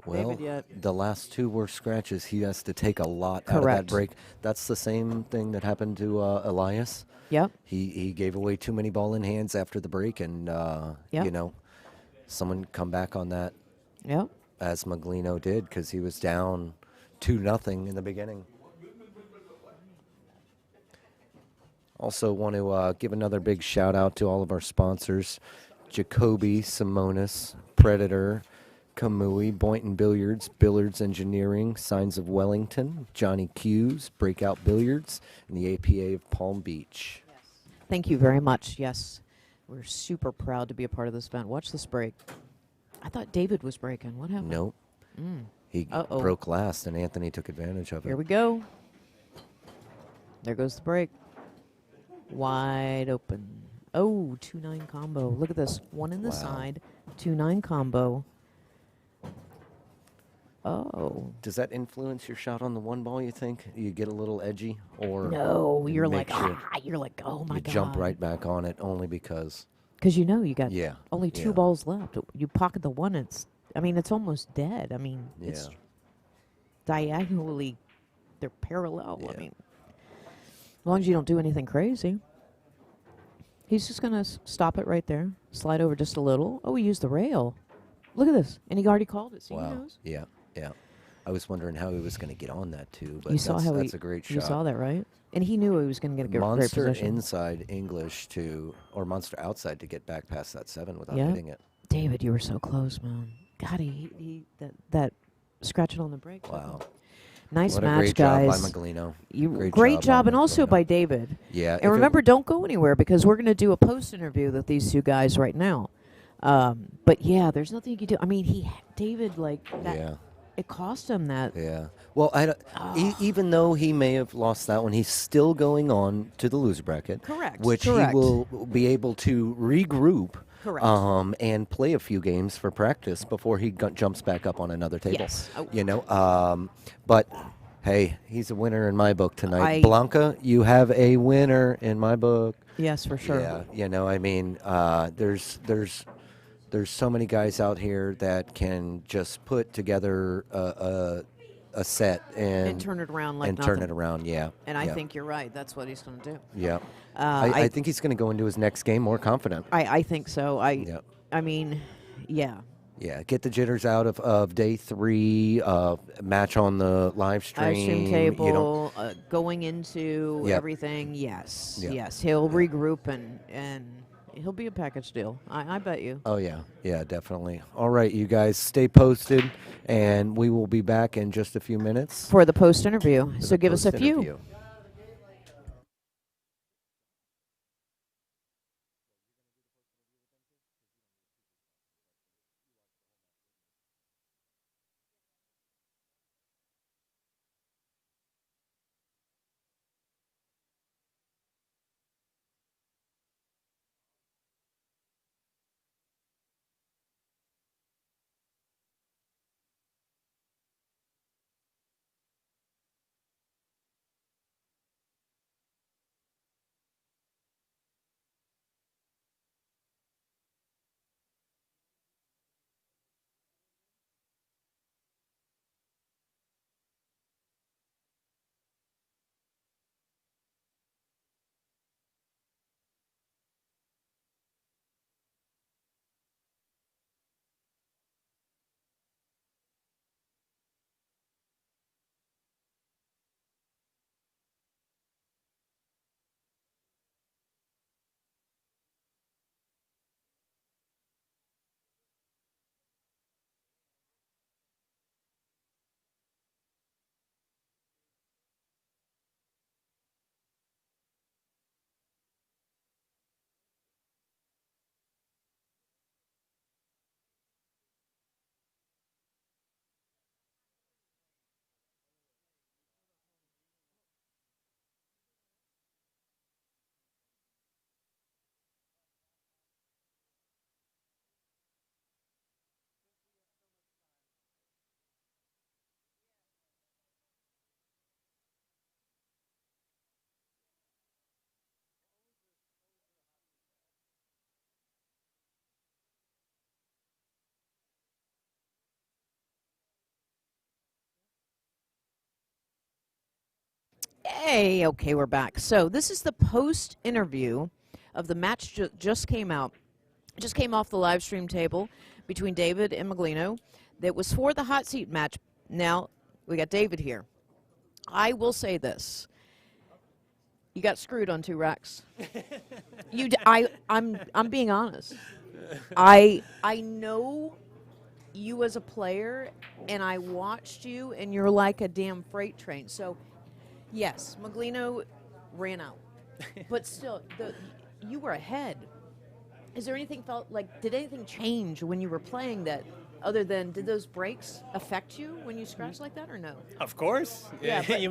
Well, David yet. the last 2 were scratches. He has to take a lot out of that Correct. break. That's the same thing that happened to Elias. Yep. He gave away too many ball in hands after the break, and Yep. you know, someone come back on that Yep. as Meglino did because he was down 2-0 in the beginning. Also want to give another big shout out to all of our sponsors: Jacoby, Simonis, Predator, Kamui, Boynton Billiards, Billiards Engineering, Signs of Wellington, Johnny Q's, Breakout Billiards, and the APA of Palm Beach. Thank you very much. Yes. We're super proud to be a part of this event. Watch this break. I thought David was breaking. What happened? Nope. He Uh-oh. broke last, and Anthony took advantage of it. Here we go. There goes the break. Wide open. Oh, 2-9 combo. Look at this. One in the Wow. side. 2-9 combo. Oh. Does that influence your shot on the 1 ball, you think? You get a little edgy? Or No, it you're like, makes you- you're like, oh my you God. jump right back on it only because, Because you know you got Yeah, only 2 yeah. balls left. You pocket the one, it's almost dead. I mean, it's yeah. diagonally, they're parallel. Yeah. I mean, as long as you don't do anything crazy. He's just going to stop it right there, slide over just a little. Oh, he used the rail. Look at this. And he already called it. See, he Wow. knows. Yeah, yeah. I was wondering how he was going to get on that, too. But You saw how that's a great shot. You saw that, right? And he knew he was going to get a great Monster position. inside English or monster outside to get back past that 7 without Yeah. hitting it. David, you were so close, man. God, that scratching on the brake. Wow. Nice What a match, great guys. job by Meglino. Great job, by and also Meglino. by David. Yeah. if And it- remember, don't go anywhere because we're going to do a post interview with these 2 guys right now. But yeah, there's nothing you can do. I mean, David, like that. Yeah. It cost him that. Yeah. Well, even though he may have lost that one, he's still going on to the loser bracket. Correct, Which correct. he will be able to regroup. Correct. And play a few games for practice before he jumps back up on another table. Yes. Oh. You know. But hey, he's a winner in my book tonight. I- Blanca, you have a winner in my book. Yes, for sure. Yeah. You know, I mean, there's so many guys out here that can just put together a set and turn it around like and turn nothing. it around. Yeah. And I yeah, think you're right. That's what he's going to do. Yeah. I- I think he's going to go into his next game more confident. I think so. Yeah. I mean, yeah. Yeah, get the jitters out of day 3. Match on the live stream. Live stream You know, table, going into Yep. everything. Yes, Yep. yes. He'll regroup and he'll be a package deal. I bet you. oh yeah, yeah, definitely. All right, you guys, stay posted, and we will be back in just a few minutes. For the post interview. for So the give us a few. post-interview. Hey, okay, we're back. So this is the post interview of the match just came out. Just came off the live stream table between David and Meglino. That was for the hot seat match. Now we got David here. I will say this: you got screwed on 2 racks. I'm being honest. I know you as a player, and I watched you, and you're like a damn freight train. So, yes, Meglino ran out, but still, you were ahead. Is there anything did anything change when you were playing that, other than did those breaks affect you when you scratched like that or no? Of course. Yeah, but- I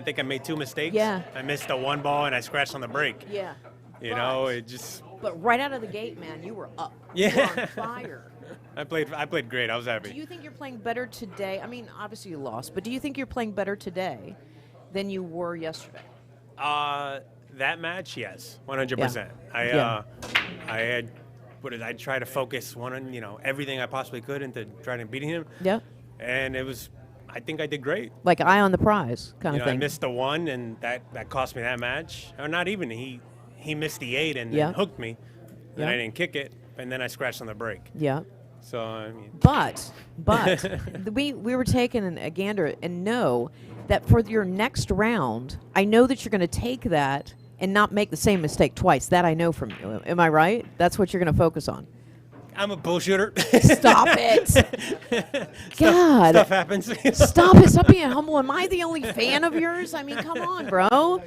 think I made 2 mistakes. Yeah. I missed the 1 ball and I scratched on the break. Yeah. You know, it just. But right out of the gate, man, you were up. Yeah. You were on fire. I played great. I was happy. Do you think you're playing better today? I mean, obviously you lost, but do you think you're playing better today than you were yesterday? That match, yes, 100%. Yeah. I tried to focus on everything I possibly could into trying to beating him. Yeah. And I think I did great. Like eye on the prize kind of I thing. missed the 1 and that cost me that match. Or not even, he missed the 8 and Yeah. then hooked me. And Yeah. I didn't kick it, and then I scratched on the break. Yeah. So, I mean. But we were taking a gander and know that for your next round, I know that you're going to take that and not make the same mistake twice. That I know from you. Am I right? That's what you're going to focus on. I'm a bullshitter. Stop it. God. Stuff happens. Stop it. Stop being humble. Am I the only fan of yours? I mean, come on, bro.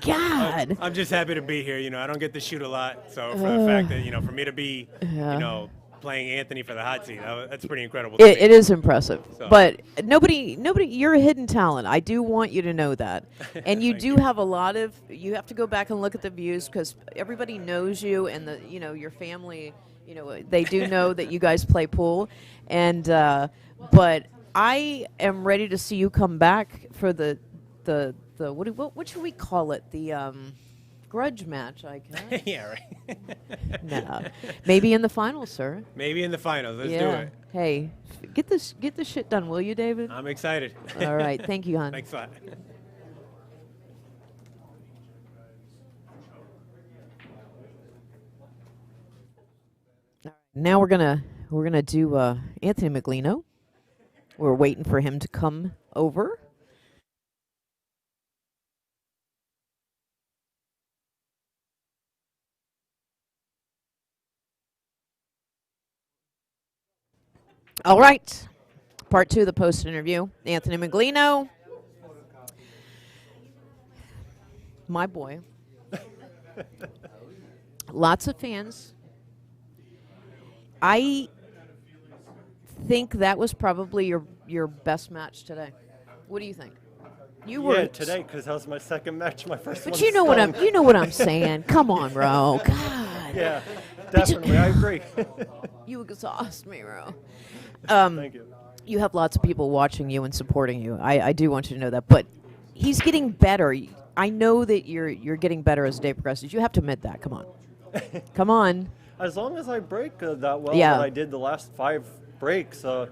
God. I'm just happy to be here. I don't get to shoot a lot. So for the fact that, for me to be, playing Anthony for the hot seat, that's pretty incredible. It is impressive. So. But nobody, you're a hidden talent. I do want you to know that. And you do have a lot of, you have to go back and look at the views because everybody knows you and your family, they do know that you guys play pool. And, but I am ready to see you come back for the what should we call it? The, grudge match, I guess. Yeah, right. No. Maybe in the finals, sir. Maybe in the finals. Let's do it. Hey, get this shit done, will you, David? I'm excited. All right. Thank you, hon. Thanks a lot. Now we're gonna do Anthony Meglino. We're waiting for him to come over. All right. Part 2 of the post interview. Anthony Meglino. My boy. Lots of fans. I think that was probably your best match today. What do you think? You were today because that was my second match, my first one. But you know what I'm saying. Come on, bro. God. Yeah, definitely. I agree. You exhaust me, bro. Thank you. You have lots of people watching you and supporting you. I do want you to know that. But he's getting better. I know that you're getting better as the day progresses. You have to admit that. Come on. Come on. As long as I break that well Yeah. that I did the last 5 breaks, I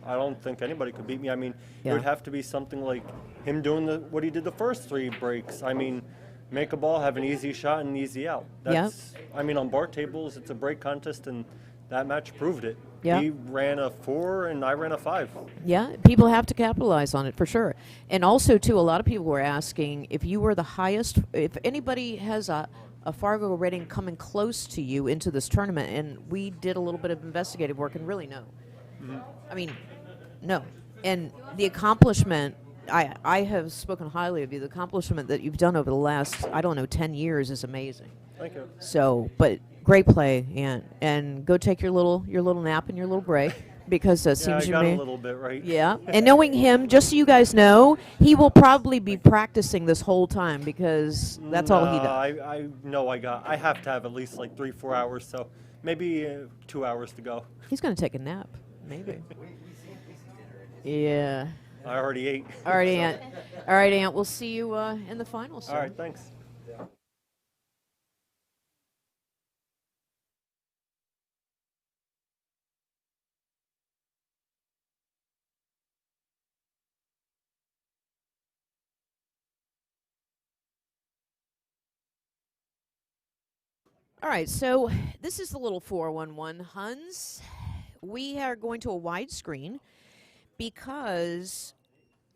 don't think anybody could beat me. I mean, Yeah. it would have to be something like him doing what he did the first 3 breaks. I mean, make a ball, have an easy shot, and an easy out. That's, I mean, on bar tables, it's a break contest, and that match proved it. Yeah. He ran a 4, and I ran a 5. Yeah, people have to capitalize on it for sure. And also, too, a lot of people were asking if you were the highest, if anybody has a Fargo rating coming close to you into this tournament, and we did a little bit of investigative work, and really no. Mm-hmm. I mean, no. And the accomplishment, I have spoken highly of you. The accomplishment that you've done over the last, 10 years is amazing. Thank you. So, but great play, and go take your little nap and your little break because it seems I you got may. a little bit, right? Yeah, and knowing him, just so you guys know, he will probably be practicing this whole time because that's all he does. I know I have to have at least like 3-4 hours, so maybe 2 hours to go. He's going to take a nap, maybe. Yeah. I already ate. All right, Ant. All right, Ant. We'll see you in the finals. All right, thanks. All right, so this is the little 411 Huns. We are going to a widescreen because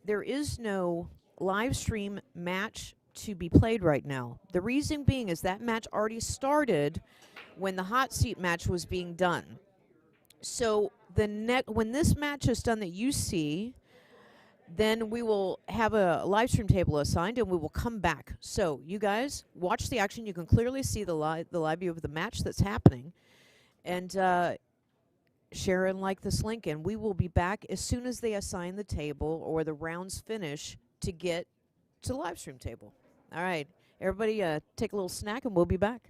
there is no live stream match to be played right now. The reason being is that match already started when the hot seat match was being done. So when this match is done that you see, then we will have a live stream table assigned and we will come back. So you guys watch the action. You can clearly see the live view of the match that's happening. And share and like this link, and we will be back as soon as they assign the table or the rounds finish to get to the live stream table. All right, everybody take a little snack and we'll be back.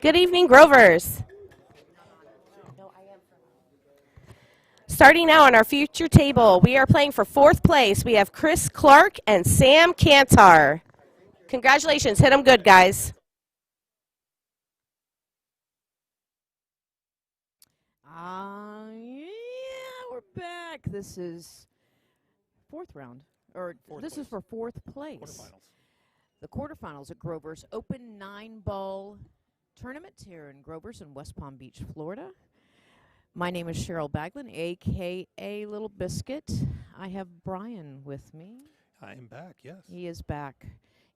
Good evening, Grovers. Starting now on our future table, we are playing for 4th place. We have Chris Clark and Sam Kantar. Congratulations. Hit them good, guys. Yeah, we're back. This is 4th round, or this is for 4th place. Quarterfinals. The quarterfinals at Grover's Open 9-ball tournament here in Grover's in West Palm Beach, Florida. My name is Cheryl Baglin, a.k.a. Little Biscuit. I have Brian with me. I am back, yes. He is back.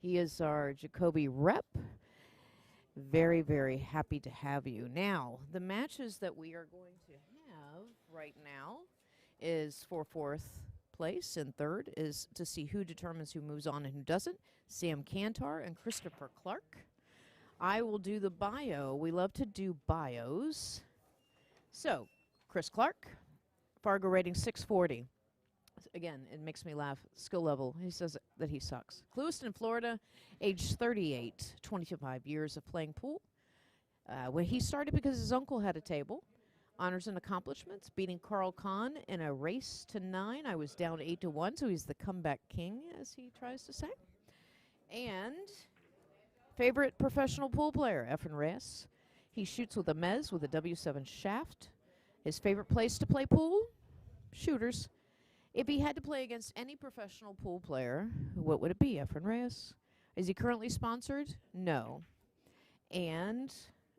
He is our Jacoby rep. Very, very happy to have you. Now, the matches that we are going to have right now is for 4th place, and 3rd is to see who determines who moves on and who doesn't. Sam Kantar and Kristopher Clark. I will do the bio. We love to do bios. So, Chris Clark, Fargo rating 640. Again, it makes me laugh. Skill level, he says that he sucks. Clewiston, Florida, age 38, 25 years of playing pool. When he started because his uncle had a table. Honors and accomplishments, beating Carl Kahn in a race to 9. I was down 8-1, so he's the comeback king, as he tries to say. And favorite professional pool player, Efren Reyes. He shoots with a Mez with a W7 shaft. His favorite place to play pool? Shooters. If he had to play against any professional pool player, what would it be, Efren Reyes? Is he currently sponsored? No. And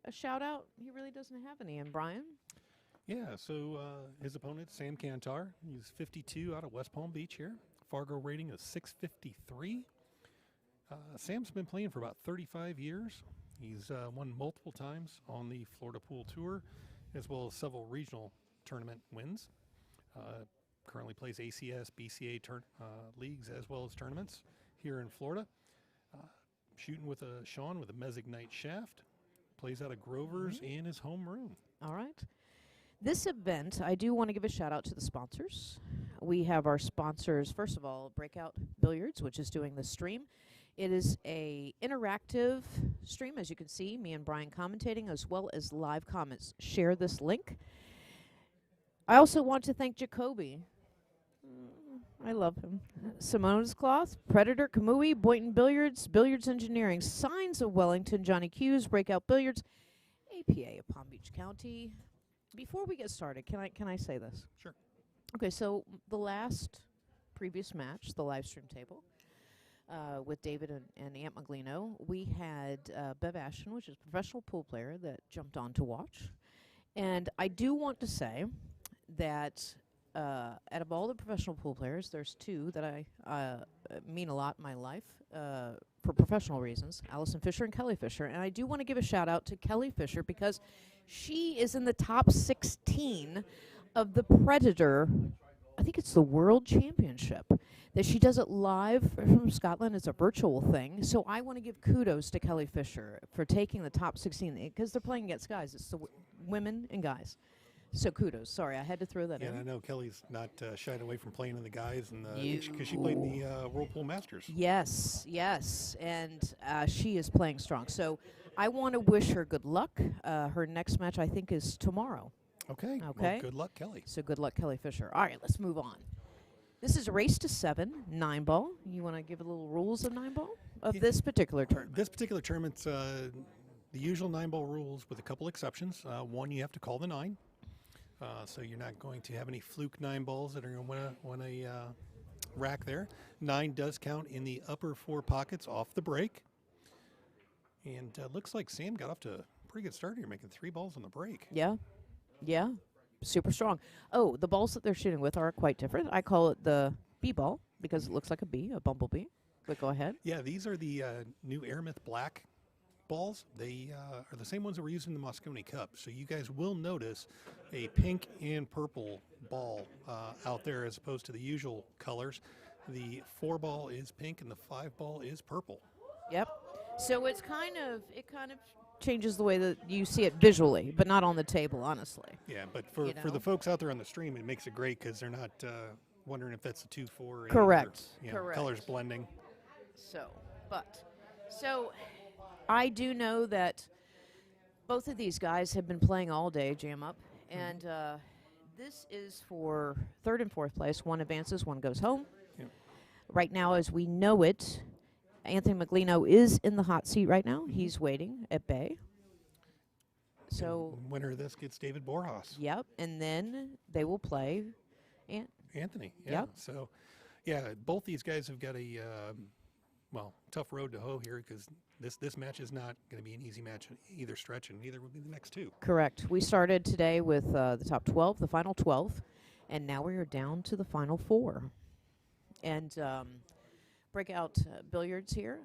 a shout out, he really doesn't have any. And Brian? Yeah, so his opponent, Sam Kantar, he's 52 out of West Palm Beach here. Fargo rating is 653. Sam's been playing for about 35 years. He's won multiple times on the Florida Pool Tour, as well as several regional tournament wins. Currently plays ACS, BCA leagues, as well as tournaments here in Florida. Shooting with a Sean with a Mezignite shaft. Plays out of Grover's in his home room. All right. This event, I do want to give a shout out to the sponsors. We have our sponsors, first of all, Breakout Billiards, which is doing the stream. It is a interactive stream, as you can see, me and Brian commentating, as well as live comments. Share this link. I also want to thank Jacoby. I love him. Simone's Cloth, Predator, Kamui, Boynton Billiards, Billiards Engineering, Signs of Wellington, Johnny Q's, Breakout Billiards, APA of Palm Beach County. Before we get started, can I say this? Sure. Okay, so the previous match, the live stream table, with David and Aunt Meglino, we had Bev Ashton, which is a professional pool player, that jumped on to watch. And I do want to say that out of all the professional pool players, there's 2 that I mean a lot in my life for professional reasons, Allison Fisher and Kelly Fisher. And I do want to give a shout out to Kelly Fisher because she is in the top 16 of the Predator, I think it's the World Championship, that she does it live from Scotland. It's a virtual thing. So I want to give kudos to Kelly Fisher for taking the top 16 because they're playing against guys. It's the women and guys. So kudos. Sorry, I had to throw that in. Yeah, I know Kelly's not shied away from playing in the guys, and because she played in the Whirlpool Masters. Yes, and she is playing strong. So I want to wish her good luck. Her next match, I think, is tomorrow. Okay. Okay. Well, good luck, Kelly. So good luck, Kelly Fisher. All right, let's move on. This is a race to 7, 9-ball. You want to give a little rules of 9-ball of this particular tournament? This particular tournament's the usual 9-ball rules with a couple exceptions. One, you have to call the 9. So you're not going to have any fluke 9 balls that are going to win a rack there. 9 does count in the upper 4 pockets off the break. And looks like Sam got off to a pretty good start here, making 3 balls on the break. Yeah. Super strong. Oh, the balls that they're shooting with are quite different. I call it the bee ball because it looks like a bee, a bumblebee. But go ahead. Yeah, these are the new Airmyth Black balls. They are the same ones that were used in the Moscone Cup. So you guys will notice a pink and purple ball out there as opposed to the usual colors. The 4 ball is pink and the 5 ball is purple. Yep. So it kind of changes the way that you see it visually, but not on the table, honestly. Yeah, but for the folks out there on the stream, it makes it great because they're not wondering if that's a 2-4. Correct. Correct. Colors blending. So I do know that Both of these guys have been playing all day, jam up, and this is for third and fourth place. One advances, one goes home. Yep. Right now, as we know it, Anthony Meglino is in the hot seat right now. He's waiting at bay. So, Winner of this gets David Borjas. yep, and then they will play. Anthony. Yeah. Yep. So, yeah, both these guys have got a tough road to hoe here because this match is not going to be an easy match in either stretch, and neither will be the next two. Correct. We started today with the top 12, the final 12, and now we are down to the final 4. And Breakout Billiards here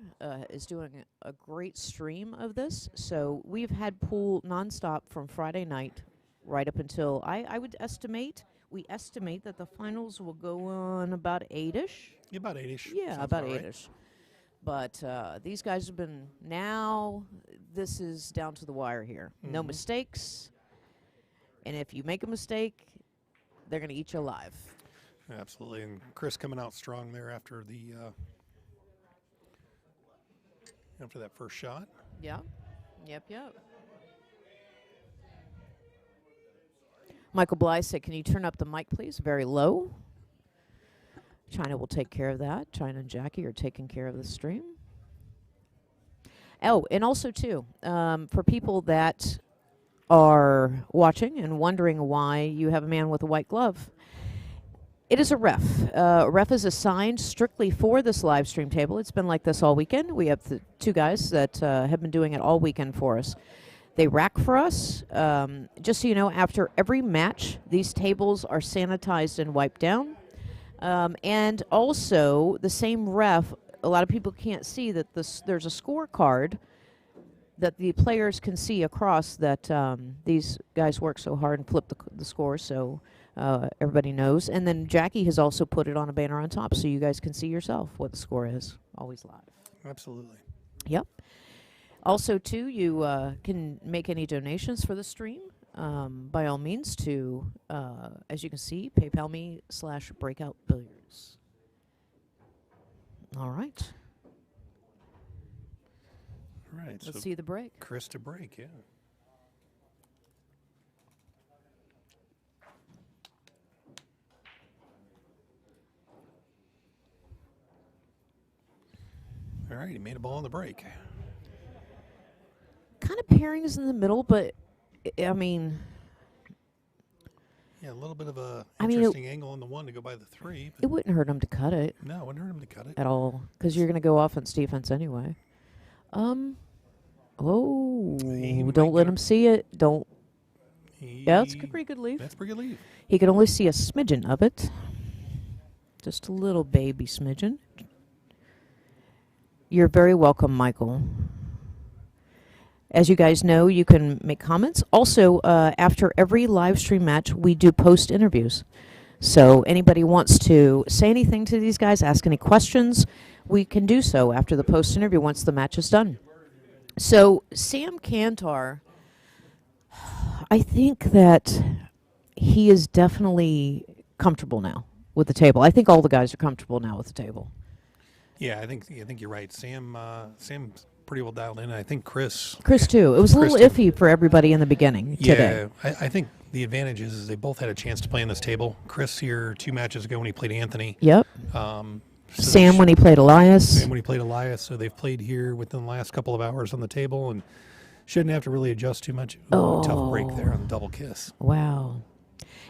is doing a great stream of this. So we've had pool nonstop from Friday night right up until, I would estimate, we estimate that the finals will go on about 8-ish. Yeah, about 8-ish. Yeah, Sounds about right. 8-ish. But these guys have been, now this is down to the wire here. No mistakes. And if you make a mistake, they're going to eat you alive. Absolutely. And Chris coming out strong there after that first shot. Yep. Michael Bly said, can you turn up the mic, please? Very low. China will take care of that. China and Jackie are taking care of the stream. Oh, and also, too, for people that are watching and wondering why you have a man with a white glove, it is a ref. Ref is assigned strictly for this live stream table. It's been like this all weekend. We have the 2 guys that have been doing it all weekend for us. They rack for us. Just so you know, after every match, these tables are sanitized and wiped down. And also, the same ref, a lot of people can't see that there's a scorecard that the players can see across that these guys work so hard and flip the score, so everybody knows. And then Jackie has also put it on a banner on top so you guys can see yourself what the score is. Always live. Absolutely. Yep. Also, too, you can make any donations for the stream. By all means, to, as you can see, PayPal me/Breakout Billiards. All right. All right. Let's see the break. Chris to break, yeah. All right, he made a ball on the break. Kind of pairings in the middle, but I mean, yeah, a little bit of a I mean, interesting angle on the 1 to go by the 3. It wouldn't hurt him to cut it. No, it wouldn't hurt him to cut it. At all, because you're going to go offense, defense anyway. Don't let him see it. Don't. Yeah, that's a pretty good leave. That's pretty good leave. He could only see a smidgen of it. Just a little baby smidgen. You're very welcome, Michael. As you guys know, you can make comments. Also, after every live stream match, we do post interviews. So anybody wants to say anything to these guys, ask any questions, we can do so after the post interview once the match is done. So Sam Kantar, I think that he is definitely comfortable now with the table. I think all the guys are comfortable now with the table. Yeah, I think you're right. Sam's pretty well dialed in. I think Chris too. It was a little iffy for everybody in the beginning today. Yeah, I think the advantage is they both had a chance to play on this table. Chris here 2 matches ago when he played Anthony. Yep. So Sam when he played Elias. Sam when he played Elias. So they've played here within the last couple of hours on the table and shouldn't have to really adjust too much. Tough break there on the double kiss. Wow.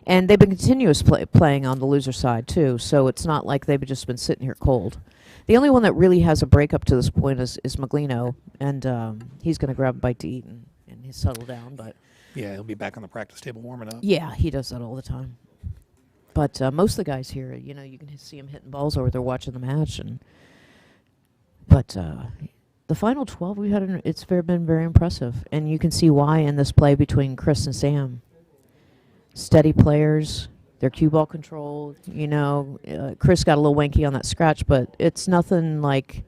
And they've been continuous playing on the loser side, too, so it's not like they've just been sitting here cold. The only one that really has a break up to this point is Meglino, and he's going to grab a bite to eat and he's settled down. But yeah, he'll be back on the practice table warming up. Yeah, he does that all the time. But most of the guys here, you know, you can see them hitting balls over there watching the match. But the final 12 we had, it's been very impressive, and you can see why in this play between Chris and Sam. Steady players, their cue ball control. You know, Chris got a little wanky on that scratch, but it's nothing like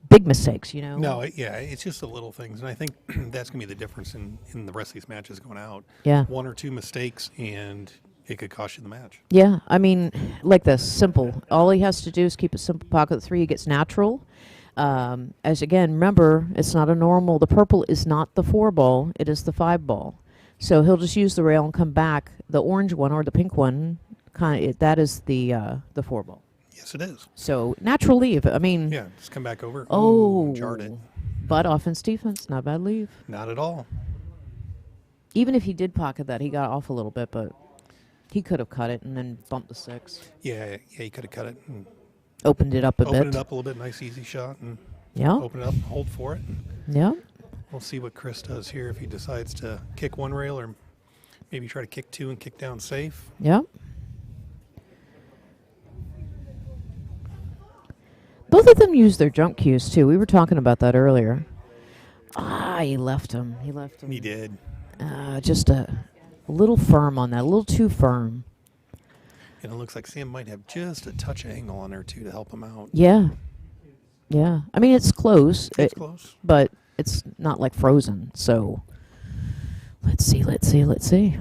big mistakes, you know. No, it's just the little things, and I think that's going to be the difference in the rest of these matches going out. Yeah. 1 or 2 mistakes, and it could cost you the match. Yeah, I mean, like this, simple. All he has to do is keep a simple pocket 3. He gets natural. As again, remember, it's not a normal. The purple is not the 4 ball; it is the 5 ball. So he'll just use the rail and come back. The orange one or the pink one, that is the 4 ball. Yes, it is. So natural leave. I mean, Yeah, just come back over. Oh, Ooh, jarred it. but offense defense, not bad leave. Not at all. Even if he did pocket that, he got off a little bit, but he could have cut it and then bumped the 6. Yeah, he could have cut it and Opened it up a bit. opened it up a little bit. Nice, easy shot, and Yeah. open it up, hold for it. Yeah. We'll see what Chris does here if he decides to kick one rail or maybe try to kick 2 and kick down safe. Yeah. Both of them use their jump cues too. We were talking about that earlier. He left him. He left him. He did. Just a little firm on that. A little too firm. And it looks like Sam might have just a touch of angle on there too to help him out. Yeah. Yeah. I mean, it's close. It's close. But it's not like frozen. So let's see. And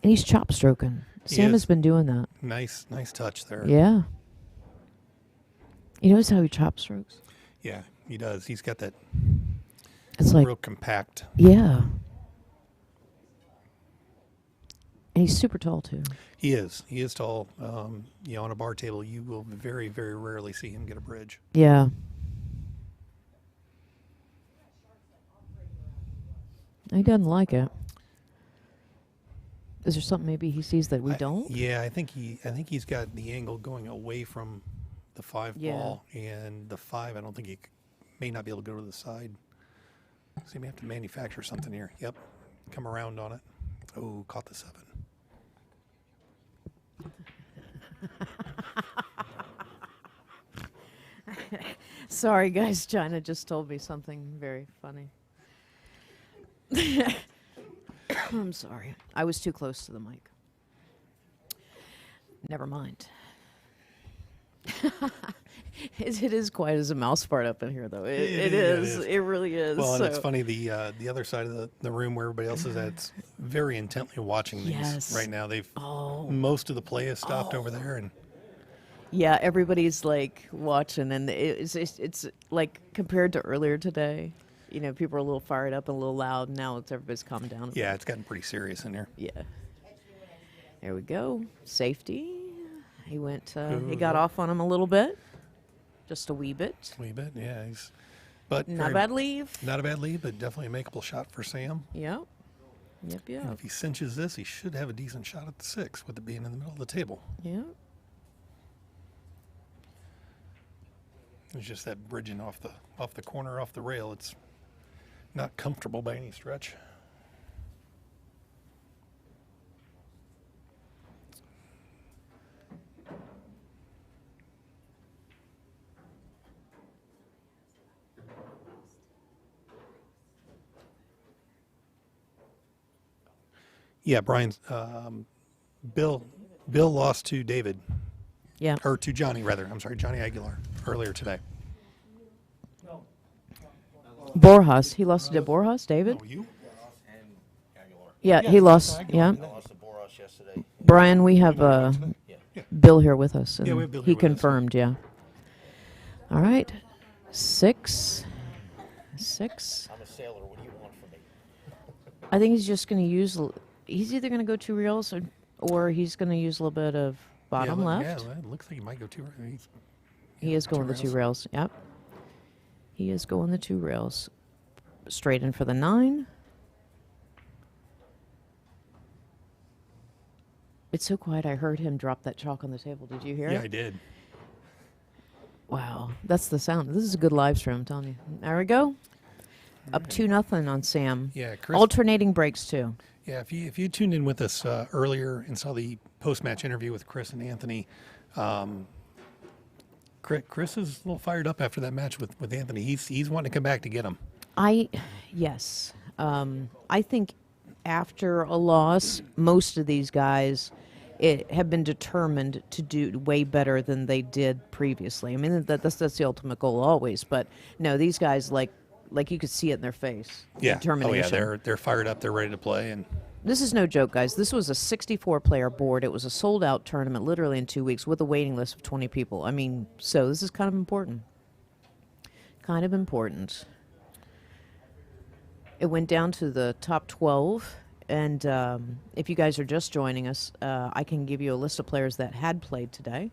he's chop stroking. Sam has been doing that. Nice touch there. Yeah. You notice how he chop strokes? Yeah, he does. He's got that It's like real compact. Yeah. And he's super tall too. He is. He is tall. On a bar table, you will very, very rarely see him get a bridge. Yeah. He doesn't like it. Is there something maybe he sees that we don't? Yeah, I think he's got the angle going away from the 5 Yeah. ball, and the 5. I don't think he may not be able to go to the side. So he may have to manufacture something here. Yep, come around on it. Oh, caught the 7. Sorry, guys. China just told me something very funny. I'm sorry. I was too close to the mic. Never mind. It is quiet as a mouse fart up in here, though. It is. It really is. Well, and it's So- funny, the other side of the room where everybody else is at, it's very intently watching these Yes. right now. They've Oh. most of the play has stopped over there, and Yeah, everybody's like watching, and it's like compared to earlier today. You know, people are a little fired up and a little loud. Now everybody's calmed down. yeah, it's gotten pretty serious in here. Yeah. There we go. Safety. He went. He got off on him a little bit, just a wee bit. A wee bit, yeah. But Not a bad leave. Not a bad lead, but definitely a makeable shot for Sam. Yep. Yep. And Yep. if he cinches this, he should have a decent shot at the 6 with it being in the middle of the table. Yep. It's just that bridging off the corner, off the rail. It's not comfortable by any stretch. Yeah, Brian's Bill lost to David. Yeah. Or to Johnny, rather. I'm sorry, Johnny Aguilar earlier today. Borjas. He lost to Borjas, David? Oh, you? Yeah, he lost. Yeah. Brian, we have Bill here with us. And Yeah, we have Bill he here with us. confirmed, yeah. All right. 6. I'm a sailor. What do you want from me? I think he's just going to use. He's either going to go 2 reels or he's going to use a little bit of bottom left. Yeah, it looks like he might go 2. He is going the 2 rails. Yep. He is going the 2 rails. Straight in for the 9. It's so quiet. I heard him drop that chalk on the table. Did you hear it? Yeah, I did. Wow, that's the sound. This is a good live stream, I'm telling you. There we go. Up 2-0 on Sam. Yeah, Chris. Alternating breaks too. Yeah, if you tuned in with us earlier and saw the post-match interview with Chris and Anthony, Chris is a little fired up after that match with Anthony. He's wanting to come back to get him. Yes. I think after a loss, most of these guys have been determined to do way better than they did previously. I mean, that's the ultimate goal always. But no, these guys like you could see it in their face. Yeah. Determination. Oh yeah, they're fired up. They're ready to play. And This is no joke, guys. This was a 64-player board. It was a sold-out tournament literally in 2 weeks with a waiting list of 20 people. I mean, so this is kind of important. kind of important. It went down to the top 12, and if you guys are just joining us, I can give you a list of players that had played today.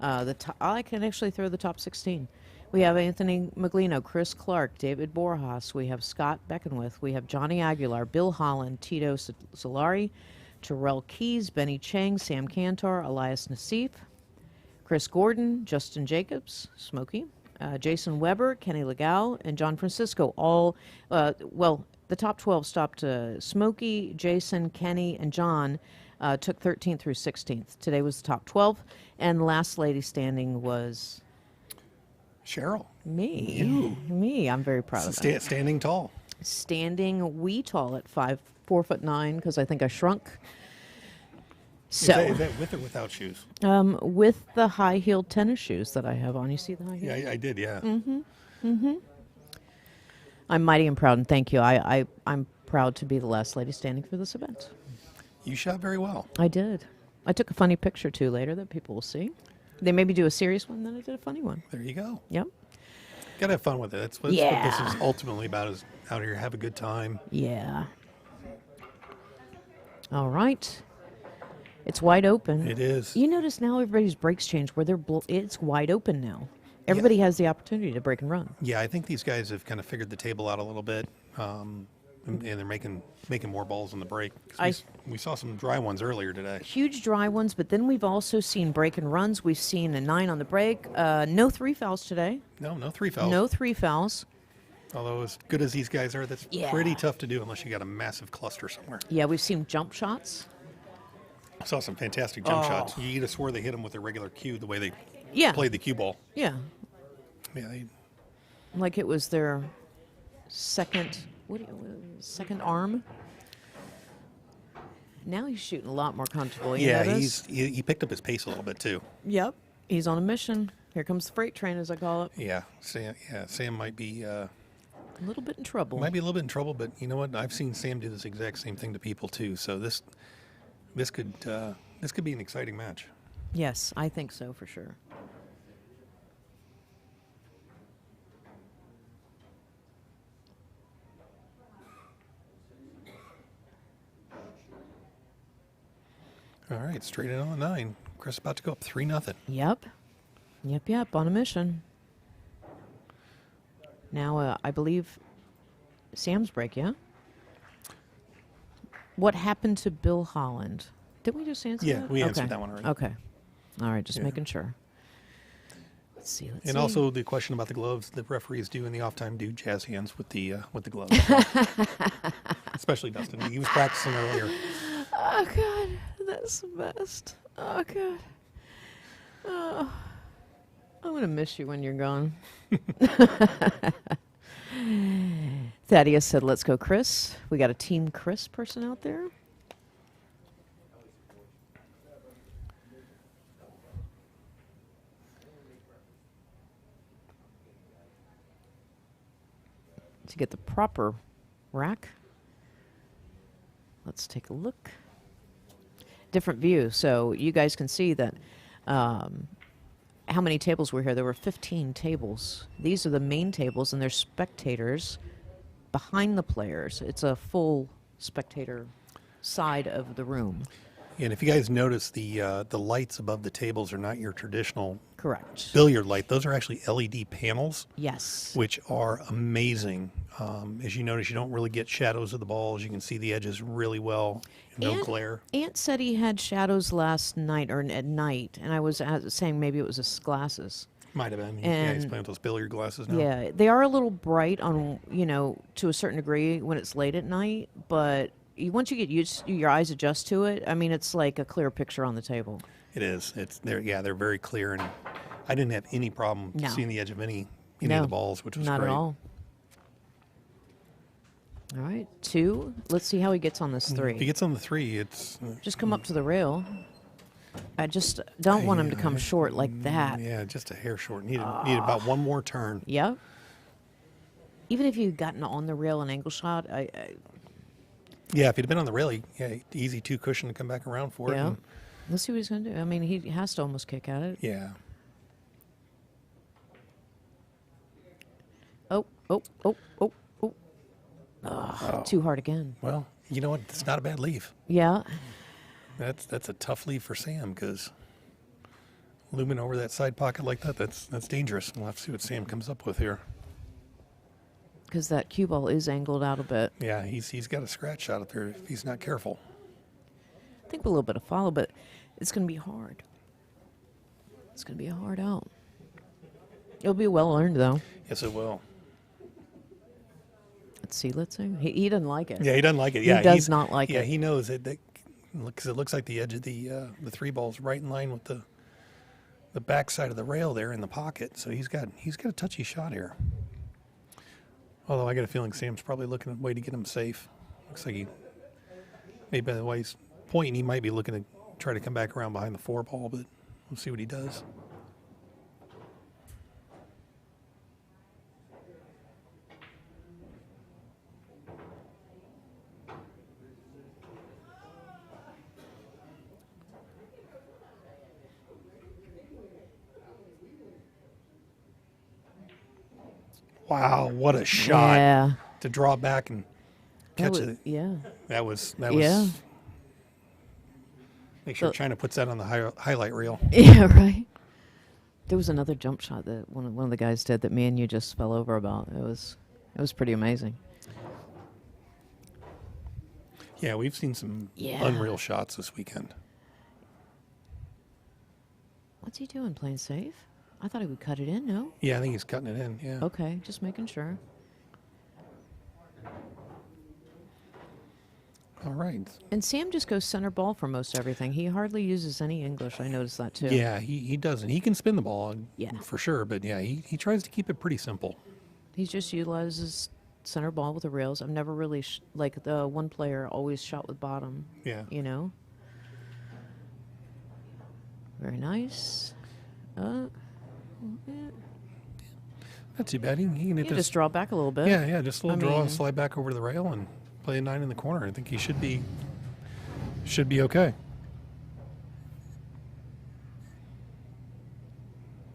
I can actually throw the top 16. We have Anthony Meglino, Chris Clark, David Borjas. We have Scott Beckenwith. We have Johnny Aguilar, Bill Holland, Tito Solari, Terrell Keys, Benny Chang, Sam Kantar, Elias Nassif, Chris Gordon, Justin Jacobs, Smokey, Jason Weber, Kenny Legal, and John Francisco. All, the top 12 stopped Smokey, Jason, Kenny, and John took 13th through 16th. Today was the top 12, and the last lady standing was Cheryl. me. You. Me. I'm very proud of that. Standing tall. Standing wee tall at 4'9" because I think I shrunk. So Is that with or without shoes? with the high-heeled tennis shoes that I have on. You see the high heels? Yeah, I did, yeah. I'm mighty and proud, and thank you. I'm proud to be the last lady standing for this event. You shot very well. I did. I took a funny picture, too, later that people will see. They maybe do a serious one, then I did a funny one. There you go. Yep. Got to have fun with it. That's what this is ultimately about, is out here, have a good time. Yeah. All right. It's wide open. It is. You notice now everybody's brakes change where it's wide open now. Everybody has the opportunity to break and run. Yeah, I think these guys have kind of figured the table out a little bit, and they're making more balls on the break. We saw some dry ones earlier today. Huge dry ones, but then we've also seen break and runs. We've seen a 9 on the break. No 3 fouls today. No 3 fouls. No 3 fouls. Although as good as these guys are, that's pretty tough to do unless you got a massive cluster somewhere. Yeah, we've seen jump shots. I saw some fantastic jump shots. You could have swore they hit them with a regular cue the way they played the cue ball. Yeah. Yeah. Like it was their second arm. Now he's shooting a lot more comfortable. You notice? he picked up his pace a little bit too. Yep. He's on a mission. Here comes the freight train, as I call it. Yeah. Sam might be a little bit in trouble. Might be a little bit in trouble, but you know what? I've seen Sam do this exact same thing to people too. So this could be an exciting match. Yes, I think so for sure. All right, straight in on the 9. Chris about to go up 3-0. Yep, on a mission. Now, I believe Sam's break, yeah? What happened to Bill Holland? Did we just answer that? Yeah, we answered that one already. Okay. All right, just making sure. Let's see. And also the question about the gloves, the referees do in the off time do jazz hands with the gloves. Especially Dustin. He was practicing earlier. Oh, God. That's the best. Oh, God. Oh, I'm going to miss you when you're gone. Thaddeus said, let's go, Chris. We got a Team Chris person out there. To get the proper rack, let's take a look. Different view, so you guys can see that how many tables were here. There were 15 tables. These are the main tables, and there's spectators behind the players. It's a full spectator side of the room. And if you guys notice, the lights above the tables are not your traditional correct billiard light. Those are actually LED panels. Yes. Which are amazing. As you notice, you don't really get shadows of the balls. You can see the edges really well. No glare. Ant said he had shadows last night or at night, and I was saying maybe it was his glasses. Might have been. Yeah, he's playing with those billiard glasses now. Yeah, they are a little bright on, to a certain degree when it's late at night, but once you get used, your eyes adjust to it. I mean, it's like a clear picture on the table. It is. They're very clear, and I didn't have any problem seeing the edge of any of the balls, which was not great. At all. All right, 2. Let's see how he gets on this 3. If he gets on the 3, it's just come up to the rail. I just don't want him to come short like that. Yeah, just a hair short. Needed about one more turn. Yep. Even if you'd gotten on the rail an angle shot, yeah, if he'd been on the rail, easy 2 cushion to come back around for it. Yeah. Let's see what he's going to do. I mean, he has to almost kick at it. Yeah. Oh. Ugh, too hard again. Well, you know what? It's not a bad leave. Yeah. That's a tough leave for Sam because looming over that side pocket like that's dangerous. We'll have to see what Sam comes up with here. Because that cue ball is angled out a bit. Yeah, he's got a scratch shot up there if he's not careful. I think a little bit of follow, but it's going to be hard. It's going to be a hard out. It'll be well earned, though. Yes, it will. Let's see. He doesn't like it. Yeah, he doesn't like it. Yeah, he does not like it. Yeah, he knows it. Because it looks like the edge of the 3-ball's right in line with the back side of the rail there in the pocket. So he's got a touchy shot here. Although I got a feeling Sam's probably looking at a way to get him safe. Looks like maybe by the way he's pointing, he might be looking to try to come back around behind the 4-ball, but we'll see what he does. Wow, what a shot. Yeah. To draw back and catch it. it. Yeah. That was. Yeah. Make sure China puts that on the highlight reel. Yeah, right. There was another jump shot that one of the guys did that me and you just fell over about. It was pretty amazing. Yeah, we've seen some unreal shots this weekend. What's he doing? Playing safe? I thought he would cut it in, no? Yeah, I think he's cutting it in, yeah. Okay, just making sure. All right. And Sam just goes center ball for most everything. He hardly uses any English. I noticed that, too. Yeah, he doesn't. He can spin the ball, yeah, for sure. But, yeah, he tries to keep it pretty simple. He just utilizes center ball with the rails. I've never really, like the one player always shot with bottom. Yeah. You know? Very nice. Not too bad. He can hit just draw back a little bit. Yeah, just a little draw and slide back over to the rail and play a 9 in the corner. I think he should be okay.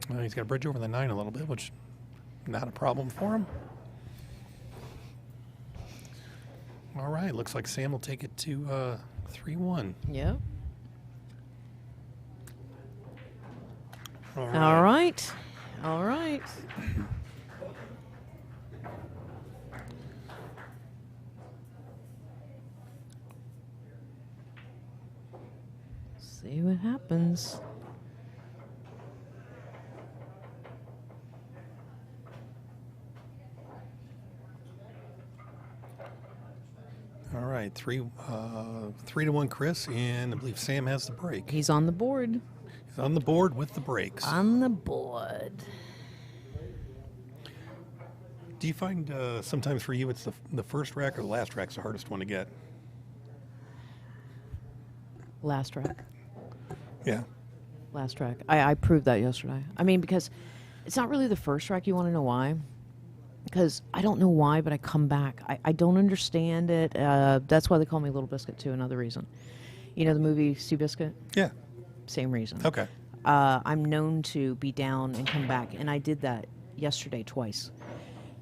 Well, he's got to bridge over the 9 a little bit, which not a problem for him. All right, looks like Sam will take it to 3-1. Yep. All right. All right. See what happens. All right, 3-1 Chris, and I believe Sam has the break. He's on the board. He's on the board with the breaks. On the board. Do you find sometimes for you it's the first rack or the last rack's the hardest one to get? Last rack. Yeah. Last rack. I proved that yesterday. I mean, because it's not really the first rack. You want to know why? Because I don't know why, but I come back. I don't understand it. That's why they call me Little Biscuit, too, another reason. You know the movie Seabiscuit? Yeah. Same reason. Okay. I'm known to be down and come back, and I did that yesterday twice.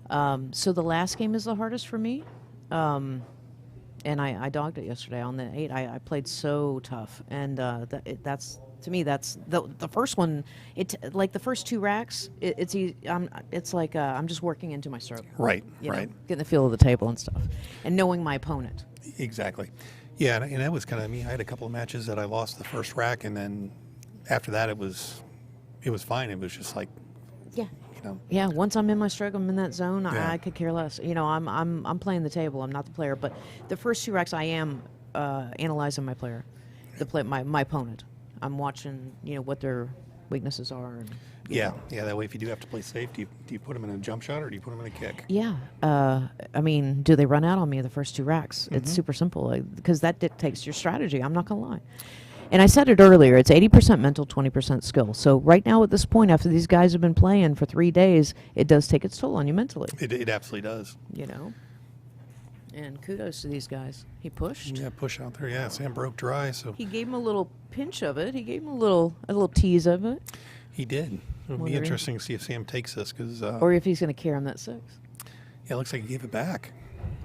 So the last game is the hardest for me. And I dogged it yesterday on the 8. I played so tough, and that's to me that's the first one. Like the first 2 racks, it's like I'm just working into my stroke. Right. You right. know, getting the feel of the table and stuff, and knowing my opponent. Exactly. Yeah, and that was kind of me. I had a couple of matches that I lost the first rack, and then after that it was fine. It was just like, yeah. You know. Yeah, once I'm in my stroke, I'm in that zone. Yeah. I could care less. You know, I'm playing the table. I'm not the player. But the first 2 racks, I am analyzing my player, my opponent. I'm watching, what their weaknesses are. And, yeah. That way, if you do have to play safe, do you put them in a jump shot or do you put them in a kick? Yeah. I mean, do they run out on me the first 2 racks? Mm-hmm. It's super simple because that dictates your strategy. I'm not gonna lie. And I said it earlier, it's 80% mental, 20% skill. So right now at this point, after these guys have been playing for 3 days, it does take its toll on you mentally. It absolutely does. And kudos to these guys. He pushed. Yeah, push out there. Yeah, Sam broke dry. So he gave him a little pinch of it. He gave him a little tease of it. He did. It'll be interesting to see if Sam takes this. Or if he's going to carry him that 6. Yeah, it looks like he gave it back.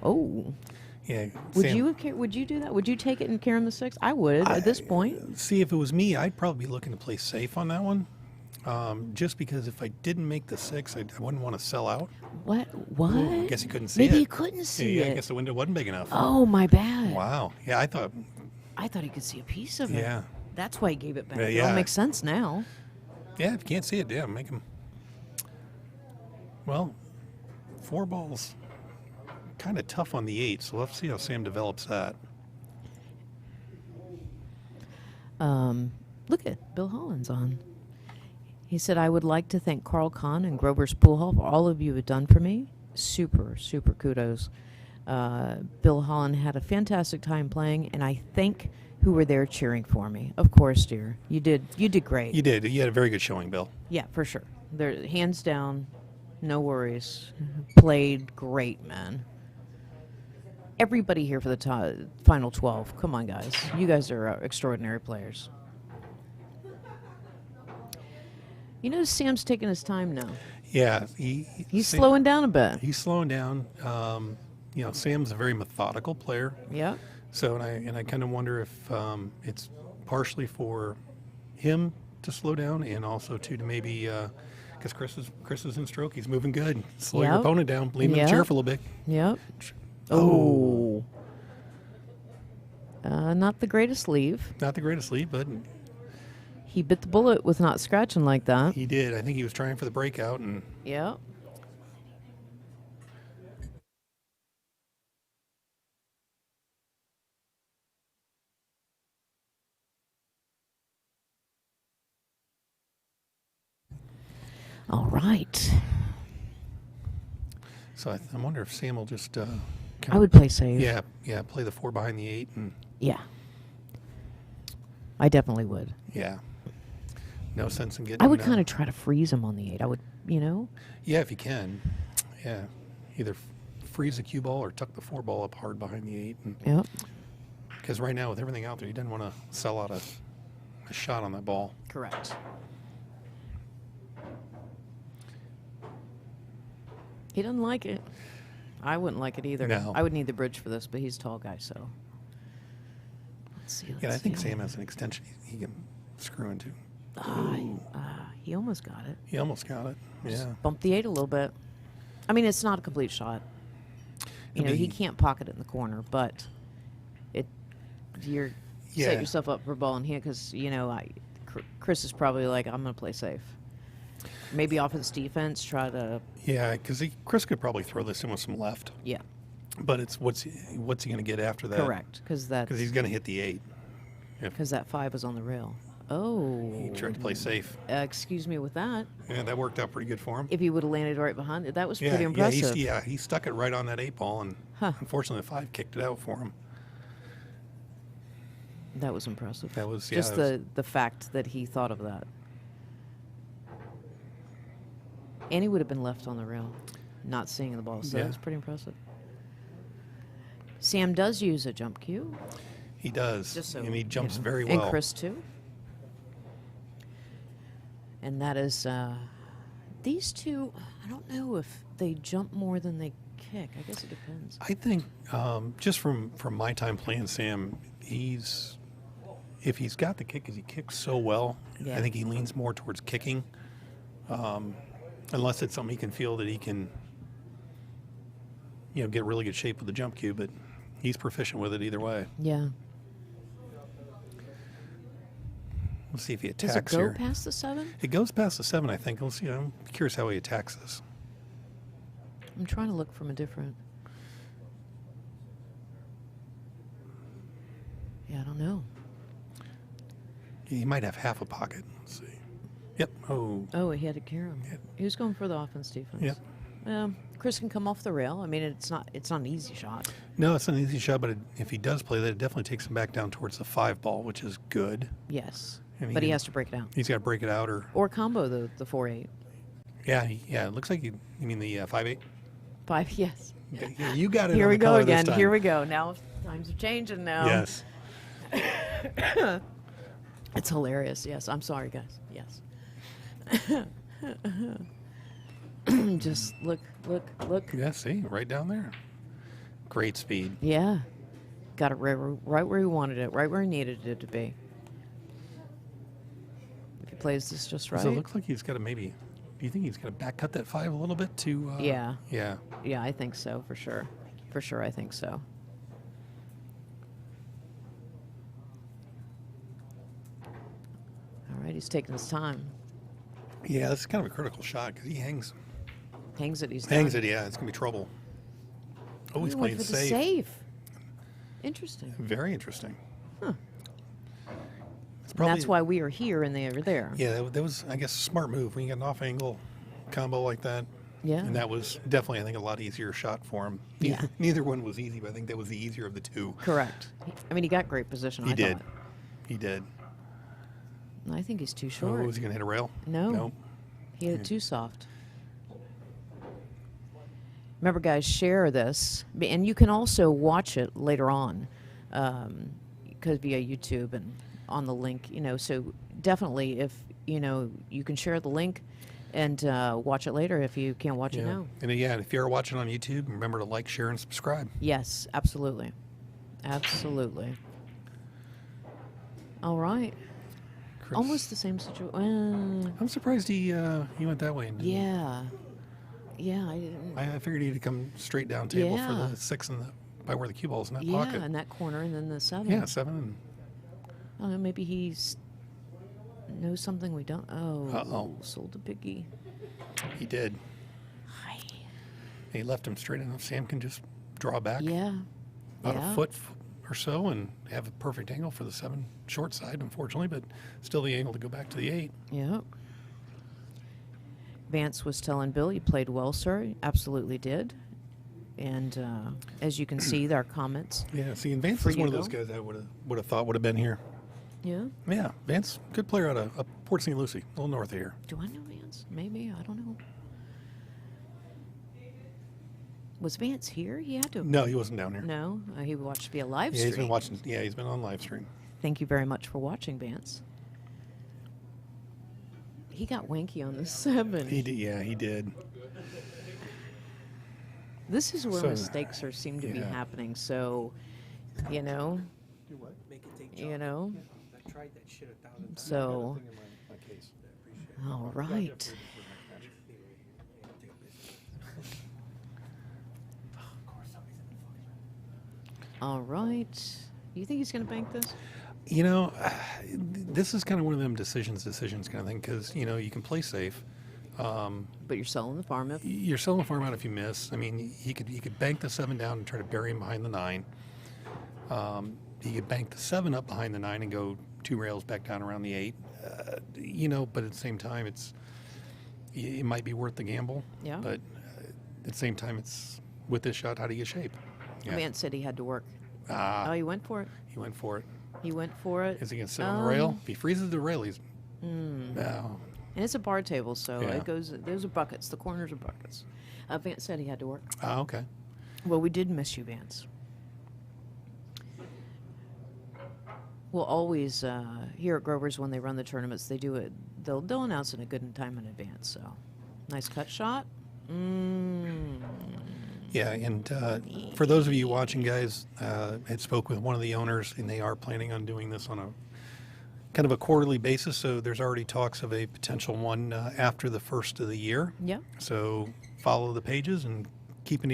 Oh. Yeah. Would Sam, would you do that? Would you take it and carry him the 6? I would at this point. See, if it was me, I'd probably be looking to play safe on that one. Just because if I didn't make the 6, I wouldn't want to sell out. What? What? I guess you couldn't see it. Maybe you couldn't see yeah, it. I guess the window wasn't big enough. Oh, my bad. Wow. Yeah, I thought. I thought he could see a piece of it. Yeah. That's why he gave it back. It Yeah. all makes sense now. Yeah, if you can't see it, yeah, make him. Well, 4 balls. Kind of tough on the 8, so let's see how Sam develops that. Look at Bill Holland's on. He said, I would like to thank Carl Kahn and Grover's Pool Hall for all of you have done for me. Super, super kudos. Bill Holland had a fantastic time playing, and I thank who were there cheering for me. Of course, dear. You did great. You did. You had a very good showing, Bill. Yeah, for sure. There, hands down, no worries. Played great, man. Everybody here for the final 12. Come on, guys. You guys are extraordinary players. You know, Sam's taking his time now. Yeah, He's slowing down a bit. He's slowing down. You know, Sam's a very methodical player. Yeah. So, and I kind of wonder if it's partially for him to slow down, and also to maybe because Chris is in stroke. He's moving good. Slow your opponent down. Lean in the chair for a little bit. Yep. Oh. Not the greatest leave. Not the greatest lead, but he bit the bullet with not scratching like that. he did. I think he was trying for the breakout, and Yep. All right. so I wonder if Sam will just. I would play safe. Yeah, play the 4 behind the 8, and Yeah. I definitely would. yeah, no sense in getting. I would kind of try to freeze him on the 8. I would, you know. Yeah, if you can. Yeah, either freeze the cue ball or tuck the 4 ball up hard behind the 8. Yep. Because right now, with everything out there, he doesn't want to sell out a shot on that ball. Correct. He doesn't like it. I wouldn't like it either. No. I would need the bridge for this, but he's a tall guy, so. Let's see. Yeah, I think Sam has an extension he can screw into. He almost got it. He almost got it. Yeah. Bump the 8 a little bit. I mean, it's not a complete shot. You know, he can't pocket it in the corner, but you're set yourself up for ball in hand because, you know, Chris is probably like, I'm going to play safe. Maybe offense, defense, try to. Yeah, because Chris could probably throw this in with some left. Yeah. But it's what's he going to get after that? Correct, because he's going to hit the 8. Because that 5 was on the rail. Oh. He tried to play safe. Excuse me with that. Yeah, that worked out pretty good for him. If he would have landed right behind it, that was pretty impressive. He stuck it right on that 8 ball, and unfortunately the 5 kicked it out for him. That was impressive. That was just the fact that he thought of that. And he would have been left on the rail, not seeing the ball. So that was pretty impressive. Sam does use a jump cue. He does, Just so, and he jumps you know. very well. And Chris too. And that is these two. I don't know if they jump more than they kick. I guess it depends. I think just from my time playing Sam, if he's got the kick, because he kicks so well, I think he leans more towards kicking. Unless it's something he can feel that he can, you know, get really good shape with the jump cue, but he's proficient with it either way. Yeah. Let's see if he Does attacks it go here. past the 7? It goes past the 7, I think. Let's see. I'm curious how he attacks this. I'm trying to look from a different. Yeah, I don't know. He might have half a pocket. Let's see. Yep. Oh, he had to carry him. Yep. He was going for the offense defense. Yep. Chris can come off the rail. I mean, it's not an easy shot. No, it's not an easy shot, but if he does play that, it definitely takes him back down towards the 5 ball, which is good. Yes. And But he has to break it out. He's got to break it out, or combo the 4-8. Yeah, it looks like you mean the 5-8. 5, yes. Yeah, you got it. Here on we the go color again. This time. Here we go. Now times are changing now. Yes. It's hilarious. Yes. I'm sorry, guys. Yes. Just look. Yeah, see, right down there. Great speed. Yeah. Got it right where he wanted it, right where he needed it to be. If he plays this just right. So it looks like he's got to maybe. Do you think he's got to back cut that 5 a little bit to? Yeah. Yeah. Yeah, I think so, for sure. For sure, I think so. All right, he's taking his time. Yeah, this is kind of a critical shot because he hangs. Hangs it, he's Hangs done. it, yeah. It's gonna be trouble. Oh, he's He went playing for the safe. safe. Interesting. Very interesting. Huh. It's And probably, that's why we are here and they are there. Yeah, that was, I guess, a smart move when you get an off-angle combo like that. Yeah. And that was definitely, I think, a lot easier shot for him. Yeah. Neither one was easy, but I think that was the easier of the two. Correct. I mean, he got great position. He I did. thought. He did. I think he's too Oh, short. was he gonna hit a rail? No. No. He had it too soft. Remember, guys, share this, and you can also watch it later on, because via YouTube and on the link. So definitely, if you can share the link and watch it later if you can't watch it now. And yeah, if you're watching on YouTube, remember to like, share, and subscribe. Yes, absolutely, absolutely. All right. Chris, Almost the same situation. I'm surprised he went that way. And didn't- Yeah. Yeah, I didn't. I figured he'd come straight down table for Yeah. the 6 and by where the cue ball's in that Yeah, pocket. in that corner, and then the 7. Yeah, 7. And, I don't know, maybe he's knows something we don't. Oh, Uh-oh. sold a piggy. he did. Hi. He left him straight enough. Sam can just draw back Yeah. about yeah. a foot or so and have a perfect angle for the 7 short side, unfortunately, but still the angle to go back to the 8. Yep. Vance was telling Bill, you played well, sir. He absolutely did. And as you can see, our comments. Yeah, see, and Vance For is one you, of those Bill? guys I would have thought would have been here. Yeah. Yeah, Vance, good player out of Port St. Lucie, a little north of here. Do I know Vance? Maybe. I don't know. Was Vance here? He had to. have No, been. he wasn't down here. No, he watched via live Yeah, stream. he's been watching. Yeah, he's been on live stream. Thank you very much for watching, Vance. He got wanky on the 7. He did. Yeah, he did. This is where So- mistakes seem to be yeah. happening. So, you know, so. All right. All right. You think he's going to bank this? You know, this is kind of one of them decisions kind of thing because you know you can play safe. But you're selling the farm if You're selling the farm out if you miss. I mean, he could bank the 7 down and try to bury him behind the 9. He could bank the 7 up behind the 9 and go 2 rails back down around the 8. You know, but at the same time, it might be worth the gamble. Yeah. But at the same time, it's with this shot, how do you shape? Yeah. Vance said he had to work. Ah, Oh, he went for it. he went for it. He went for it. Is he going to sit on the rail? If he freezes the rail, he's. Mm. No. And it's a bar table, so Yeah. it goes. Those are buckets. The corners are buckets. Vance said he had to work. Ah, okay. Well, we did miss you, Vance. We'll always here at Grover's when they run the tournaments, they do it. They'll announce it a good time in advance. So, nice cut shot. Yeah, and for those of you watching, guys, I spoke with one of the owners, and they are planning on doing this on a kind of a quarterly basis. So there's already talks of a potential one after the first of the year. Yeah. So follow the pages and keep an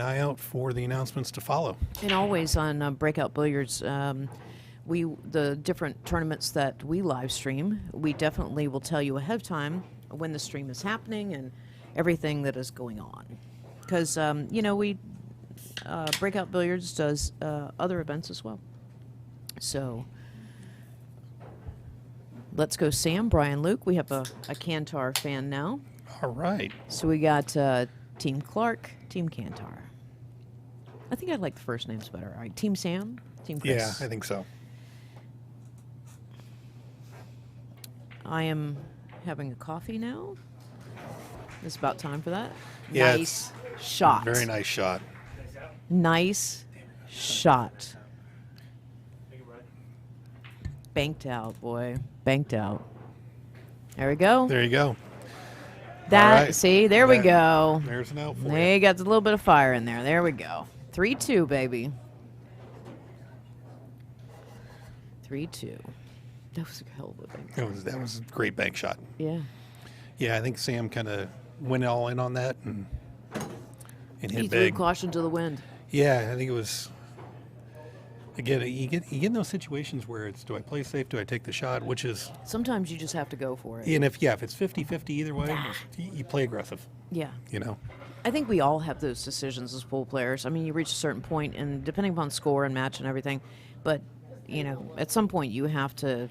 eye out for the announcements to follow. And always on Breakout Billiards, the different tournaments that we live stream, we definitely will tell you ahead of time when the stream is happening and everything that is going on. Because, we Breakout Billiards does other events as well. So let's go, Sam, Brian, Luke. We have a Kantar fan now. All right. So we got Team Clark, Team Kantar. I think I like the first names better. All right, Team Sam, Team Chris. Yeah, I think so. I am having a coffee now. It's about time for that. Yeah, Nice shot. Very nice shot. Nice shot. Banked out, boy. Banked out. There we go. There you go. That, right. see, there we go. There's an out for They you. got a little bit of fire in there. There we go. 3-2, baby. 3-2. That was a hell of a thing. That was a great bank shot. Yeah. Yeah, I think Sam kind of went all in on that and hit He big. threw caution to the wind. Yeah, I think it was. Again, you get in those situations where it's, do I play safe? Do I take the shot? Which is, Sometimes you just have to go for it. and if it's 50-50 either way, you play aggressive. Yeah. You know. I think we all have those decisions as pool players. I mean, you reach a certain point, and depending upon score and match and everything, but, at some point you have to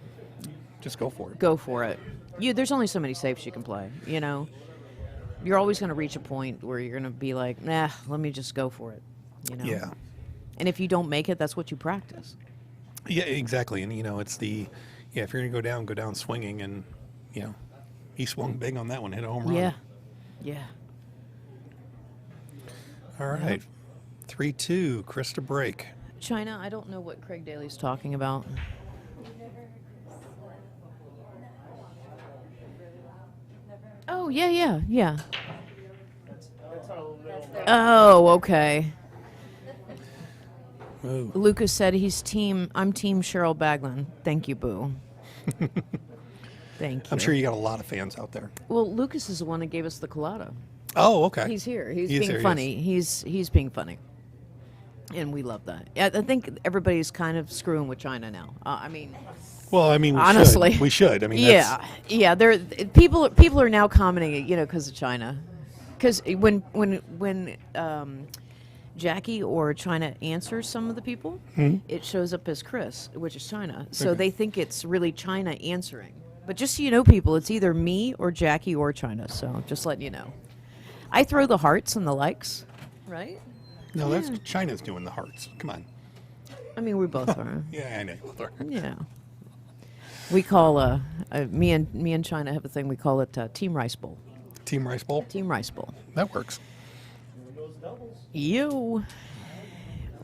Just go for it. go for it. There's only so many safes you can play, You're always going to reach a point where you're going to be like, nah, let me just go for it, Yeah. And if you don't make it, that's what you practice. Yeah, exactly. And it's if you're gonna go down swinging, and he swung big on that one, hit a home run. Yeah. Yeah. All right, 3-2, Chris to break. China, I don't know what Craig Daly's talking about. Oh, yeah. Oh, okay. Ooh. Lucas said I'm team Cheryl Baglin. Thank you, Boo. Thank you. I'm sure you got a lot of fans out there. Well, Lucas is the one that gave us the colada. Oh, okay. He's here. He's He is being here, funny. He's being funny. And we love that. I think everybody's kind of screwing with China now. Well, I mean, honestly, we should. I mean, yeah. People are now commenting, because of China, because when Jackie or China answers some of the people, it shows up as Chris, which is China. So Okay. they think it's really China answering. But just so you know, people, it's either me or Jackie or China. So just letting you know. I throw the hearts and the likes, right? No, that's China's doing the hearts. Come on. I mean, we both are. Yeah, I know. Yeah. We call me and China have a thing. We call it Team Rice Bowl. Team Rice Bowl. Team Rice Bowl. That works.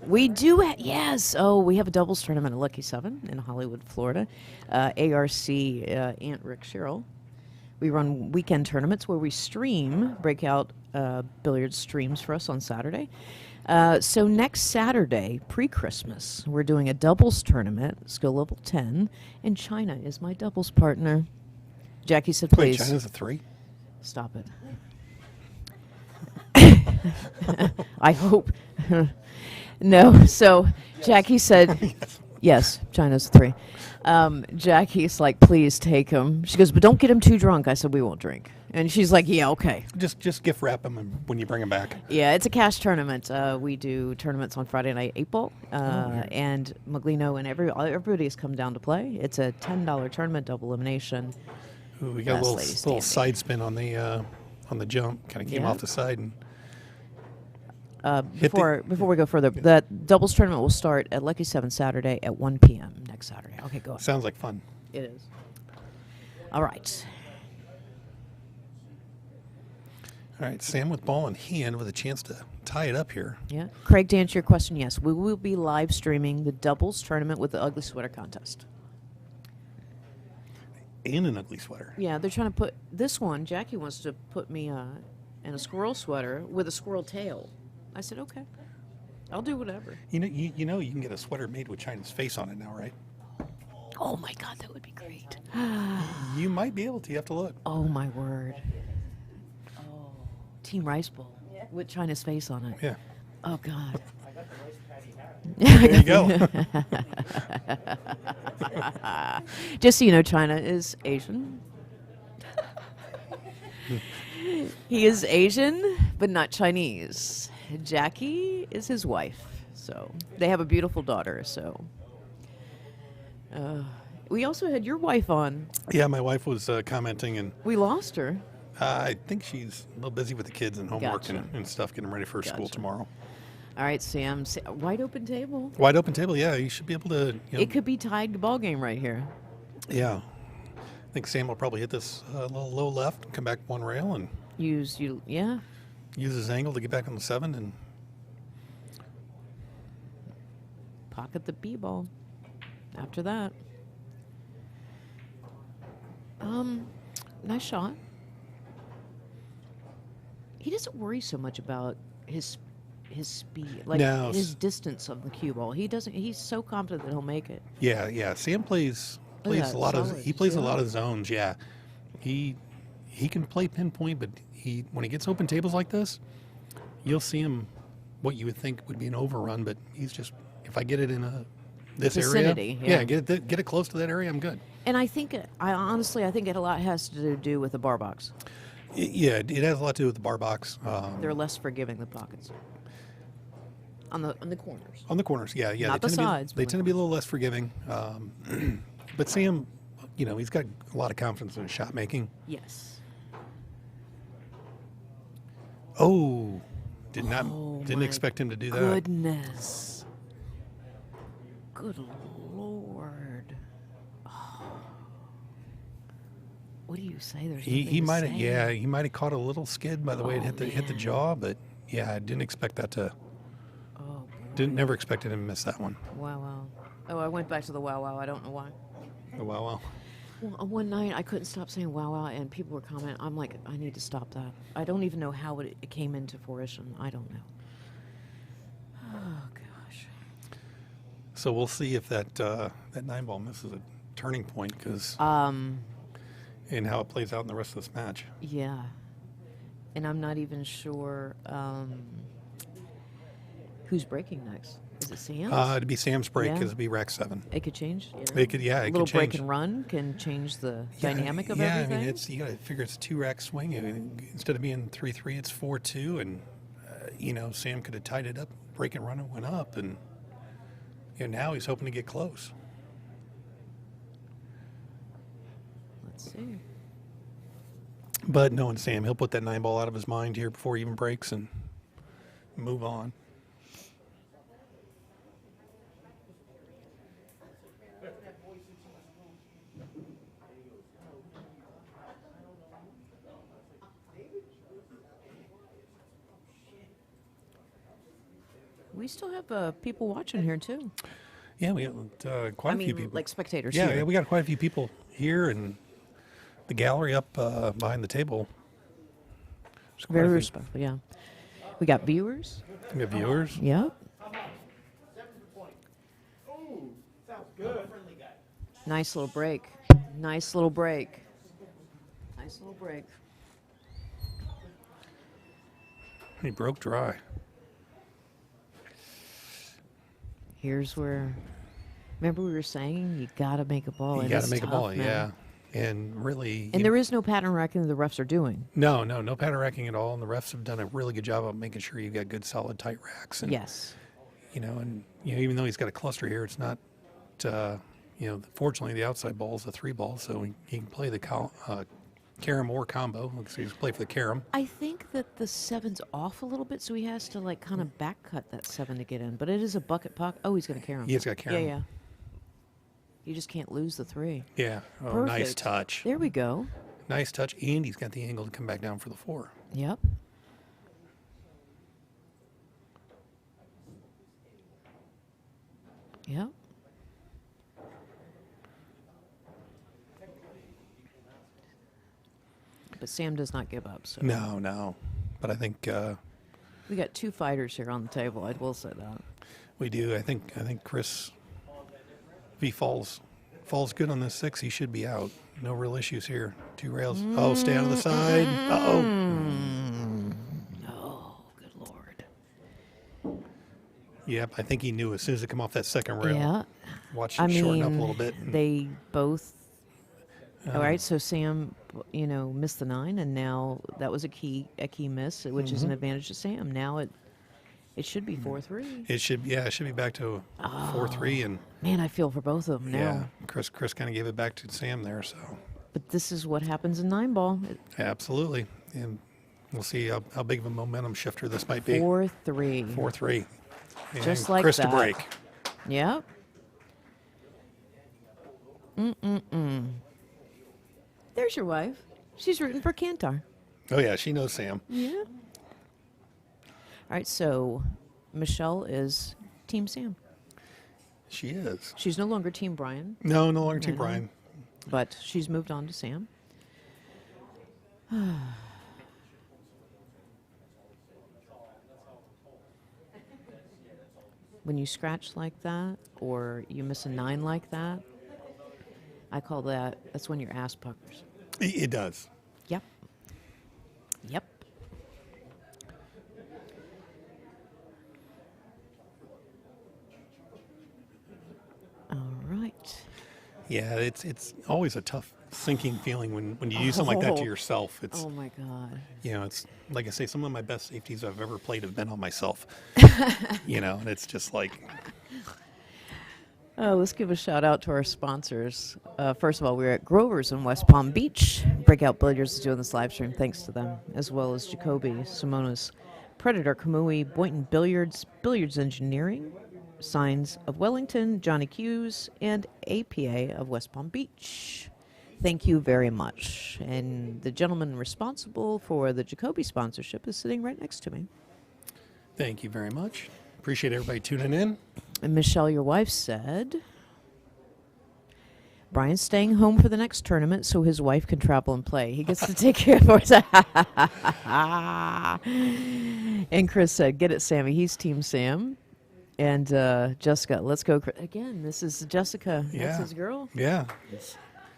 We do, yes. Oh, we have a doubles tournament at Lucky 7 in Hollywood, Florida. ARC Aunt Rick Sherrill. We run weekend tournaments where we stream, breakout billiards streams for us on Saturday. So next Saturday, pre-Christmas, we're doing a doubles tournament, skill level 10, and China is my doubles partner. Jackie said, please. Wait, China's a 3? Stop it. I hope. No. So Jackie said, yes, China's 3. Jackie's like, please take him. She goes, but don't get him too drunk. I said, we won't drink. And she's like, yeah, okay. Just gift wrap him when you bring him back. Yeah, it's a cash tournament. We do tournaments on Friday night, 8 ball, and Meglino and everybody has come down to play. It's a $10 tournament, double elimination. Ooh, we got a little side spin on the jump. Kind of came off the side and. Before we go further, that doubles tournament will start at Lucky 7 Saturday at 1 p.m. next Saturday. Okay, go ahead. Sounds like fun. It is. All right. All right, Sam with ball in hand with a chance to tie it up here. Yeah. Craig, to answer your question, yes, we will be live streaming the doubles tournament with the ugly sweater contest. And an ugly sweater. Yeah, they're trying to put this one. Jackie wants to put me in a squirrel sweater with a squirrel tail. I said, okay, I'll do whatever. You know you can get a sweater made with China's face on it now, right? Oh my God, that would be great. You might be able to. You have to look. Oh my word. Oh, Team Rice Bowl with China's face on it. Yeah. Oh God. There you go. Just so you know, China is Asian. He is Asian, but not Chinese. Jackie is his wife, so they have a beautiful daughter. So we also had your wife on. Yeah, my wife was commenting, and We lost her. I think she's a little busy with the kids and homework Gotcha. and stuff, getting ready for school tomorrow. All right, Sam. Wide open table. Wide open table, yeah. You should be able to. It could be tied to ball game right here. Yeah, I think Sam will probably hit this a little low left, come back one rail, and use his angle to get back on the 7 and pocket the B ball. After that, nice shot. He doesn't worry so much about his speed, like No, his distance of the cue ball. He doesn't. He's so confident that he'll make it. Yeah. Sam plays that, a lot of solid, he plays a yeah. lot of zones. Yeah, he can play pinpoint, but when he gets open tables like this, you'll see him what you would think would be an overrun, but he's just, if I get it in this Vicinity, area, yeah. get it close to that area, I'm good. And I think, I honestly think it a lot has to do with the bar box. Yeah, it has a lot to do with the bar box. They're less forgiving, the pockets. On the corners. On the corners, yeah. Not the sides, They but tend to be a little less forgiving. But Sam, he's got a lot of confidence in his shot making. Yes. Oh, didn't expect him to do that. Goodness. Good Lord. Oh. What do you say? There's He nothing to might say. have, yeah, he might have caught a little skid by the way it hit the jaw, but yeah, I didn't expect that to. Oh, Never expected him to miss that one. wow. Oh, I went back to the wow. I don't know why. Oh, wow. Well, one night I couldn't stop saying wow, and people were commenting. I'm like, I need to stop that. I don't even know how it came into fruition. I don't know. Oh gosh. So we'll see if that 9-ball misses a turning point, because and how it plays out in the rest of this match. Yeah, and I'm not even sure who's breaking next. Is it Sam's? It'd be Sam's break, Yeah. because it'd be rack 7. It could change. It could, yeah, A it little could break change. and run can change the dynamic of yeah, everything. I mean, you got to figure it's a 2-rack swing. Instead of being 3-3, it's 4-2, and Sam could have tied it up, break and run, and went up, and now he's hoping to get close. Let's see. But knowing Sam, he'll put that 9-ball out of his mind here before he even breaks and move on. We still have people watching here too. Yeah, we have quite a few people. Like spectators. Yeah, here. yeah, we got quite a few people here, and the gallery up behind the table. There's quite a Very few. respectful. Yeah, we got viewers. We have viewers. Yep. Nice little break. Nice little break. Nice little break. He broke dry. Here's where. Remember we were saying you got to make a ball. You and got it's to make a tough, ball, man. yeah. And really, And there is no pattern racking the refs are doing. no pattern racking at all. And the refs have done a really good job of making sure you've got good, solid, tight racks. And, Yes. even though he's got a cluster here, it's not, fortunately the outside ball is a 3-ball, so he can play the carom or combo. So he's play for the carom. I think that the 7's off a little bit, so he has to kind of back cut that 7 to get in. But it is a bucket puck. Oh, he's going to carry him. He's got carom. Yeah. You just can't lose the 3. Yeah. Oh, Perfect. nice touch. There we go. Nice touch. And he's got the angle to come back down for the 4. Yep. Yep. But Sam does not give up. So No. But I think we got 2 fighters here on the table. I will say that. we do. I think Chris, if he falls good on this 6, he should be out. No real issues here. 2 rails. Oh, stay out of the side. Uh-oh. Oh, good Lord. Yep, I think he knew as soon as it come off that second rail. Yeah. Watch it shorten up a little bit. They both. All right, so Sam, missed the 9, and now that was a key miss, which is an advantage to Sam. Now it should be 4-3. It should be back to 4-3, and Man, I feel for both of them now. yeah, Chris kind of gave it back to Sam there. So But this is what happens in 9-ball. absolutely, and we'll see how big of a momentum shifter this might be. 4-3. 4-3. And Just like Chris that. to break. Yep. There's your wife. She's rooting for Kantar. Oh yeah, she knows Sam. Yeah. All right, so Michelle is Team Sam. She is. She's no longer Team Brian, No longer Team No. Brian. but she's moved on to Sam. When you scratch like that, or you miss a 9 like that, I call that's when your ass puckers. It does. Yep. Yep. All right. Yeah, it's always a tough sinking feeling when you do something like that to yourself. It's Oh my God. it's like I say, some of my best safeties I've ever played have been on myself. And it's just like. Oh, let's give a shout out to our sponsors. First of all, we're at Grover's in West Palm Beach. Breakout Billiards is doing this live stream thanks to them, as well as Jacoby, Simona's, Predator, Kamui, Boynton Billiards, Billiards Engineering, Signs of Wellington, Johnny Q's, and APA of West Palm Beach. Thank you very much. And the gentleman responsible for the Jacoby sponsorship is sitting right next to me. Thank you very much. Appreciate everybody tuning in. And Michelle, your wife, said Brian's staying home for the next tournament so his wife can travel and play. He gets to take care of us. And Chris said, get it, Sammy. He's Team Sam. And Jessica, let's go. Again, this is Jessica. Yeah. That's his girl. Yeah.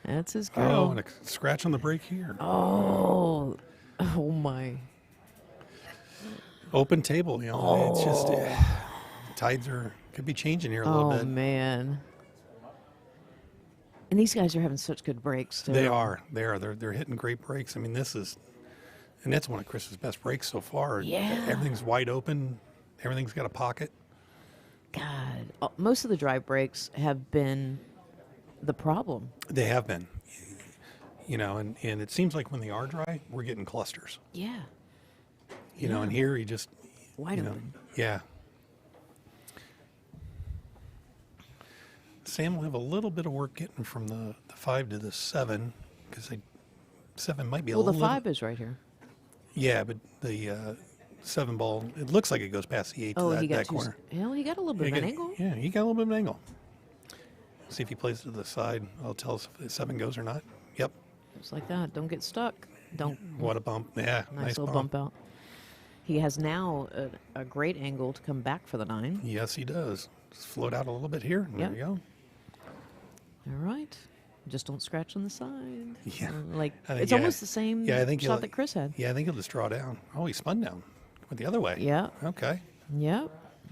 That's his girl. Oh, and a scratch on the break here. Oh my. Open table, it's just tides could be changing here a little bit. Oh man. And these guys are having such good breaks too. They are. They're hitting great breaks. I mean, that's one of Chris's best breaks so far. Yeah. Everything's wide open. Everything's got a pocket. God, most of the drive breaks have been the problem. They have been. And it seems like when they are dry, we're getting clusters. Yeah. And here he just wide open. Yeah. Sam will have a little bit of work getting from the 5 to the 7 because 7 might be a well, little. Well, the 5 is right here. Yeah, but the 7 ball, it looks like it goes past the 8 to that corner. Well, he got a little bit of an angle. Yeah, he got a little bit of an angle. See if he plays to the side. I'll tell us if the 7 goes or not. Yep. Just like that. Don't get stuck. Don't. What a bump. Yeah, nice little bump out. He has now a great angle to come back for the 9. Yes, he does. Just float out a little bit here. There you go. All right. Just don't scratch on the side. Yeah. It's almost the same shot that Chris had. Yeah, I think he'll just draw down. Oh, he spun down. Went the other way. Yeah. Okay. Yep.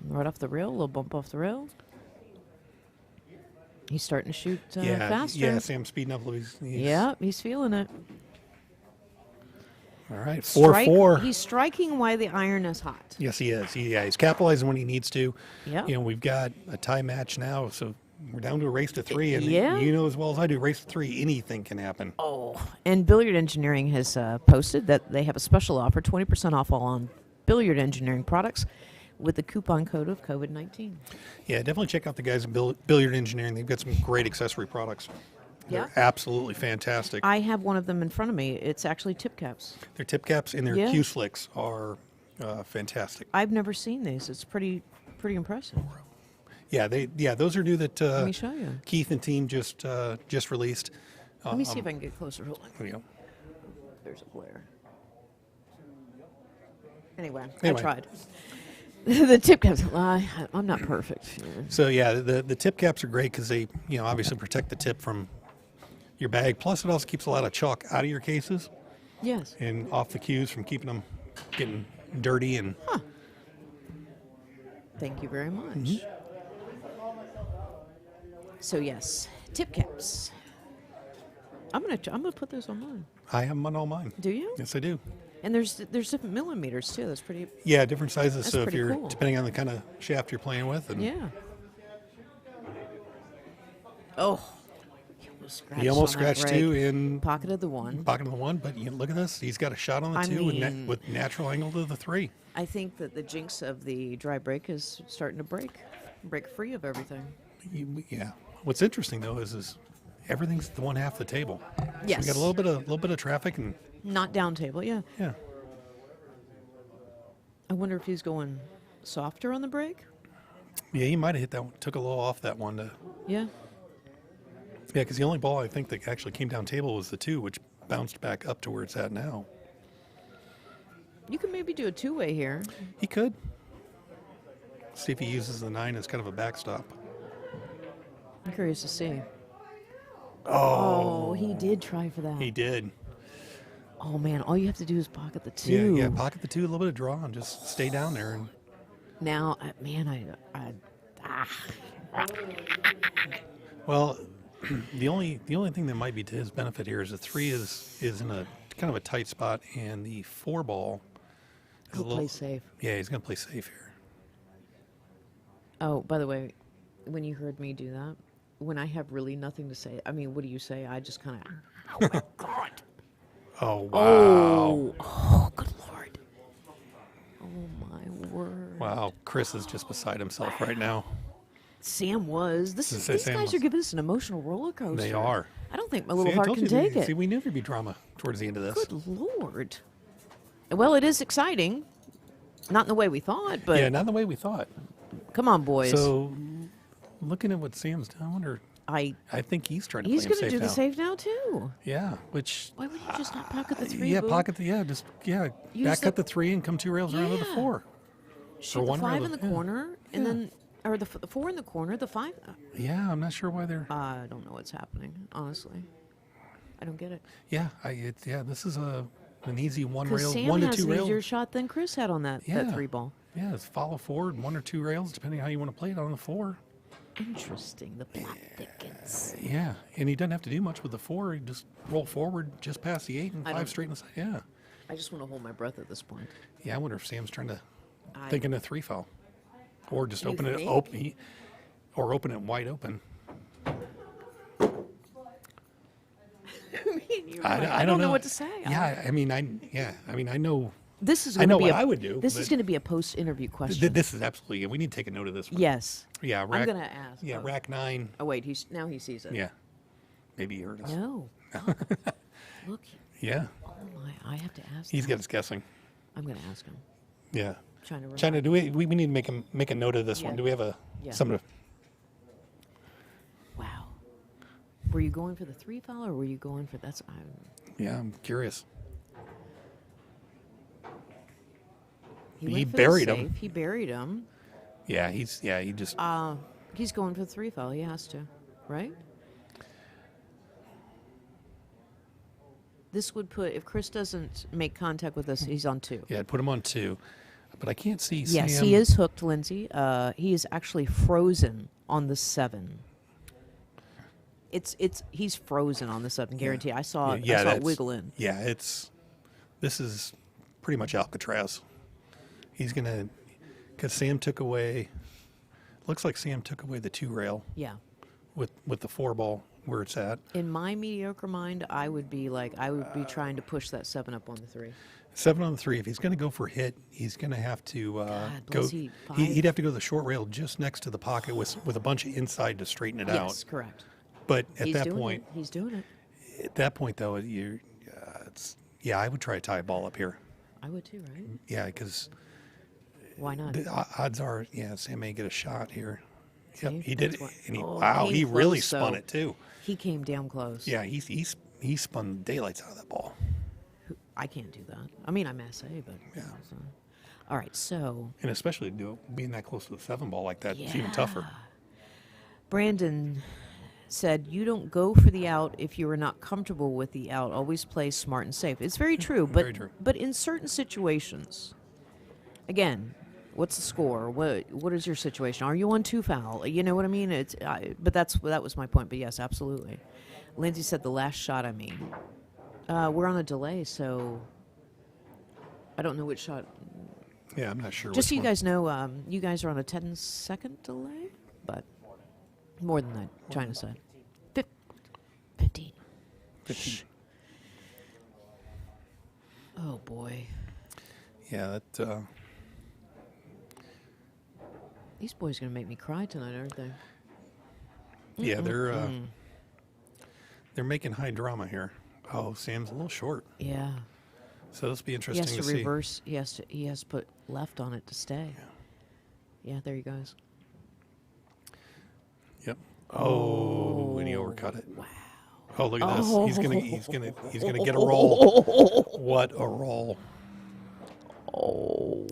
Right off the rail. A little bump off the rail. He's starting to shoot faster. Yeah, Sam's speeding up. He's feeling it. All right, 4-4. He's striking while the iron is hot. Yes, he is. He's capitalizing when he needs to. Yeah. We've got a tie match now, so we're down to a race to 3. And yeah. you know as well as I do, race to 3, anything can happen. Oh, and Billiard Engineering has posted that they have a special offer, 20% off all on Billiard Engineering products with the coupon code of COVID-19. Yeah, definitely check out the guys at Billiard Engineering. They've got some great accessory products. Yeah. They're absolutely fantastic. I have one of them in front of me. It's actually tip caps. Their tip caps and their Q slicks are fantastic. I've never seen these. It's pretty impressive. Yeah, those are new that Let me show you. Keith and team just released. Let me see if I can get closer. Hold on. There you go. There's a glare. Anyway, I Anyway. tried. The tip caps. I'm not perfect. So yeah, the tip caps are great because they obviously protect the tip from your bag. Plus, it also keeps a lot of chalk out of your cases. Yes. And off the cues from keeping them getting dirty and. Huh. Thank you very much. Mm-hmm. So yes, tip caps. I'm gonna put those on mine. I have them on all mine. Do you? Yes, I do. And there's different millimeters too. That's pretty. Yeah, different sizes. That's So if pretty you're cool. depending on the kind of shaft you're playing with. And Yeah. Oh. He almost scratched 2 in pocket of the 1. Pocket of the 1, but look at this. He's got a shot on the 2 with natural angle to the 3. I think that the jinx of the dry break is starting to break free of everything. Yeah. What's interesting though is everything's the one half of the table. Yes. So we got a little bit of traffic and. Not down table, yeah. Yeah. I wonder if he's going softer on the break. Yeah, he might have hit that one. Took a little off that one. Yeah. Yeah, because the only ball I think that actually came down table was the 2, which bounced back up to where it's at now. You could maybe do a 2-way here. He could. See if he uses the 9 as kind of a backstop. I'm curious to see. Oh, he did try for that. he did. Oh, man, all you have to do is pocket the 2. Yeah, pocket the 2, a little bit of draw, and just stay down there. And Now, well, the only thing that might be to his benefit here is the 3 is in a kind of a tight spot, and the 4 ball is He'll play safe. Yeah, he's gonna play safe here. Oh, by the way, when you heard me do that, when I have really nothing to say, I mean, what do you say? I just kind of, oh my God. Oh, wow. Oh, good Lord. Oh, my word. Wow, Chris is just beside himself right now. Sam was. These Sam guys was. are giving us an emotional roller coaster. They are. I don't think my little See, I heart told can you take it. See, we knew there'd be drama towards the end of this. Good Lord. Well, it is exciting. Not in the way we thought, but Yeah, not the way we thought. come on, boys. So, looking at what Sam's done, I wonder. I think he's trying to he's play him going to safe do the now. safe now, too. Yeah, which Why would you just not pocket the 3? yeah, boo? pocket the Use back the- cut the 3 and come 2 rails around to the Yeah. 4. Shoot the one rail 5 to- in the yeah. corner, and Yeah. then, or the 4 in the corner, the 5. Yeah, I'm not sure why they're. I don't know what's happening, honestly. I don't get it. This is an easy one Because rail, Sam 1 to has 2 an rail. easier shot than Chris had on that 3 ball. Yeah, it's follow forward 1 or 2 rails, depending how you want to play it on the 4. Interesting. The plot thickens. Yeah, and he doesn't have to do much with the 4. He just roll forward just past the 8 and I 5 don't- straight in the side. Yeah. I just want to hold my breath at this point. Yeah, I wonder if Sam's trying to I- thinking a 3 foul, or just You open it think? open, or open it wide open. I don't know what to say. Yeah, I mean, I know. This is I going know to be what a, I would do. This but is going to be a post-interview question. This is absolutely. We need to take a note of this one. Yes. Yeah, I'm rack, going to ask. Yeah, Oh. rack 9. Oh wait, now he sees it. Yeah, maybe he heard us. No. Look. Yeah, Oh my! I have to ask. he's that. got us guessing. I'm going to ask him. Yeah. Trying to remember. China, do we need to make a note of this Yeah. one? Do we have a Yeah. somebody? Wow. Were you going for the 3 foul, or were you going for that's? Yeah, I'm curious. He He went for the buried him. safe. He buried him. Yeah, he just. He's going for the 3 foul. He has to, right? This would put if Chris doesn't make contact with us, he's on 2. Yeah, put him on 2, but I can't see. Yes, Sam. he is hooked, Lindsay. He is actually frozen on the 7. He's frozen on the 7. Guarantee. I saw it. I saw it that's- wiggle in. Yeah, this is pretty much Alcatraz. He's gonna, because Sam took away. Looks like Sam took away the 2 rail Yeah. with the 4 ball where it's at. In my mediocre mind, I would be trying to push that 7 up on the 3. 7 on the 3. If he's gonna go for hit, he's gonna have to God, go. bless he- He'd have to go to the short rail just next to the pocket with a bunch of inside to straighten it out. Yes, correct. But at He's that doing point, it. He's doing it. at that point though, I would try to tie a ball up here. I would too, right? Yeah, because Why not? the odds are, Sam may get a shot here. Yep, See? he did. That's what- And he, Oh, wow, came he really close, spun though. it too. He came down close. Yeah, he spun the daylights out of that ball. I can't do that. I mean, I'm SA, but Yeah. so. All right, so And especially being that close to the 7 ball like that, it's even tougher. Brandon said, "You don't go for the out if you are not comfortable with the out. Always play smart and safe." It's very true, but Very true. but in certain situations, again, what's the score? What is your situation? Are you on 2 foul? You know what I mean? But that was my point. But yes, absolutely. Lindsay said the last shot. I mean, we're on a delay, so I don't know which shot. Yeah, I'm not sure. Just so which you one. guys know, you guys are on a 10-second delay, but more than that, China said. 15. 15. Oh, boy. Yeah, that. These boys are going to make me cry tonight, aren't they? Yeah, they're making high drama here. Oh, Sam's a little short. Yeah. So this will be He interesting has to see. reverse. He has to put left on it to stay. Yeah, there he goes. Yep. Oh, and he overcut it. Wow. Oh, look at this. He's gonna get a roll. What a roll. Oh,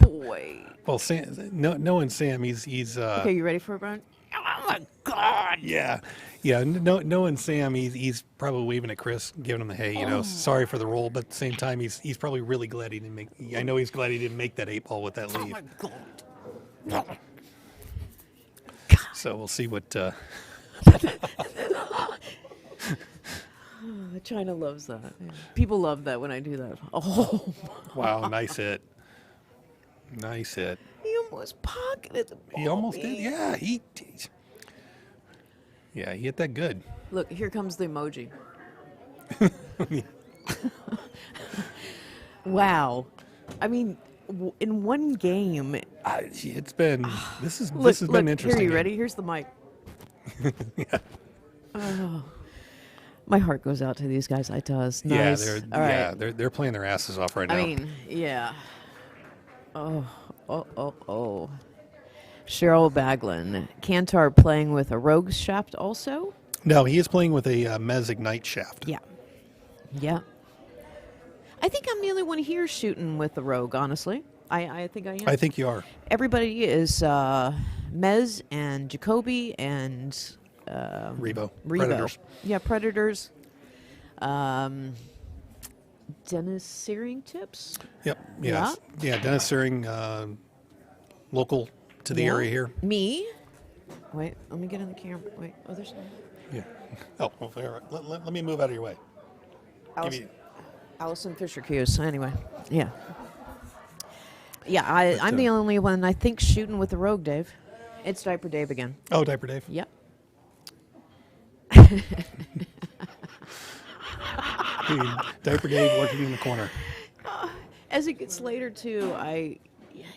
boy. Well, Sam, knowing Sam, he's. Okay, you ready for it, Brian? Oh my God! Yeah, yeah. Knowing Sam, he's probably waving at Chris, giving him the hey, sorry for the roll, but at the same time, he's probably really glad he didn't make. I know he's glad he didn't make that 8-ball with that leave. Oh my God! So we'll see what. China loves that. Yeah. People love that when I do that. Oh. Wow! Nice hit. Nice hit. He almost pocketed the ball. He almost did. Yeah, he hit that good. Look, here comes the emoji. Wow. I mean, in one game. It's been. This has Look, been interesting. Here, you ready? Here's the mic. Yeah. Oh. My heart goes out to these guys. It does. Nice. Yeah, they're playing their asses off right now. I mean, yeah. Oh. Cheryl Baglin. Kantar playing with a rogue shaft also? No, he is playing with a Mez Ignite shaft. Yeah. Yeah. I think I'm the only one here shooting with the rogue, honestly. I think I am. I think you are. Everybody is Mez and Jacoby and Revo. Predators. Yeah, Predators. Dennis Searing tips? Yep. Yes. Yeah, Dennis Searing, local to the area here. Me? Wait, let me get in the camera. Wait, there's no. Yeah. Oh, well, all right. Let me move out of your way. Allison Fisher Hughes. Anyway, yeah. Yeah, I'm the only one, I think, shooting with the rogue, Dave. It's Diaper Dave again. Oh, Diaper Dave? Yep. Diaper Dave working in the corner. As it gets later, too,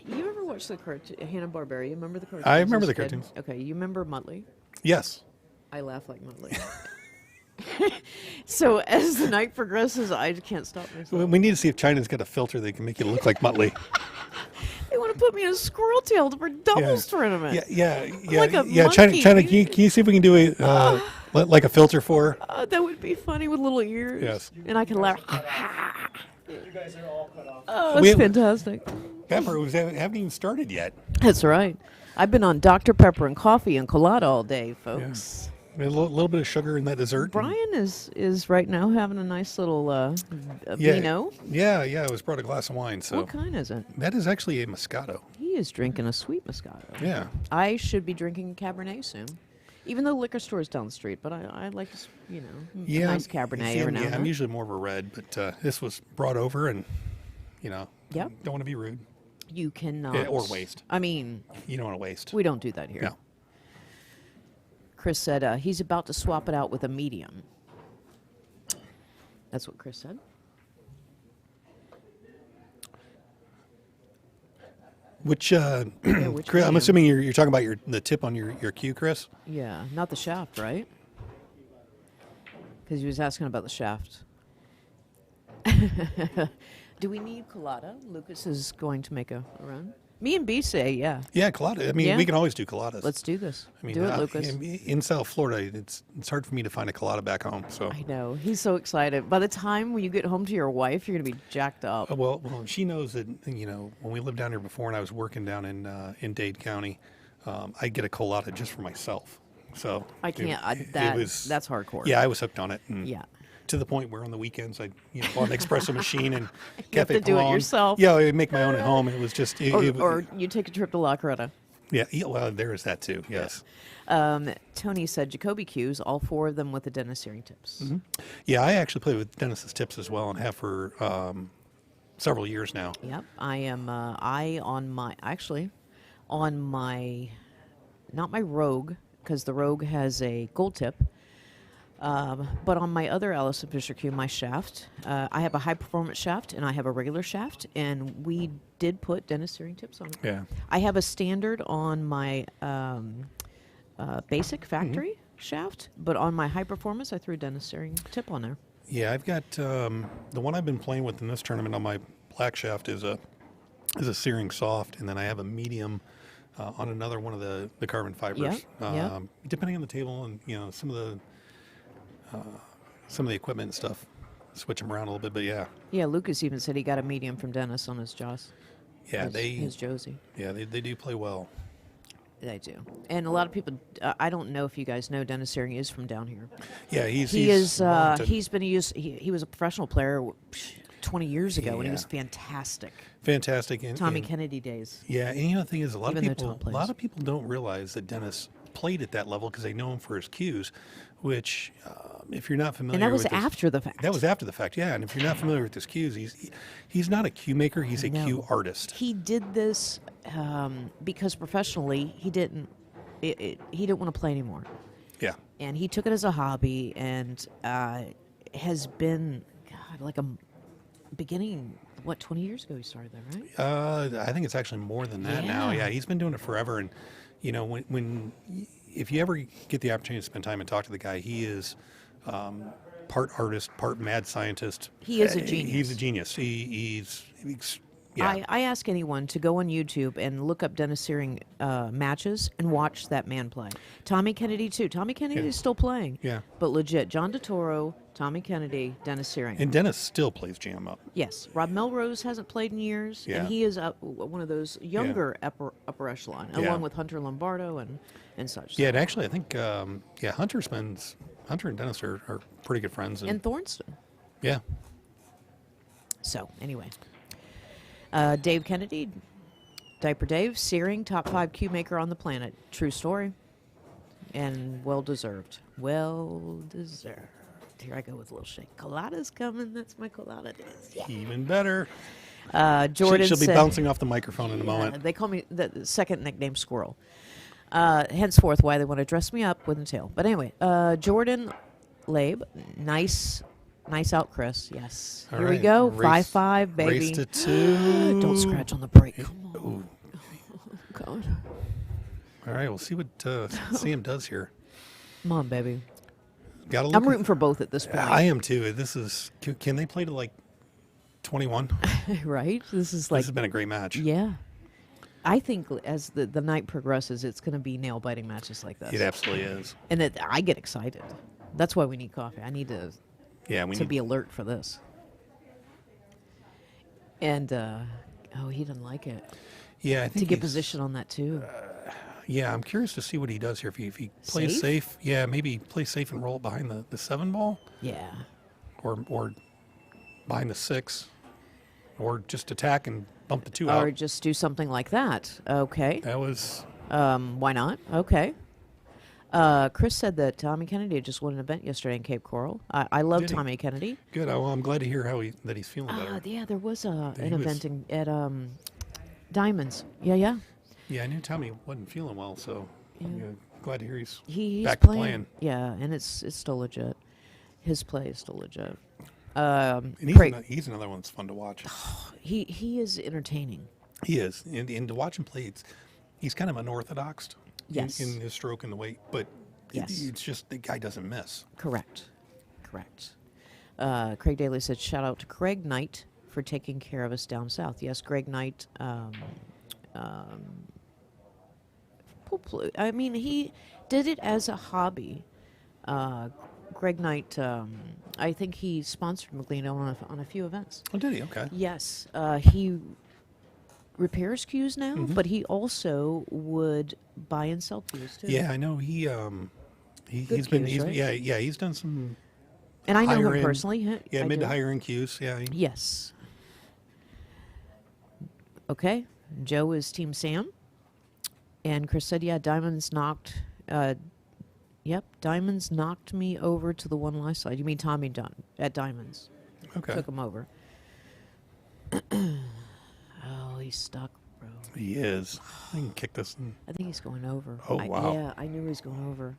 you ever watch the cartoon, Hanna-Barbera? You remember the cartoons? I remember the as a kid? cartoons. Okay, you remember Muttley? Yes. I laugh like Muttley. So as the night progresses, I can't stop myself. We need to see if China's got a filter that can make you look like Muttley. They want to put me in a squirrel tail for doubles tournament. Yeah. Like a China, monkey. can you see if we can do a like a filter for her? That would be funny with little ears. Yes. And I can laugh. You guys are all cut off. Oh, it's fantastic. Pepper haven't even started yet. That's right. I've been on Dr. Pepper and coffee and colada all day, folks. A little bit of sugar in that dessert. Brian is right now having a nice little vino. Yeah. I was brought a glass of wine. So what kind is it? That is actually a Moscato. He is drinking a sweet Moscato. Yeah. I should be drinking Cabernet soon. Even though the liquor store is down the street, but I like, a nice Cabernet every now and then. I'm usually more of a red, but this was brought over and, don't want to be rude. You cannot. Yeah, or waste. I mean. You don't want to waste. We don't do that here. No. Chris said he's about to swap it out with a medium. That's what Chris said. Which, which Chris, I'm medium? assuming you're talking about the tip on your cue, Chris? Yeah, not the shaft, right? Because he was asking about the shaft. Do we need colada? Lucas is going to make a run. Me and B say, yeah. Yeah, colada. I mean, we can always do coladas. Let's do this. I mean, do it, Lucas. In South Florida, it's hard for me to find a colada back home. So I know. He's so excited. By the time when you get home to your wife, you're going to be jacked up. Well, she knows that, when we lived down here before and I was working down in Dade County, I'd get a colada just for myself. So I can't. That's hardcore. Yeah, I was hooked on it. And yeah. To the point where on the weekends I bought an espresso machine and you have to do it yourself. Yeah, I'd make my own at home. It was just or you take a trip to La Coretta. Yeah, well, there is that too. Yes. Tony said Jacoby cues, all 4 of them with the Dennis Searing tips. Mm-hmm. Yeah, I actually play with Dennis's tips as well and have for several years now. Yep, I am. Not my Rogue, because the Rogue has a gold tip. But on my other Allison Fisher cue, my shaft, I have a high performance shaft and I have a regular shaft, and we did put Dennis Searing tips on it. Yeah. I have a standard on my basic factory shaft, but on my high performance, I threw Dennis Searing tip on there. Yeah, I've got the one I've been playing with in this tournament on my black shaft is a Searing soft, and then I have a medium on another one of the carbon fibers. Yeah. Depending on the table and some of the equipment and stuff, switch them around a little bit. But yeah. Yeah, Lucas even said he got a medium from Dennis on his jaws. Yeah, his Josie. Yeah, they do play well. They do. And a lot of people, I don't know if you guys know, Dennis Searing is from down here. Yeah, he was a professional player 20 years ago, and he was fantastic. Fantastic. And, Tommy Kennedy days. Yeah, and the thing is, a lot Even of people don't realize that Dennis played at that level because they know him for his cues, which, if you're not familiar, and that was with his, after the fact. That was after the fact, yeah. And if you're not familiar with his cues, he's not a cue maker; he's a cue artist. He did this because professionally he didn't want to play anymore. Yeah. And he took it as a hobby, and has been like a beginning. What, 20 years ago he started that, right? I think it's actually more than that now. Yeah, he's been doing it forever. And, if you ever get the opportunity to spend time and talk to the guy, he is part artist, part mad scientist. He is a genius. He's a genius. He's I ask anyone to go on YouTube and look up Dennis Searing matches and watch that man play. Tommy Kennedy, too. Tommy Kennedy is still playing. Yeah. But legit, John DeToro, Tommy Kennedy, Dennis Searing. And Dennis still plays jam up. Yes. Rob Melrose hasn't played in years. Yeah. And he is one of those younger upper echelon, along with Hunter Lombardo and such. Yeah, and actually, I think, Hunter and Dennis are pretty good friends. And Thornston. Yeah. So, anyway. Dave Kennedy, Diaper Dave, Searing, top 5 cue maker on the planet. True story. And well-deserved. Well-deserved. Here I go with a little shake. Colada's coming. That's my colada dance. Yeah. Even better. Jordan She'll be said, bouncing off the microphone in a moment. They call me the second nickname Squirrel. Henceforth, why they want to dress me up with a tail. But anyway, Jordan Labe, nice out, Chris. Yes. All Here we right. go. Race- 5-5, baby. Race to 2. Don't scratch on the brake. Come on. Ooh. Oh, God. All right, we'll see what Sam does here. Come on, baby. Gotta I'm rooting for both at this point. I am too. This is. Can they play to like 21? Right? This This has been a great match. Yeah. I think as the night progresses, it's going to be nail-biting matches like this. It absolutely is. And that I get excited. That's why we need coffee. I need to be alert for this. And, he doesn't like it. Yeah, I think to get position on that, too. Yeah, I'm curious to see what he does here. If he plays safe, maybe play safe and roll it behind the 7 ball. Yeah. Or behind the 6. Or just attack and bump the 2 out. Or just do something like that. Okay. That was... why not? Okay. Chris said that Tommy Kennedy just won an event yesterday in Cape Coral. I love Tommy Kennedy. Good. Well, I'm glad to hear that he's feeling better. Yeah, there was an event at Diamonds. Yeah. Yeah, I knew Tommy wasn't feeling well, so I'm glad to hear he's back to playing. Yeah, and it's still legit. His play is still legit. And he's another one that's fun to watch. He is entertaining. He is, and to watch him play, he's kind of unorthodox. Yes. In his stroke and the weight, but it's just the guy doesn't miss. Correct. Craig Daly said, shout out to Craig Knight for taking care of us down south. Yes, Greg Knight. I mean, he did it as a hobby. Greg Knight, I think he sponsored Meglino on a few events. Oh, did he? Okay. Yes. He repairs cues now, but he also would buy and sell cues too. Yeah, I know he's been he's done some. And I know him personally. Yeah, mid to higher end cues. Yeah. Yes. Okay, Joe is Team Sam, and Chris said, "Yeah, Diamonds knocked." Diamonds knocked me over to the one last side. You mean Tommy Dunn at Diamonds? Okay. Took him over. Oh, he's stuck, bro. He is. I can kick this. I think he's going over. Oh, wow. Yeah, I knew he was going over.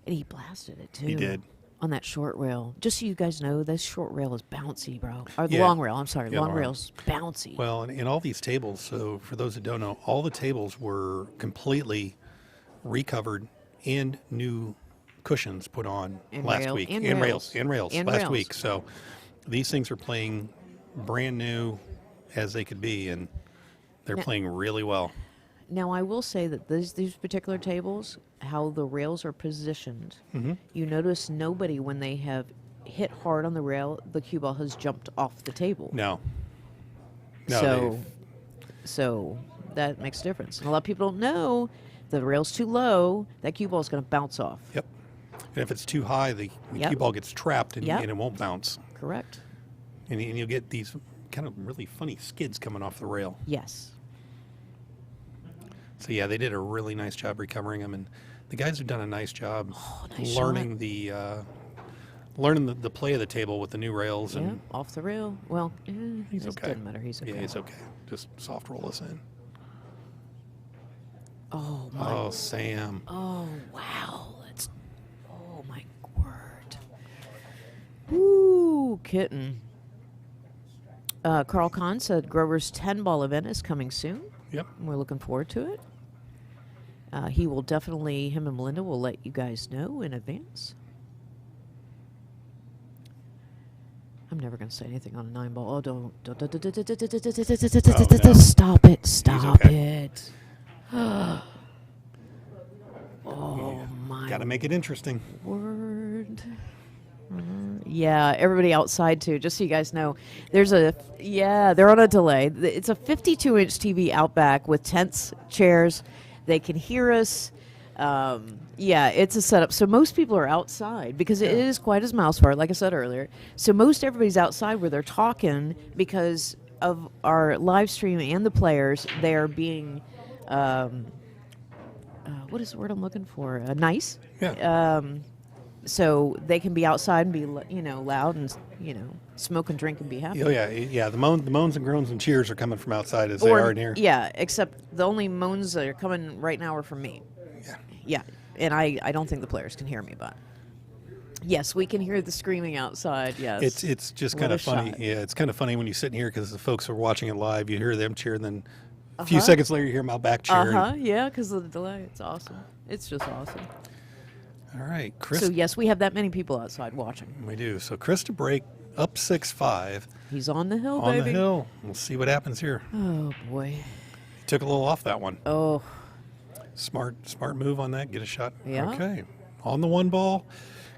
And he blasted it, too. He did. On that short rail. Just so you guys know, this short rail is bouncy, bro. Or the long rail, I'm sorry. Yeah, long rail's bouncy. Well, and all these tables, so for those that don't know, all the tables were completely recovered and new cushions put on last week. And rails last week. So these things are playing brand new as they could be, and they're playing really well. Now, I will say that these particular tables, how the rails are positioned, you notice nobody, when they have hit hard on the rail, the cue ball has jumped off the table. No. No, So that makes a difference. And a lot of people don't know the rail's too low, that cue ball is going to bounce off. Yep. And if it's too high, the Yep. cue ball gets trapped and, Yep. and it won't bounce. Correct. And you'll get these kind of really funny skids coming off the rail. Yes. So yeah, they did a really nice job recovering them, and the guys have done a nice job nice learning shot. the play of the table with the new rails. Yeah, And off the rail. Well, he's it okay. doesn't matter. He's okay. Yeah, he's okay. Just soft roll us in. Oh my. Oh, Sam. Oh wow. Oh my word. Woo, kitten. Carl Kahn said Grover's 10-ball event is coming soon. Yep. We're looking forward to it. He will definitely, him and Melinda will let you guys know in advance. I'm never going to say anything on a 9-ball. Oh, don't. Stop it. Stop it. Oh, my Got to make it interesting. word. Yeah, everybody outside too, just so you guys know. They're on a delay. It's a 52-inch TV out back with tents, chairs. They can hear us. Yeah, it's a setup. So most people are outside because it is quite as mouse far, like I said earlier. So most everybody's outside where they're talking because of our live stream and the players. They are being, what is the word I'm looking for? Nice. Yeah. So they can be outside and be, loud and, smoke and drink and be happy. Oh yeah. The moans and groans and cheers are coming from outside as they are in here. Yeah, except the only moans that are coming right now are from me. Yeah. Yeah, and I don't think the players can hear me, but yes, we can hear the screaming outside. Yes, It's just What kind a of funny. shot. Yeah, it's kind of funny when you sit in here because the folks are watching it live. You hear them cheer, and then a few seconds later you hear them out back cheering. Yeah, because of the delay. It's awesome. It's just awesome. All right, Chris. So yes, we have that many people outside watching. We do. So Chris to break up 6-5 He's on the hill, on baby. the hill. We'll see what happens here. Oh boy. He took a little off that one. Oh. Smart move on that. Get a shot. Yeah. Okay. On the 1 ball.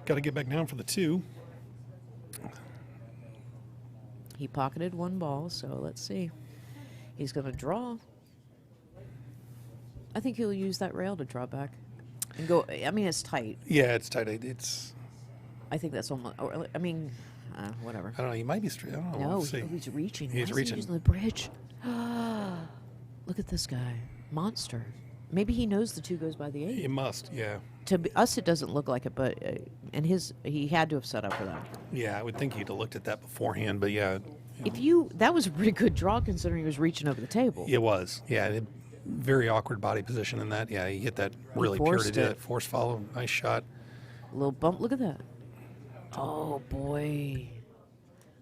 Got to get back down for the 2. He pocketed 1 ball, so let's see. He's going to draw. I think he'll use that rail to draw back and go. I mean, it's tight. Yeah, it's tight. It's. I think that's almost. I mean, whatever. I don't know. He might be straight. I don't know. No, We'll see. he's reaching. He's Why is reaching. he using the bridge? Look at this guy, monster. Maybe he knows the 2 goes by the 8. It must. Yeah. To us, it doesn't look like it, but he had to have set up for that. Yeah, I would think he'd have looked at that beforehand, but yeah. That was a pretty good draw considering he was reaching over the table. It was. Yeah. Very awkward body position in that. Yeah, he hit that really pure to forced do it. that. Force follow. Nice shot. A little bump. Look at that. Oh boy.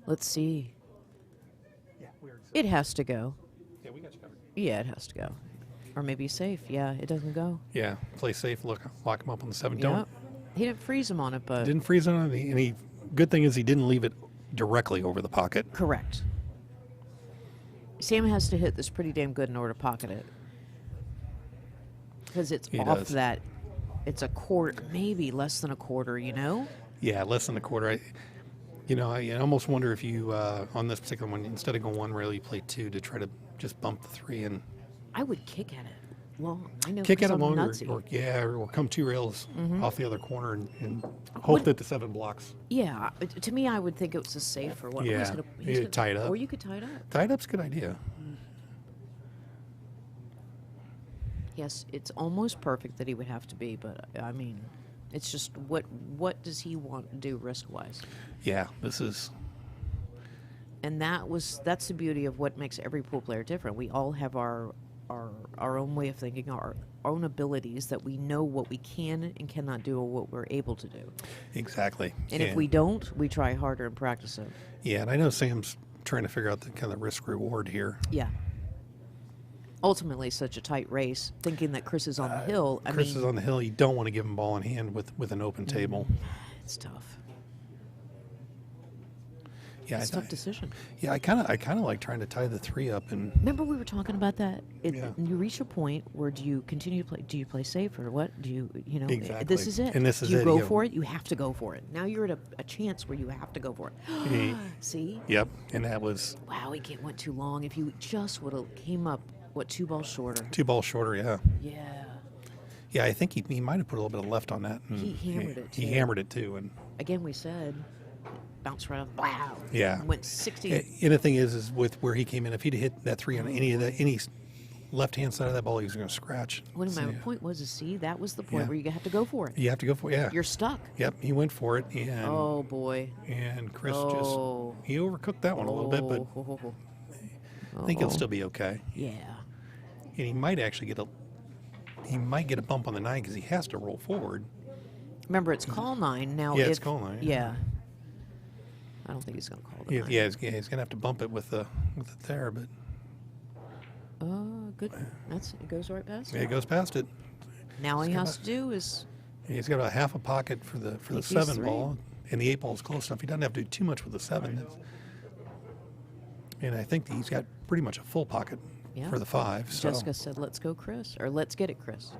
Let's see. It has to go. Yeah, we got you covered. Yeah, it has to go. Or maybe safe. Yeah, it doesn't go. Yeah, play safe. Lock him up on the 7. Yeah. Don't. He didn't freeze him on it, but Didn't freeze on it. And good thing is he didn't leave it directly over the pocket. correct. Sam has to hit this pretty damn good in order to pocket it. Because it's He off does. that. It's a quarter, maybe less than a quarter, Yeah, less than a quarter. I almost wonder if you, on this particular one, instead of going 1 rail, you play 2 to try to just bump the 3 and I would kick at it long. I know. kick 'cause at it I'm longer. nutsy. Or come 2 rails Mhm. off the other corner and hope that the 7 blocks. Yeah, to me, I would think it was a safe for what. Yeah, you tie it up. Or you could tie it up. Tied up's a good idea. Yes, it's almost perfect that he would have to be, but I mean, it's just what does he want to do risk wise? Yeah, this is. And that's the beauty of what makes every pool player different. We all have our own way of thinking, our own abilities that we know what we can and cannot do or what we're able to do. Exactly. And if we don't, we try harder and practice it. Yeah, and I know Sam's trying to figure out the kind of risk reward here. Yeah. Ultimately, such a tight race, thinking that Chris is on the hill. Chris is on the hill. You don't want to give him ball in hand with an open table. It's tough. Yeah, It's a tough decision. Yeah, I kind of like trying to tie the 3 up and. Remember we were talking about that? Yeah. You reach a point where do you continue to play? Do you play safe or what? Do you know? Exactly. This is it. And this is do you it, go yeah. for it? You have to go for it. Now you're at a chance where you have to go for it. See? Yep, and that was. Wow, he went too long. If you just would have came up, 2 balls shorter? 2 balls shorter, yeah. Yeah. Yeah, I think he might have put a little bit of left on that. And He hammered it, He too. hammered it too, and. Again, we said, bounce right off. Wow. Yeah. Went 60. And the thing is with where he came in, if he'd hit that 3 on any left-hand side of that ball, he was going to scratch. What So, my point was to see that was the point Yeah. where you have to go for it. You have to go for it, yeah. You're stuck. Yep, he went for it, and Oh boy. and Chris Oh. just he overcooked that one a little bit, but I think he'll still be okay. Yeah. And he might actually get a bump on the 9 because he has to roll forward. Remember, it's call 9 now. Yeah, it's call 9. Yeah. I don't think he's going to call the Yeah, 9. he's going to have to bump it with the there, but Good. It goes right past. yeah, it goes past it. Now all he It's has got to do is He's got a half a pocket for the Take these 7 3. ball, and the 8 ball is close enough. He doesn't have to do too much with the 7. And I think he's got pretty much a full pocket yeah. for the 5. So. Jessica said, "Let's go, Chris," or "Let's get it, Chris."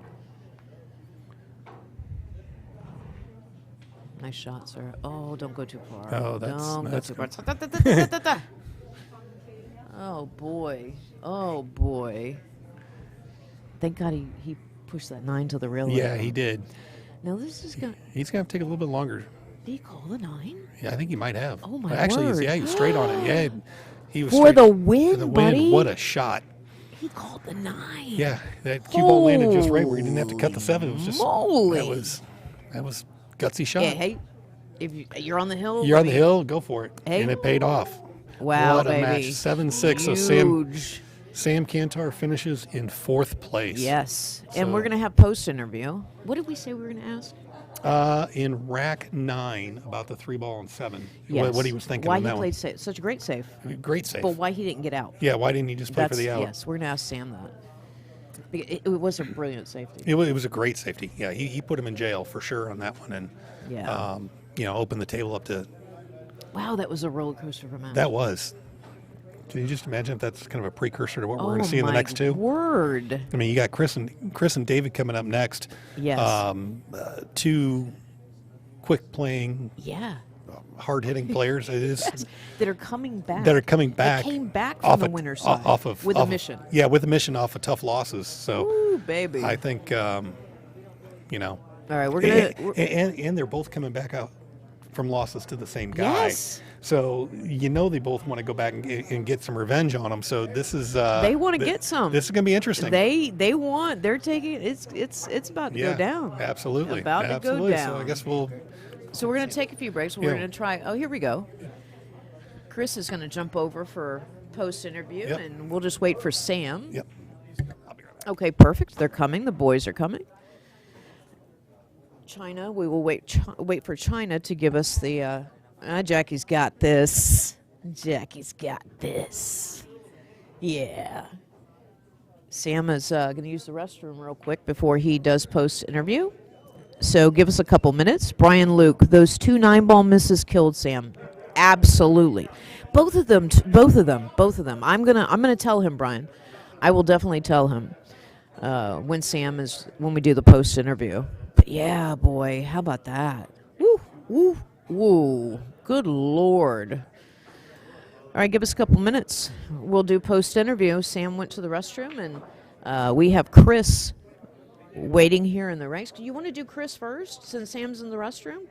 Nice shot, sir. Oh, don't go too far. Oh, don't that's go too far. good. Oh boy. Oh boy. Thank God he pushed that 9 to the rail. Yeah, he did. Now this is going. He's going to take a little bit longer. Did he call the 9? Yeah, I think he might have. Oh my Actually, word. he was straight on it. Yeah, he was For straight, the win, for the buddy. win. What a shot! He called the 9. Yeah, that cue ball landed just right where he didn't have to cut the 7. It was just moly. that was gutsy shot. Yeah, hey, if you're on the hill, You're on the hill, go for it, Hey. and it paid off. Wow, what a baby. match! 7-6. So Sam Kantar finishes in 4th place. Yes, So, and we're gonna have post interview. What did we say we were gonna ask? in rack 9 about the 3 ball and 7. Yes. What he was thinking Why on he that played such a great save. Great save. But why he didn't get out? Yeah, why didn't he just play for the out? Yes, we're gonna ask Sam that. It was a brilliant safety. It was a great safety. Yeah, he put him in jail for sure on that one, and Yeah. Opened the table up to. Wow, that was a roller coaster of a match. That was. Can you just imagine if that's kind of a precursor to what we're going Oh to see in the my next 2? Word. I mean, you got Chris and David coming up next. Yes. 2 quick playing, Yeah. hard hitting players. It is. Yes, that are coming back. That are coming back. They came back from the winner's side with a mission. Yeah, with a mission off of tough losses. So, Ooh, baby. I think, All right, we're gonna. and they're both coming back out from losses to the same guy. Yes. So they both want to go back and get some revenge on him. So this is. They want to get some. This is going to be interesting. They're taking it's about to go down. Absolutely. About to go down. So I guess we'll. So we're going to take a few breaks. We're Yeah. going to try. Oh, here we go. Chris is going to jump over for post interview, Yep. and we'll just wait for Sam. Yep. I'll be right back. Okay, perfect. They're coming. The boys are coming. China, we will wait for China to give us the. Jackie's got this. Jackie's got this. Yeah. Sam is going to use the restroom real quick before he does post interview. So give us a couple minutes. Brian Luke, those 2 9-ball misses killed Sam. Absolutely. Both of them. I'm gonna tell him, Brian. I will definitely tell him when we do the post interview. But yeah, boy, how about that? Woo, woo, woo. Good Lord. All right, give us a couple minutes. We'll do post interview. Sam went to the restroom, and we have Chris waiting here in the ranks. Do you want to do Chris first since Sam's in the restroom?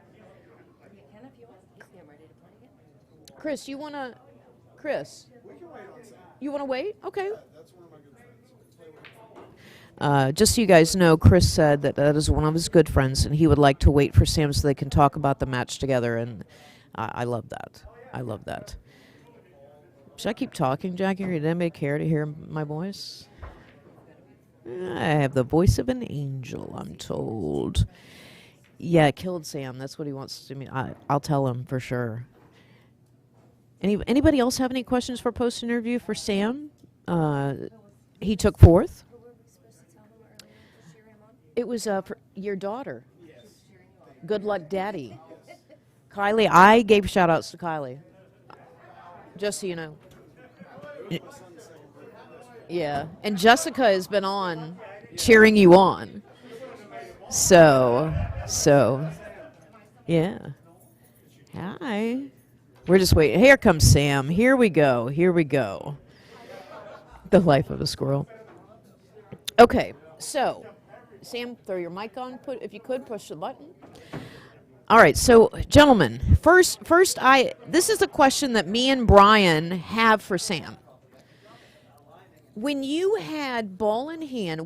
Chris, you want to? Chris, you want to wait? Okay. Just so you guys know, Chris said that is one of his good friends, and he would like to wait for Sam so they can talk about the match together, and I love that. I love that. Should I keep talking, Jackie, or did anybody care to hear my voice? I have the voice of an angel, I'm told. Yeah, it killed Sam. That's what he wants to mean. I'll tell him for sure. Anybody else have any questions for post-interview for Sam? He took 4th. It was for your daughter. Good luck, Daddy. Kylie, I gave shout-outs to Kylie. Just so you know. Yeah, and Jessica has been on, cheering you on. So, yeah. Hi. We're just waiting. Here comes Sam. Here we go. The life of a squirrel. Okay, so, Sam, throw your mic on. If you could, push the button. All right, so, gentlemen, first, this is a question that me and Brian have for Sam. When you had ball in hand,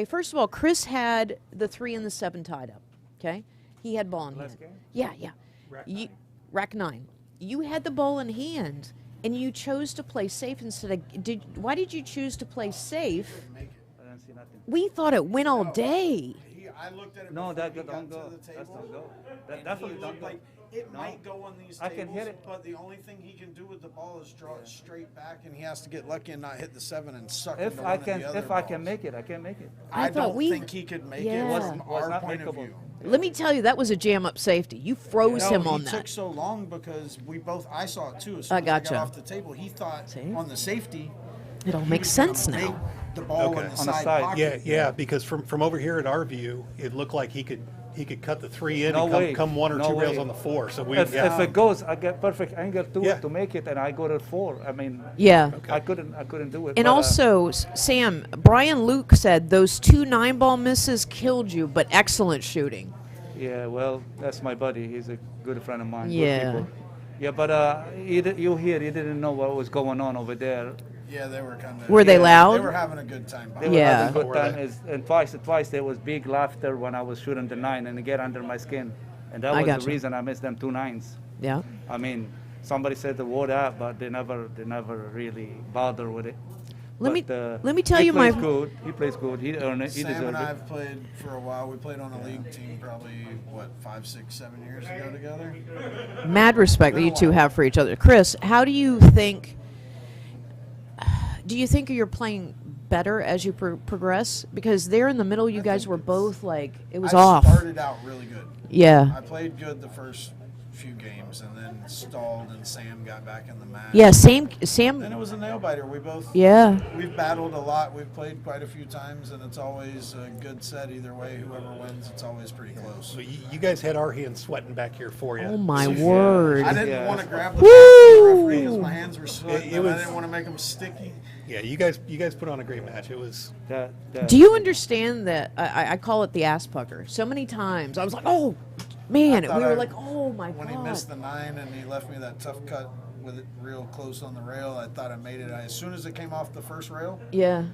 first of all, Chris had the 3 and the 7 tied up. Okay, he had ball in hand. Game? Yeah. Rack 9. You had the ball in hand, and you chose to play safe instead of. Why did you choose to play safe? I didn't see nothing. We thought it went all day. I looked at it. No, before that he got don't to go. the That's table, don't go. That and definitely he don't looked go. like it No. might go on these I tables, can hit it. but the only thing he can do with the ball is draw it straight back, and he has to get lucky and not hit the 7 and suck If into I one can, of the other if I can balls. make it, I can make it. I thought don't think he could make Yeah. it from Was our not point of makeable. view. Let me tell you, that was a jam up safety. You froze No, him he on took that. so long because I saw it too. As soon I as I gotcha. got off the table, he thought See? on the safety. It all he makes was gonna sense make now. The ball Okay. on the On the side side. pocket. Yeah, because from over here at our view, it looked like he could cut the 3 in No and way. come 1 or No 2 rails way. on the 4. So If it goes, I get perfect angle to Yeah. it to make it, and I go to 4. I mean, Yeah. I couldn't do it. And but, also, Sam, Brian Luke said those 2 9-ball misses killed you, but excellent shooting. yeah, well, that's my buddy. He's a good friend of mine. Yeah. Good people. Yeah, but you hear, he didn't know what was going on over there. Yeah, they were kind of. Were they loud? They were having a good time. They were Yeah. having a good Were time. they? And twice there was big laughter when I was shooting the 9 and it get under my skin. And that I was gotcha. the reason I missed them 2 9s. Yeah. I mean, somebody said the word out, but they never really bother with it. Let But, me tell he you my. plays good. He plays good. He earned it. He Sam deserved and I it. have played for a while. We played on a league team probably 5, 6, 7 years ago together. Mad respect that you two have for each other. Chris, how do you think? Do you think you're playing better as you progress? Because there in the middle, you guys were both like it was I off. started out really good. Yeah. I played good the first few games and then stalled, and Sam got back in the match. Yeah. Sam. And it was a nail biter. We both. Yeah. We've battled a lot. We've played quite a few times, and it's always a good set either way. Whoever wins, it's always pretty close. So you guys had our hands sweating back here for you. Oh my word. I didn't Yeah. want to grab the Woo! referee because my hands were sweating, It and I was- didn't want to make them sticky. Yeah, you guys put on a great match. It was Do you understand that? I call it the ass pucker. So many times I was like, oh man, I we thought were like, oh my When god. he missed the 9 and he left me that tough cut with it real close on the rail, I thought I made it. As soon as it came off the first rail, Yeah.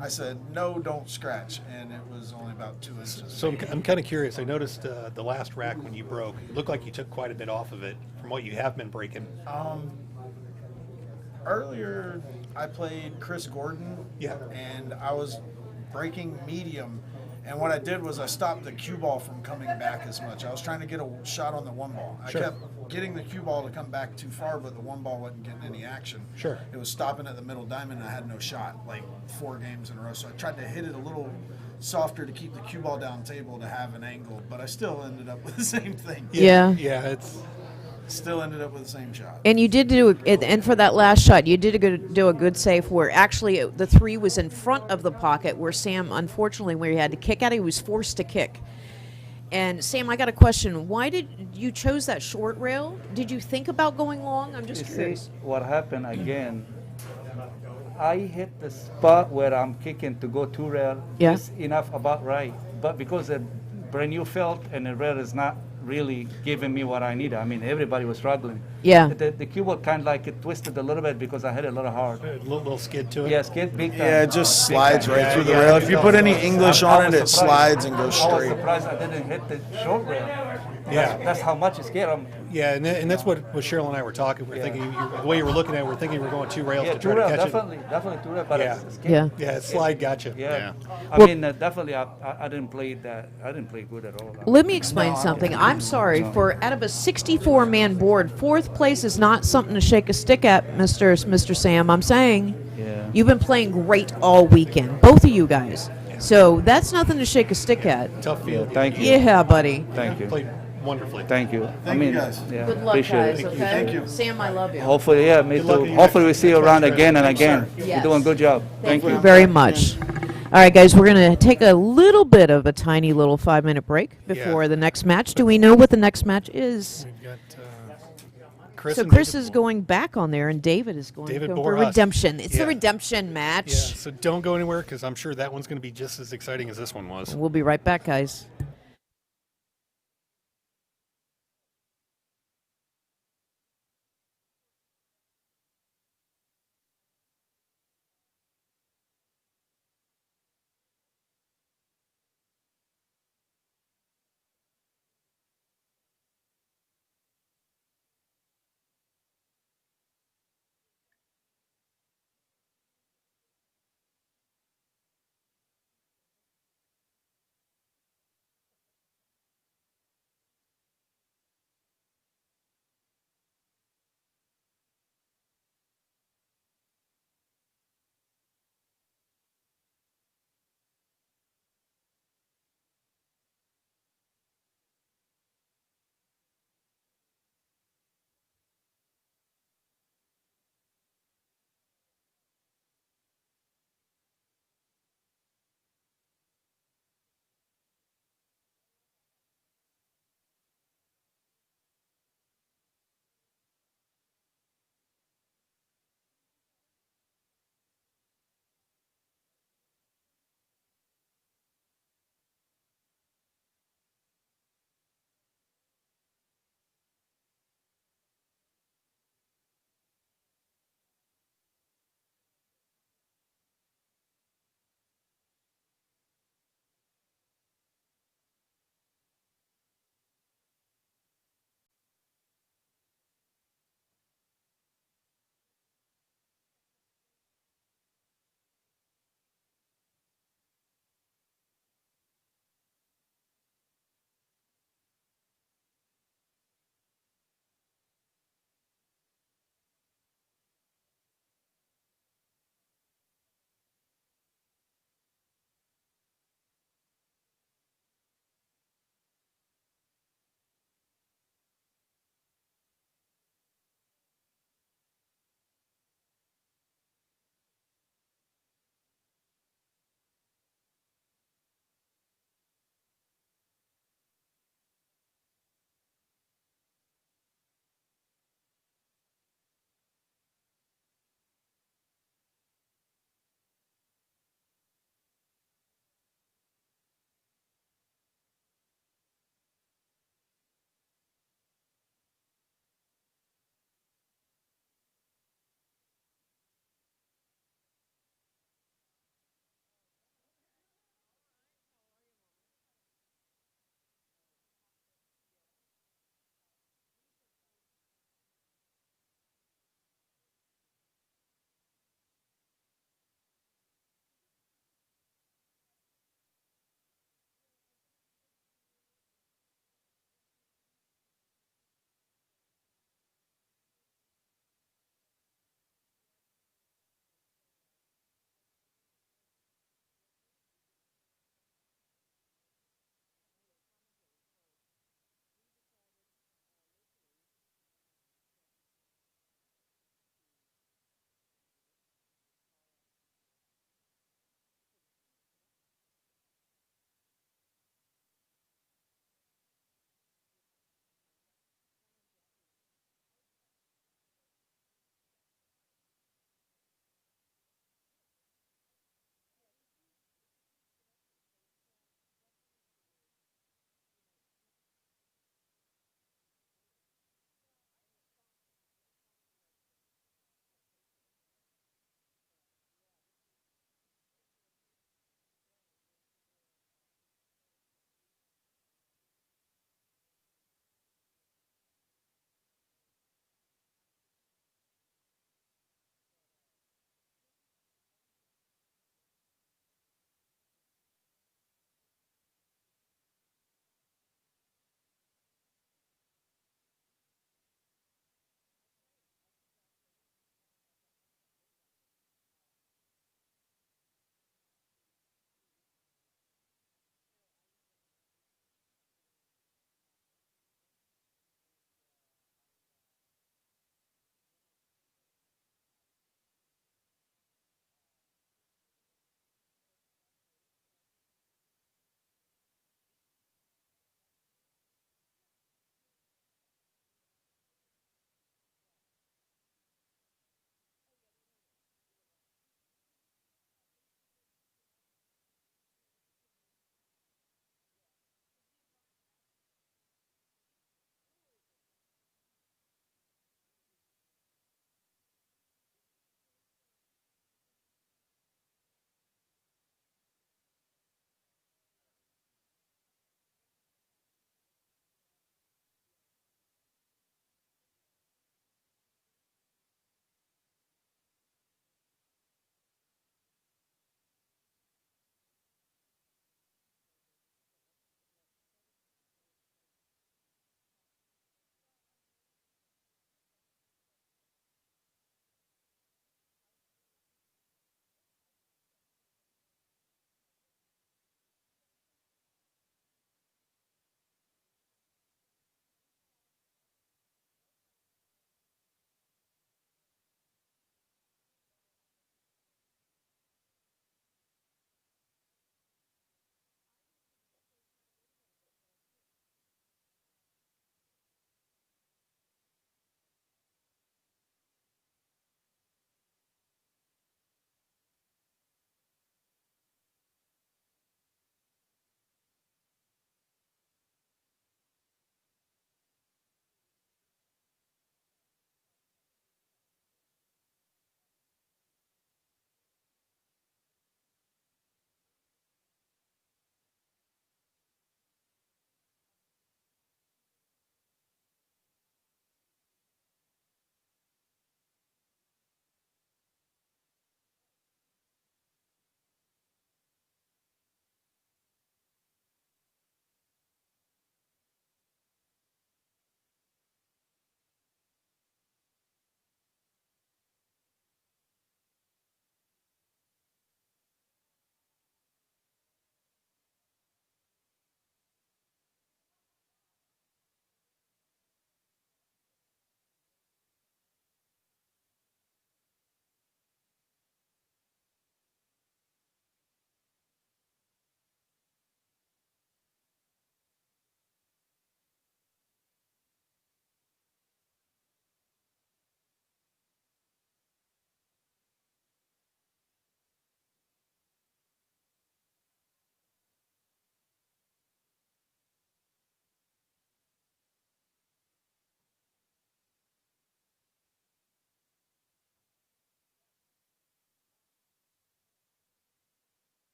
I said, no, don't scratch. And it was only about 2 inches. So I'm kind of curious. I noticed the last rack when you broke, it looked like you took quite a bit off of it from what you have been breaking. Earlier, I played Chris Gordon. Yeah. And I was breaking medium. And what I did was I stopped the cue ball from coming back as much. I was trying to get a shot on the 1 ball. I Sure. kept getting the cue ball to come back too far, but the 1 ball wasn't getting any action. Sure. It was stopping at the middle diamond, and I had no shot, like 4 games in a row. So I tried to hit it a little softer to keep the cue ball down table to have an angle, but I still ended up with the same thing. Yeah. Yeah, it's Still ended up with the same shot. And you did do it, and for that last shot, you did do a good save where actually the 3 was in front of the pocket where Sam, unfortunately, where he had to kick out, he was forced to kick. And Sam, I got a question. Why did you chose that short rail? Did you think about going long? I'm just You curious. see, what happened again, I hit the spot where I'm kicking to go 2 rail. Yeah. It's enough about right. But because the brand new felt and the rail is not really giving me what I need. I mean, everybody was struggling. Yeah. The keyboard kind of like it twisted a little bit because I hit it a little hard. a little skid to it. Yeah, skid big time. Yeah, it just Big slides time. right through the yeah, rail. I If you can put tell. any English I on it, was it surprised. slides and goes I was straight. surprised I didn't hit the short rail. Yeah. That's how much it scared him. Yeah, and that's what Cheryl and I were talking. We're Yeah. thinking the way you were looking at it, we're thinking we're going 2 rails Yeah, to 2 try to rail, catch definitely 2 rail, but Yeah. it's scared. Yeah. it. Yeah, slide gotcha. Yeah. I Well- mean, definitely, I didn't play that. I didn't play good at all. Let me explain something. I'm sorry. For out of a 64-man board, 4th place is not something to shake a stick at, Mr. Sam. I'm saying Yeah. you've been playing great all weekend, both of you guys. So that's nothing to shake a stick at. Tough Yeah, field. thank you. Yeah, buddy. Thank you. Played wonderfully. Thank you. Thank you, guys. Yeah, Good luck, appreciate guys, it. okay? Thank you. Sam, I love you. Hopefully, yeah, me Good luck too. to you Hopefully, we guys. see you Next around match, again and Thanks, again. sir. You're doing a good job. Thank you you. very much. All right, guys, we're going to take a little bit of a tiny little 5-minute break before the next match. Do we know what the next match is? We've got Chris So and Chris David. is going back on there, and David is going David for Borjas. redemption. It's Yeah. the redemption match. Yeah, so don't go anywhere because I'm sure that one's going to be just as exciting as this one was. We'll be right back, guys.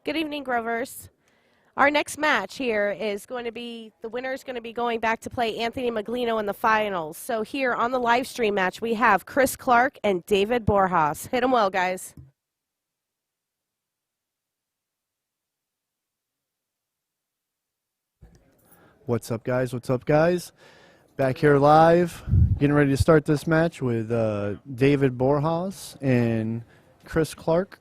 Good evening, Grovers. Our next match here is going to be, the winner is going to be going back to play Anthony Meglino in the finals. So here on the live stream match, we have Chris Clark and David Borjas. Hit them well, guys. What's up, guys? What's up, guys? Back here live, getting ready to start this match with David Borjas and Chris Clark.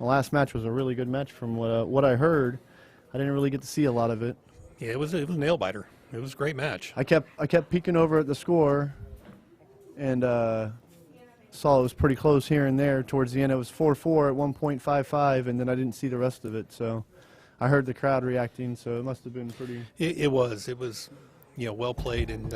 The last match was a really good match from what I heard. I didn't really get to see a lot of it. Yeah, it was a nail biter. It was a great match. I kept peeking over at the score, and saw it was pretty close here and there. Towards the end, it was 4-4 at 1.55, and then I didn't see the rest of it. So I heard the crowd reacting, so it must have been pretty. It was, well played, and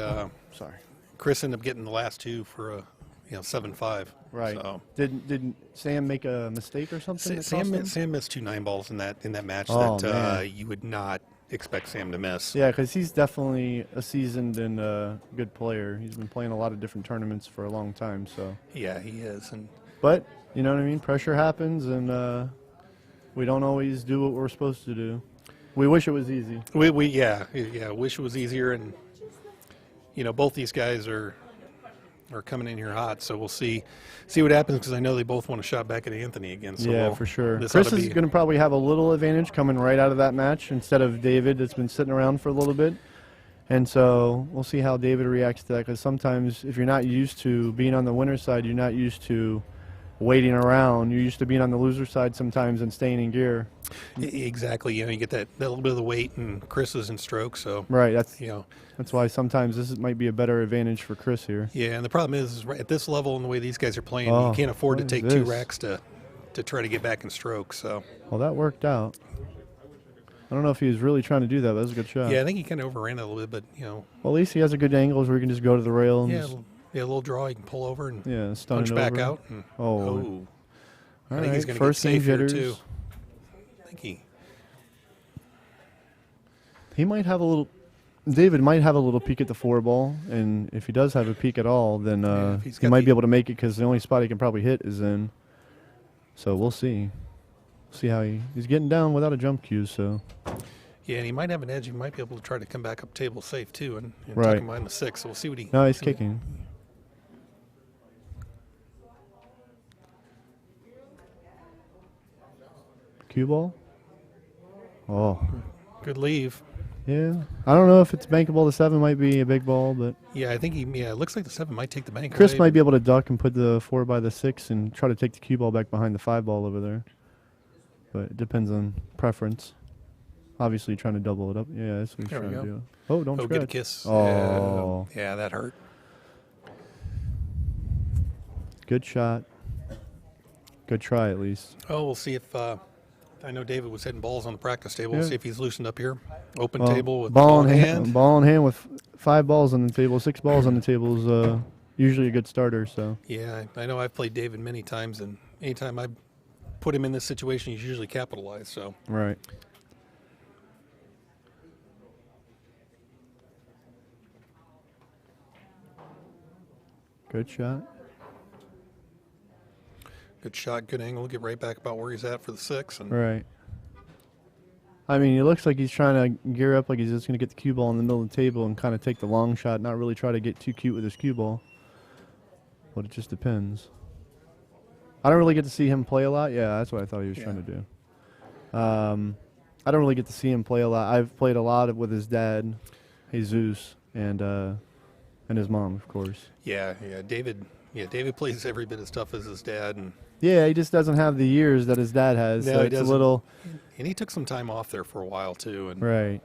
sorry, Chris ended up getting the last two for a 7-5. Right. So. Did Sam make a mistake or something? Sam missed 2 9-balls in that match that you would not expect Sam to miss. Yeah, because he's definitely a seasoned and good player. He's been playing a lot of different tournaments for a long time. So. Yeah, he is. But you know what I mean. Pressure happens, and we don't always do what we're supposed to do. We wish it was easy. We wish it was easier, and both these guys are coming in here hot, so we'll see what happens, because I know they both want a shot back at Anthony again. So yeah, for sure. Chris is going to probably have a little advantage coming right out of that match instead of David that's been sitting around for a little bit. And so we'll see how David reacts to that, because sometimes if you're not used to being on the winner's side, you're not used to waiting around. You're used to being on the loser side sometimes and staying in gear. Exactly. You get that little bit of the weight, and Chris is in stroke, so right. That's why sometimes this might be a better advantage for Chris here. Yeah, and the problem is right at this level and the way these guys are playing, you can't afford to take 2 racks to try to get back in stroke. So. Well, that worked out. I don't know if he was really trying to do that, but that was a good shot. Yeah, I think he kind of overran it a little bit, but Well, at least he has a good angles where he can just go to the rail and a little draw. He can pull over and stun punch it back over. out. All I think right. he's going to get First game safe here jitters. too. I think he might have a little. David might have a little peek at the 4-ball, and if he does have a peek at all, then he might be able to make it, because the only spot he can probably hit is in. So we'll see. See how he's getting down without a jump cue. So. Yeah, and he might have an edge. He might be able to try to come back up table safe too, and right. tuck him behind the 6. So we'll see what he. No, he's kicking. Cue ball. Oh. Good leave. Yeah, I don't know if it's bankable. The 7 might be a big ball, but yeah, I think it looks like the 7 might take the bank. Chris away, might be able to duck and put the 4 by the 6 and try to take the cue ball back behind the 5-ball over there. But it depends on preference. Obviously, trying to double it up. Yeah, that's what he's trying to do. Oh, don't scratch. Get a kiss. Oh, yeah, that hurt. Good shot. Good try, at least. Oh, we'll see if. I know David was hitting balls on the practice table. We'll see if he's loosened up here. Open table with ball in hand. Ball in hand with 5 balls on the table, 6 balls on the table is usually a good starter. So. Yeah, I know I've played David many times, and anytime I put him in this situation, he's usually capitalized. So. Right. Good shot. Good shot, good angle. Get right back about where he's at for the 6. And right. I mean, it looks like he's trying to gear up like he's just going to get the cue ball in the middle of the table and kind of take the long shot, not really try to get too cute with his cue ball. But it just depends. I don't really get to see him play a lot. Yeah, that's what I thought he was trying to do. I don't really get to see him play a lot. I've played a lot with his dad, Jesus, and his mom, of course. Yeah. David plays every bit as tough as his dad, and yeah, he just doesn't have the years that his dad has. No, so he it's doesn't. A little. And he took some time off there for a while too. And right.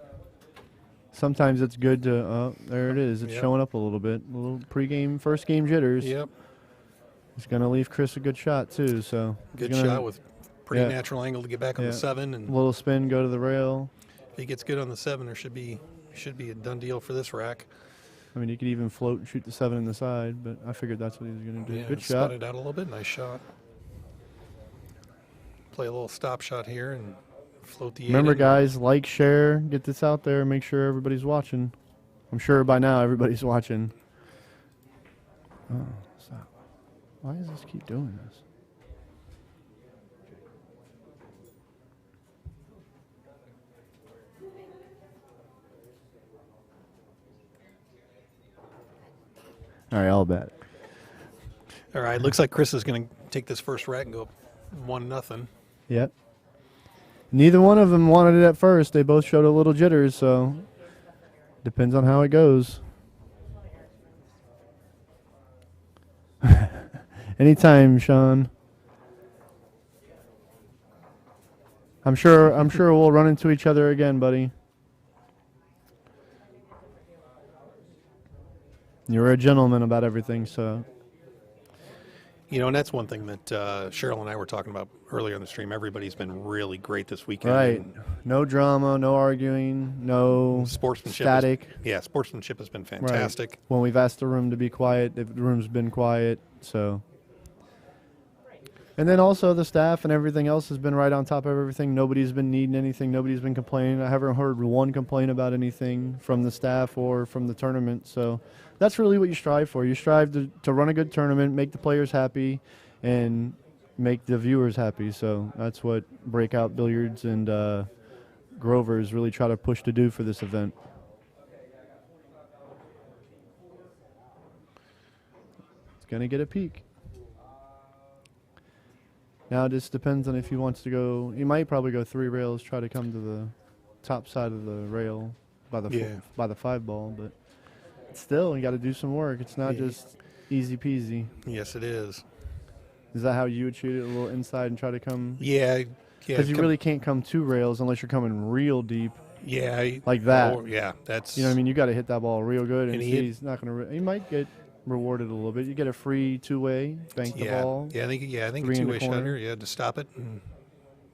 Sometimes it's good to. There it is. It's showing up a little bit. A little pregame, first game jitters. Yep. He's gonna leave Chris a good shot too. So good shot with pretty natural angle to get back on the 7 and a little spin, go to the rail. If he gets good on the 7, there should be a done deal for this rack. I mean, he could even float and shoot the 7 in the side, but I figured that's what he was going to do. Yeah, good shot. Spun it out a little bit. Nice shot. Play a little stop shot here and float the 8. Remember, guys, like, share, get this out there, make sure everybody's watching. I'm sure by now everybody's watching. Oh, stop. Why does this keep doing this? All right, I'll bet. All right, looks like Chris is going to take this first rack and go 1-0. Yep. Neither one of them wanted it at first. They both showed a little jitters, so depends on how it goes. Anytime, Sean. I'm sure we'll run into each other again, buddy. You're a gentleman about everything, so. You know, and that's one thing that Cheryl and I were talking about earlier in the stream. Everybody's been really great this weekend. Right. No drama, no arguing, no sportsmanship. static. Sportsmanship has been fantastic. Right. When we've asked the room to be quiet, the room's been quiet, so. And then also the staff and everything else has been right on top of everything. Nobody's been needing anything. Nobody's been complaining. I haven't heard one complaint about anything from the staff or from the tournament. So that's really what you strive for. You strive to run a good tournament, make the players happy, and make the viewers happy. So that's what Breakout Billiards and Grover's really try to push to do for this event. It's going to get a peek. Now it just depends on if he wants to go. He might probably go 3 rails, try to come to the top side of the rail by the 5 ball. But still, you got to do some work. It's not just easy peasy. Yes, it is. Is that how you would shoot it, a little inside and try to come? Yeah. Because you really can't come 2 rails unless you're coming real deep. Yeah. Like that. That's. You know what I mean? You got to hit that ball real good, and he's not going to. He might get rewarded a little bit. You get a free 2-way, bank the ball. Yeah, I think a 2-way shot here. Yeah, to stop it and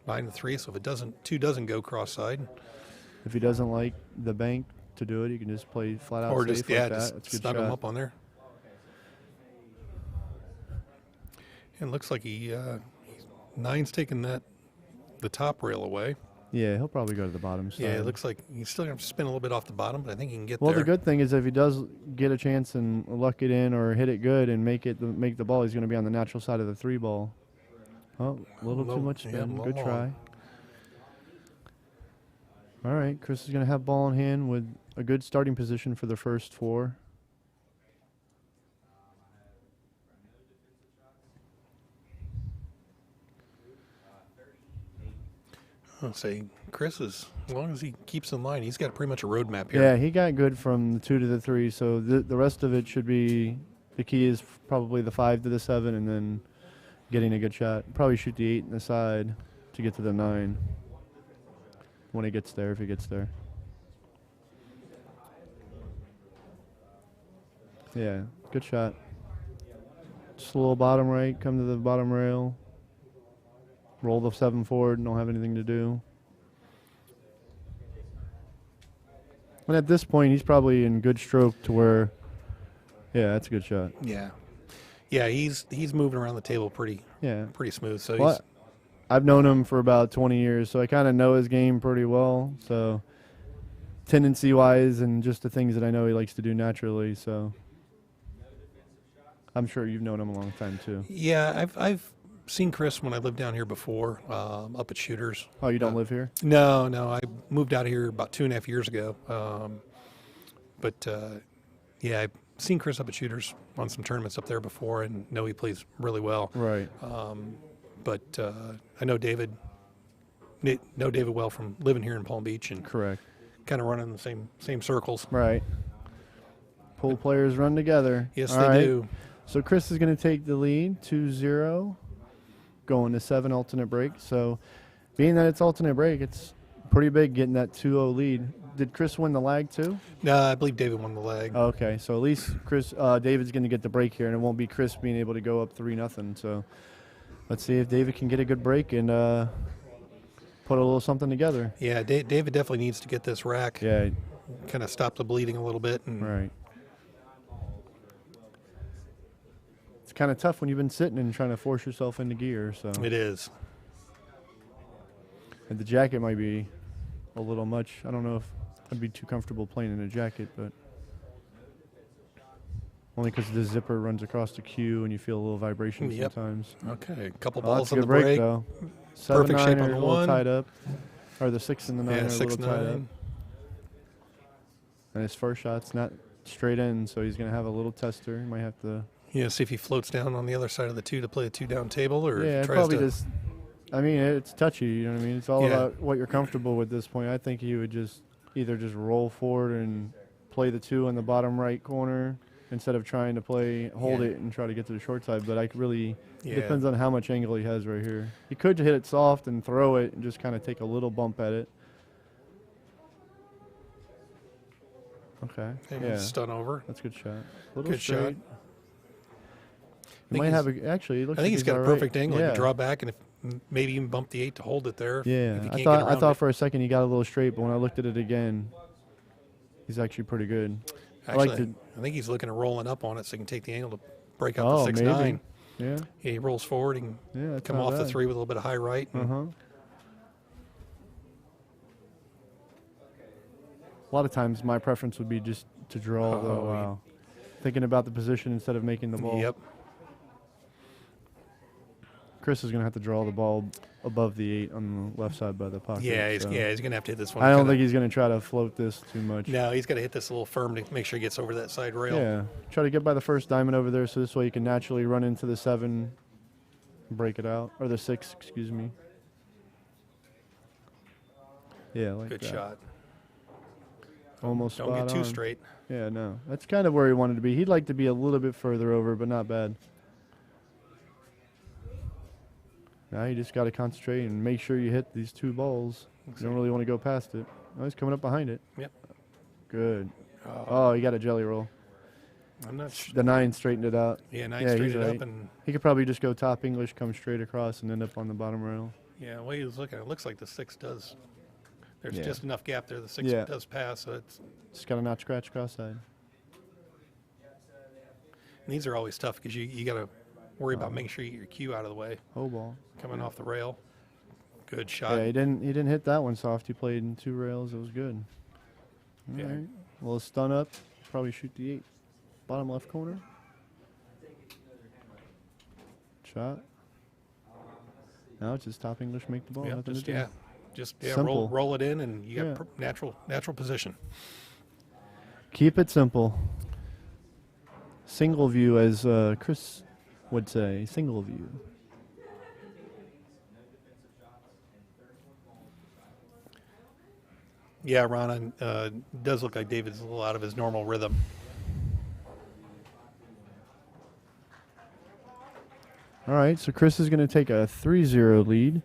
bind the 3. So if it 2 doesn't go cross side. If he doesn't like the bank to do it, he can just play flat out. Or safe just like that. just That's a good snug shot. him up on there. And it looks like Nine's taking the top rail away. Yeah, he'll probably go to the bottom side. Yeah, it looks like he's still going to spin a little bit off the bottom, but I think he can get well, there. the good thing is if he does get a chance and luck it in or hit it good and make the ball, he's going to be on the natural side of the 3 ball. Oh, a little too much spin. Good try. All right, Chris is going to have ball in hand with a good starting position for the first 4. I'll say Chris is, as long as he keeps in line, he's got pretty much a roadmap here. Yeah, he got good from the 2 to the 3, so the rest of it should be, the key is probably the 5 to the 7 and then getting a good shot. Probably shoot the 8 in the side to get to the 9 when he gets there, if he gets there. Yeah, good shot. Just a little bottom right, come to the bottom rail. Roll the 7 forward, don't have anything to do. And at this point, he's probably in good stroke to where, yeah, that's a good shot. Yeah. Yeah, he's moving around the table pretty smooth. So well, I've known him for about 20 years, so I kind of know his game pretty well. So tendency-wise and just the things that I know he likes to do naturally, so I'm sure you've known him a long time too. Yeah, I've seen Chris when I lived down here before, up at Shooters. Oh, you don't live here? No, I moved out here about 2.5 years ago. Yeah, I've seen Chris up at Shooters on some tournaments up there before, and know he plays really well. Right. I know David well from living here in Palm Beach, and correct, kind of running the same circles. Right. Pool players run together. Yes, All they do. So Chris is going to take the lead, 2-0. Going to 7 alternate break. So being that it's alternate break, it's pretty big getting that 2-0 lead. Did Chris win the lag too? No, I believe David won the lag. Okay, so at least David's going to get the break here, and it won't be Chris being able to go up 3-0. So let's see if David can get a good break and put a little something together. Yeah, David definitely needs to get this rack. Yeah. Kind of stop the bleeding a little bit. Right. It's kind of tough when you've been sitting and trying to force yourself into gear. So it is. And the jacket might be a little much. I don't know if I'd be too comfortable playing in a jacket, but only because the zipper runs across the cue and you feel a little vibration sometimes. Okay, a couple that's balls a on good the break, break. though. Perfect 7-9 shape are on a the little 1. tied up. Or the 6 and the 9 are a little tied up. 6-9. And his first shot's not straight in, so he's going to have a little tester. He might have to. Yeah, see if he floats down on the other side of the 2 to play a 2-down table, or Yeah, tries probably to. just. I mean, it's touchy. You know what I mean? It's all Yeah. about what you're comfortable with at this point. I think he would just either just roll forward and play the 2 in the bottom right corner instead of trying to hold it and try to get to the short side. But it depends on how much angle he has right here. He could hit it soft and throw it and just kind of take a little bump at it. Okay. And stun over. That's a good shot. Little Good straight. shot. He might have actually. It looks I think like he's got a all perfect right. angle. He Yeah. can draw back and maybe even bump the 8 to hold it there. Yeah, if he I can't thought get around it. for a second he got a little straight, but when I looked at it again, he's actually pretty good. Actually, I think he's looking at rolling up on it so he can take the angle to break out Oh, the 6-9. maybe. Yeah. Yeah, he rolls forward. He can that's come not off the bad. 3 with a little bit of high right. and A lot of times my preference would be just to draw. Oh, Wow. Thinking about the position instead of making the ball. Yep. Chris is going to have to draw the ball above the 8 on the left side by the pocket. Yeah, he's so going to have to hit this one. I don't think he's going to try to float this too much. No, he's got to hit this a little firm to make sure he gets over that side rail. Yeah, try to get by the first diamond over there so this way you can naturally run into the 7, break it out, or the 6, excuse me. Yeah, like Good that. shot. Almost Don't spot get too on. straight. Yeah, no. That's kind of where he wanted to be. He'd like to be a little bit further over, but not bad. Now you just got to concentrate and make sure you hit these 2 balls. You don't really want to go past it. Oh, he's coming up behind it. Yep. Good. Oh, he got a jelly roll. I'm not sure. The 9 straightened it out. Yeah, 9 he's straightened right. up. And he could probably just go top English, come straight across, and end up on the bottom rail. yeah, the way he was looking, it looks like the 6 does. There's Yeah. just enough gap there. The 6 Yeah. does pass. So it's. Just got to not scratch cross side. And these are always tough because you got to worry about making sure you get your cue out of the way. Oh, ball. Coming off the rail. Good shot. Yeah, he didn't hit that one soft. He played in 2 rails. It was good. All Yeah. right. Well, stun up. Probably shoot the 8. Bottom left corner. Shot. Now it's just top English, make the ball. Yeah, Nothing just to do. roll Simple. it in, and you got Yeah. natural position. Keep it simple. Single view, as Chris would say. Single view. Yeah, Ron, does look like David's a little out of his normal rhythm. All right, so Chris is going to take a 3-0 lead.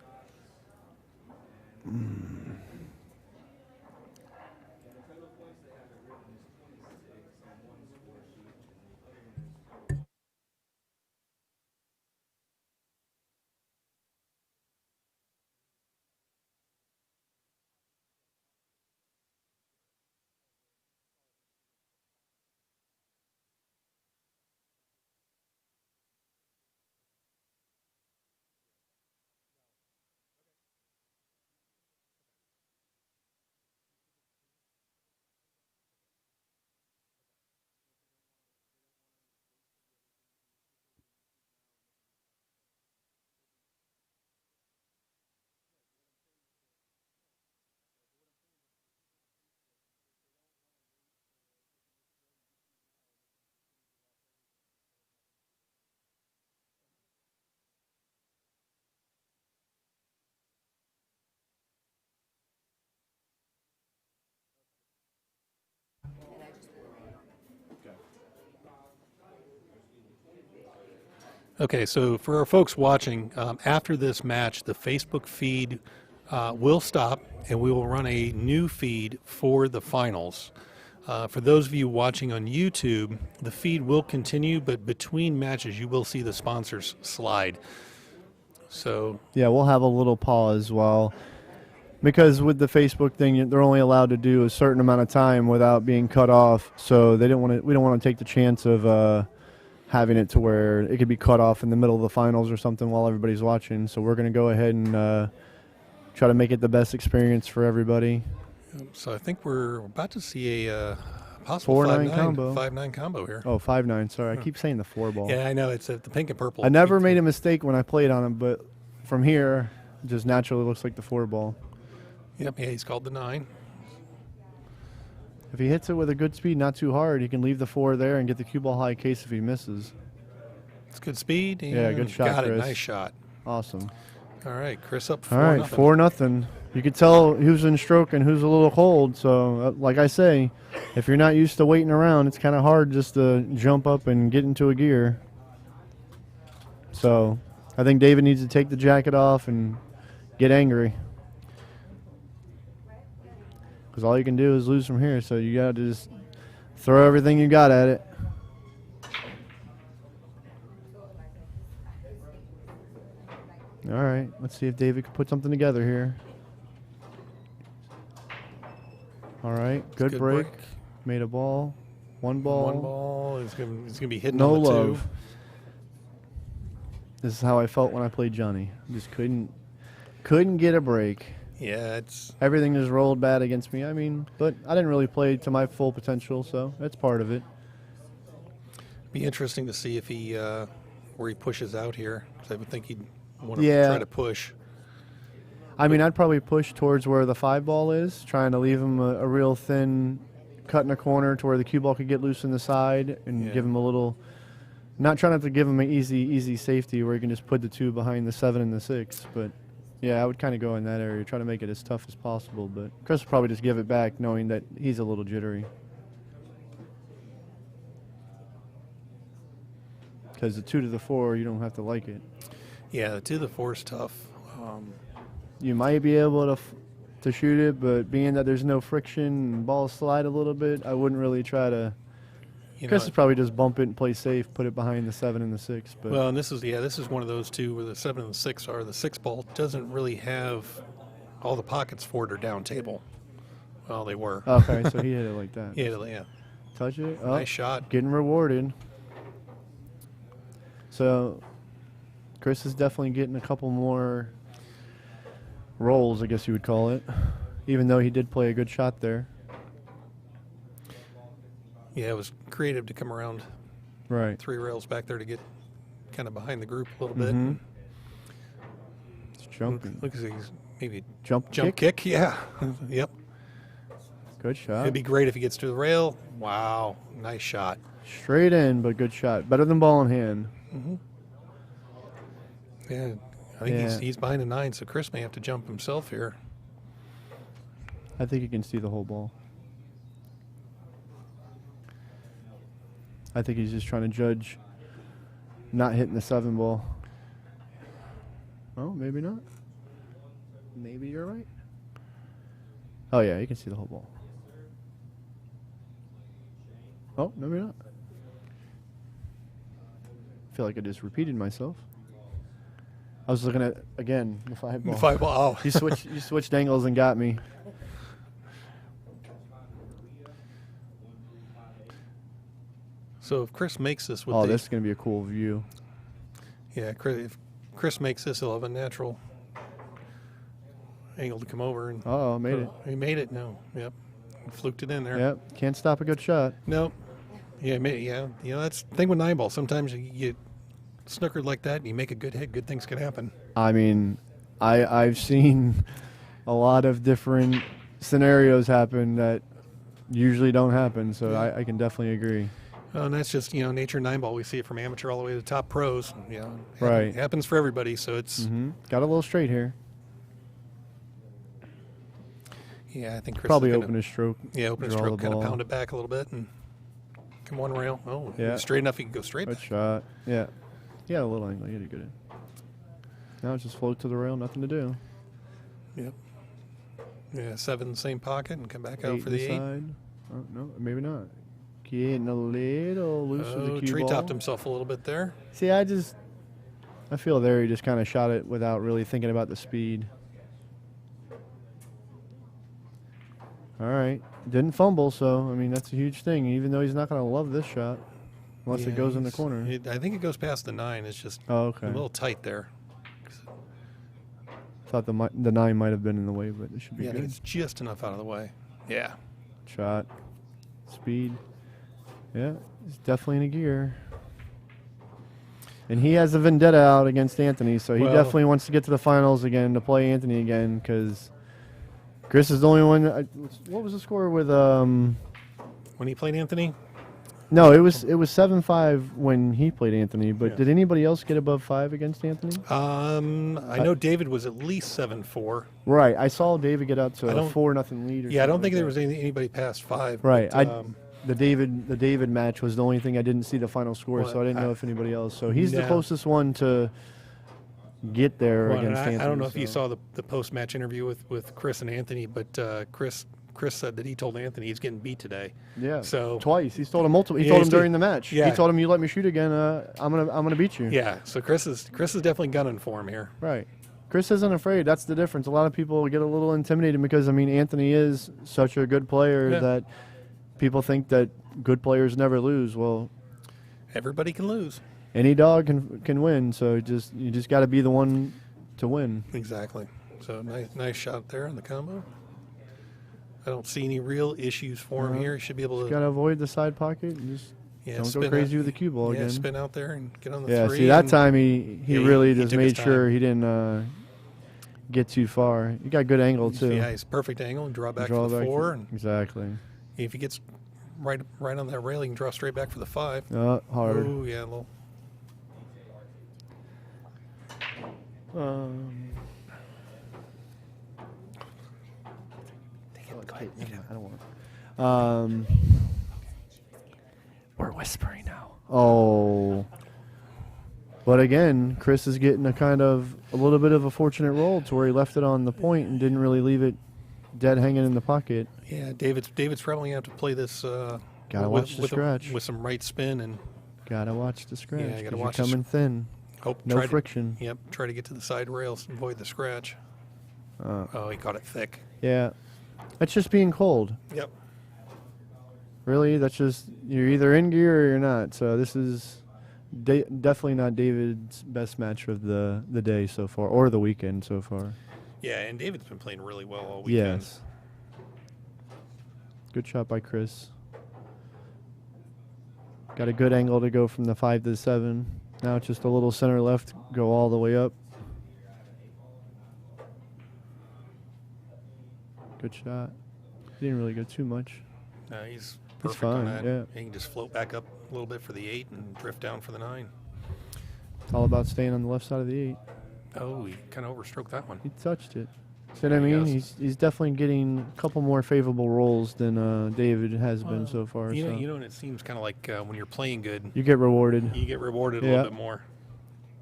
Okay, so for our folks watching, after this match, the Facebook feed will stop, and we will run a new feed for the finals. For those of you watching on YouTube, the feed will continue, but between matches, you will see the sponsors slide. So yeah, we'll have a little pause because with the Facebook thing, they're only allowed to do a certain amount of time without being cut off. So we don't want to take the chance of having it to where it could be cut off in the middle of the finals or something while everybody's watching. So we're going to go ahead and try to make it the best experience for everybody. I think we're about to see a possible 4-9 combo. 5-9 combo here. Oh, 5-9. Sorry, I keep saying the 4 ball. Yeah, I know. It's the pink and purple. I never made a mistake when I played on it, but from here, it just naturally looks like the 4 ball. Yep, yeah, he's called the 9. If he hits it with a good speed, not too hard, he can leave the 4 there and get the cue ball high case if he misses. It's good speed. Yeah, good shot, Got Chris. it. Nice shot. Awesome. All right, Chris up 4-0. All right, 4-0. You could tell who's in stroke and who's a little cold. So, like I say, if you're not used to waiting around, it's kind of hard just to jump up and get into a gear. So, I think David needs to take the jacket off and get angry. Because all you can do is lose from here. So, you got to just throw everything you got at it. All right, let's see if David can put something together here. All right, good break. Made a ball. One ball. One ball. It's gonna be hitting No on the love. 2. This is how I felt when I played Johnny. Just couldn't get a break. Yeah, it's Everything just rolled bad against me. I mean, but I didn't really play to my full potential, so that's part of it. be interesting to see if he where he pushes out here. 'Cause I would think he'd want to Yeah. try to push. I mean, I'd probably push towards where the 5 ball is, trying to leave him a real thin cut in a corner to where the cue ball could get loose in the side and Yeah. give him a little. Not trying to give him an easy safety where you can just put the 2 behind the 7 and the 6, but yeah, I would kind of go in that area, try to make it as tough as possible. But Chris will probably just give it back, knowing that he's a little jittery. Because the 2 to the 4, you don't have to like it. Yeah, the 2 to the 4 is tough. You might be able to shoot it, but being that there's no friction and balls slide a little bit, I wouldn't really try to. Chris is probably just bump it and play safe, put it behind the 7 and the 6. But Well, and this is one of those 2 where the 7 and the 6 are. The 6 ball doesn't really have all the pockets for it or down table. Well, they were. Okay, so he hit it like that. Yeah. Touch it. Oh, Nice shot. Getting rewarded. So Chris is definitely getting a couple more rolls, I guess you would call it, even though he did play a good shot there. Yeah, it was creative to come around Right. 3 rails back there to get kind of behind the group a little Mhm. bit. It's jumping. Look, he's maybe Jump kick. Yeah. Yep. Good shot. It'd be great if he gets to the rail. Wow, nice shot. Straight in, but good shot. Better than ball in hand. Yeah, I think Yeah. he's behind the 9, so Chris may have to jump himself here. I think he can see the whole ball. I think he's just trying to judge not hitting the 7 ball. Oh, maybe not. Maybe you're right. Oh, yeah, you can see the whole ball. Oh, no, maybe not. I feel like I just repeated myself. I was looking at, again, the 5 ball. The 5 ball, oh. You switched angles and got me. So if Chris makes this with Oh, the, this is going to be a cool view. yeah, if Chris makes this, he'll have a natural angle to come over. And Uh-oh, made it. He made it. No, yep, fluked it in there. Yep, can't stop a good shot. Nope. Yeah, yeah. You know, that's the thing with 9 ball. Sometimes you get snookered like that, and you make a good hit. Good things can happen. I mean, I've seen a lot of different scenarios happen that usually don't happen, so I can definitely agree. And that's just, nature 9 ball. We see it from amateur all the way to top pros. Right. It happens for everybody, so it's... Got a little straight here. Yeah, I think Chris Probably is gonna, open his stroke. Yeah, open his draw stroke, the kind of ball. pound it back a little bit and come one rail. Oh, Yeah. straight enough, he can go straight Good back. shot. Yeah. He had a little angle. He had a good. Now it's just float to the rail, nothing to do. Yep. Yeah, 7 same pocket and come back out 8 for the 8. inside. Oh, no, maybe not. Getting a little loose with the cue tree ball. topped himself a little bit there. See, I feel there he just kind of shot it without really thinking about the speed. All right. Didn't fumble, so, I mean, that's a huge thing, even though he's not going to love this shot unless Yeah, it goes in the he's- corner. I think it goes past the 9. It's just Oh, okay. a little tight there. Thought the 9 might have been in the way, but it should be Yeah, I think good. it's just enough out of the way. Yeah. Shot. Speed. Yeah, he's definitely in a gear. And he has a vendetta out against Anthony, so he Well- definitely wants to get to the finals again, to play Anthony again, because Chris is the only one. What was the score with when he played Anthony? No, it was 7-5 when he played Anthony. But Yeah. did anybody else get above 5 against Anthony? I know David was at least 7-4. Right. I saw David get up to a 4-0 lead. Yeah, I don't think there was anybody past 5. Right. But, the David match was the only thing I didn't see the final score, Well, so I didn't know if anybody else. So he's the no. closest one to get there well, against Anthony. I don't know if you so. saw the post-match interview with Chris and Anthony, but Chris said that he told Anthony he's getting beat today. Yeah. So twice. He's told him multiple. He Yeah, told he's him during did- the match. yeah. He told him, "You let me shoot again, I'm gonna beat you." Yeah. So Chris is definitely gunning for him here. Right. Chris isn't afraid. That's the difference. A lot of people get a little intimidated because Anthony is such a good player Yeah. that people think that good players never lose. Well, Everybody can lose. any dog can win. So you just got to be the one to win. Exactly. So nice shot there on the combo. I don't see any real issues for him here. He should be able to. Got to avoid the side pocket and just don't spin go crazy out, with the cue ball again. spin out there and get on the Yeah, three. see, that and- time he Yeah, really he just took his made sure time. he didn't get too far. He got good angle too. Yeah, he's perfect angle and draw back Draw for the back 4. And exactly. if he gets right on that rail, he can draw straight back for the 5. Hard. Oh yeah, a little. I don't want. We're whispering now. Oh. But again, Chris is getting a little bit of a fortunate roll to where he left it on the point and didn't really leave it dead hanging in the pocket. Yeah, David's probably gonna have to play this. Gotta watch the scratch. with some right spin and. Gotta watch the scratch. Yeah, you gotta 'cause watch you're the coming thin. No try friction. Yep, try to get to the side rails and avoid the scratch. Oh, he caught it thick. Yeah. That's just being cold. Yep. Really, that's just you're either in gear or you're not. So this is definitely not David's best match of the day so far, or the weekend so far. Yeah, and David's been playing really well all weekend. Yes. Good shot by Chris. Got a good angle to go from the 5 to the 7. Now it's just a little center left, go all the way up. Good shot. Didn't really go too much. He's perfect fine, on that. yeah. He can just float back up a little bit for the 8 and drift down for the 9. It's all about staying on the left side of the 8. Oh, he kind of overstroked that one. He touched it. See what I There he mean? goes. He's definitely getting a couple more favorable rolls than David has been so far. You so. know, and it seems kind of like when you're playing good, You get rewarded. you get rewarded a Yeah. little bit more.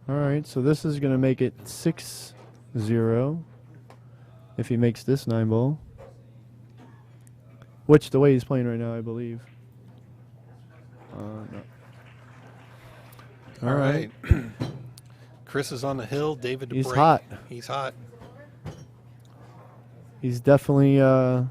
All right, so this is going to make it 6-0 if he makes this 9 ball. Which the way he's playing right now, I believe. No. All right. Chris is on the hill. David to He's break. hot. He's hot. He's definitely going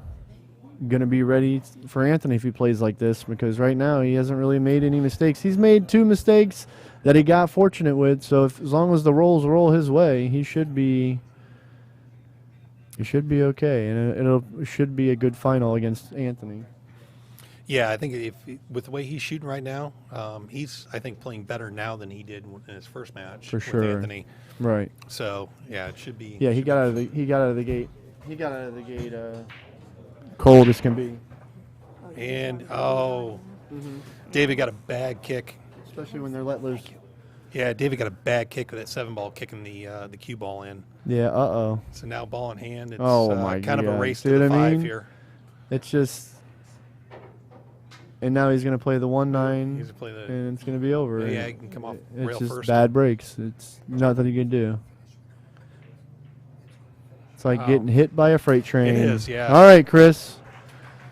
to be ready for Anthony if he plays like this, because right now he hasn't really made any mistakes. He's made 2 mistakes that he got fortunate with, so as long as the rolls roll his way, he should be okay, and it should be a good final against Anthony. Yeah, I think if with the way he's shooting right now, he's I think playing better now than he did in his first match For with sure. Anthony. Right. So yeah, it should be. Yeah, he got out of the gate. He got out of the gate cold as can be. And David got a bad kick. Especially when they're let loose. Yeah, David got a bad kick with that 7 ball kicking the cue ball in. Yeah. So now ball in hand. It's Oh my kind of a God. race See to the what I 5 mean? here. It's just. And now he's going to play the 1-9, He's gonna play the- and it's going to be over. Yeah, he can come off It's rail just first. bad breaks. It's nothing you can do. It's like Wow. getting hit by a freight train. It is, yeah. All right, Chris.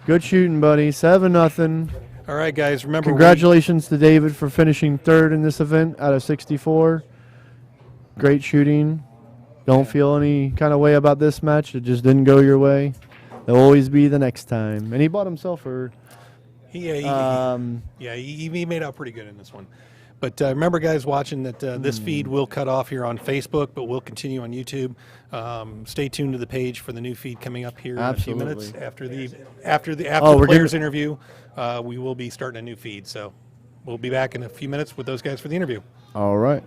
Good shooting, buddy. 7-0. All right, guys. Remember, Congratulations to David for finishing 3rd in this event out of 64. Great shooting. Don't feel any kind of way about this match. It just didn't go your way. There'll always be the next time. And he bought himself for. Yeah, he made out pretty good in this one. But remember, guys, watching that this feed will cut off here on Facebook, but we'll continue on YouTube. Stay tuned to the page for the new feed coming up here in a few minutes after the players interview. We will be starting a new feed, so we'll be back in a few minutes with those guys for the interview. All right.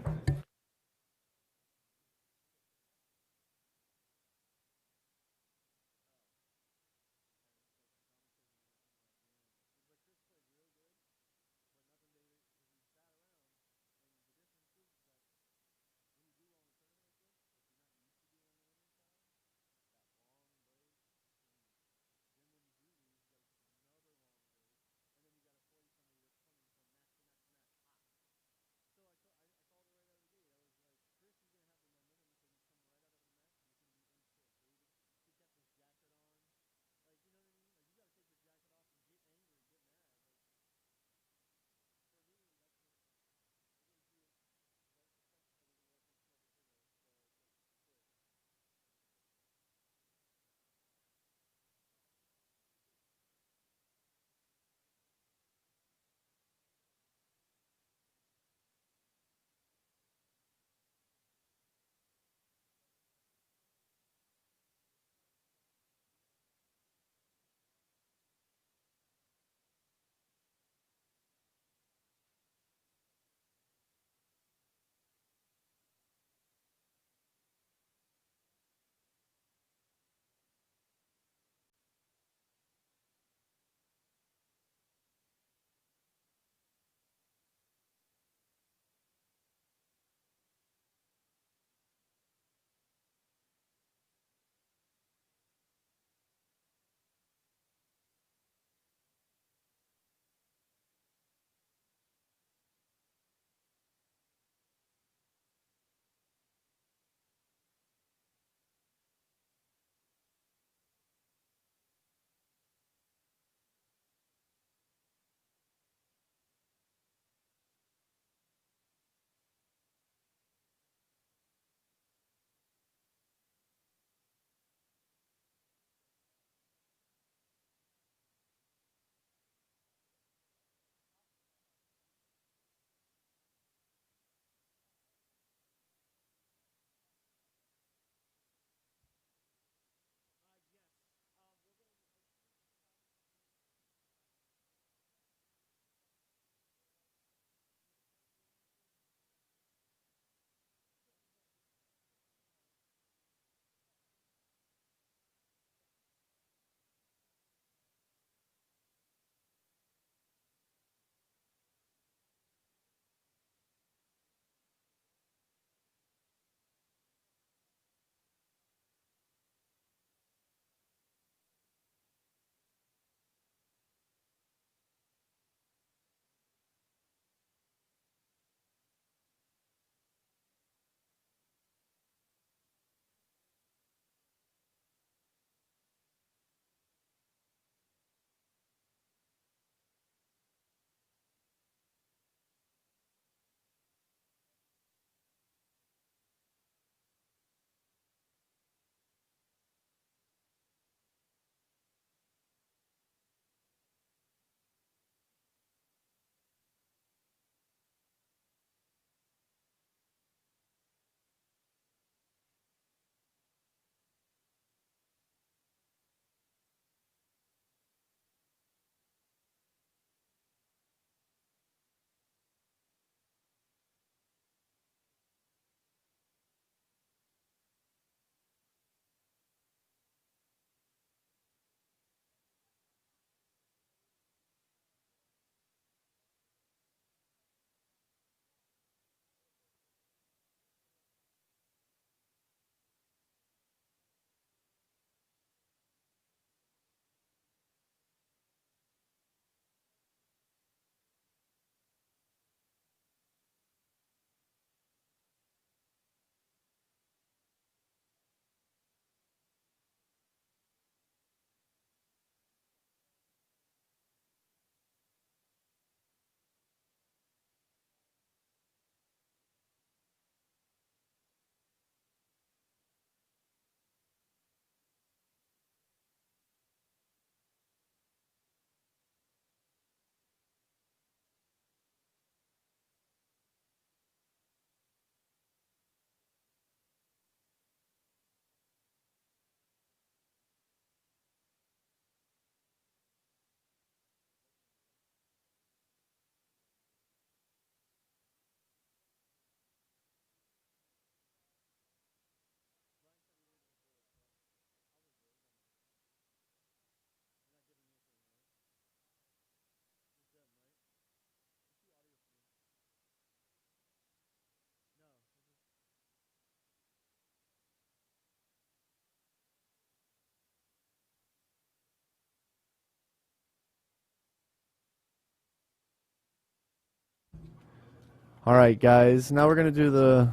All right, guys. Now we're going to do the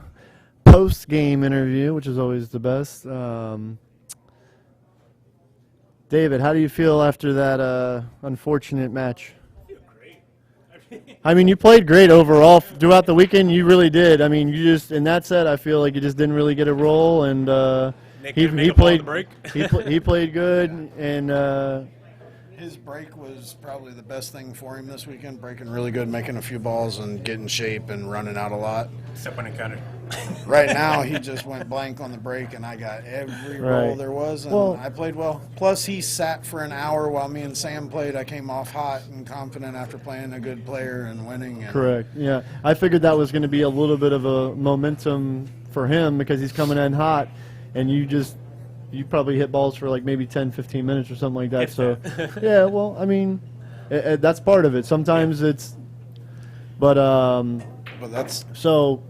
post-game interview, which is always the best. David, how do you feel after that unfortunate match? I mean, you played great overall throughout the weekend. You really did. I mean, you just in that set, I feel like you just didn't really get a roll, and he played. He played good, and his break was probably the best thing for him this weekend. Breaking really good, making a few balls, and getting shape and running out a lot. Except when it counted. Right now, he just went blank on the break, and I got every roll there was, and I played well. Plus, he sat for an hour while me and Sam played. I came off hot and confident after playing a good player and winning. And correct. Yeah, I figured that was going to be a little bit of a momentum for him because he's coming in hot, and you probably hit balls for like maybe 10, 15 minutes or something like that. So, yeah, well, I mean, that's part of it. Sometimes it's, but that's so.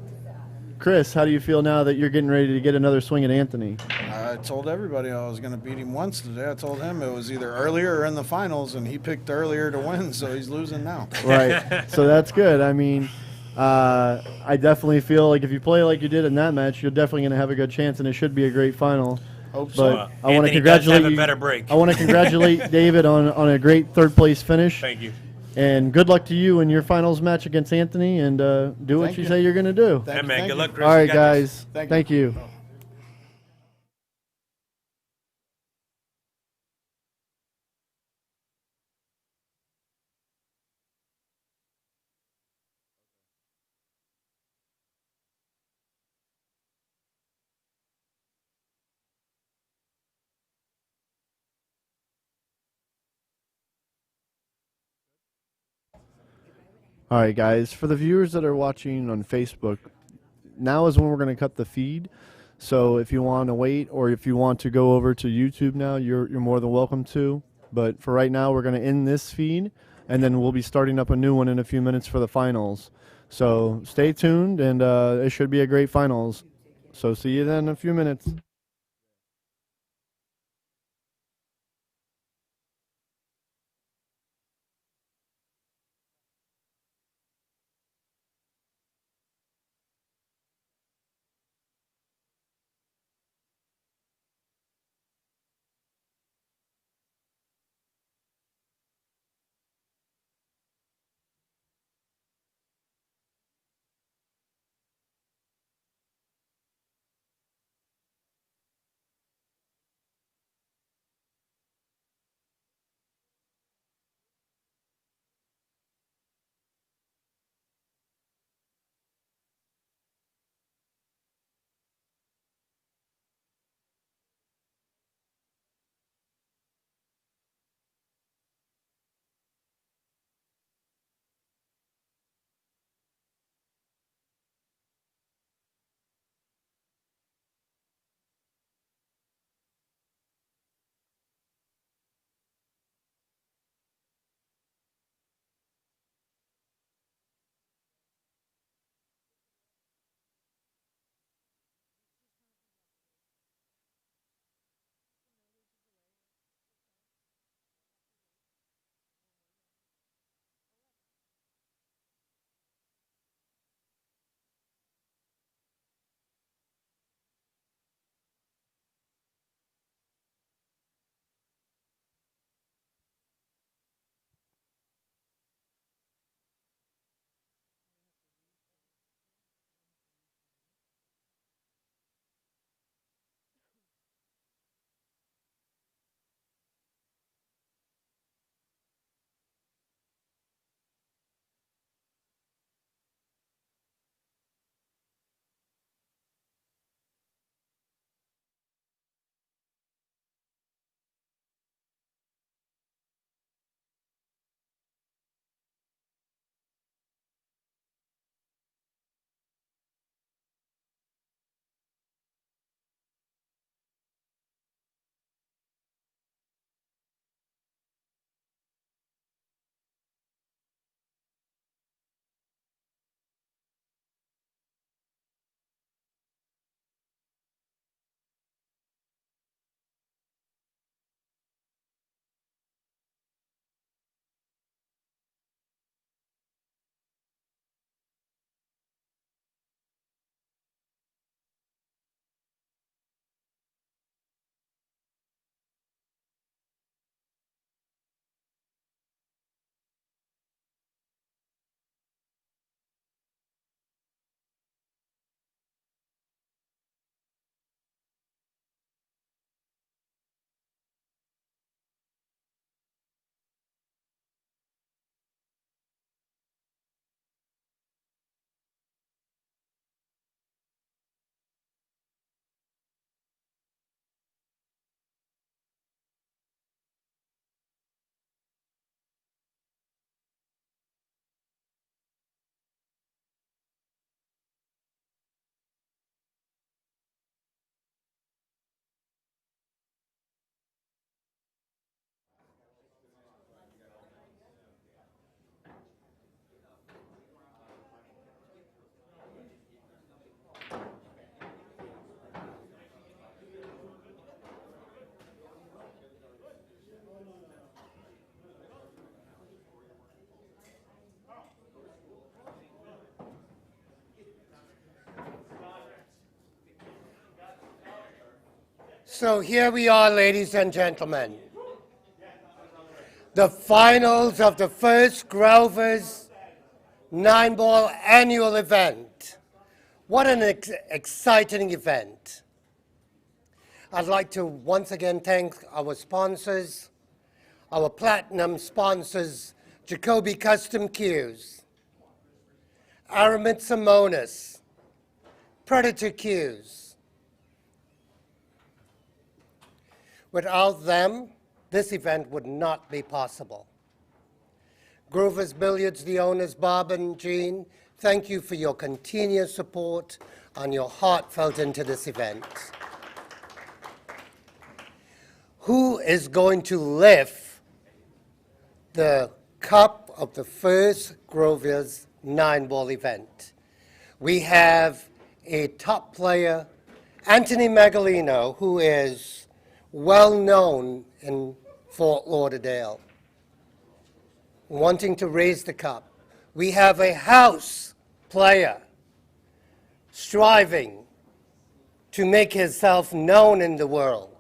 Chris, how do you feel now that you're getting ready to get another swing at Anthony? I told everybody I was going to beat him once today. I told him it was either earlier or in the finals, and he picked earlier to win, so he's losing now. Right. So that's good. I mean, I definitely feel like if you play like you did in that match, you're definitely going to have a good chance, and it should be a great final. Hope so. But I want to congratulate you. Better break. I want to congratulate David on a great third place finish. Thank you. And good luck to you in your finals match against Anthony, and do what you say you're going to do. Yeah, man. Good luck, Chris. All right, guys. Thank you. All right, guys. For the viewers that are watching on Facebook, now is when we're going to cut the feed. So if you want to wait or if you want to go over to YouTube now, you're more than welcome to. But for right now, we're going to end this feed, and then we'll be starting up a new one in a few minutes for the finals. So stay tuned, and it should be a great finals. So see you then in a few minutes. So here we are, ladies and gentlemen. The finals of the first Grover's 9-ball annual event. What an exciting event. I'd like to once again thank our sponsors, our platinum sponsors, Jacoby Custom Cues, Aramid Simonis, Predator Cues. Without them, this event would not be possible. Grover's Billiards, the owners, Bob and Jean, thank you for your continuous support and your heartfelt into this event. Who is going to lift the cup of the first Grover's 9-ball event? We have a top player, Anthony Meglino, who is well known in Fort Lauderdale, wanting to raise the cup. We have a house player striving to make himself known in the world.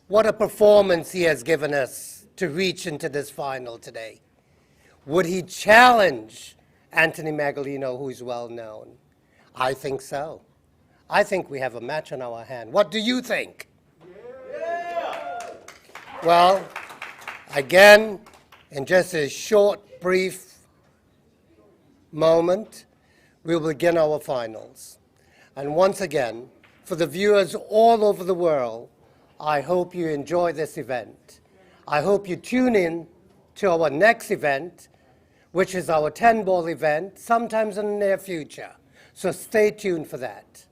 What a performance he has given us to reach into this final today. Would he challenge Anthony Meglino, who's well known? I think so. I think we have a match on our hand. What do you think? Well, again, in just a short, brief moment, we'll begin our finals. And once again, for the viewers all over the world, I hope you enjoy this event. I hope you tune in to our next event, which is our 10-ball event, sometimes in the near future. So stay tuned for that.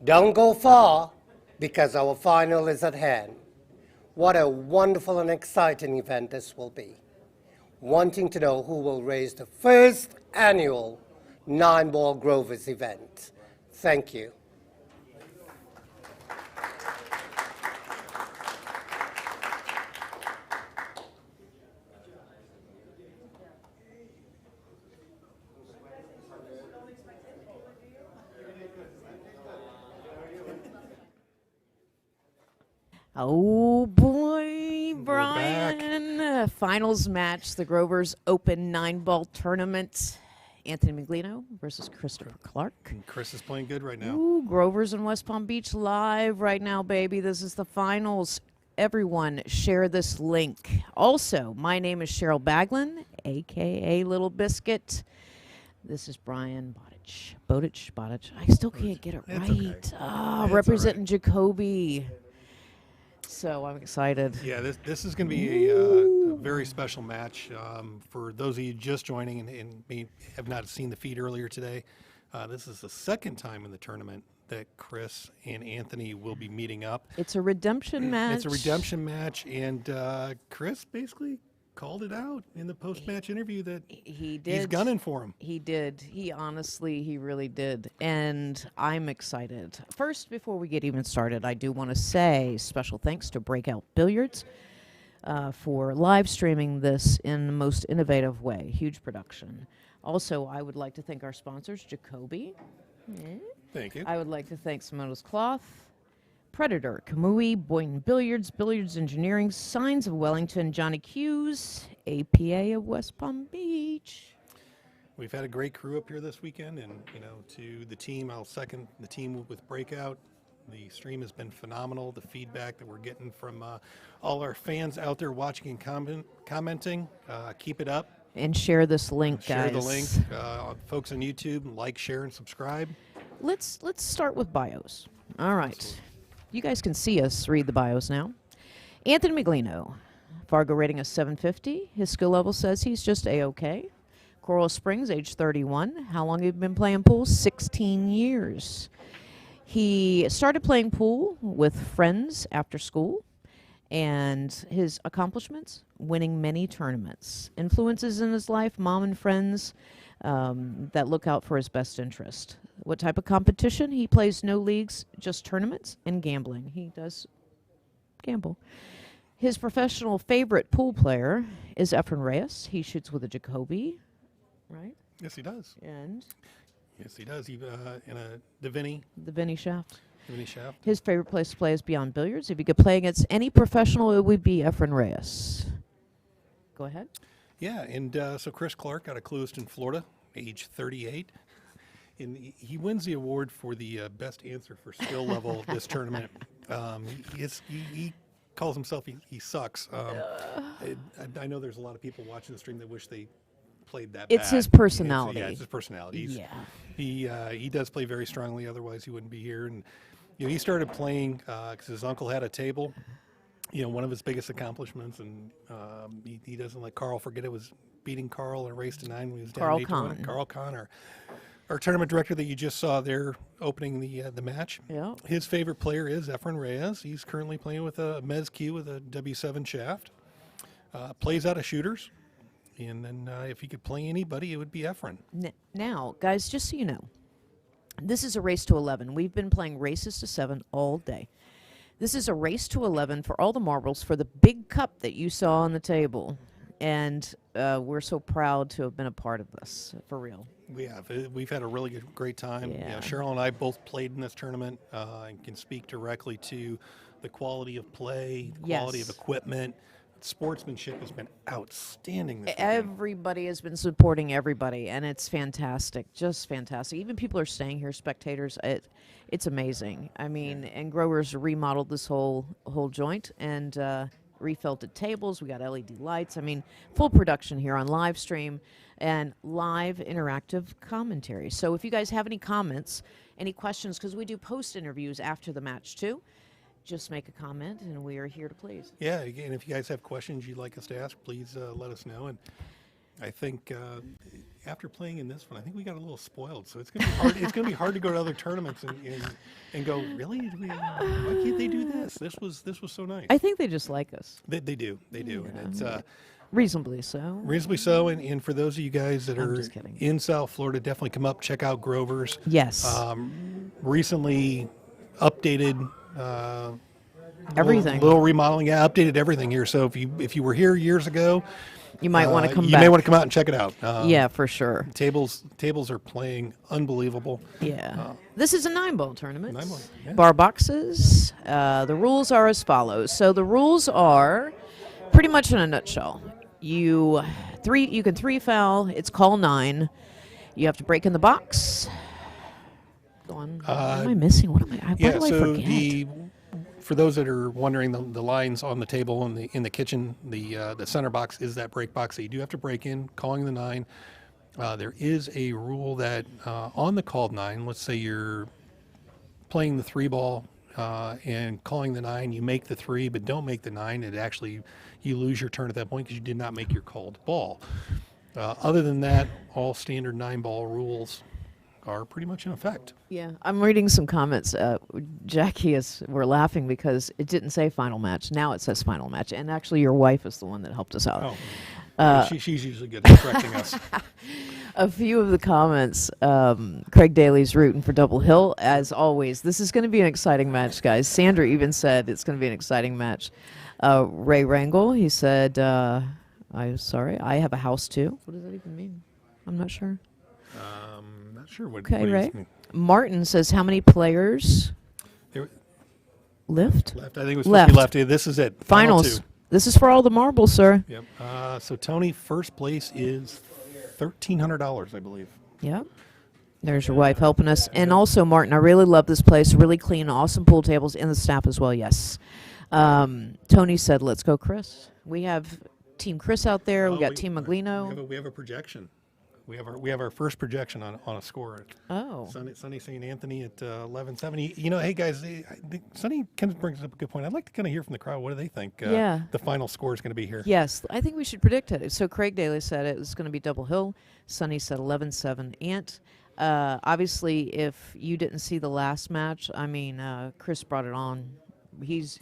Don't go far, because our final is at hand. What a wonderful and exciting event this will be. Wanting to know who will raise the first annual 9-ball Grover's event. Thank you. Oh boy, Brian. Finals match, the Grover's Open 9-ball tournament. Anthony Meglino versus Kristopher Clark. And Chris is playing good right now. Ooh, Grover's in West Palm Beach live right now, baby. This is the finals. Everyone share this link. Also, my name is Cheryl Baglin, a.k.a. Little Biscuit. This is Brian Botich. I still can't get it right. Okay. Representing Jacoby. So I'm excited. Yeah, this is going to be a very special match. For those of you just joining and may have not seen the feed earlier today, this is the second time in the tournament that Chris and Anthony will be meeting up. It's a redemption match. It's a redemption match, and Chris basically called it out in the post-match interview that he did. He's gunning for him. He did. He really did. And I'm excited. First, before we get even started, I do want to say special thanks to Breakout Billiards for live streaming this in the most innovative way. Huge production. Also, I would like to thank our sponsors, Jacoby. Thank you. I would like to thank Simono's Cloth, Predator, Kamui, Boynton Billiards, Billiards Engineering, Signs of Wellington, Johnny Q's, APA of West Palm Beach. We've had a great crew up here this weekend, and to the team, I'll second the team with Breakout. The stream has been phenomenal. The feedback that we're getting from all our fans out there watching and commenting, keep it up. And share this link, guys. Share the link. Folks on YouTube, like, share, and subscribe. Let's start with bios. All right. Absolutely. You guys can see us read the bios now. Anthony Meglino, Fargo rating of 750. His skill level says he's just A-OK. Coral Springs, age 31. How long have you been playing pool? 16 years. He started playing pool with friends after school. And his accomplishments, winning many tournaments. Influences in his life, mom and friends that look out for his best interest. What type of competition? He plays no leagues, just tournaments and gambling. He does gamble. His professional favorite pool player is Efren Reyes. He shoots with a Jacoby, right? Yes, he does. And? Yes, he does. He in the Vinny. The Vinny shaft. Tiffany Shaft. His favorite place to play is Beyond Billiards. If he could play against any professional, it would be Efren Reyes. Go ahead. Yeah, and so Chris Clark out of Clewiston, Florida, age 38. And he wins the award for the best answer for skill level this tournament. He calls himself he sucks. I know there's a lot of people watching the stream that wish they played that It's bad. his personality. It's his personality. Yeah. He does play very strongly, otherwise he wouldn't be here. And he started playing because his uncle had a table. One of his biggest accomplishments, and he doesn't let Carl forget it, was beating Carl in a race to 9 when he was down 8-1. Carl Kahn, our tournament director that you just saw there opening the match. Yeah. His favorite player is Efren Reyes. He's currently playing with a Mez Q with a W7 shaft. Plays out of shooters. And then if he could play anybody, it would be Efren. Now, guys, just so you know, this is a race to 11. We've been playing races to 7 all day. This is a race to 11 for all the marbles for the big cup that you saw on the table. And we're so proud to have been a part of this, for real. We have. We've had a really great time. Yeah. Cheryl and I both played in this tournament and can speak directly to the quality of play, the quality of equipment. Sportsmanship has been outstanding this weekend. Everybody has been supporting everybody, and it's fantastic, just fantastic. Even people are staying here, spectators. It's amazing. I mean, and Growers remodeled this whole joint and refelted tables. We got LED lights. I mean, full production here on live stream and live interactive commentary. So if you guys have any comments, any questions, because we do post interviews after the match too, just make a comment, and we are here to please. Yeah, again, if you guys have questions you'd like us to ask, please let us know. And I think after playing in this one, I think we got a little spoiled. So it's going to be hard. It's going to be hard to go to other tournaments and go, really? Why can't they do this? This was so nice. I think they just like us. They do. They do. Yeah, And it's reasonably so. reasonably so. And for those of you guys that are in South Florida, definitely come up, check out Grover's. Yes. Recently updated. Everything. Little remodeling. Yeah, updated everything here. So if you were here years ago, you might want to come back. You may want to come out and check it out. Yeah, for sure. Tables are playing unbelievable. Yeah. This is a 9-ball tournament. 9-ball, yeah. Bar boxes. The rules are as follows. So the rules are pretty much in a nutshell. You can 3 foul. It's call 9. You have to break in the box. Go on. What am I missing? What do I forget? For those that are wondering, the lines on the table in the kitchen, the center box is that break box that you do have to break in, calling the 9. There is a rule that on the called 9, let's say you're playing the 3-ball and calling the 9, you make the 3 but don't make the 9, you lose your turn at that point because you did not make your called ball. Other than that, all standard 9-ball rules are pretty much in effect. Yeah, I'm reading some comments. We're laughing because it didn't say final match. Now it says final match. And actually your wife is the one that helped us out. Oh, she's usually good at correcting us. A few of the comments, Craig Daly's rooting for Double Hill, as always. This is going to be an exciting match, guys. Sandra even said it's going to be an exciting match. Ray Rangel, he said, I'm sorry, I have a house too. What does that even mean? I'm not sure. Not sure what. Okay, what Ray. Martin says, how many players left? I think it was supposed to be left. This is it. Finals. 2. This is for all the marbles, sir. Yep. So Tony, first place is $1,300, I believe. Yep. There's your wife helping us. And also, Martin, I really love this place. Really clean, awesome pool tables, and the staff as well, yes. Tony said, let's go, Chris. We have Team Chris out there. We got Team Meglino. We have a projection. We have our first projection on a score. Sunny St. Anthony at 11:70. Hey guys, Sunny kind of brings up a good point. I'd like to kind of hear from the crowd. What do they think? The final score is going to be here. Yes, I think we should predict it. So Craig Daly said it was going to be Double Hill. Sunny said 11-7 Ant. Obviously, if you didn't see the last match, I mean, Chris brought it on. He's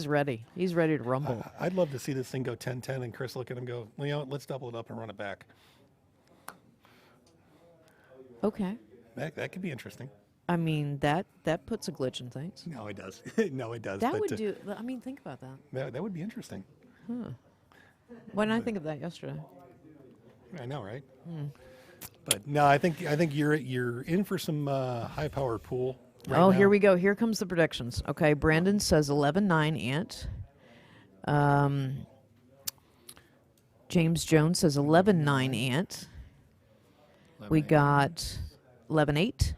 ready. He's ready to rumble. I'd love to see this thing go 10-10 and Chris look at him and go, let's double it up and run it back. Okay. That could be interesting. I mean, that puts a glitch in things. No, it does. No, it does. That would do. I mean, think about that. That would be interesting. Huh. Why didn't I think of that yesterday? I know, right? But no, I think you're in for some high-powered pool. Oh, here we go. Here comes the predictions. Okay, Brandon says 11-9 Ant. James Jones says 11-9 Ant. We got 11-8.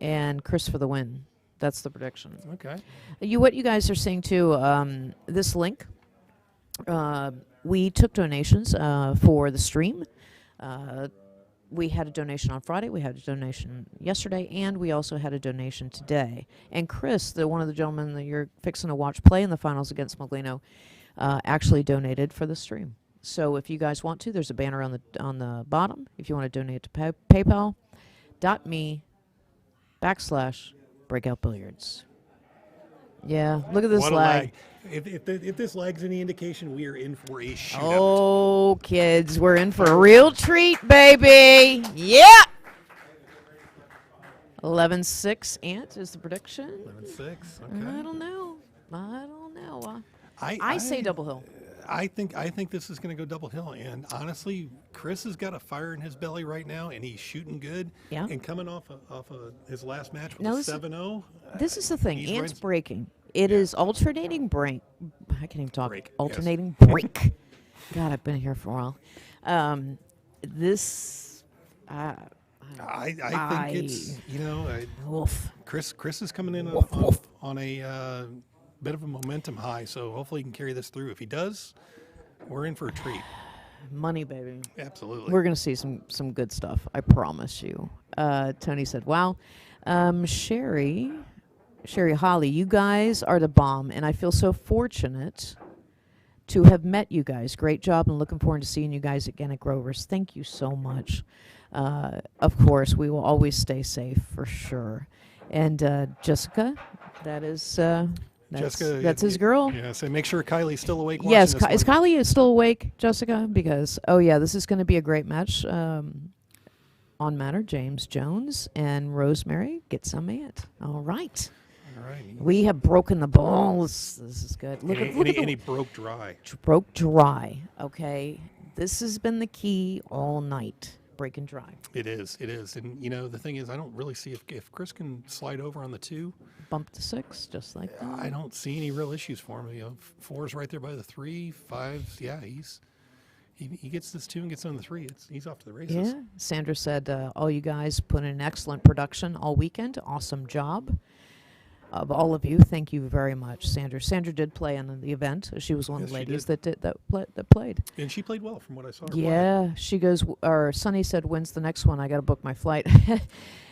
And Chris for the win. That's the prediction. Okay. What you guys are seeing too, this link, we took donations for the stream. We had a donation on Friday, we had a donation yesterday, and we also had a donation today. And Chris, one of the gentlemen that you're fixing to watch play in the finals against Meglino, actually donated for the stream. So if you guys want to, there's a banner on the bottom. If you want to donate to PayPal.me/Breakout Billiards. Yeah, look at this What a lag. If this lag's any indication, we are in for a shootout. Oh, kids, we're in for a real treat, baby. Yeah. 11-6 Ant is the prediction. 11-6. Okay. I don't know. I say double hill. I think this is going to go double hill. And honestly, Chris has got a fire in his belly right now, and he's shooting good. Yeah. And coming off of his last match with Now a this is- 7-0. This is the thing. he's Ant's right- breaking. It is alternating break. I can't even talk. Break, yes. Alternating break. God, I've been here for a while. This. I think it's, Wolf. Chris is coming in on a bit of a momentum high, so hopefully he can carry this through. If he does, we're in for a treat. Money, baby. Absolutely. We're going to see some good stuff. I promise you. Tony said, wow. Sherry Holly, you guys are the bomb, and I feel so fortunate to have met you guys. Great job, and looking forward to seeing you guys again at Grover's. Thank you so much. Of course, we will always stay safe for sure. And Jessica, that's his girl. Yeah, so make sure Kylie's still awake. Yes, watching this is one. Kylie still awake, Jessica? Because, this is going to be a great match. On Matter, James Jones and Rosemary get some Ant. All right. All right. We have broken the balls. This is good. Look at And he broke dry. broke dry. Okay, this has been the key all night. Breaking dry. It is. And, the thing is, I don't really see if Chris can slide over on the 2. Bump to 6, just like that. I don't see any real issues for him. 4's right there by the 3, 5's, yeah, he gets this 2 and gets on the 3. He's off to the races. Yeah. Sandra said, all you guys put in an excellent production all weekend. Awesome job. Of all of you, thank you very much, Sandra. Sandra did play in the event. She was one of the Yes, she ladies did. that played. And she played well from what I saw her play. Yeah, she goes. Or Sunny said, "When's the next one? I got to book my flight."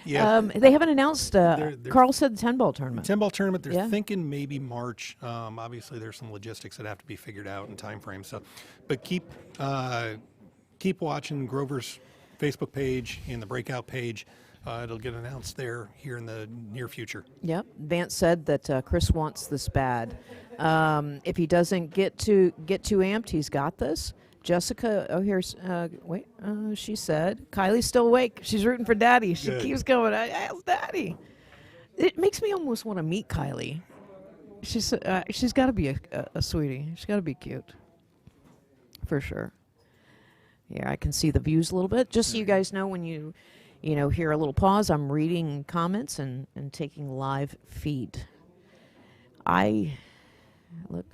Yeah. They haven't announced. They're- Carl said the 10-ball tournament. 10-ball tournament, they're Yeah. thinking maybe March. Obviously, there's some logistics that have to be figured out and time frames. So, but keep watching Grover's Facebook page and the Breakout page. It'll get announced there here in the near future. Yep. Vance said that Chris wants this bad. If he doesn't get too amped, he's got this. Jessica, here's she said Kylie's still awake. She's rooting for Daddy. She Good. keeps going. How's Daddy? It makes me almost want to meet Kylie. She's got to be a sweetie. She's got to be cute, for sure. Yeah, I can see the views a little bit. Just so you guys know, when you hear a little pause, I'm reading comments and taking live feed. Look,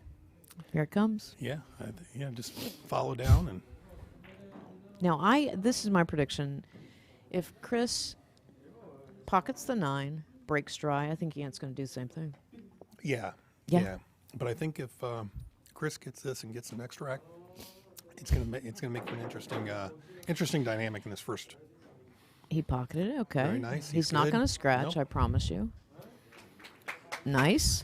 here it comes. Yeah, just follow down and. Now, this is my prediction. If Chris pockets the 9, breaks dry, I think Ant's going to do the same thing. Yeah. But I think if Chris gets this and gets the next rack, it's gonna make for an interesting dynamic in this first. He pocketed it. Okay. Very nice. He's not good. going to scratch. Nope. I promise you. Nice.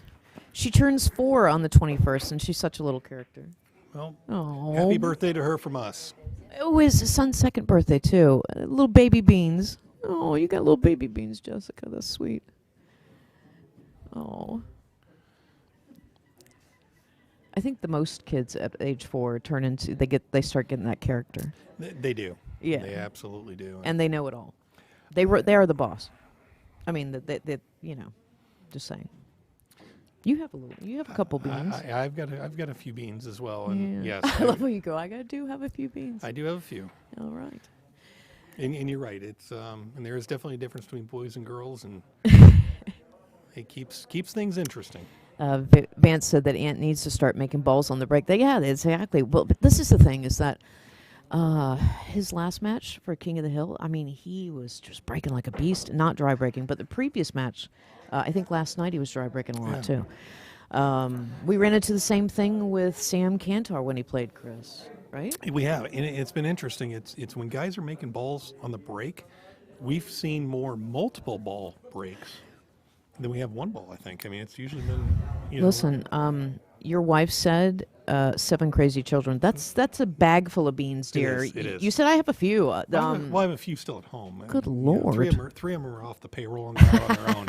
She turns 4 on the 21st, and she's such a little character. Well, Oh. happy birthday to her from us. It was his son's second birthday, too. Little baby beans. Oh, you got little baby beans, Jessica. That's sweet. Oh. I think the most kids at age 4 they start getting that character. They do. Yeah. They absolutely do. And they know it all. They are the boss. I mean, they just saying. You have a couple beans. I've got a few beans as well, and Yeah. yes, I love how you go. I do have a few beans. I do have a few. All right. And you're right. It's and there is definitely a difference between boys and girls, and it keeps things interesting. Vance said that Ant needs to start making balls on the break. Yeah, exactly. Well, but this is the thing, is that his last match for King of the Hill, I mean, he was just breaking like a beast. Not dry breaking, but the previous match, I think last night he was dry breaking a lot too. We ran into the same thing with Sam Kantar when he played Chris, right? We have, and it's been interesting. It's when guys are making balls on the break, we've seen more multiple ball breaks than we have one ball, I think. I mean, it's usually been, Listen, your wife said 7 crazy children. That's a bag full of beans, dear. It is. You said I have a few. Well, I have a few still at home. Good Lord. Three of them are off the payroll and they're on their own.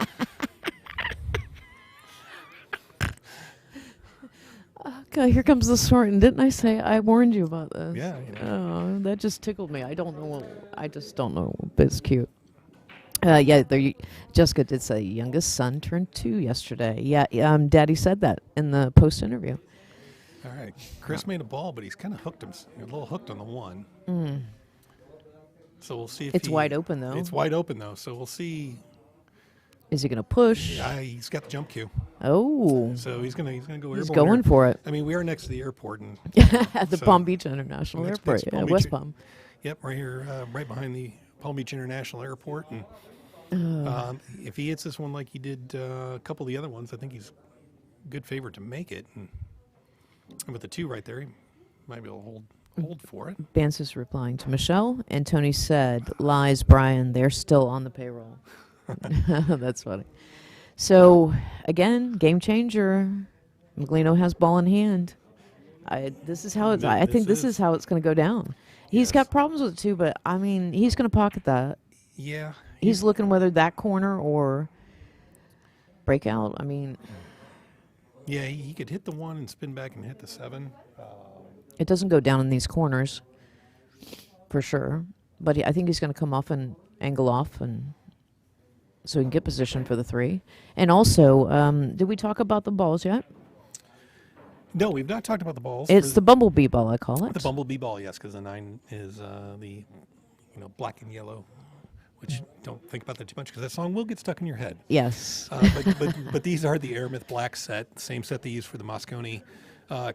Okay, here comes the snorting. Didn't I say I warned you about this? Yeah. Oh, that just tickled me. I don't know. I just don't know. But it's cute. Yeah, Jessica did say youngest son turned 2 yesterday. Yeah, Daddy said that in the post interview. All right, Chris made a ball, but he's kind of hooked him. A little hooked on the one. So we'll see if it's wide open though. It's wide open though, so we'll see. Is he going to push? Yeah, he's got the jump cue. Oh. So he's gonna go airborne. He's going for it. I mean, we are next to the airport and at the Palm Beach International Airport, West Palm. Yep, right here, right behind the Palm Beach International Airport. And if he hits this one like he did a couple of the other ones, I think he's a good favorite to make it. And with the 2 right there, he might be able to hold for it. Vance is replying to Michelle, and Tony said, "Lies, Brian. They're still on the payroll." That's funny. So again, game changer. Meglino has ball in hand. This is how it's. I think this is how it's going to go down. He's got problems with it too, but I mean, he's going to pocket that. Yeah. He's looking whether that corner or breakout. I mean, yeah, he could hit the 1 and spin back and hit the 7. It doesn't go down in these corners, for sure. But I think he's going to come off and angle off, and so he can get position for the 3. And also, did we talk about the balls yet? No, we've not talked about the balls. It's the bumblebee ball, I call it. The bumblebee ball, yes, because the 9 is the black and yellow. Which don't think about that too much because that song will get stuck in your head. Yes. But these are the Aramith Black set, same set they use for the Moscone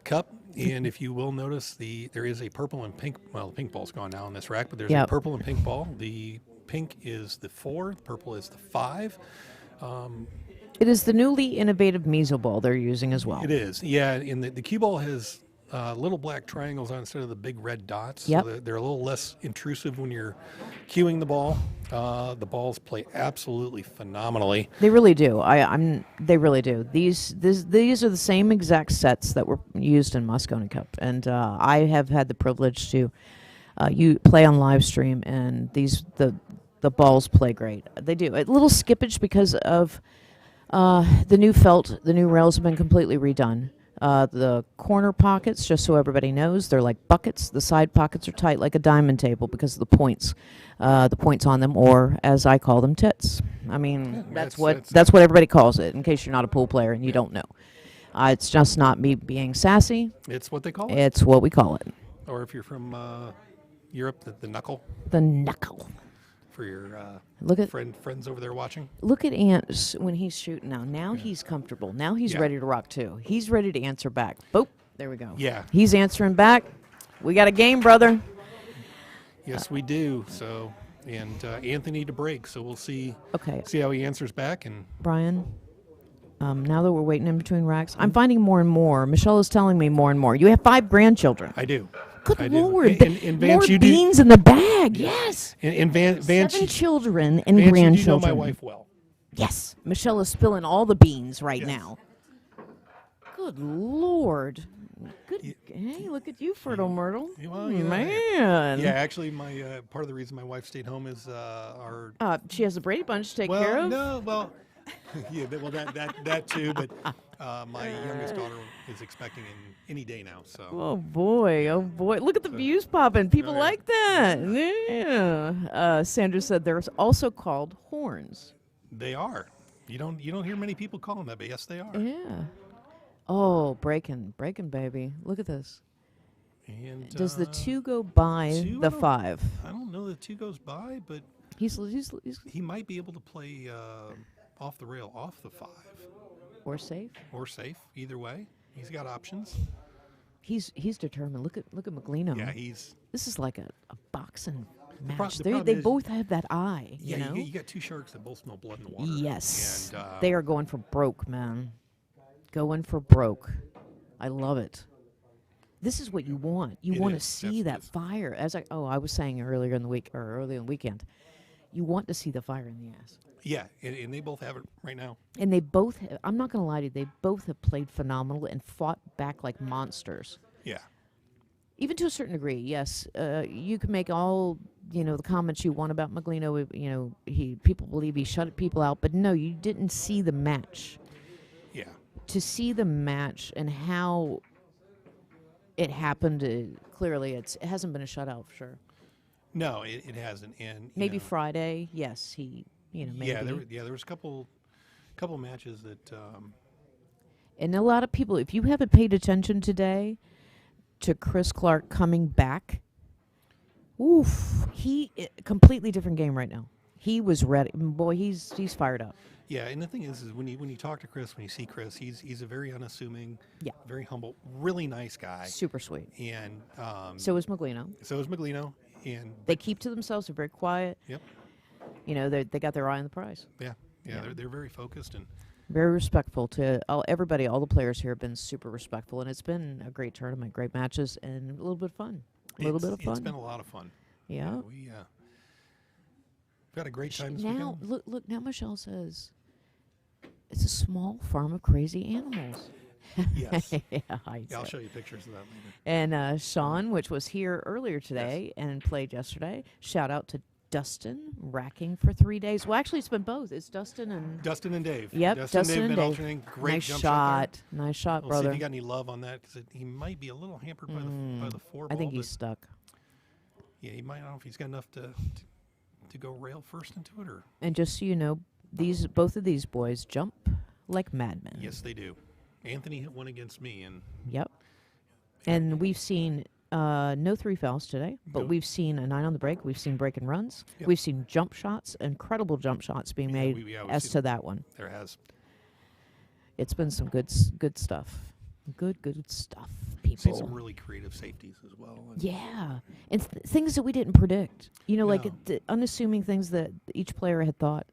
Cup. And if you will notice, there is a purple and pink. Well, the pink ball's gone now in this rack, but there's a purple and pink ball. The pink is the 4, the purple is the 5. It is the newly innovative meso ball they're using as well. It is, yeah. And the cue ball has little black triangles on instead of the big red dots. Yep. So they're a little less intrusive when you're cueing the ball. The balls play absolutely phenomenally. They really do. They really do. These are the same exact sets that were used in Moscone Cup, and I have had the privilege to you play on live stream, and the balls play great. They do. A little skippage because of the new felt. The new rails have been completely redone. The corner pockets, just so everybody knows, they're like buckets. The side pockets are tight like a diamond table because of the points on them, or as I call them, tits. I mean, that's what everybody calls it. In case you're not a pool player and you don't know, it's just not me being sassy. It's what they call it. It's what we call it. Or if you're from Europe, the knuckle. The knuckle. For your friends over there watching. Look at Ant when he's shooting now. Now he's comfortable. Now he's ready to rock too. He's ready to answer back. Boop. There we go. Yeah. He's answering back. We got a game, brother. Yes, we do. So, and Anthony to break. So we'll see. Okay. See how he answers back. And Brian, now that we're waiting in between racks, I'm finding more and more. Michelle is telling me more and more. You have 5 grandchildren. I do. Good Lord. And Vance, more beans in the bag. Yes. And Vance, 7 children and Vance, grandchildren. You know my wife well. Yes. Michelle is spilling all the beans right now. Good Lord. Good. Hey, look at you, Fertile Myrtle. Well, Man. Yeah, actually, my part of the reason my wife stayed home is our. She has a Brady Bunch to take care of. No, well, yeah, well that too, but my youngest daughter is expecting any day now. So. Oh boy! Look at the views popping. People like that. Yeah. Sandra said there's also called horns. They are. You don't hear many people call them that, but yes, they are. Yeah. Oh, breaking, baby. Look at this. And does the 2 go by the 5? I don't know the 2 goes by, but he might be able to play off the rail, off the 5. Or safe. Or safe, either way. He's got options. He's determined. Look at Meglino. Yeah, This is like a boxing match. the They problem is- both have that eye. Yeah, you know. you got two sharks that both smell blood in the water. Yes. And, They are going for broke, man. Going for broke. I love it. This is what you want. You It want to is. see that fire. I was saying earlier in the week or early in the weekend, you want to see the fire in the ass. Yeah, and they both have it right now. And they both, I'm not going to lie to you, they both have played phenomenal and fought back like monsters. Yeah. Even to a certain degree, yes. You can make all, the comments you want about Meglino. People believe he shut people out, but no, you didn't see the match. Yeah. To see the match and how it happened, clearly it hasn't been a shutout for sure. No, it hasn't. And maybe Friday, yes, he, maybe. Yeah, there was a couple matches that. And a lot of people, if you haven't paid attention today to Chris Clark coming back, completely different game right now. He was ready. Boy, he's fired up. Yeah, and the thing is when you talk to Chris, when you see Chris, he's a very unassuming, very humble, really nice guy. Super sweet. And so is Meglino. And they keep to themselves. They're very quiet. Yep. They got their eye on the prize. Yeah. They're very focused and very respectful to everybody. All the players here have been super respectful, and it's been a great tournament, great matches, and a little bit of fun. It's been a lot of fun. Yeah. We've got a great time this now, weekend. Look. Now Michelle says it's a small farm of crazy animals. Yes. I'll show you pictures of that later. And Sean, which was here earlier today and played yesterday, shout out to Dustin, racking for 3 days. Well, actually, it's been both. It's Dustin and Dave. Yep, Dustin and been Dave. alternating. Great nice jump shot. Nice shot, we'll brother. See if you got any love on that because he might be a little hampered by the 4 ball. I think he's stuck. Yeah, he might. I don't know if he's got enough to go rail first into it or. And just so you know, both of these boys jump like madmen. Yes, they do. Anthony hit one against me, and yep. And we've seen no 3 fouls today, but we've seen a 9 on the break. We've seen break and runs. Yep. We've seen jump shots, incredible jump shots being made as to that one. There has. It's been some good stuff. Good stuff, people. Seen some really creative safeties as well. Yeah, and things that we didn't predict. Like the unassuming things that each player had thought.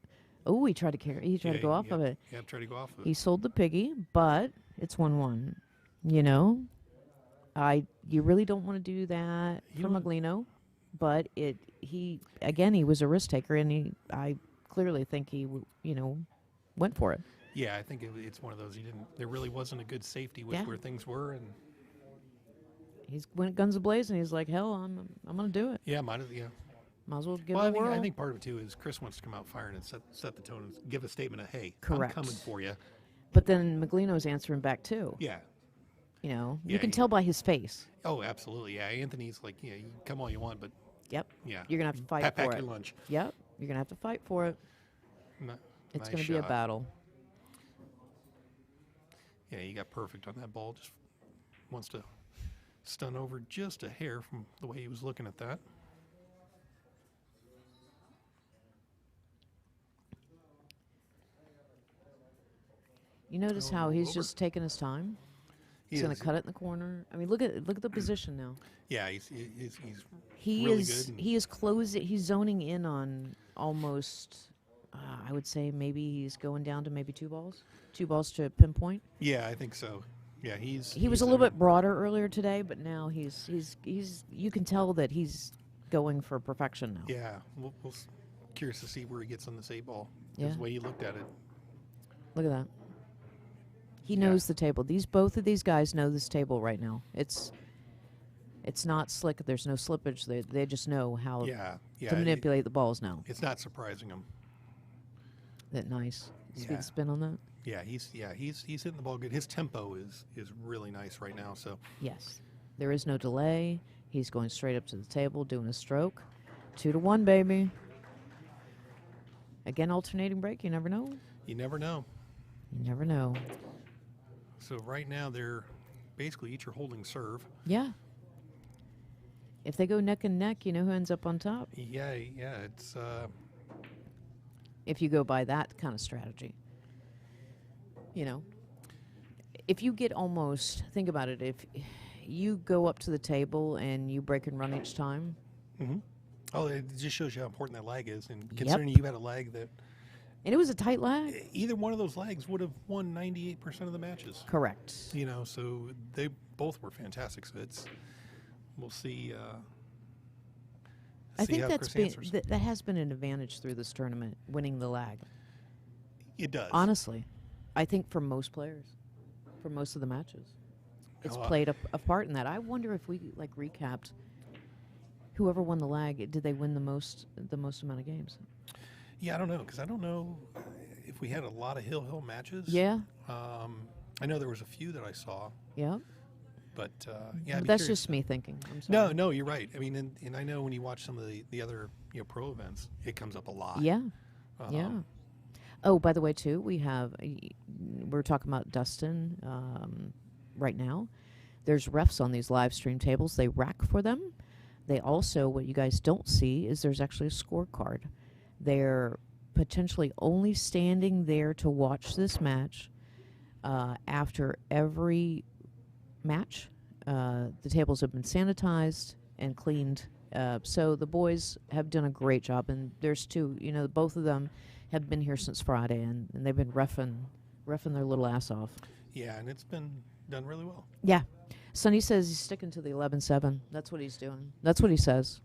Oh, he tried to carry. He tried to go off of it. Yeah, tried to go off of it. He sold the piggy, but it's 1-1. You really don't want to do that for Meglino, but he was a risk taker, and I clearly think he went for it. Yeah, I think it's one of those. There really wasn't a good safety with where things were, and he's went guns ablaze, and he's like, hell, I'm gonna do it. Yeah, might as well give it a whirl. I think part of it too is Chris wants to come out firing and set the tone and give a statement of, hey, correct. I'm coming for you. But then Meglino's answering back too. Yeah. You can tell by his face. Oh, absolutely. Yeah, Anthony's like, you can come all you want, but. Yep. Yeah. You're gonna have to fight for it. Pack your lunch. Yep. You're gonna have to fight for it. It's gonna be a battle. Yeah, you got perfect on that ball. Just wants to stun over just a hair from the way he was looking at that. You notice how he's just taking his time? He's going to cut it in the corner. I mean, look at the position now. Yeah, he's really good. He is closing. He's zoning in on almost. I would say maybe he's going down to maybe 2 balls to pinpoint. Yeah, I think so. Yeah, he was a little bit broader earlier today, but now he's you can tell that he's going for perfection now. Yeah, we'll curious to see where he gets on this 8 ball. Yeah. The way he looked at it. Look at that. He knows the table. Both of these guys know this table right now. It's not slick. There's no slippage. They just know how to manipulate the balls now. It's not surprising them. That nice speed spin on that. Yeah, he's hitting the ball good. His tempo is really nice right now. So yes, there is no delay. He's going straight up to the table, doing a stroke. 2-1, baby. Again, alternating break. You never know. You never know. You never know. So right now they're basically each are holding serve. Yeah. If they go neck and neck, you know who ends up on top. Yeah. It's if you go by that kind of strategy. You know, if you get almost, think about it, if you go up to the table and you break and run each time. Mm-hmm. Oh, it just shows you how important that lag is. And considering you had a lag that... And it was a tight lag. Either one of those lags would have won 98% of the matches. Correct. You know, so they both were fantastic. So we'll see. I think how that's Chris been answers. that has been an advantage through this tournament, winning the lag. It does. Honestly, I think for most players, for most of the matches, it's played a part in that. I wonder if we recapped whoever won the lag. Did they win the most amount of games? Yeah, I don't know, because I don't know if we had a lot of hill matches. Yeah. I know there was a few that I saw. Yeah. But that's just me thinking. I'm sorry. No, you're right. I mean, and I know when you watch some of the other pro events, it comes up a lot. Yeah. Yeah. Oh, by the way, too, we're talking about Dustin right now. There's refs on these live stream tables. They rack for them. They also, what you guys don't see is there's actually a scorecard. They're potentially only standing there to watch this match after every match. The tables have been sanitized and cleaned. So the boys have done a great job. And there's two, both of them have been here since Friday, and they've been reffing their little ass off. Yeah, and it's been done really well. Yeah. Sonny says he's sticking to the 11-7. That's what he's doing. That's what he says.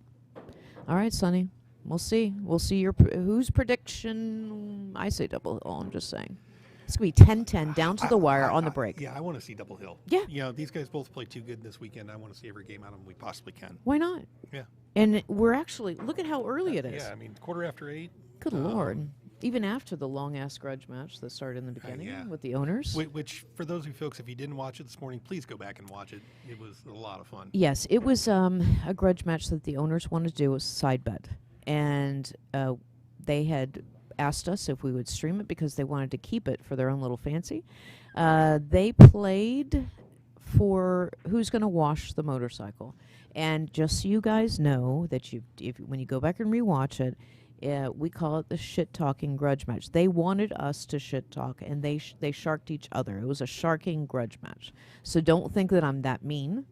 All right, Sonny. We'll see. We'll see whose prediction. I say double hill. I'm just saying. It's going to be 10-10 down to the wire on the break. Yeah, I want to see double hill. Yeah. These guys both play too good this weekend. I want to see every game out of them we possibly can. Why not? Yeah. And we're actually, look at how early it is. Yeah, I mean, 8:15. Good Lord. Even after the long-ass grudge match that started in the beginning with the owners. Which, for those of you folks, if you didn't watch it this morning, please go back and watch it. It was a lot of fun. Yes, it was a grudge match that the owners wanted to do. It was a side bet. And they had asked us if we would stream it because they wanted to keep it for their own little fancy. They played for who's going to wash the motorcycle. And just so you guys know that when you go back and rewatch it, we call it the shit-talking grudge match. They wanted us to shit-talk, and they sharked each other. It was a sharking grudge match. So don't think that I'm that mean.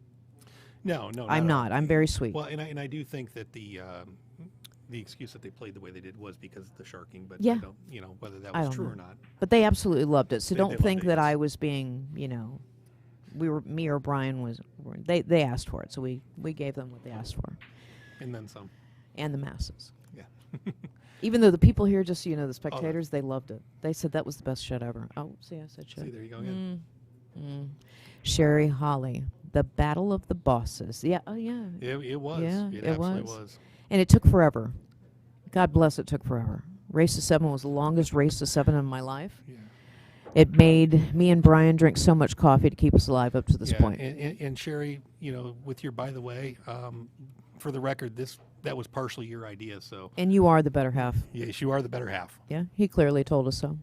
No. I'm not. I'm very sweet. Well, and I do think that the excuse that they played the way they did was because of the sharking, but yeah. I don't, whether that was true or not. But they absolutely loved it. So don't think that yes. I was being, me or Brian they asked for it. So we gave them what they asked for. And then some. And the masses. Yeah. Even though the people here, just so you know, the spectators, they loved it. They said that was the best shit ever. Oh, see, I said shit. See, there you go again. Sherry Holly, the Battle of the Bosses. Yeah, oh yeah. It was. Yeah, it absolutely was. And it took forever. God bless, it took forever. Race to 7 was the longest race to 7 in my life. Yeah. It made me and Brian drink so much coffee to keep us alive up to this point. And Sherry, with your by the way, for the record, that was partially your idea. So. And you are the better half. Yes, you are the better half. Yeah, he clearly told us so.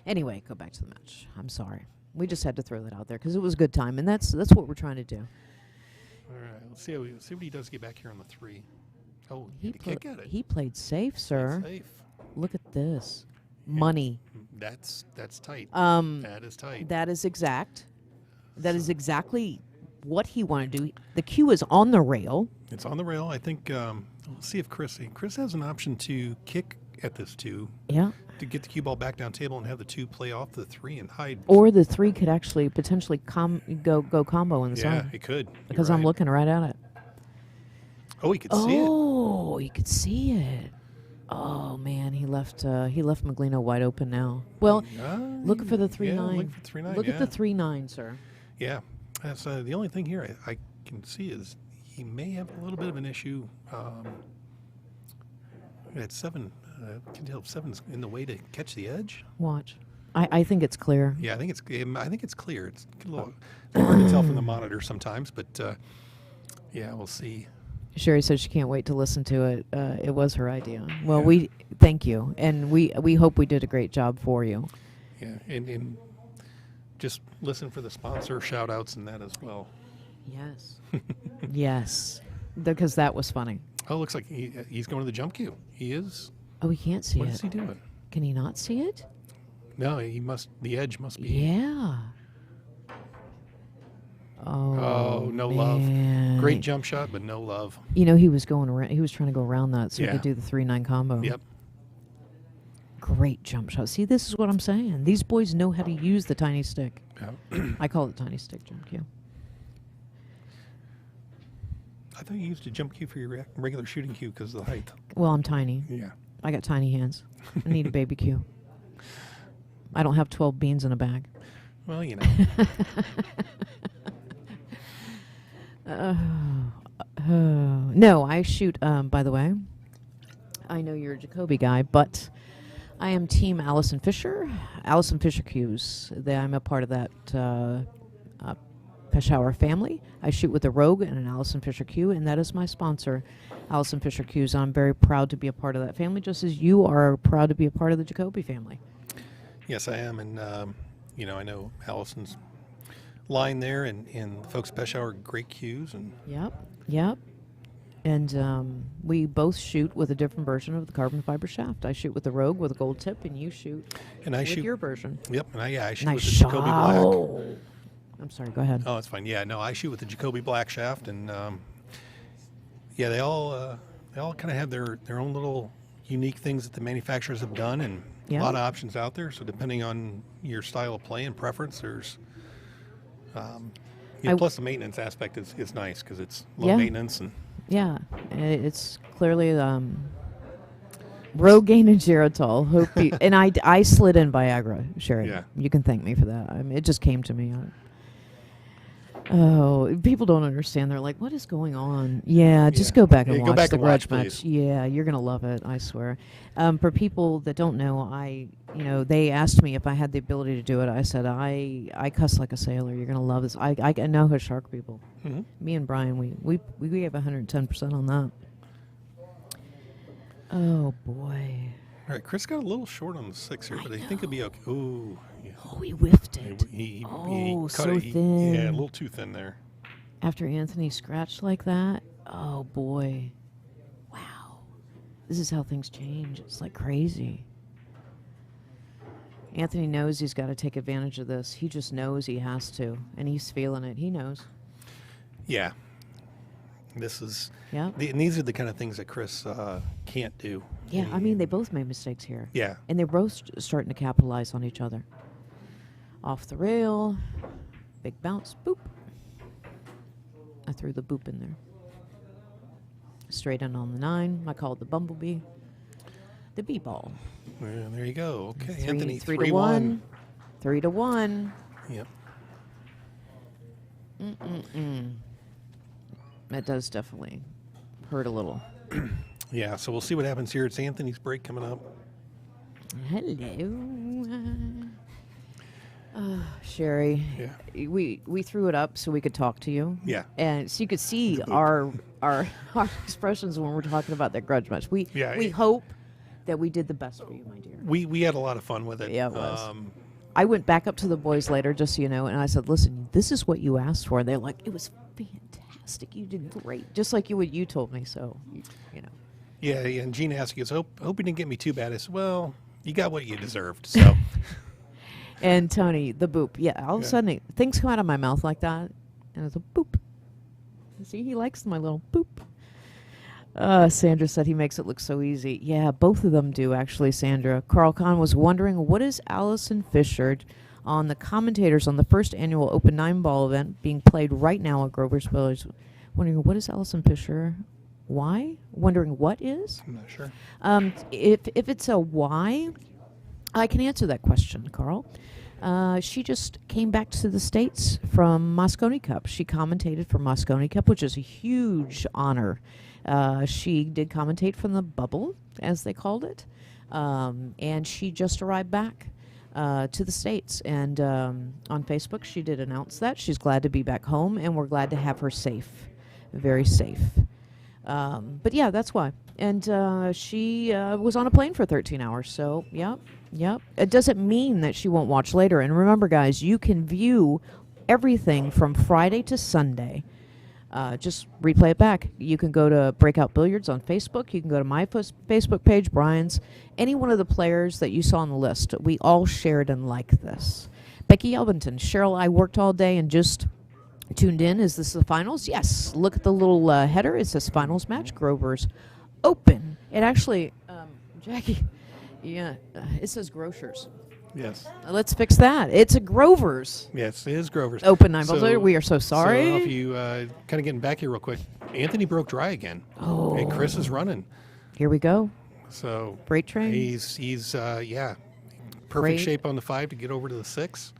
Anyway, go back to the match. I'm sorry. We just had to throw that out there because it was a good time, and that's what we're trying to do. All right, let's see what he does get back here on the 3. Oh, he kick at it. He played safe, sir. Played safe. Look at this. Money. That's tight. That is tight. That is exact. That is exactly what he wanted to do. The cue is on the rail. It's on the rail. I think. Let's see if Chris has an option to kick at this 2. Yeah. To get the cue ball back down table and have the 2 play off the 3 and hide. Or the 3 could actually potentially go combo in the side. Yeah, it could. Because I'm looking right at it. Oh, he could see it. Oh, you could see it. Oh man, he left Meglino wide open now. Well, look for the 3-9. Look for 3-9. Look at the 3-9, sir. Yeah, that's the only thing here I can see is he may have a little bit of an issue. At 7, can tell if 7's in the way to catch the edge. Watch. I think it's clear. Yeah, I think it's clear. It's a little hard to tell from the monitor sometimes, but yeah, we'll see. Sherry says she can't wait to listen to it. It was her idea. Well, we thank you, and we hope we did a great job for you. Yeah, and just listen for the sponsor shout-outs and that as well. Yes. Yes, because that was funny. Oh, looks like he's going to the jump cue. He is. Oh, he can't see it. What is he doing? Can he not see it? No, he must. The edge must be. Yeah. Oh, no man. love. Great jump shot, but no love. You know, he was going around. He was trying to go around that so he Yeah. could do the 3-9 combo. Yep. Great jump shot. See, this is what I'm saying. These boys know how to use the tiny stick. Yeah. I call it tiny stick jump cue. I thought you used a jump cue for your regular shooting cue because of the height. Well, I'm tiny. Yeah. I got tiny hands. I need a baby cue. I don't have 12 beans in a bag. Well, you know. No, I shoot, by the way. I know you're a Jacoby guy, but I am Team Allison Fisher. Allison Fisher cues. I'm a part of that Peshawar family. I shoot with a Rogue and an Allison Fisher cue, and that is my sponsor, Allison Fisher Cues. I'm very proud to be a part of that family, just as you are proud to be a part of the Jacoby family. Yes, I am, and I know Allison's line there, and the folks at Peshawar, great cues, and Yep. And we both shoot with a different version of the carbon fiber shaft. I shoot with the Rogue with a gold tip, and you shoot with your version. Yep, and I shoot Nice with the Jacoby Black. I'm sorry, go ahead. Oh, it's fine. Yeah, no, I shoot with the Jacoby Black shaft, and they all kind of have their own little unique things that the manufacturers have done, and a lot of options out there. So depending on your style of play and preference, there's plus the maintenance aspect is nice because it's low maintenance and. Yeah, it's clearly Rogaine and Geritol. Hope you, and I slid in Viagra, Sherry. Yeah. You can thank me for that. I mean, it just came to me. Oh, people don't understand. They're like, "What is going on?" Yeah, just go back and watch the grudge match. Yeah, you're gonna love it. I swear. For people that don't know, they asked me if I had the ability to do it. I said, I cuss like a sailor. You're gonna love this. I know how shark people. Mm-hmm. Me and Brian, we have 110% on that. Oh boy. All right, Chris got a little short on the 6 here, but I think he'll be okay. Ooh. Yeah. Oh, he whiffed it. He so cut it. thin. Yeah, a little too thin there. After Anthony scratched like that, oh boy. Wow. This is how things change. It's like crazy. Anthony knows he's got to take advantage of this. He just knows he has to, and he's feeling it. He knows. Yeah. This is. Yeah. And these are the kind of things that Chris can't do. Yeah, I mean, they both made mistakes here. Yeah. And they're both starting to capitalize on each other. Off the rail, big bounce, boop. I threw the boop in there. Straight in on the 9. I call it the bumblebee. The b-ball. Well, there you go. Okay, Anthony, Anthony, 3-1. 3-1. Yep. That does definitely hurt a little. Yeah, so we'll see what happens here. It's Anthony's break coming up. Hello. Sherry, yeah. we threw it up so we could talk to you. Yeah. And so you could see our expressions when we're talking about that grudge match. We hope that we did the best for you, my dear. We had a lot of fun with it. Yeah, it was. I went back up to the boys later, just so you know, and I said, listen, this is what you asked for. And they're like, it was fantastic. You did great. Just like you told me, so, you know. Yeah, and Gene asked, he goes, hope you didn't get me too bad. I said, well, you got what you deserved, so. And Tony, the boop. Yeah, all of a sudden, things come out of my mouth like that, and it's a boop. See, he likes my little boop. Sandra said he makes it look so easy. Yeah, both of them do, actually, Sandra. Carl Kahn was wondering, what is Allison Fisher on the commentators on the first annual Open 9-ball event being played right now at Grover's Village? Wondering, what is Allison Fisher? Why? Wondering what is? I'm not sure. If it's a why, I can answer that question, Carl. She just came back to the States from Moscone Cup. She commentated for Moscone Cup, which is a huge honor. She did commentate from the bubble, as they called it, and she just arrived back to the States. And on Facebook, she did announce that. She's glad to be back home, and we're glad to have her safe, very safe. But yeah, that's why. And she was on a plane for 13 hours, so yep. It doesn't mean that she won't watch later. And remember, guys, you can view everything from Friday to Sunday just replay it back. You can go to Breakout Billiards on Facebook. You can go to my Facebook page, Brian's. Any one of the players that you saw on the list, we all shared and liked this. Becky Elbington, Cheryl, I worked all day and just tuned in. Is this the finals? Yes. Look at the little header. It says finals match, Grover's Open. It actually, Jackie, yeah, it says Grocers. Yes. Let's fix that. It's a Grover's. Yes, it is Grover's. Open 9 balls later. We are so sorry. So if you kind of getting back here real quick, Anthony broke dry again. Oh. And Chris is running. Here we go. So Freight train. He's perfect Freight. shape on the 5 to get over to the 6.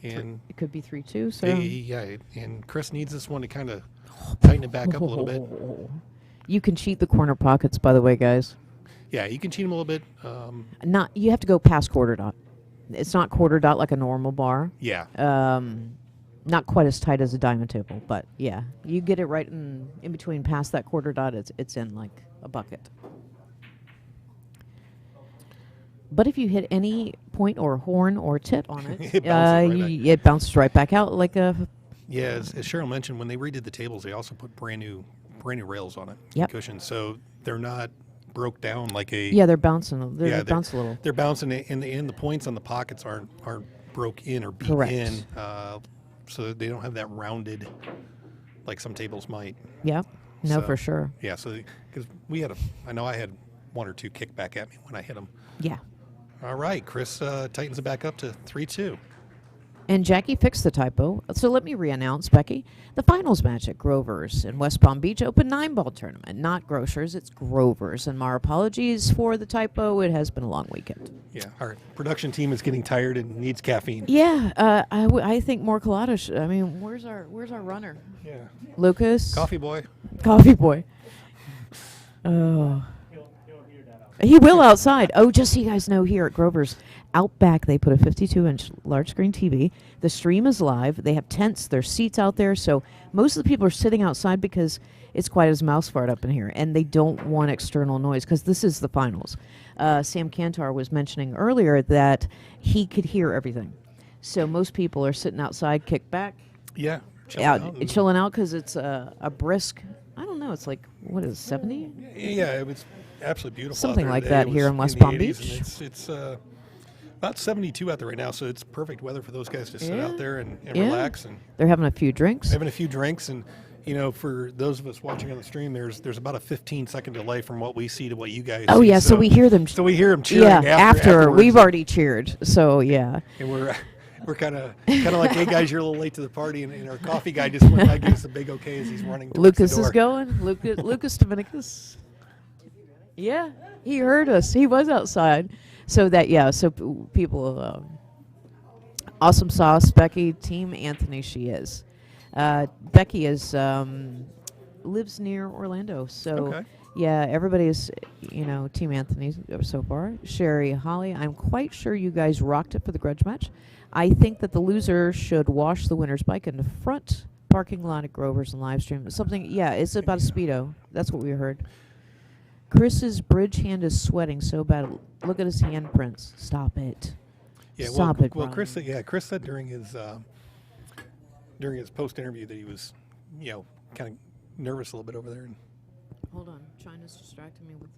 And it could be 3-2. So and Chris needs this one to kind of tighten it back up a little bit. You can cheat the corner pockets, by the way, guys. Yeah, you can cheat them a little bit. You have to go past quarter dot. It's not quarter dot like a normal bar. Yeah. Not quite as tight as a diamond table, but yeah, you get it right in between past that quarter dot. It's in like a bucket. But if you hit any point or horn or tit on it, it bounces right back out like a. Yeah, as Cheryl mentioned, when they redid the tables, they also put brand new rails on it. Yep. Cushions, so they're not broke down like a. Yeah, they're bouncing. They bounce a little. They're bouncing, and the points on the pockets aren't broke in or beat Correct. in, so they don't have that rounded, like some tables might. Yeah, no, for sure. Yeah, so because I know I had 1 or 2 kick back at me when I hit them. Yeah. All right, Chris tightens it back up to 3-2. And Jackie fixed the typo. So let me re-announce, Becky, the finals match at Grover's in West Palm Beach Open 9-ball tournament. Not Grocers, it's Grover's. And my apologies for the typo. It has been a long weekend. Yeah, our production team is getting tired and needs caffeine. Yeah, I think more Colada. Where's our runner? Yeah. Lucas. Coffee boy. Coffee boy. Oh. He will outside. Oh, just so you guys know, here at Grover's, out back they put a 52-inch large screen TV. The stream is live. They have tents. There's seats out there. So most of the people are sitting outside because it's quiet as mouse fart up in here, and they don't want external noise because this is the finals. Sam Kantar was mentioning earlier that he could hear everything. So most people are sitting outside, kicked back. Yeah, chilling out because it's a brisk. I don't know. It's like, what is it, 70? Yeah, it was absolutely beautiful. Something out there like today. that It here was in West the Palm 80s, Beach. and it's about 72 out there right now, so it's perfect weather for those guys to sit out there and Yeah. relax. And they're having a few drinks. And for those of us watching on the stream, there's about a 15-second delay from what we see to what you guys. Oh see. yeah, so we hear them. So we hear them cheering. Yeah, after afterwards. we've already cheered. So yeah. And we're kind of like, hey guys, you're a little late to the party, and our coffee guy just went by, gave us a big okay as he's running. Lucas the door. is going. Lucas Dominicus. Yeah, he heard us. He was outside. So people. Awesome sauce, Becky. Team Anthony, she is. Becky lives near Orlando, so Okay. yeah, everybody is, Team Anthony so far. Sherry, Holly, I'm quite sure you guys rocked it for the grudge match. I think that the loser should wash the winner's bike in the front parking lot at Grover's and live stream. It's about a Speedo. That's what we heard. Chris's bridge hand is sweating so bad. Look at his handprints. Stop it. Yeah, Stop it, well, Brian. Chris said during his post interview that he was, kind of nervous a little bit over there. And Hold on, China's distracting me with.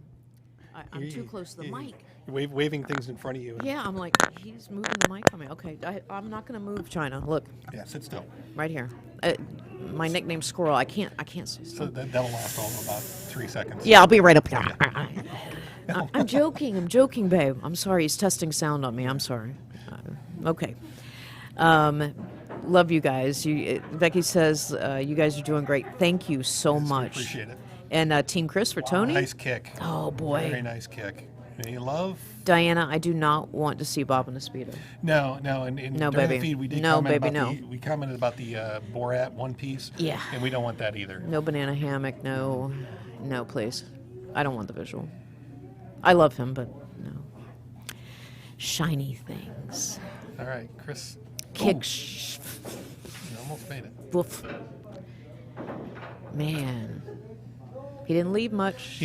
I'm too close to the mic. You're waving things in front of you. Yeah, I'm like, he's moving the mic on me. Okay, I'm not gonna move, China. Look. Yeah, sit still. Right here. My nickname's Squirrel. I can't say So that'll last all of about 3 seconds. Yeah, I'll be right up here. I'm joking, babe. I'm sorry. He's testing sound on me. I'm sorry. Okay. Love you guys. Becky says you guys are doing great. Thank you so much. Appreciate it. And Team Chris for Tony. Nice kick. Oh boy. Very nice kick. Any love? Diana, I do not want to see Bob in a Speedo. No, and No, during baby. the feed we did No, comment baby, about no. we commented about the Borat one piece. Yeah. And we don't want that either. No banana hammock. No, please. I don't want the visual. I love him, but no. Shiny things. All right, Chris. Kick. You almost made it. Woof. Man. He didn't leave much.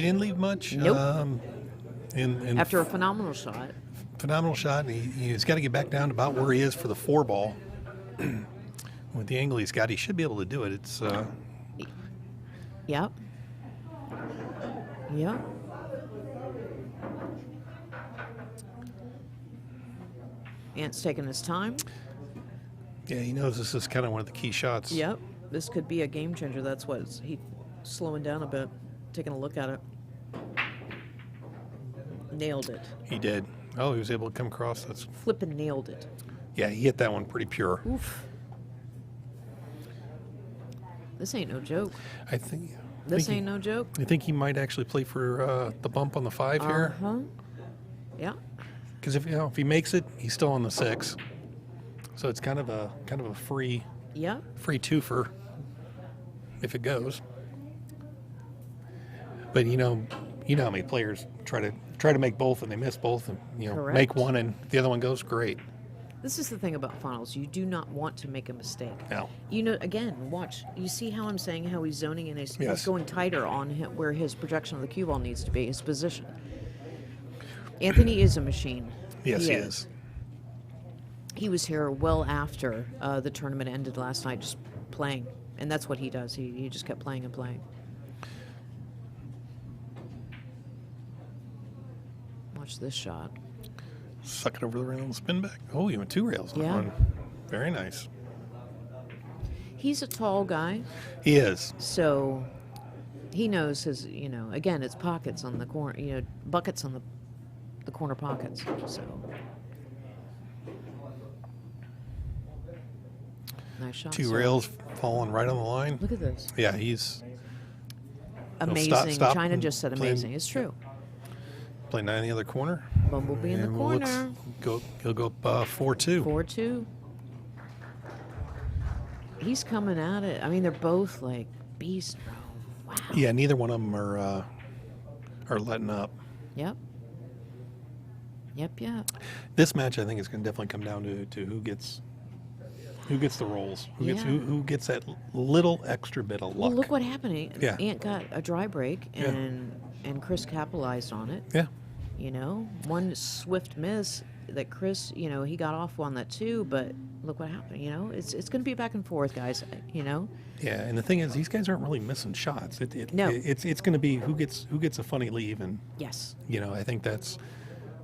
Nope. And After a phenomenal shot. Phenomenal shot. And he's got to get back down to about where he is for the 4-ball. With the angle he's got, he should be able to do it. It's Yep. Yep. Ant's taking his time. Yeah, he knows this is kind of one of the key shots. Yep. This could be a game changer. That's what he's slowing down a bit, taking a look at it. Nailed it. He did. Oh, he was able to come across. That's Flippin' nailed it. Yeah, he hit that one pretty pure. Oof. This ain't no joke. I think. This ain't no joke. I think he might actually play for the bump on the 5 here. Uh-huh. Yeah. Because if he makes it, he's still on the 6. So it's kind of a free free twofer if it goes. But you know how many players try to make both and they miss both, and Correct. make one and the other one goes great. This is the thing about finals. You do not want to make a mistake. No. Again, watch. You see how I'm saying how he's zoning in. He's Yes. going tighter on where his projection of the cue ball needs to be, his position. Anthony is a machine. Yes, he is. He was here well after the tournament ended last night, just playing. And that's what he does. He just kept playing and playing. Watch this shot. Suck it over the rail and spin back. Oh, you went 2 rails on that one. Very nice. He's a tall guy. He is. So he knows his, again, it's pockets on the corner, buckets on the corner pockets. So nice shot. 2 sir. rails falling right on the line. Look at this. Yeah, he's Amazing. stop China and just said play- amazing. It's true. Play 9 in the other corner. Bumblebee in the And corner. He'll go up 4-2. 4-2. He's coming at it. I mean, they're both like beasts, bro. Wow. Yeah, neither one of them are letting up. Yep. Yep. This match, I think, is going to definitely come down to who gets the rolls, who gets that little extra bit of luck. Well, look what happened. Yeah. Ant got a dry break, and Chris capitalized on it. Yeah. One swift miss that Chris, he got off on that too, but look what happened. It's going to be back and forth, guys. Yeah, and the thing is, these guys aren't really missing shots. No. It's going to be who gets a funny leave, and yes, I think that's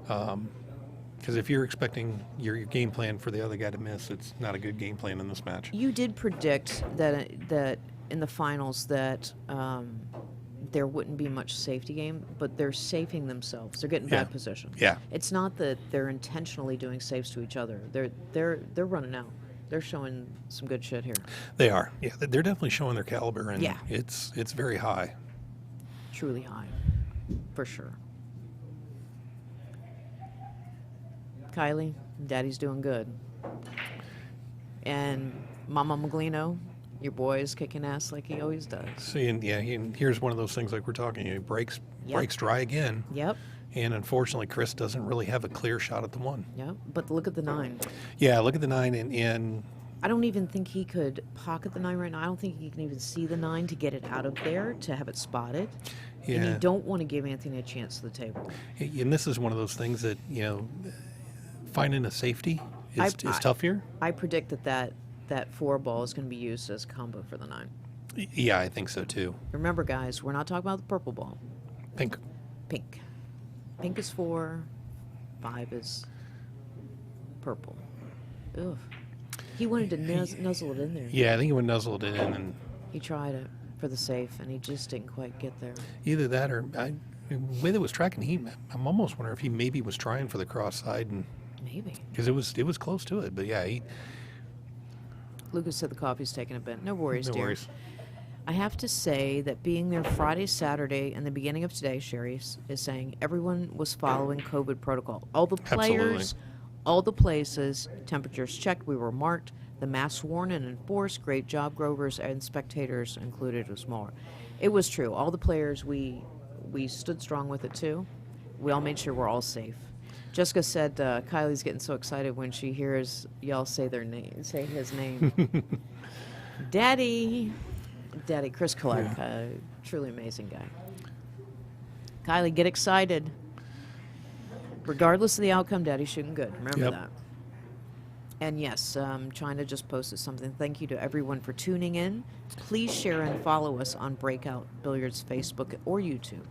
because if you're expecting your game plan for the other guy to miss, it's not a good game plan in this match. You did predict that in the finals that there wouldn't be much safety game, but they're safing themselves. They're getting bad position. Yeah. It's not that they're intentionally doing saves to each other. They're running out. They're showing some good shit here. They are. Yeah, they're definitely showing their caliber, and Yeah. it's very high. Truly high, for sure. Kylie, Daddy's doing good. And Mama Meglino, your boy is kicking ass like he always does. See, and here's one of those things like we're talking. He breaks dry again. Yep. And unfortunately, Chris doesn't really have a clear shot at the 1. Yep. But look at the 9. Yeah, look at the 9, and I don't even think he could pocket the 9 right now. I don't think he can even see the 9 to get it out of there, to have it spotted. Yeah. And you don't want to give Anthony a chance to the table. And this is one of those things that, finding a safety is tough here. I predict that 4 ball is going to be used as a combo for the 9. Yeah, I think so too. Remember, guys, we're not talking about the purple ball. Pink. Pink is 4, 5 is purple. Ugh. He wanted to nuzzle it in there. Yeah, I think he would nuzzle it in, and He tried it for the safe, and he just didn't quite get there. either that or the way that was tracking, I'm almost wondering if he maybe was trying for the cross side, and Maybe. because it was close to it, but yeah, Lucas said the coffee's taking a bit. No worries, no dear. worries. I have to say that being there Friday, Saturday, and the beginning of today, Sherry is saying everyone was following COVID protocol. All the players, all the places, temperatures checked, we were marked, the masks worn and enforced. Great job, Grovers, and spectators included was more. It was true. All the players, we stood strong with it too. We all made sure we're all safe. Jessica said Kylie's getting so excited when she hears y'all say his name. Daddy, Chris Clark, truly amazing guy. Kylie, get excited. Regardless of the outcome, Daddy's shooting good. Remember that. And yes, China just posted something. Thank you to everyone for tuning in. Please share and follow us on Breakout Billiards Facebook or YouTube.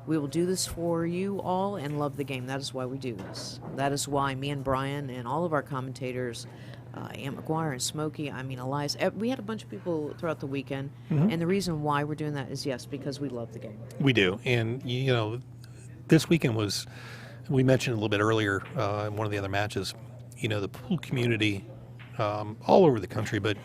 We will do this for you all and love the game. That is why we do this. That is why me and Brian and all of our commentators, Aunt McGuire and Smokey, Elias, we had a bunch of people throughout the weekend. And the reason why we're doing that is, yes, because we love the game. We do. And, this weekend was, we mentioned a little bit earlier in one of the other matches, the pool community all over the country, but,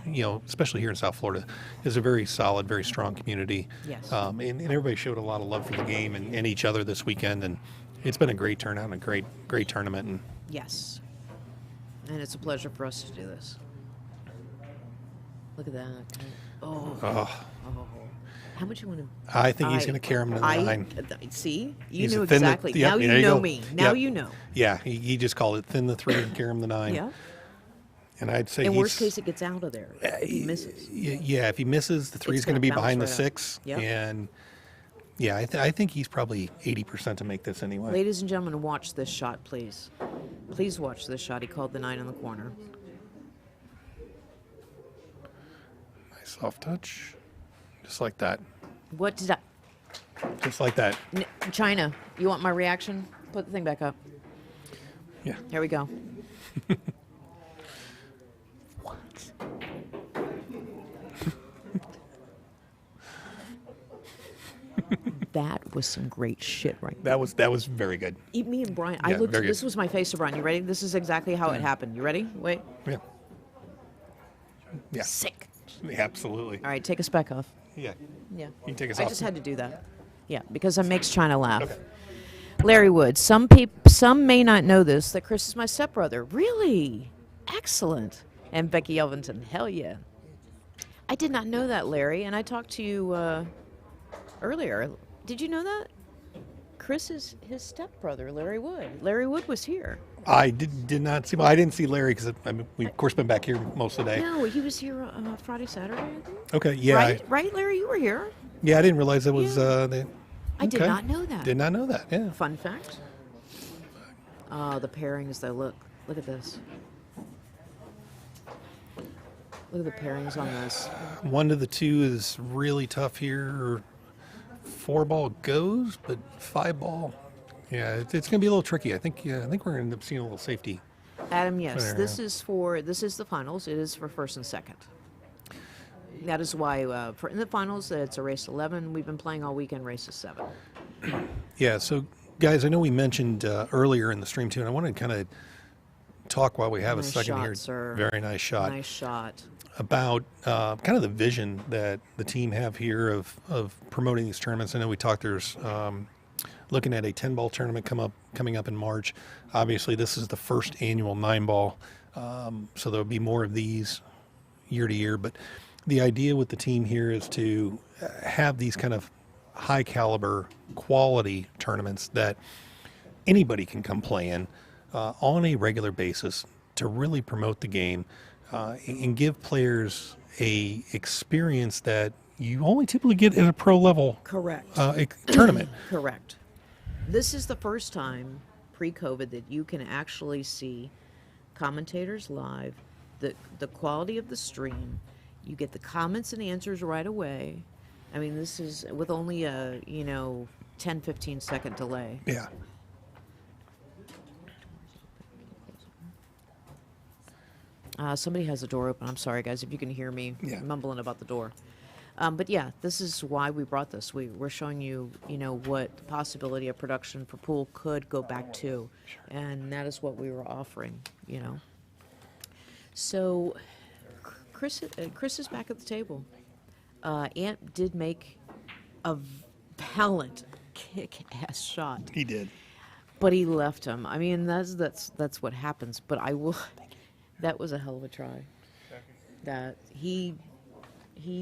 especially here in South Florida, is a very solid, very strong community. Yes. And everybody showed a lot of love for the game and each other this weekend. And it's been a great turnout and a great tournament. And Yes. And it's a pleasure for us to do this. Look at that. Oh. How much you want to? I think he's going to carry him to the 9. See? You He's knew a thin the- exactly. yep, Now you there you know go. me. Now Yep. you know. Yeah, he just called it thin the 3 and carry him the 9. Yeah. And I'd say In he's, worst case, it gets out of there. He misses. Yeah, if he misses, the 3 is It's going to gonna be behind the bounce right out. 6. Yep. And yeah, I think he's probably 80% to make this anyway. Ladies and gentlemen, watch this shot, please. Please watch this shot. He called the 9 in the corner. Nice soft touch. Just like that. What did I? Just like that. China, you want my reaction? Put the thing back up. Yeah. Here we go. That was some great shit right there. That was very good. Me and Brian, Yeah, I looked. very good. This was my face to Brian. You ready? This is exactly how it happened. You ready? Wait. Yeah. Yeah. Sick. Yeah, absolutely. All right, take a speck off. Yeah. Yeah. You can take us I off. just had to do that. Yeah, because it makes China laugh. Okay. Larry Wood. Some may not know this, that Chris is my stepbrother. Really? Excellent. And Becky Elvington. Hell yeah. I did not know that, Larry, and I talked to you earlier. Did you know that? Chris is his stepbrother, Larry Wood. Larry Wood was here. I did not see. Well, I didn't see Larry because we've of course been back here most of the day. No, he was here Friday, Saturday, I think. Okay. Yeah. Right, Larry? You were here. Yeah, I didn't realize it was. I did okay. not know that. Did not know that. Yeah. Fun fact. The pairings, though. Look at this. Look at the pairings on this. 1 to the 2 is really tough here. 4 ball goes, but 5 ball. Yeah, it's going to be a little tricky. I think we're going to end up seeing a little safety. Adam, yes, There, this is the finals. It is for first and second. That is why in the finals it's a race 11. We've been playing all weekend races 7. Yeah. So, guys, I know we mentioned earlier in the stream too, and I want to kind of talk while we have Nice a second shot, here. sir. Very nice shot. Nice shot. About kind of the vision that the team have here of promoting these tournaments. I know we talked. There's looking at a 10-ball tournament coming up in March. Obviously, this is the first annual 9-ball, so there'll be more of these year to year. But the idea with the team here is to have these kind of high caliber, quality tournaments that anybody can come play in on a regular basis to really promote the game. And give players a experience that you only typically get at a pro level tournament. Correct. This is the first time pre-COVID that you can actually see commentators live, the quality of the stream. You get the comments and answers right away. I mean, this is with only a 10, 15 second delay. Yeah. Somebody has the door open. I'm sorry, guys, if you can hear me mumbling about the door. But yeah, this is why we brought this. We're showing you, what the possibility of production for pool could go back to, and that is what we were offering. So, Chris is back at the table. Ant did make a valiant kick-ass shot. He did. But he left him. I mean, that's what happens. But I will. That was a hell of a try. That he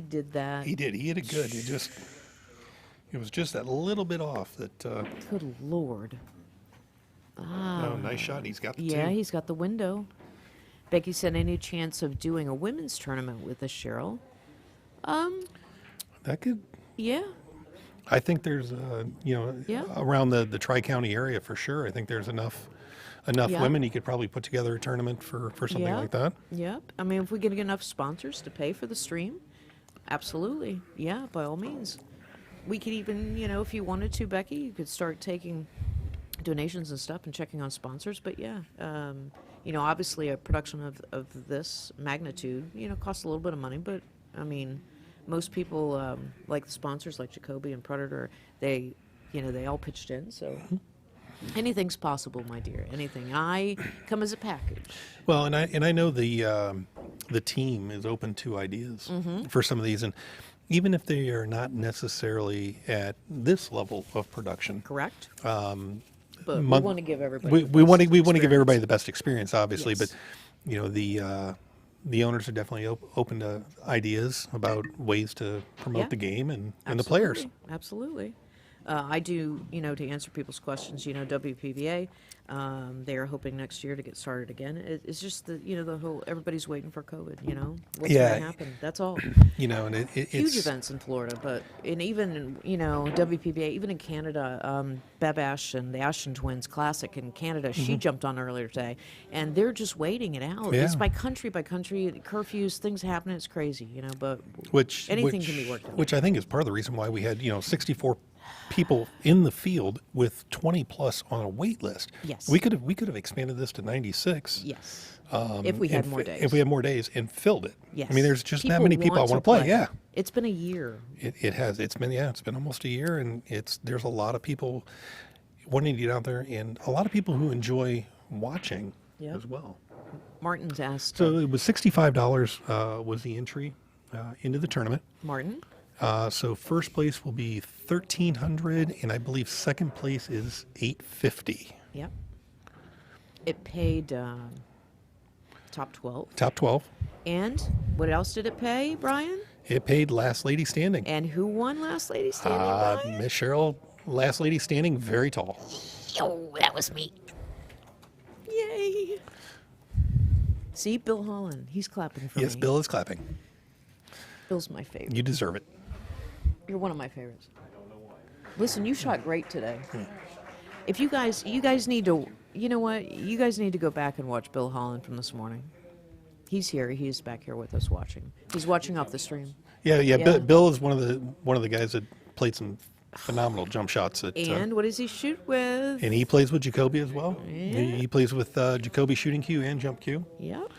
did that. He did. He hit it good. It was just that little bit off. That. Good Lord. Oh, nice shot. He's got the two. Yeah, he's got the window. Becky said, any chance of doing a women's tournament with us, Cheryl? That could. Yeah. I think there's, around the Tri-County area for sure. I think there's enough enough Yeah. women, you could probably put together a tournament for something Yeah. like that. Yep. I mean, if we get enough sponsors to pay for the stream, absolutely. Yeah, by all means. We could even, if you wanted to, Becky, you could start taking donations and stuff and checking on sponsors. But yeah, obviously a production of this magnitude, costs a little bit of money. But I mean, most people, like the sponsors like Jacoby and Predator, they all pitched in. So anything's possible, my dear. Anything. I come as a package. Well, and I know the team is open to ideas for some of these, and even if they are not necessarily at this level of production. Correct. But we want to give everybody. We want to give everybody the best experience, obviously. Yes. But the owners are definitely open to ideas about ways to promote the game and the players. Absolutely. I do, to answer people's questions, WPBA, they are hoping next year to get started again. It's just the whole, everybody's waiting for COVID, what's going to happen. That's all. And Huge it's events in Florida, but even WPBA, even in Canada, Bev Ash and the Ashton Twins Classic in Canada, she jumped on earlier today, and they're just waiting it out. Yeah. It's by country, curfews, things happen. It's crazy, but anything can be worked out. Which I think is part of the reason why we had 64 people in the field with 20 plus on a wait list. Yes. We could have expanded this to 96. Yes. If we had more days. If we had more days and filled it. Yes. I mean, there's just that many people I want to play. Yeah. It's been a year. It has. It's been almost a year, and there's a lot of people wanting to get out there, and a lot of people who enjoy watching as well. Martin's asked. So it was $65 was the entry into the tournament. Martin? So first place will be $1,300, and I believe second place is $850. Yep. It paid top 12. Top 12. And what else did it pay, Brian? It paid Last Lady Standing. And who won Last Lady Standing, Brian? Miss Cheryl, Last Lady Standing, very tall. Oh, that was me. Yay. See, Bill Holland, he's clapping for me. Yes, Bill is clapping. Bill's my favorite. You deserve it. You're one of my favorites. Listen, you shot great today. If you guys need to, you know what? You guys need to go back and watch Bill Holland from this morning. He's here. He's back here with us watching. He's watching off the stream. Yeah. Bill is one of the guys that played some phenomenal jump shots. And what does he shoot with? And he plays with Jacoby as well. Yeah. He plays with Jacoby shooting cue and jump cue. Yep.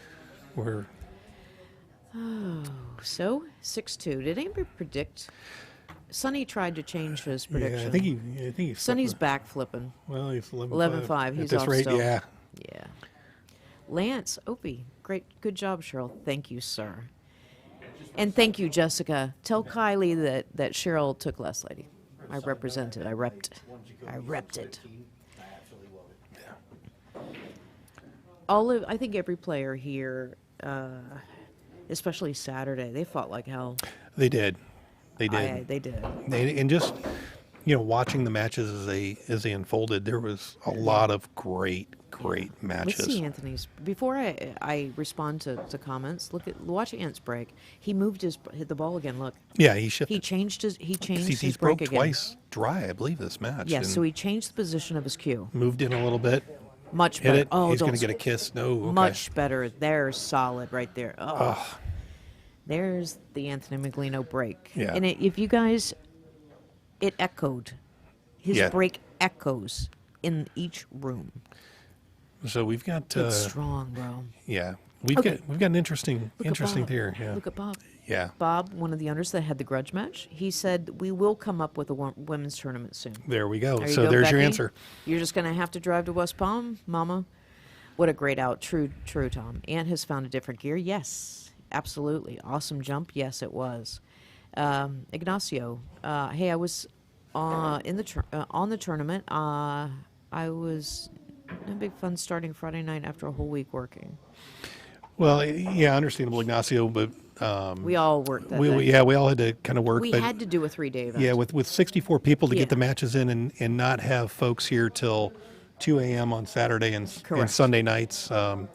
So 6-2. Did anybody predict? Sonny tried to change his prediction. Yeah, I think he's Sonny's back flipping. Well, he's 11-5. He's at this off rate, still. yeah. Yeah. Lance Opie, good job, Cheryl. Thank you, sir. And thank you, Jessica. Tell Kylie that Cheryl took Last Lady. I represented. I repped it. I think every player here, especially Saturday, they fought like hell. They did. They did. And just watching the matches as they unfolded, there was a lot of great matches. Let's see Anthony's. Before I respond to comments, watch Ant's break. He hit the ball again. Look. Yeah, he shifted. He changed his He's break broke again. twice dry, I believe, this match. Yes, so he changed the position of his cue. Moved in a little bit. Much hit better. it. Oh, he's going to get a kiss. No, okay. Much better. There's solid right there. Oh. There's the Anthony Meglino break. Yeah. And if you guys, it echoed. His break echoes in each room. So we've got. It's strong, bro. Yeah, we've got an interesting theory. Yeah. Look at Bob. Yeah. Bob, one of the owners that had the grudge match, he said we will come up with a women's tournament soon. There we go. There So you go, there's Becky. your answer. You're just going to have to drive to West Palm, Mama. What a great out. True, Tom. Ant has found a different gear. Yes, absolutely. Awesome jump. Yes, it was. Ignacio, hey, I was on the tournament. I was having big fun starting Friday night after a whole week working. Well, yeah, understandable, Ignacio, but we all worked that day. We all had to kind of work. We had to do a 3-day event. Yeah, with 64 people to get the matches in and not have folks here till 2 a.m. on Saturday and Sunday nights.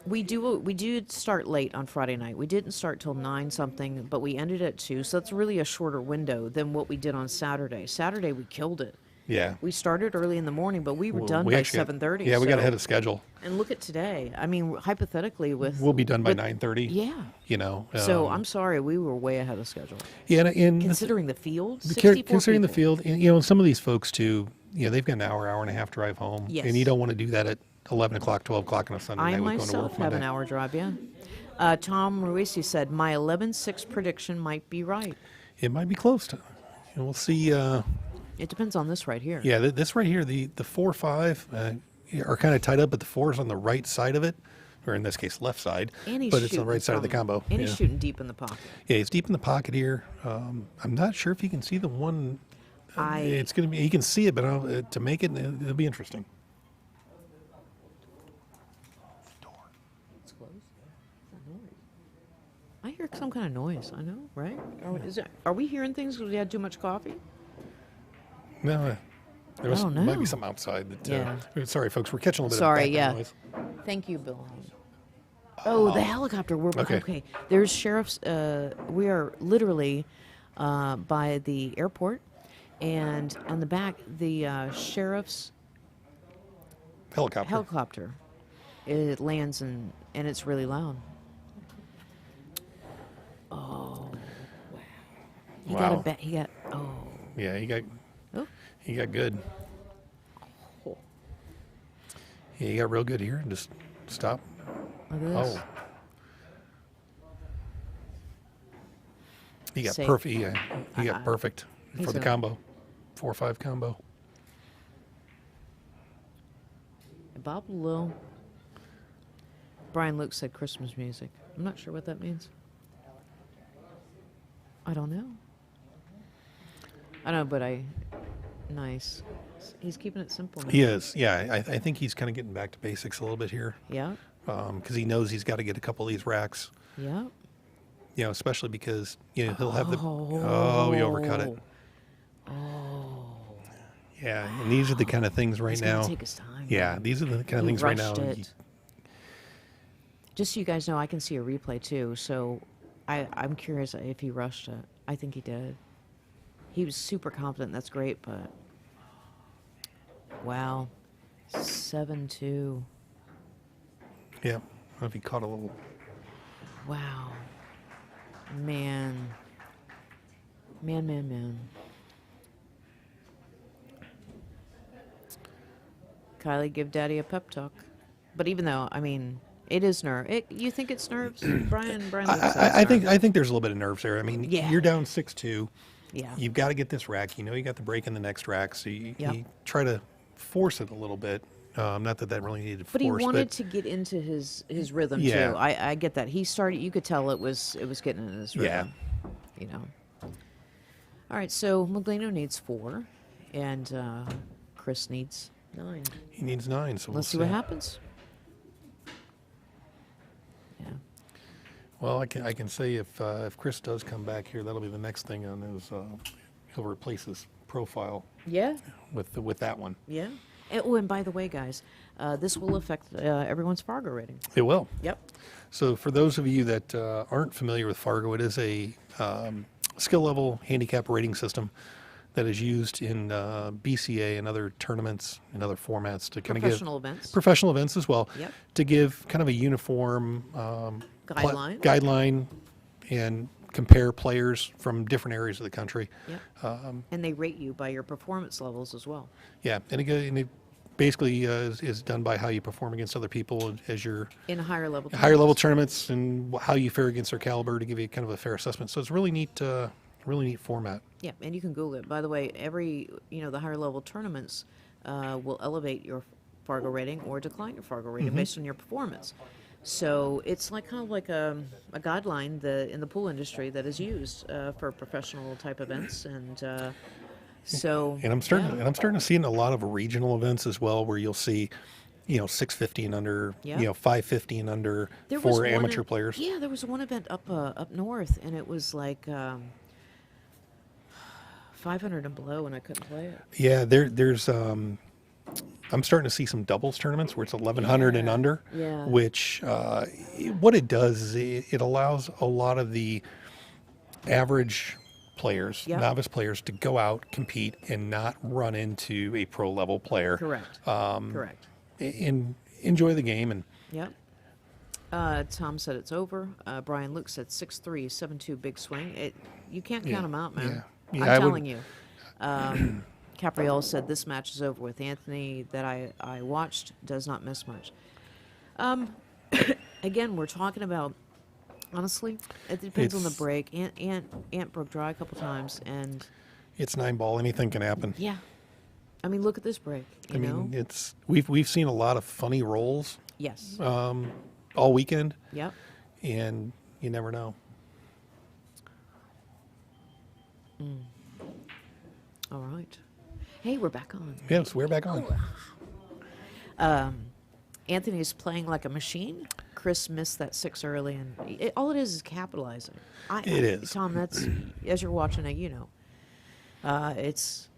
We did start late on Friday night. We didn't start till 9 something, but we ended at 2. So that's really a shorter window than what we did on Saturday. Saturday we killed it. Yeah. We started early in the morning, but we were Well, done we by actually got- 7:30. Yeah, we got so- ahead of schedule. And look at today. I mean, hypothetically, We'll be done by with- 9:30. Yeah. You know. So I'm sorry, we were way ahead of schedule. Yeah, and Considering the field, 64 considering the people. field, and, you know, some of these folks too, you know, they've got an hour and a half drive home, Yes. and you don't want to do that at 11 o'clock, 12 o'clock on a Sunday I night. with going to myself work have an Monday. hour drive, yeah. Tom Ruisi said, my 11-6 prediction might be right. It might be close to. And we'll see. It depends on this right here. Yeah, this right here, the 4-5 are kind of tied up, but the 4 is on the right side of it, or in this case, left side. And he's but it's on the shooting right side of the from- combo. And yeah. he's shooting deep in the pocket. Yeah, he's deep in the pocket here. I'm not sure if you can see the one. It's going to be. You can see it, but to make it, it'll be interesting. It's closed. What's that noise? I hear some kind of noise. I know, right? Are we hearing things because we had too much coffee? No, there was, I don't might know. be something outside. That, Yeah. Sorry, folks, we're catching a little bit Sorry, of background noise. Thank you, Bill. Oh, the helicopter. We're Okay. There's sheriff's. We are literally by the airport, and on the back, the sheriff's Helicopter. It lands and it's really loud. Oh, wow. He got a Wow. bet. He got. Oh. Yeah, he got good. Oh. Yeah, he got real good here. Just stop. Look at this. Oh. He got Safe. perfect. Yeah, he got perfect he's for the a- combo. 4-5 combo. Bob Lil. Brian Luke said Christmas music. I'm not sure what that means. I don't know. I know, but nice. He's keeping it simple now. He is. Yeah, I think he's kind of getting back to basics a little bit here. Yeah. Because he knows he's got to get a couple of these racks. Yeah. You know, especially because he'll have the. Oh, he overcut it. Oh. Yeah, and these are the kind of things right He's gonna now. take his time, Yeah, man. these are the kind of He things right now. rushed it. Just so you guys know, I can see a replay too. So I'm curious if he rushed it. I think he did. He was super confident. That's great, but wow, 7-2. Yeah, I don't know if he caught a little. Wow, man. Kylie, give Daddy a pep talk. But even though, I mean, it is nerve. You think it's nerves, Brian? Brian looks like it's nerves. I think there's a little bit of nerves there. I mean, Yeah. you're down 6-2. Yeah. You've got to get this rack. You know you got the break in the next rack, so you try to force it a little bit. Not that really needed But force, he wanted to get into his rhythm Yeah. too. I get that. He started. You could tell it was getting in his rhythm. Yeah. You know. All right. So Meglino needs 4, and Chris needs 9. He needs 9. So Let's see what happens. Yeah. Well, I can say if Chris does come back here, that'll be the next thing on his. He'll replace his profile. Yeah. With that one. Yeah. And by the way, guys, this will affect everyone's Fargo rating. It will. Yep. So for those of you that aren't familiar with Fargo, it is a skill level handicap rating system that is used in BCA and other tournaments and other formats to kind of give Professional events. Professional events as well. Yep. To give kind of a uniform guideline and compare players from different areas of the country. Yep. And they rate you by your performance levels as well. Yeah, and it basically is done by how you perform against other people as your In higher level tournaments and how you fare against their caliber to give you kind of a fair assessment. So it's a really neat format. Yeah, and you can Google it. By the way, the higher level tournaments will elevate your Fargo rating or decline your Fargo rating based on your performance. So it's kind of like a guideline in the pool industry that is used for professional type events, and so. And I'm starting to see in a lot of regional events as well, where you'll see, 650 and under, 550 and under for amateur players. Yeah, there was one event up north, and it was like 500 and below, and I couldn't play it. Yeah, there's. I'm starting to see some doubles tournaments where it's 1100 and under, which what it does is it allows a lot of the average players, Yep. novice players, to go out, compete, and not run into a pro level player. Correct. Correct. And enjoy the game. And Yep. Tom said it's over. Brian Luke said 6'3", 7'2", big swing. You can't count him out, man. Yeah. Yeah, I'm I would- telling you. Capriel said this match is over with. Anthony, that I watched, does not miss much. Again, we're talking about, honestly, it depends on the It's- break. Ant broke dry a couple times, and it's 9-ball. Anything can happen. yeah. I mean, look at this break. You know? It's we've seen a lot of funny rolls Yes. all weekend, Yep. and you never know. All right. Hey, we're back on. Yes, we're back on. Anthony's playing like a machine. Chris missed that 6 early, and all it is capitalizing. It is. Tom, that's, as you're watching it, you know. It's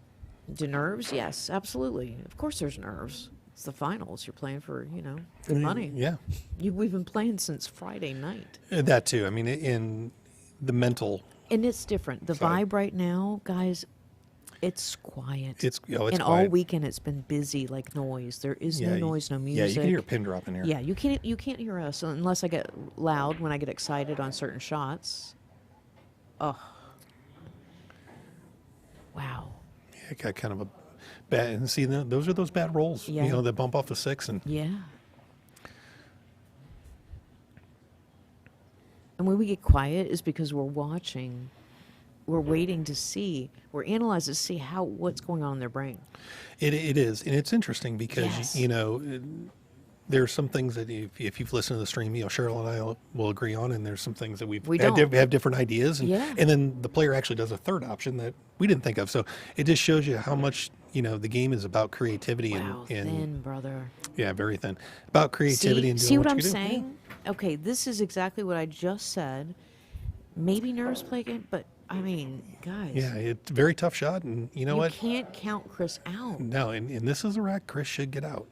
the nerves, yes, absolutely. Of course there's nerves. It's the finals. You're playing for, good money. Yeah, We've been playing since Friday night. that too. I mean, in the mental, And it's different. The Sorry. vibe right now, guys, it's quiet. it's and all quiet. weekend it's been busy like noise. There is no Yeah, noise, no Yeah, music. you can hear a pin drop in here. Yeah, you can't hear us unless I get loud when I get excited on certain shots. Oh. Wow. Yeah, it got kind of a bad. And see, those are those bad rolls. Yeah. That bump off the 6 and. Yeah. And when we get quiet is because we're watching, we're waiting to see, we're analyzing to see what's going on in their brain. It is, and it's interesting because Yes. there are some things that if you've listened to the stream, Cheryl and I will agree on, and there's some things that we don't. have different ideas, and, Yeah. and then the player actually does a third option that we didn't think of. So it just shows you how much the game is about creativity Wow, and thin, brother. yeah, very thin about creativity and doing See what you I'm can do. saying? Okay, this is exactly what I just said. Maybe nerves play a game, but I mean, guys. Yeah, it's a very tough shot, and you know you what? can't count Chris out. No, and this is a rack Chris should get out.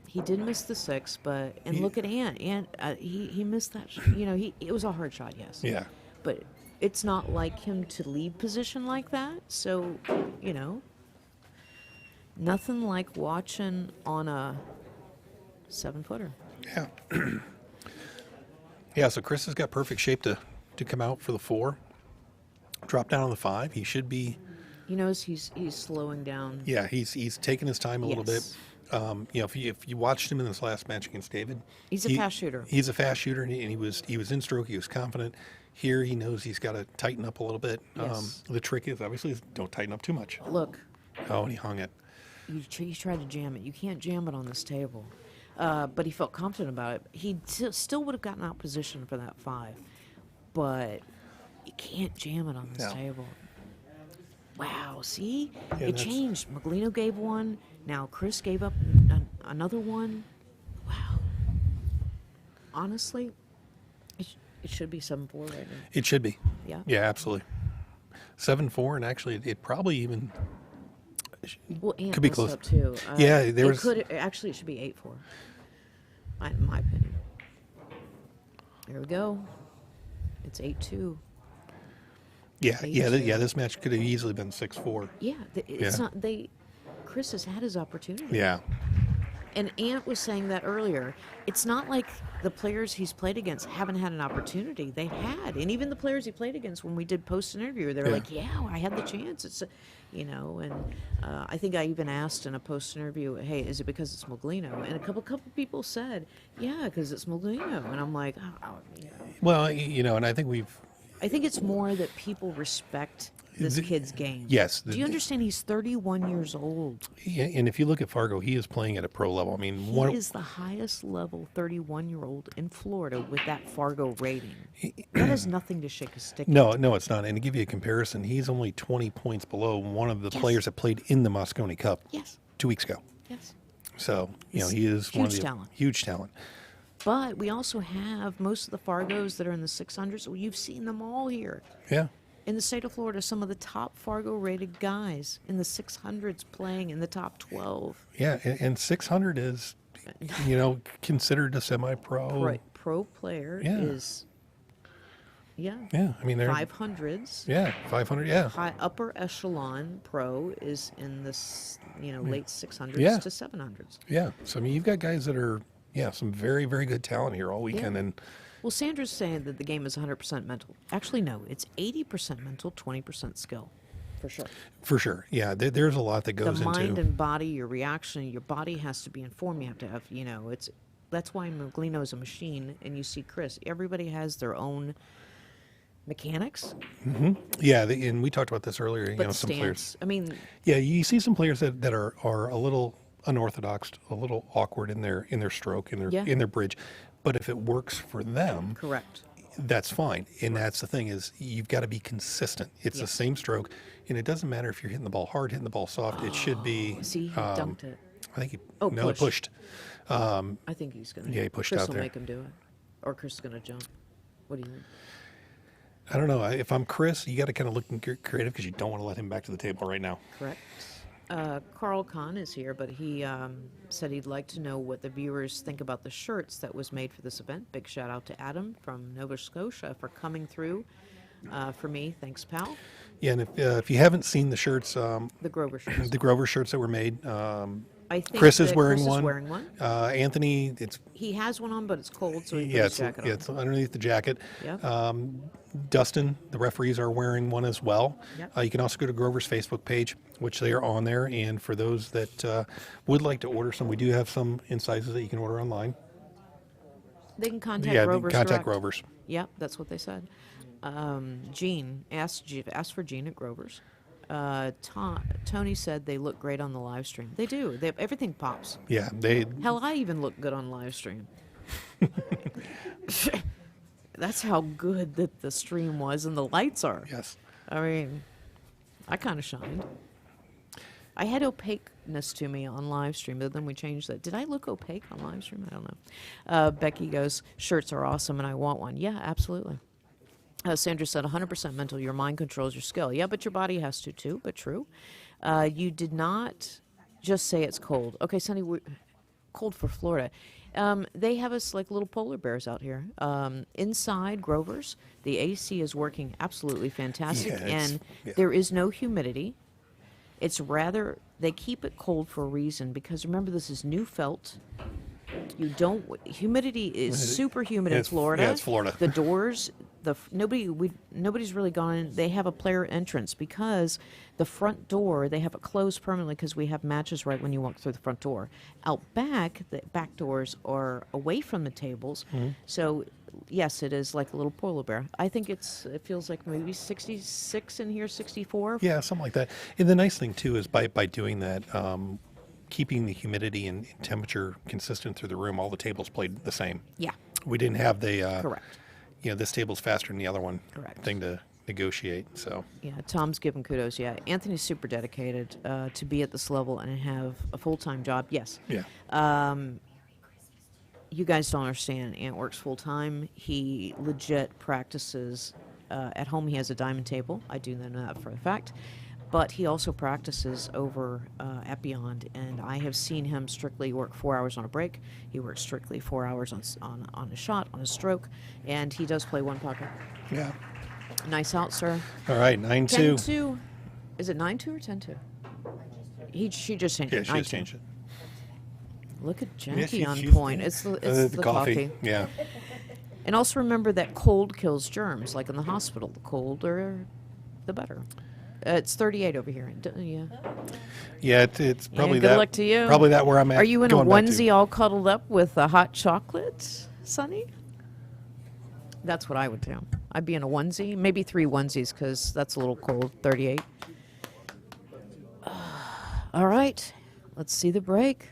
He did miss the 6, but look at Ant. Ant, he missed that. It was a hard shot, yes. Yeah. But it's not like him to leave position like that. So, nothing like watching on a 7-footer. Yeah. Yeah, so Chris has got perfect shape to come out for the 4. Drop down on the 5. He should be. He knows he's slowing down. Yeah, he's taking his time a little bit. Yes. If you watched him in this last match against David, He's a fast shooter. He's a fast shooter, and he was in stroke. He was confident. Here, he knows he's got to tighten up a little bit. Yes. The trick is obviously don't tighten up too much. Look. Oh, and he hung it. He tried to jam it. You can't jam it on this table. But he felt confident about it. He still would have gotten out position for that 5. But you can't jam it on this No. table. Wow, see? Yeah, it that's- changed. Meglino gave one. Now Chris gave up another one. Wow. Honestly, it should be 7-4 right now. It should be. Yeah. Yeah, absolutely. 7-4, and actually, it probably even Well, Ant could be messed close. up too. Yeah, there was. Actually, it should be 8-4. In my opinion. There we go. It's 8-2. Yeah, yeah, 8-2. this match could have easily been 6-4. Yeah, it's Yeah. not. Chris has had his opportunity. Yeah. And Ant was saying that earlier. It's not like the players he's played against haven't had an opportunity. They had, and even the players he played against when we did post interview, they were Yeah. like, "Yeah, I had the chance." It's, And I think I even asked in a post interview, "Hey, is it because it's Meglino?" And a couple people said, "Yeah, because it's Meglino." And I'm like, Well, and I think I think it's more that people respect this The- kid's game. yes, Do you understand? He's 31 years old. and if you look at Fargo, he is playing at a pro level. I mean, He is the highest level 31-year-old in Florida with that Fargo rating. That has nothing to shake a stick No, at. no, it's not. And to give you a comparison, he's only 20 points below one of the players that played in the Moscone Cup Yes. 2 weeks ago. Yes. So, He's he is one of huge the talent. huge talent. But we also have most of the Fargos that are in the 600s. Well, you've seen them all here. Yeah. In the state of Florida, some of the top Fargo-rated guys in the 600s playing in the top 12. Yeah, and 600 is, considered a semi-pro. Pro player Yeah. is Yeah. Yeah, I mean, they're 500s. Yeah, 500. Yeah. High upper echelon pro is in this, late 600s Yeah. to 700s. Yeah. So I mean, you've got guys that are some very very good talent here all weekend, Yeah. and Well, Sandra's saying that the game is 100% mental. Actually, no, it's 80% mental, 20% skill, for sure. for sure, yeah, there's a lot that goes The mind into. and body, your reaction, your body has to be informed. You have to have, that's why Meglino is a machine, and you see Chris. Everybody has their own mechanics, Yeah, and we talked about this earlier. but Some players. stance. I mean, Yeah, you see some players that are a little unorthodox, a little awkward in their stroke, Yeah. in their bridge, but if it works for them, correct. that's fine. And that's the thing is you've got to be consistent. It's the Yes. same stroke, and it doesn't matter if you're hitting the ball hard, hitting the ball soft. It should be. See, he dunked it. I think he Oh, he pushed. I think he's going to. Yeah, he pushed Chris out will there. make him do it. Or Chris is going to jump. What do you think? I don't know. If I'm Chris, you got to kind of look creative because you don't want to let him back to the table right now. Correct. Carl Kahn is here, but he said he'd like to know what the viewers think about the shirts that was made for this event. Big shout out to Adam from Nova Scotia for coming through for me. Thanks, pal. Yeah, and if you haven't seen the shirts, The Grover shirts. the Grover shirts that were made, I think Chris is that wearing Chris one. is wearing one. Anthony, it's He has one on, but it's cold, so he yeah, put it's his jacket on. it's underneath the jacket. Yep. Dustin, the referees are wearing one as well. Yep. You can also go to Grover's Facebook page, which they are on there. And for those that would like to order some, we do have some in sizes that you can order online. They can contact Yeah, Grover's contact direct. Grover's. Yep, that's what they said. Gene asked for Gene at Grover's. Tony said they look great on the live stream. They do. Everything pops. Yeah, Hell, I even look good on live stream. That's how good that the stream was and the lights are. Yes. I mean, I kind of shined. I had opaqueness to me on live stream, but then we changed that. Did I look opaque on live stream? I don't know. Becky goes, shirts are awesome and I want one. Yeah, absolutely. Sandra said 100% mental. Your mind controls your skill. Yeah, but your body has to too, but true. You did not just say it's cold. Okay, Sonny, cold for Florida. They have us like little polar bears out here. Inside Grover's, the AC is working absolutely fantastic, and there is no humidity. It's rather, they keep it cold for a reason, because remember, this is new felt. You don't, humidity is super humid in Florida. Yeah, it's Florida. The doors, nobody's really gone in. They have a player entrance because the front door, they have it closed permanently because we have matches right when you walk through the front door. Out back, the back doors are away from the tables. Mm-hmm. So, yes, it is like a little polar bear. I think it feels like maybe 66 in here, 64. Yeah, something like that. And the nice thing too is by doing that, keeping the humidity and temperature consistent through the room, all the tables played the same. Yeah. We didn't have the Correct. This table's faster than the other one. Correct. Thing to negotiate. So Yeah, Tom's giving kudos. Yeah, Anthony's super dedicated to be at this level and have a full-time job. Yes. yeah, You guys don't understand. Ant works full-time. He legit practices at home. He has a diamond table. I do know that for a fact. But he also practices over at Beyond, and I have seen him strictly work 4 hours on a break. He works strictly 4 hours on a shot, on a stroke, and he does play one pocket. yeah. Nice out, sir. All right, 9-2. 10-2. Is it 9-2 or 10-2? She just changed Yeah, it. she just 9-2. changed it. Look at Yeah, Jackie on she's- point. It's the coffee. Yeah. And also remember that cold kills germs, like in the hospital. The colder, the better. It's 38 over here. Yeah. Yeah, it's probably good that. luck to you. Probably that where I'm at. Are you in a going back to. onesie all cuddled up with a hot chocolate, Sonny? That's what I would do. I'd be in a onesie, maybe 3 onesies, because that's a little cold. 38. All right, let's see the break.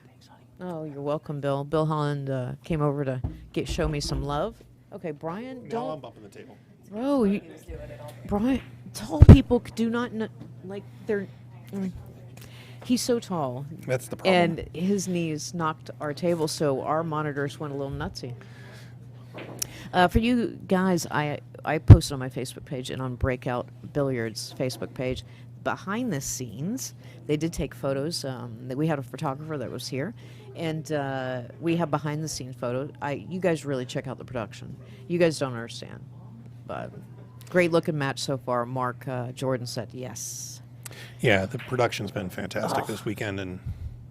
Oh, you're welcome, Bill. Bill Holland came over to show me some love. Okay, Brian, No, don't. I'm bumping the table. Bro, Brian, tall people do not like they're. He's so tall. That's the problem. And his knees knocked our table, so our monitors went a little nutsy. For you guys, I posted on my Facebook page and on Breakout Billiards Facebook page, behind the scenes, they did take photos. We had a photographer that was here, and we have behind the scenes photos. You guys really check out the production. You guys don't understand, but Great looking match so far. Mark Jordan said yes. Yeah, the production's been fantastic this weekend, and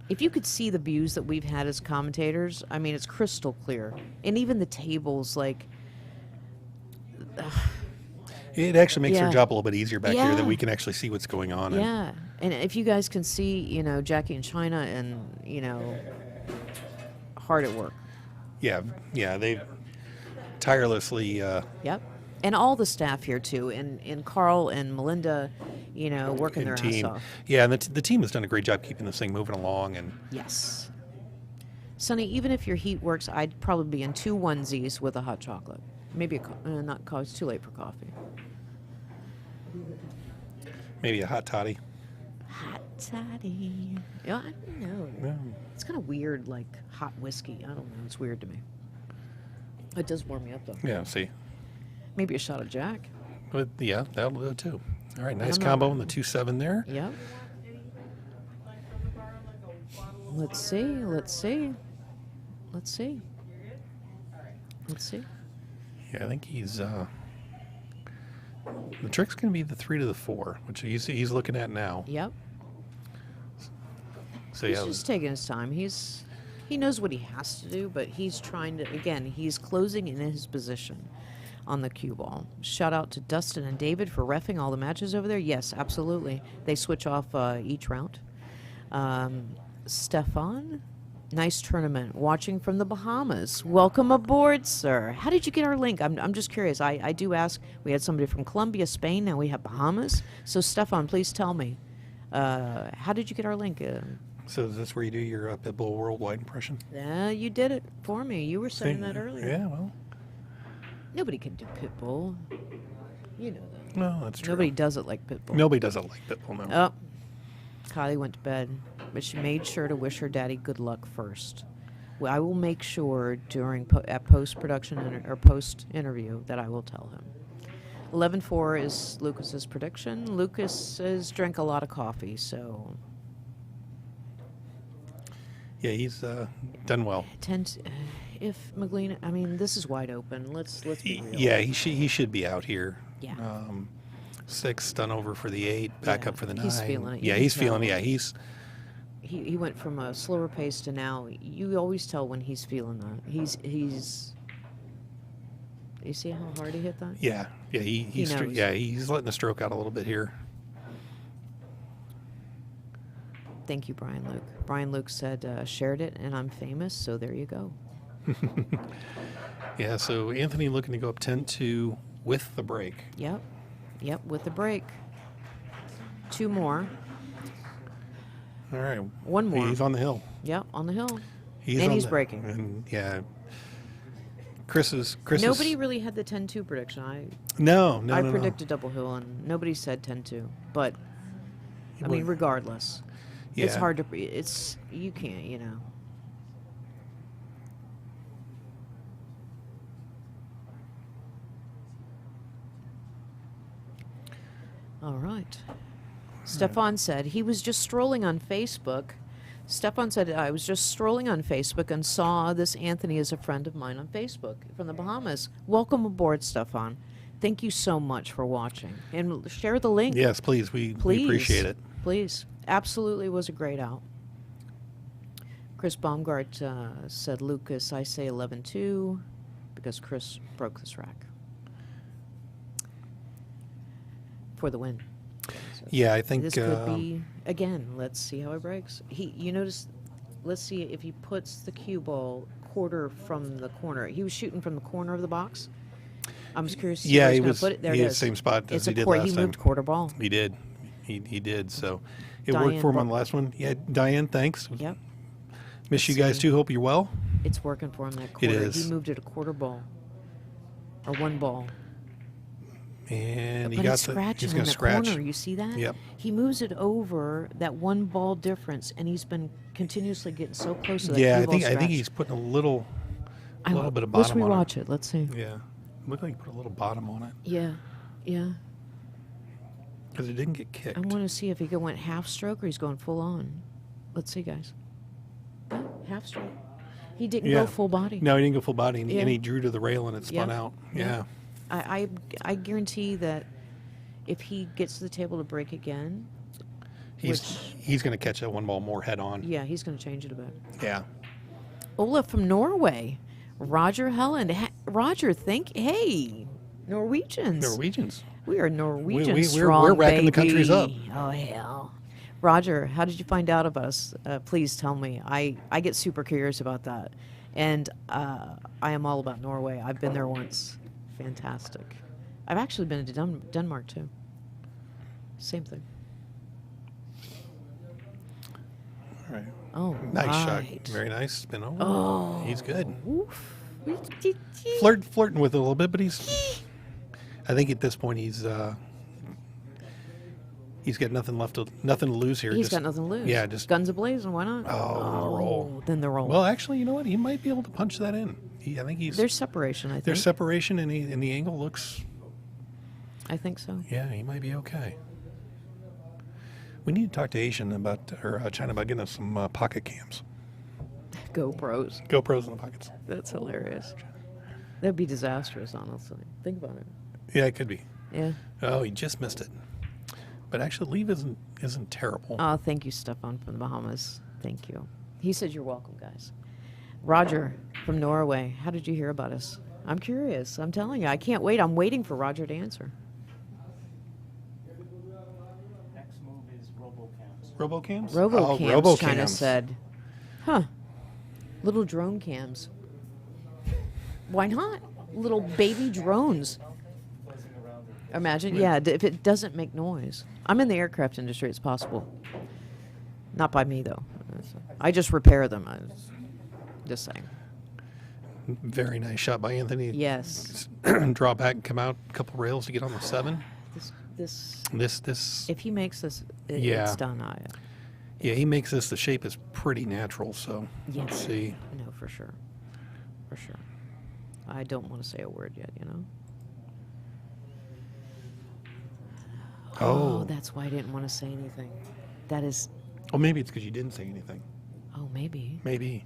if you could see the views that we've had as commentators, I mean, it's crystal clear. And even the tables, like... it actually makes Yeah. our job a little bit easier back here that Yeah. we can actually see what's going on. Yeah. And if you guys can see, you know, Jackie and China and, you know, hard at work. Yeah, they tirelessly... Yep. And all the staff here, too. And Carl and Melinda, you know, working their team. ass off. Yeah, and the team has done a great job keeping this thing moving along. And Yes. Sonny, even if your heat works, I'd probably be in 2 onesies with a hot chocolate. Maybe not coffee. It's too late for coffee. maybe a hot toddy. Hot toddy. Yeah, I don't know. Yeah. It's kind of weird, like hot whiskey. I don't know. It's weird to me. It does warm me up, though. Yeah, see. Maybe a shot of Jack. But yeah, that'll do it too. All right, nice I'm not- combo in the 2-7 there. Yep. Let's see. Let's see. Let's see. Let's see. Yeah, I think he's. The trick's going to be the 3 to the 4, which he's looking at now. Yep. So He's yeah, just taking his time. He knows what he has to do, but he's trying to. Again, he's closing in his position on the cue ball. Shout out to Dustin and David for reffing all the matches over there. Yes, absolutely. They switch off each round. Stefan, nice tournament. Watching from the Bahamas. Welcome aboard, sir. How did you get our link? I'm just curious. I do ask. We had somebody from Colombia, Spain. Now we have Bahamas. So, Stefan, please tell me. How did you get our link? so is this where you do your Pitbull worldwide impression? Yeah, you did it for me. You were saying that earlier. Yeah, well, Nobody can do Pitbull. You know that. no, that's true. Nobody does it like Pitbull. Nobody does it like Pitbull, no. Oh, Kylie went to bed, but she made sure to wish her daddy good luck first. Well, I will make sure during at post-production or post-interview that I will tell him. 11-4 is Lucas's prediction. Lucas has drank a lot of coffee, so Yeah, he's done well. if Meglino, I mean, this is wide open. Let's be real. Yeah, he should be out here. Yeah. 6 done over for the 8, back Yeah, up for the 9. he's feeling it. You Yeah, can he's tell. feeling. Yeah, he's. He went from a slower pace to now. You always tell when he's feeling that. He's. You see how hard he hit that? Yeah, he's knows. he's letting the stroke out a little bit here. Thank you, Brian Luke. Brian Luke said, shared it, and I'm famous, so there you go. Yeah, so Anthony looking to go up 10-2 with the break. Yep, with the break. 2 more. All right. 1 more. He's on the hill. Yep, on the hill. He's and on he's the- breaking. And yeah, Chris Nobody is, really had the 10-2 prediction. I no. predicted double hill, and nobody said 10-2. But, I mean, regardless. It's Yeah. hard to... You can't, you know. All right. Stefan said he was just strolling on Facebook. Stefan said, I was just strolling on Facebook and saw this Anthony is a friend of mine on Facebook from the Bahamas. Welcome aboard, Stefan. Thank you so much for watching. And share the link. Yes, please. We appreciate it. Please. Absolutely was a great out. Chris Baumgart said, Lucas, I say 11-2 because Chris broke this rack for the win. Yeah, I think This could be, again, let's see how it breaks. You notice, let's see if he puts the cue ball quarter from the corner. He was shooting from the corner of the box. I'm just curious to see Yeah, where he's he going was. to put it. There He it had the is. same spot as It's he a did quarter. last He time. moved quarter ball. He did. He did. So it Diane worked for him on Bro- the last one. Yeah, Diane, thanks. Yep. Miss you guys too. Hope you're well. It's working for him, that It quarter. is. He moved it a quarter ball. Or 1 ball. And he But got it's the. scratching He's in going to the scratch. corner. You see that? Yep. He moves it over that 1 ball difference, and he's been continuously getting so close to that Yeah, cue ball I think scratch. he's putting a little bit of Let's bottom on rewatch it. it. Let's see. Yeah, looked like he put a little bottom on it Yeah. because it didn't get kicked. I want to see if he went half stroke or he's going full on. Let's see, guys. Oh, half stroke. He didn't go full body. No, he didn't go full body, and, Yeah. and he drew to the rail and it spun Yeah. out. Yeah. Yeah. I guarantee that if he gets to the table to break again, he's going to catch that one ball more head on. yeah, he's going to change it a bit. Yeah. Ola from Norway, Roger Holland. Roger, hey, Norwegians. We are Norwegian strong, we're racking baby. the countries up. Oh, hell. Roger, how did you find out of us? Please tell me. I get super curious about that. And I am all about Norway. I've been there once. Fantastic. I've actually been to Denmark, too. Same thing. All right. Oh, nice right. shot. Very nice. Spin over. Oh. He's good. Oof. Flirting with it a little bit, but I think at this point he's got nothing to lose here. He's got nothing to lose. Yeah, just guns ablazing. Why not? the roll. Then the roll. Well, actually, you know what? He might be able to punch that in. I think there's separation. I think there's separation, and the angle looks. I think so. Yeah, he might be okay. We need to talk to China about getting us some pocket cams. GoPros in the pockets. That's hilarious. That'd be disastrous, honestly. Think about it. Yeah, it could be. Yeah. Oh, he just missed it. But actually, leave isn't terrible. Oh, thank you, Stefan from the Bahamas. Thank you. He said you're welcome, guys. Roger from Norway. How did you hear about us? I'm curious. I'm telling you, I can't wait. I'm waiting for Roger to answer. Next move is RoboCams. RoboCams? RoboCams, China said. Huh. Little drone cams. Why not? Little baby drones. Imagine, yeah, if it doesn't make noise. I'm in the aircraft industry, it's possible. Not by me, though. I just repair them. Just saying. Very nice shot by Anthony. Yes. Draw back and come out a couple rails to get on the 7. This. If he makes this, it's done. Yeah, he makes this. The shape is pretty natural, so let's see. No, for sure. For sure. I don't want to say a word yet, you know? Oh, that's why I didn't want to say anything. That is... Oh, maybe it's because you didn't say anything. Oh, maybe. Maybe.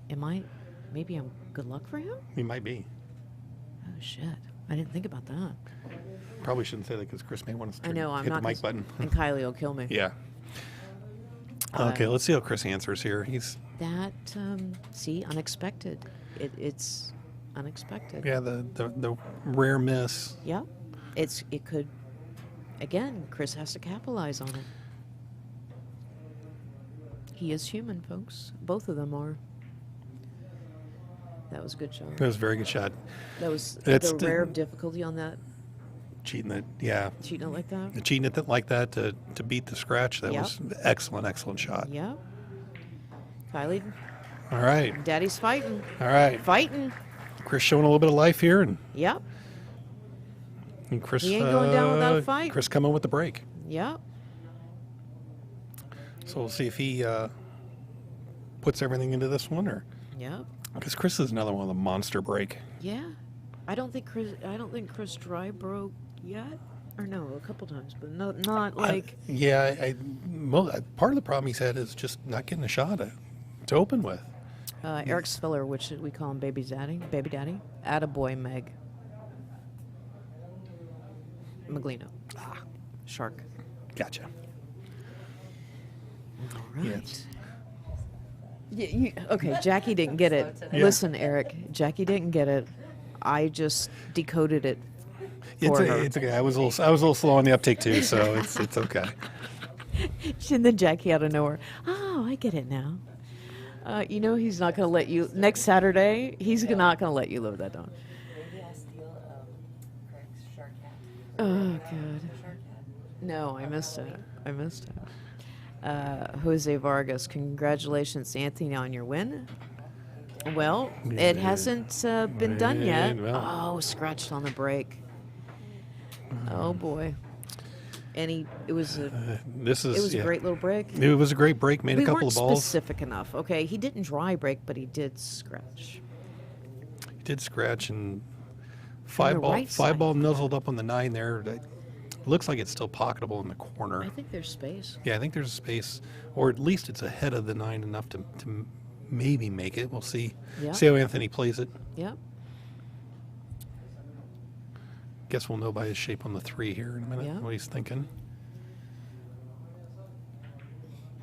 Maybe I'm good luck for him? He might be. Oh, shit. I didn't think about that. Probably shouldn't say that because Chris may want to I know, I'm hit not the mic button. And Kylie will kill me. Yeah. Okay, let's see how Chris answers here. That, see, unexpected. It's unexpected. Yeah, the rare miss. Yeah. It could... Again, Chris has to capitalize on it. He is human, folks. Both of them are. That was a good shot. That was a very good shot. That was the rare difficulty on that. Cheating it, yeah. Cheating it like that? Cheating it like that to beat the scratch. That was excellent shot. Yeah. Kylie. All right. Daddy's fighting. All right. Fighting. Chris showing a little bit of life here. Yep. And Chris, he ain't going down without a fight. Chris coming with the break. Yep. So we'll see if he puts everything into this one, or because Chris is another one of the monster break. Yeah, I don't think Chris dry broke yet, or no, a couple times, but not like. Part of the problem he's had is just not getting a shot to open with. Eric Spiller, which we call him baby daddy, attaboy Meg. Meglino. Shark. Gotcha. All right. Okay, Jackie didn't get it. Yeah. Listen, Eric, Jackie didn't get it. I just decoded it for her. It's okay. I was a little slow on the uptake too, so it's okay. And then Jackie out of nowhere. Oh, I get it now. He's not going to let you. Next Saturday, he's not going to let you live that down. Oh, God. No, I missed it. Jose Vargas, congratulations, Anthony, on your win. Well, it hasn't been done yet. Oh, scratched on the break. Oh, boy. And it was a great little break. It was a great break. Made a couple of balls. We weren't specific enough. Okay, he didn't dry break, but he did scratch. He did scratch, and five ball nuzzled up on the 9 there. It looks like it's still pocketable in the corner. I think there's space. Yeah, I think there's a space, or at least it's ahead of the 9 enough to maybe make it. We'll see. Yep. See how Anthony plays it. Yep. Guess we'll know by his shape on the 3 here in a minute Yeah. what he's thinking.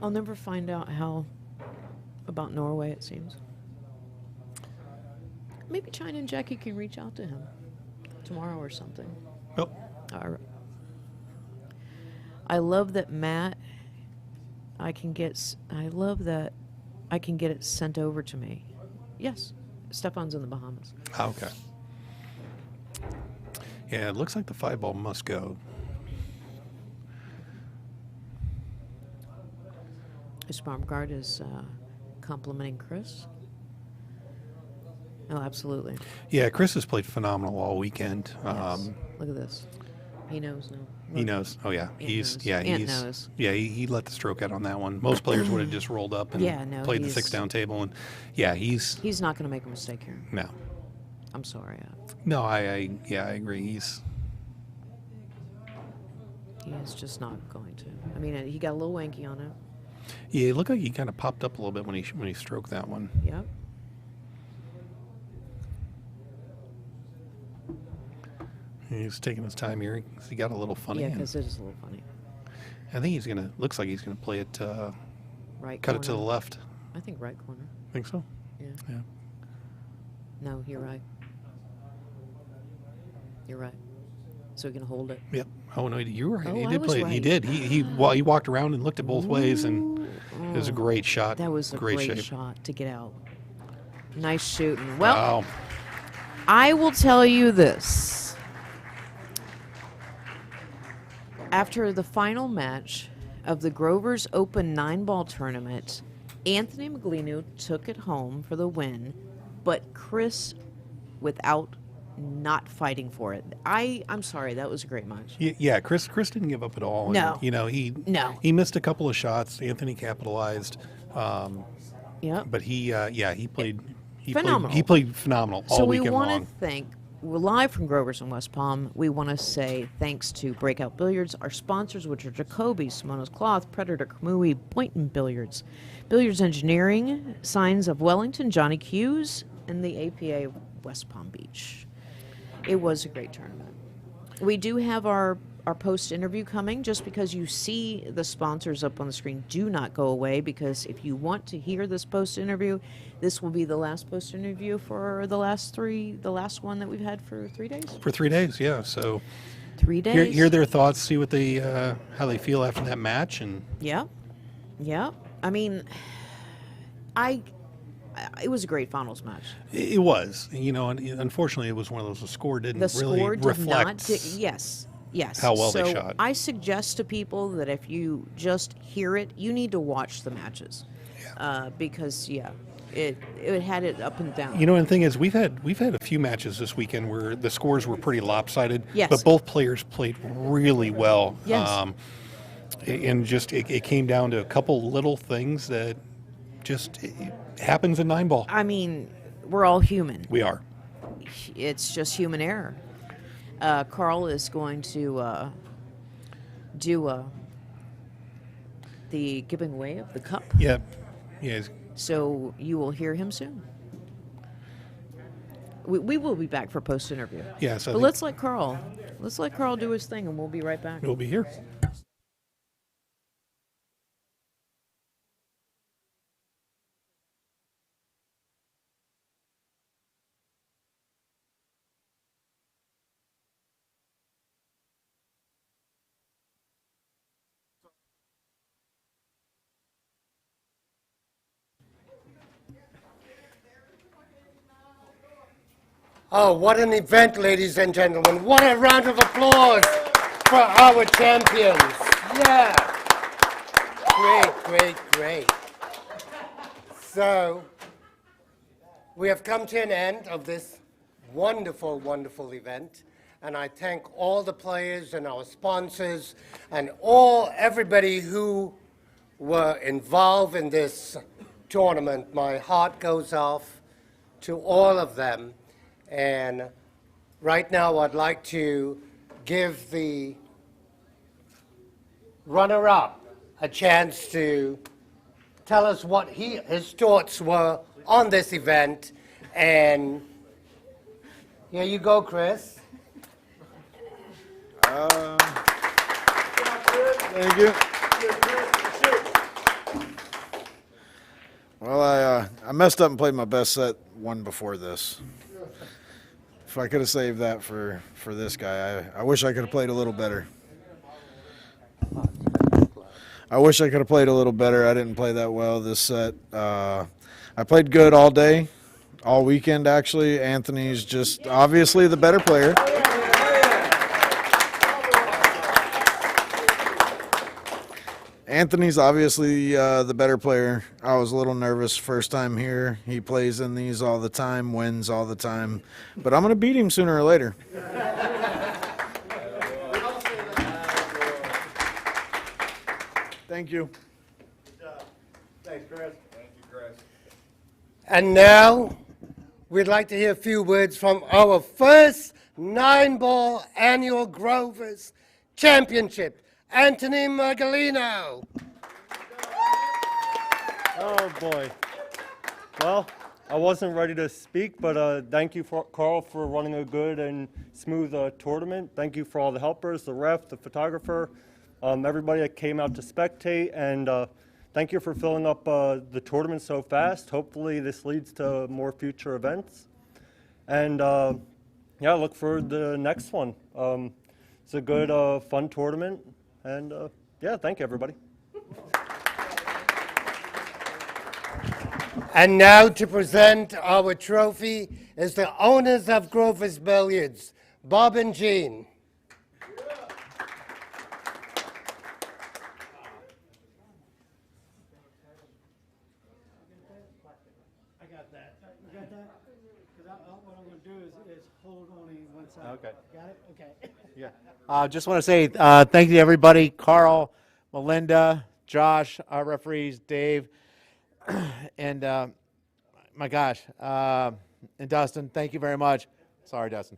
I'll never find out how about Norway, it seems. Maybe China and Jackie can reach out to him tomorrow or something. Oh. I love that Matt. I love that I can get it sent over to me. Yes, Stefan's in the Bahamas. Oh, okay. Yeah, it looks like the 5-ball must go. His farm guard is complimenting Chris. Oh, absolutely. Yeah, Chris has played phenomenal all weekend. Yes. Look at this. He knows now. He knows. Oh yeah, Ant knows. He let the stroke out on that one. Most players would have just rolled up and played the 6-down table, and he's not going to make a mistake here. No. I'm sorry. No, I agree. He's just not going to. I mean, he got a little wanky on it. Yeah, it looked like he kind of popped up a little bit when he stroked that one. Yep. He's taking his time here. He got a little funny. Yeah, because it is a little funny. I think looks like he's gonna play it right. Cut corner. it to the left. I think right corner. Think so? Yeah. Yeah. No, you're right. You're right. So you're gonna hold it. Yep. Oh no, you were right. Oh, He I did was play it. He right. did. He walked around and looked at both ways, and it was a great shot. That was a great great shape. shot to get out. Nice shooting. Well, Wow. I will tell you this. After the final match of the Grover's Open 9-ball tournament, Anthony Meglino took it home for the win, but Chris without not fighting for it. I'm sorry, that was a great match. Yeah, Chris didn't give up at all. No. And, he missed a couple of shots. Anthony capitalized. Yep. But he played Phenomenal. He played phenomenal all weekend long. So we want to thank, we're live from Grover's in West Palm. We want to say thanks to Breakout Billiards, our sponsors, which are Jacoby, Simono's Cloth, Predator Kamui, Boynton Billiards, Billiards Engineering, Signs of Wellington, Johnny Hughes, and the APA of West Palm Beach. It was a great tournament. We do have our post interview coming. Just because you see the sponsors up on the screen, do not go away, because if you want to hear this post interview, this will be the last post interview for the last one that we've had for 3 days. For 3 days, yeah. So 3 days. Hear their thoughts, see what they how they feel after that match, and Yeah. I mean, it was a great finals match. it was. And unfortunately, it was one of those. The score didn't The really score did reflect. Yes. How well so they shot. I suggest to people that if you just hear it, you need to watch the matches, because it had it up and down. And the thing is, we've had a few matches this weekend where the scores were pretty lopsided. Yes. But both players played really well. Yes. And just it came down to a couple little things that just it happens in 9-ball. I mean, we're all human. We are. It's just human error. Carl is going to do the giving away of the cup. Yeah. Yeah. So you will hear him soon. We will be back for post interview. Yes. But let's let Carl do his thing, and we'll be right back. We'll be here. Oh, what an event, ladies and gentlemen. What a round of applause for our champions. Yeah. Great. So, we have come to an end of this wonderful event. And I thank all the players and our sponsors and everybody who were involved in this tournament. My heart goes off to all of them. And right now, I'd like to give the runner-up a chance to tell us what his thoughts were on this event. And here you go, Chris. Thank you. Well, I messed up and played my best set one before this. If I could have saved that for this guy, I wish I could have played a little better. I wish I could have played a little better. I didn't play that well this set. I played good all day, all weekend actually. Anthony's just obviously the better player. Anthony's obviously the better player. I was a little nervous first time here. He plays in these all the time, wins all the time. But I'm going to beat him sooner or later. Thank you. Thanks, Chris. Thank you, Chris. And now, we'd like to hear a few words from our first 9-ball annual Grovers Championship, Anthony Meglino. Oh, boy. Well, I wasn't ready to speak, but thank you, Carl, for running a good and smooth tournament. Thank you for all the helpers, the ref, the photographer, everybody that came out to spectate, and thank you for filling up the tournament so fast. Hopefully this leads to more future events. And yeah, look forward to the next one. It's a good, fun tournament. And yeah, thank you, everybody. And now to present our trophy is the owners of Grover's Billiards, Bob and Jean. I got that. You got that? Because what I'm going to do is hold only one side. Okay. Got it? Okay. Yeah. Just want to say thank you to everybody, Carl, Melinda, Josh, our referees, Dave, and my gosh, and Dustin. Thank you very much. Sorry, Dustin.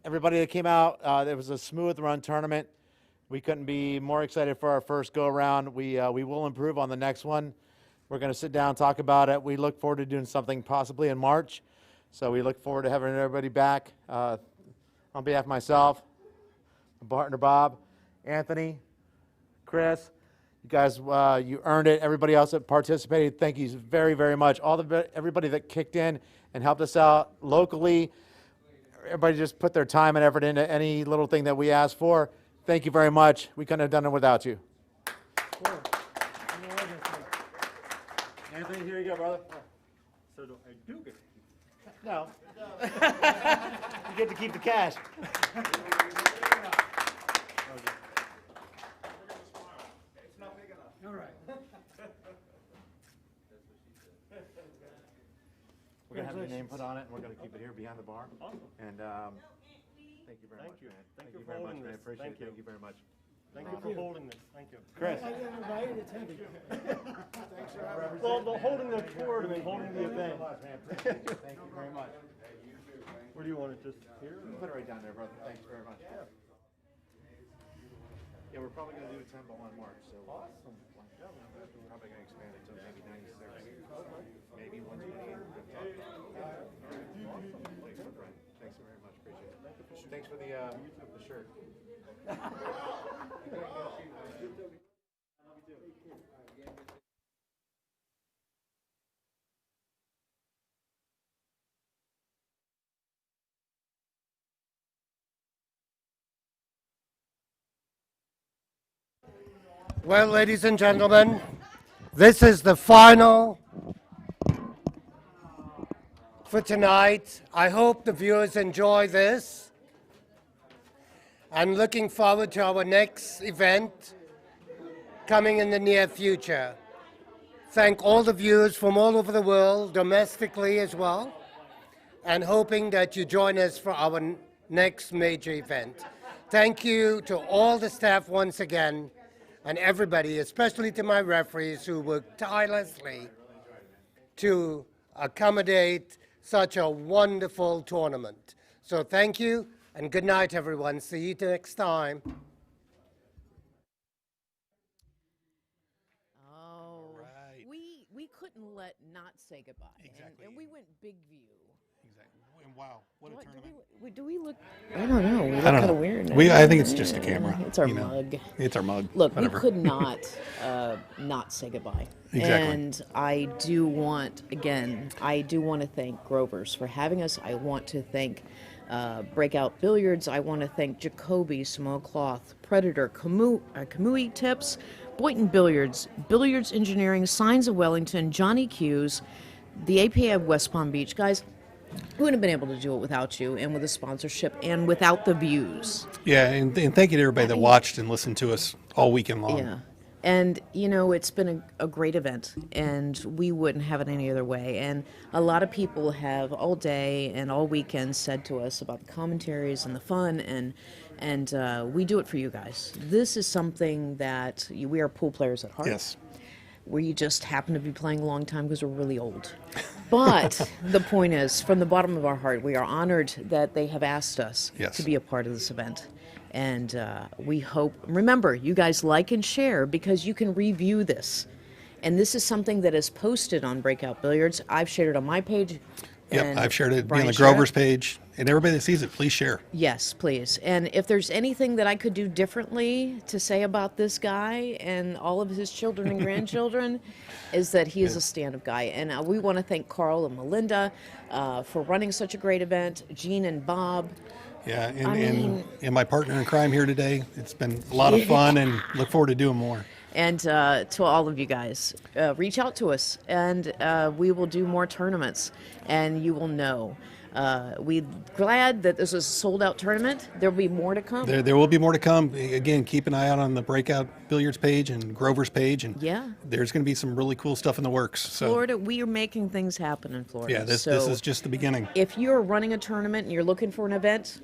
Everybody that came out, it was a smooth run tournament. We couldn't be more excited for our first go around. We will improve on the next one. We're going to sit down and talk about it. We look forward to doing something possibly in March. So we look forward to having everybody back. On behalf of myself, my partner Bob, Anthony, Chris, you guys, you earned it. Everybody else that participated, thank you very, very much. Everybody that kicked in and helped us out locally, everybody just put their time and effort into any little thing that we asked for. Thank you very much. We couldn't have done it without you. Cool. Anthony, here you go, brother. So I do get No. You get to keep the cash. All right. We're going to have your name put on it, and we're going to keep it here behind the bar. Awesome. And thank you very much, man. Thank you very for much, holding man. this. Appreciate Thank it. you. Thank you very much. Thank you for holding this. Thank you. Chris. Well, the holding the tournament, holding the event. Thank you very much. Where do you want it? Just here? Put it right down there, brother. Thanks very much. Yeah, we're probably going to do a 10 ball in March. So awesome. Yeah, we're probably going to expand it to maybe 96, maybe 128. Thanks very much. Appreciate it. Thanks for the shirt. Well, ladies and gentlemen, this is the final for tonight. I hope the viewers enjoy this. I'm looking forward to our next event coming in the near future. Thank all the viewers from all over the world, domestically as well, and hoping that you join us for our next major event. Thank you to all the staff once again, and everybody, especially to my referees who worked tirelessly to accommodate such a wonderful tournament. So thank you, and good night, everyone. See you next time. Oh, right. we couldn't let not say goodbye. Exactly. And we went big view. Exactly. And wow, what a tournament. Do we look? I don't know. We look I don't kind know. of weird. I think it's just a camera. It's our you know. mug. It's our mug. Look, Whatever. we could not say goodbye. Exactly. And I do want to thank Grover's for having us. I want to thank Breakout Billiards. I want to thank Jacoby, Small Cloth, Predator, Kamui Tips, Boynton Billiards, Billiards Engineering, Signs of Wellington, Johnny Q's, the APA of West Palm Beach. Guys, we wouldn't have been able to do it without you and with the sponsorship and without the views. Yeah, and thank you to everybody that watched and listened to us all weekend long. Yeah. And, it's been a great event, and we wouldn't have it any other way. And a lot of people have all day and all weekend said to us about the commentaries and the fun, and we do it for you guys. This is something that we are pool players at heart. Yes. We just happen to be playing a long time because we're really old. But the point is, from the bottom of our heart, we are honored that they have asked us Yes. to be a part of this event. And we hope, remember, you guys like and share because you can review this. And this is something that is posted on Breakout Billiards. I've shared it on my page. Yep, I've shared it Brian on the shared Grover's it. page. And everybody that sees it, please share. Yes, please. And if there's anything that I could do differently to say about this guy and all of his children and grandchildren, is that he is a stand-up guy. And we want to thank Carl and Melinda for running such a great event, Gene and Bob. Yeah, and my partner in crime here today. It's been a lot of fun, and look forward to doing more. And to all of you guys, reach out to us, and we will do more tournaments, and you will know. We're glad that this is a sold-out tournament. There will be more to come. There will be more to come. Again, keep an eye out on the Breakout Billiards page and Grover's page, and there's going to be some really cool stuff in the works. So Florida, we are making things happen in Florida. yeah, this So is just the beginning. if you're running a tournament and you're looking for an event,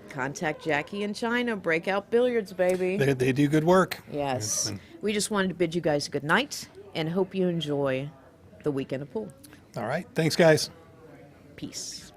contact Jackie in China. Breakout Billiards, baby. They do good work. Yes. We just wanted to bid you guys a good night and hope you enjoy the weekend of pool. All right. Thanks, guys. Peace.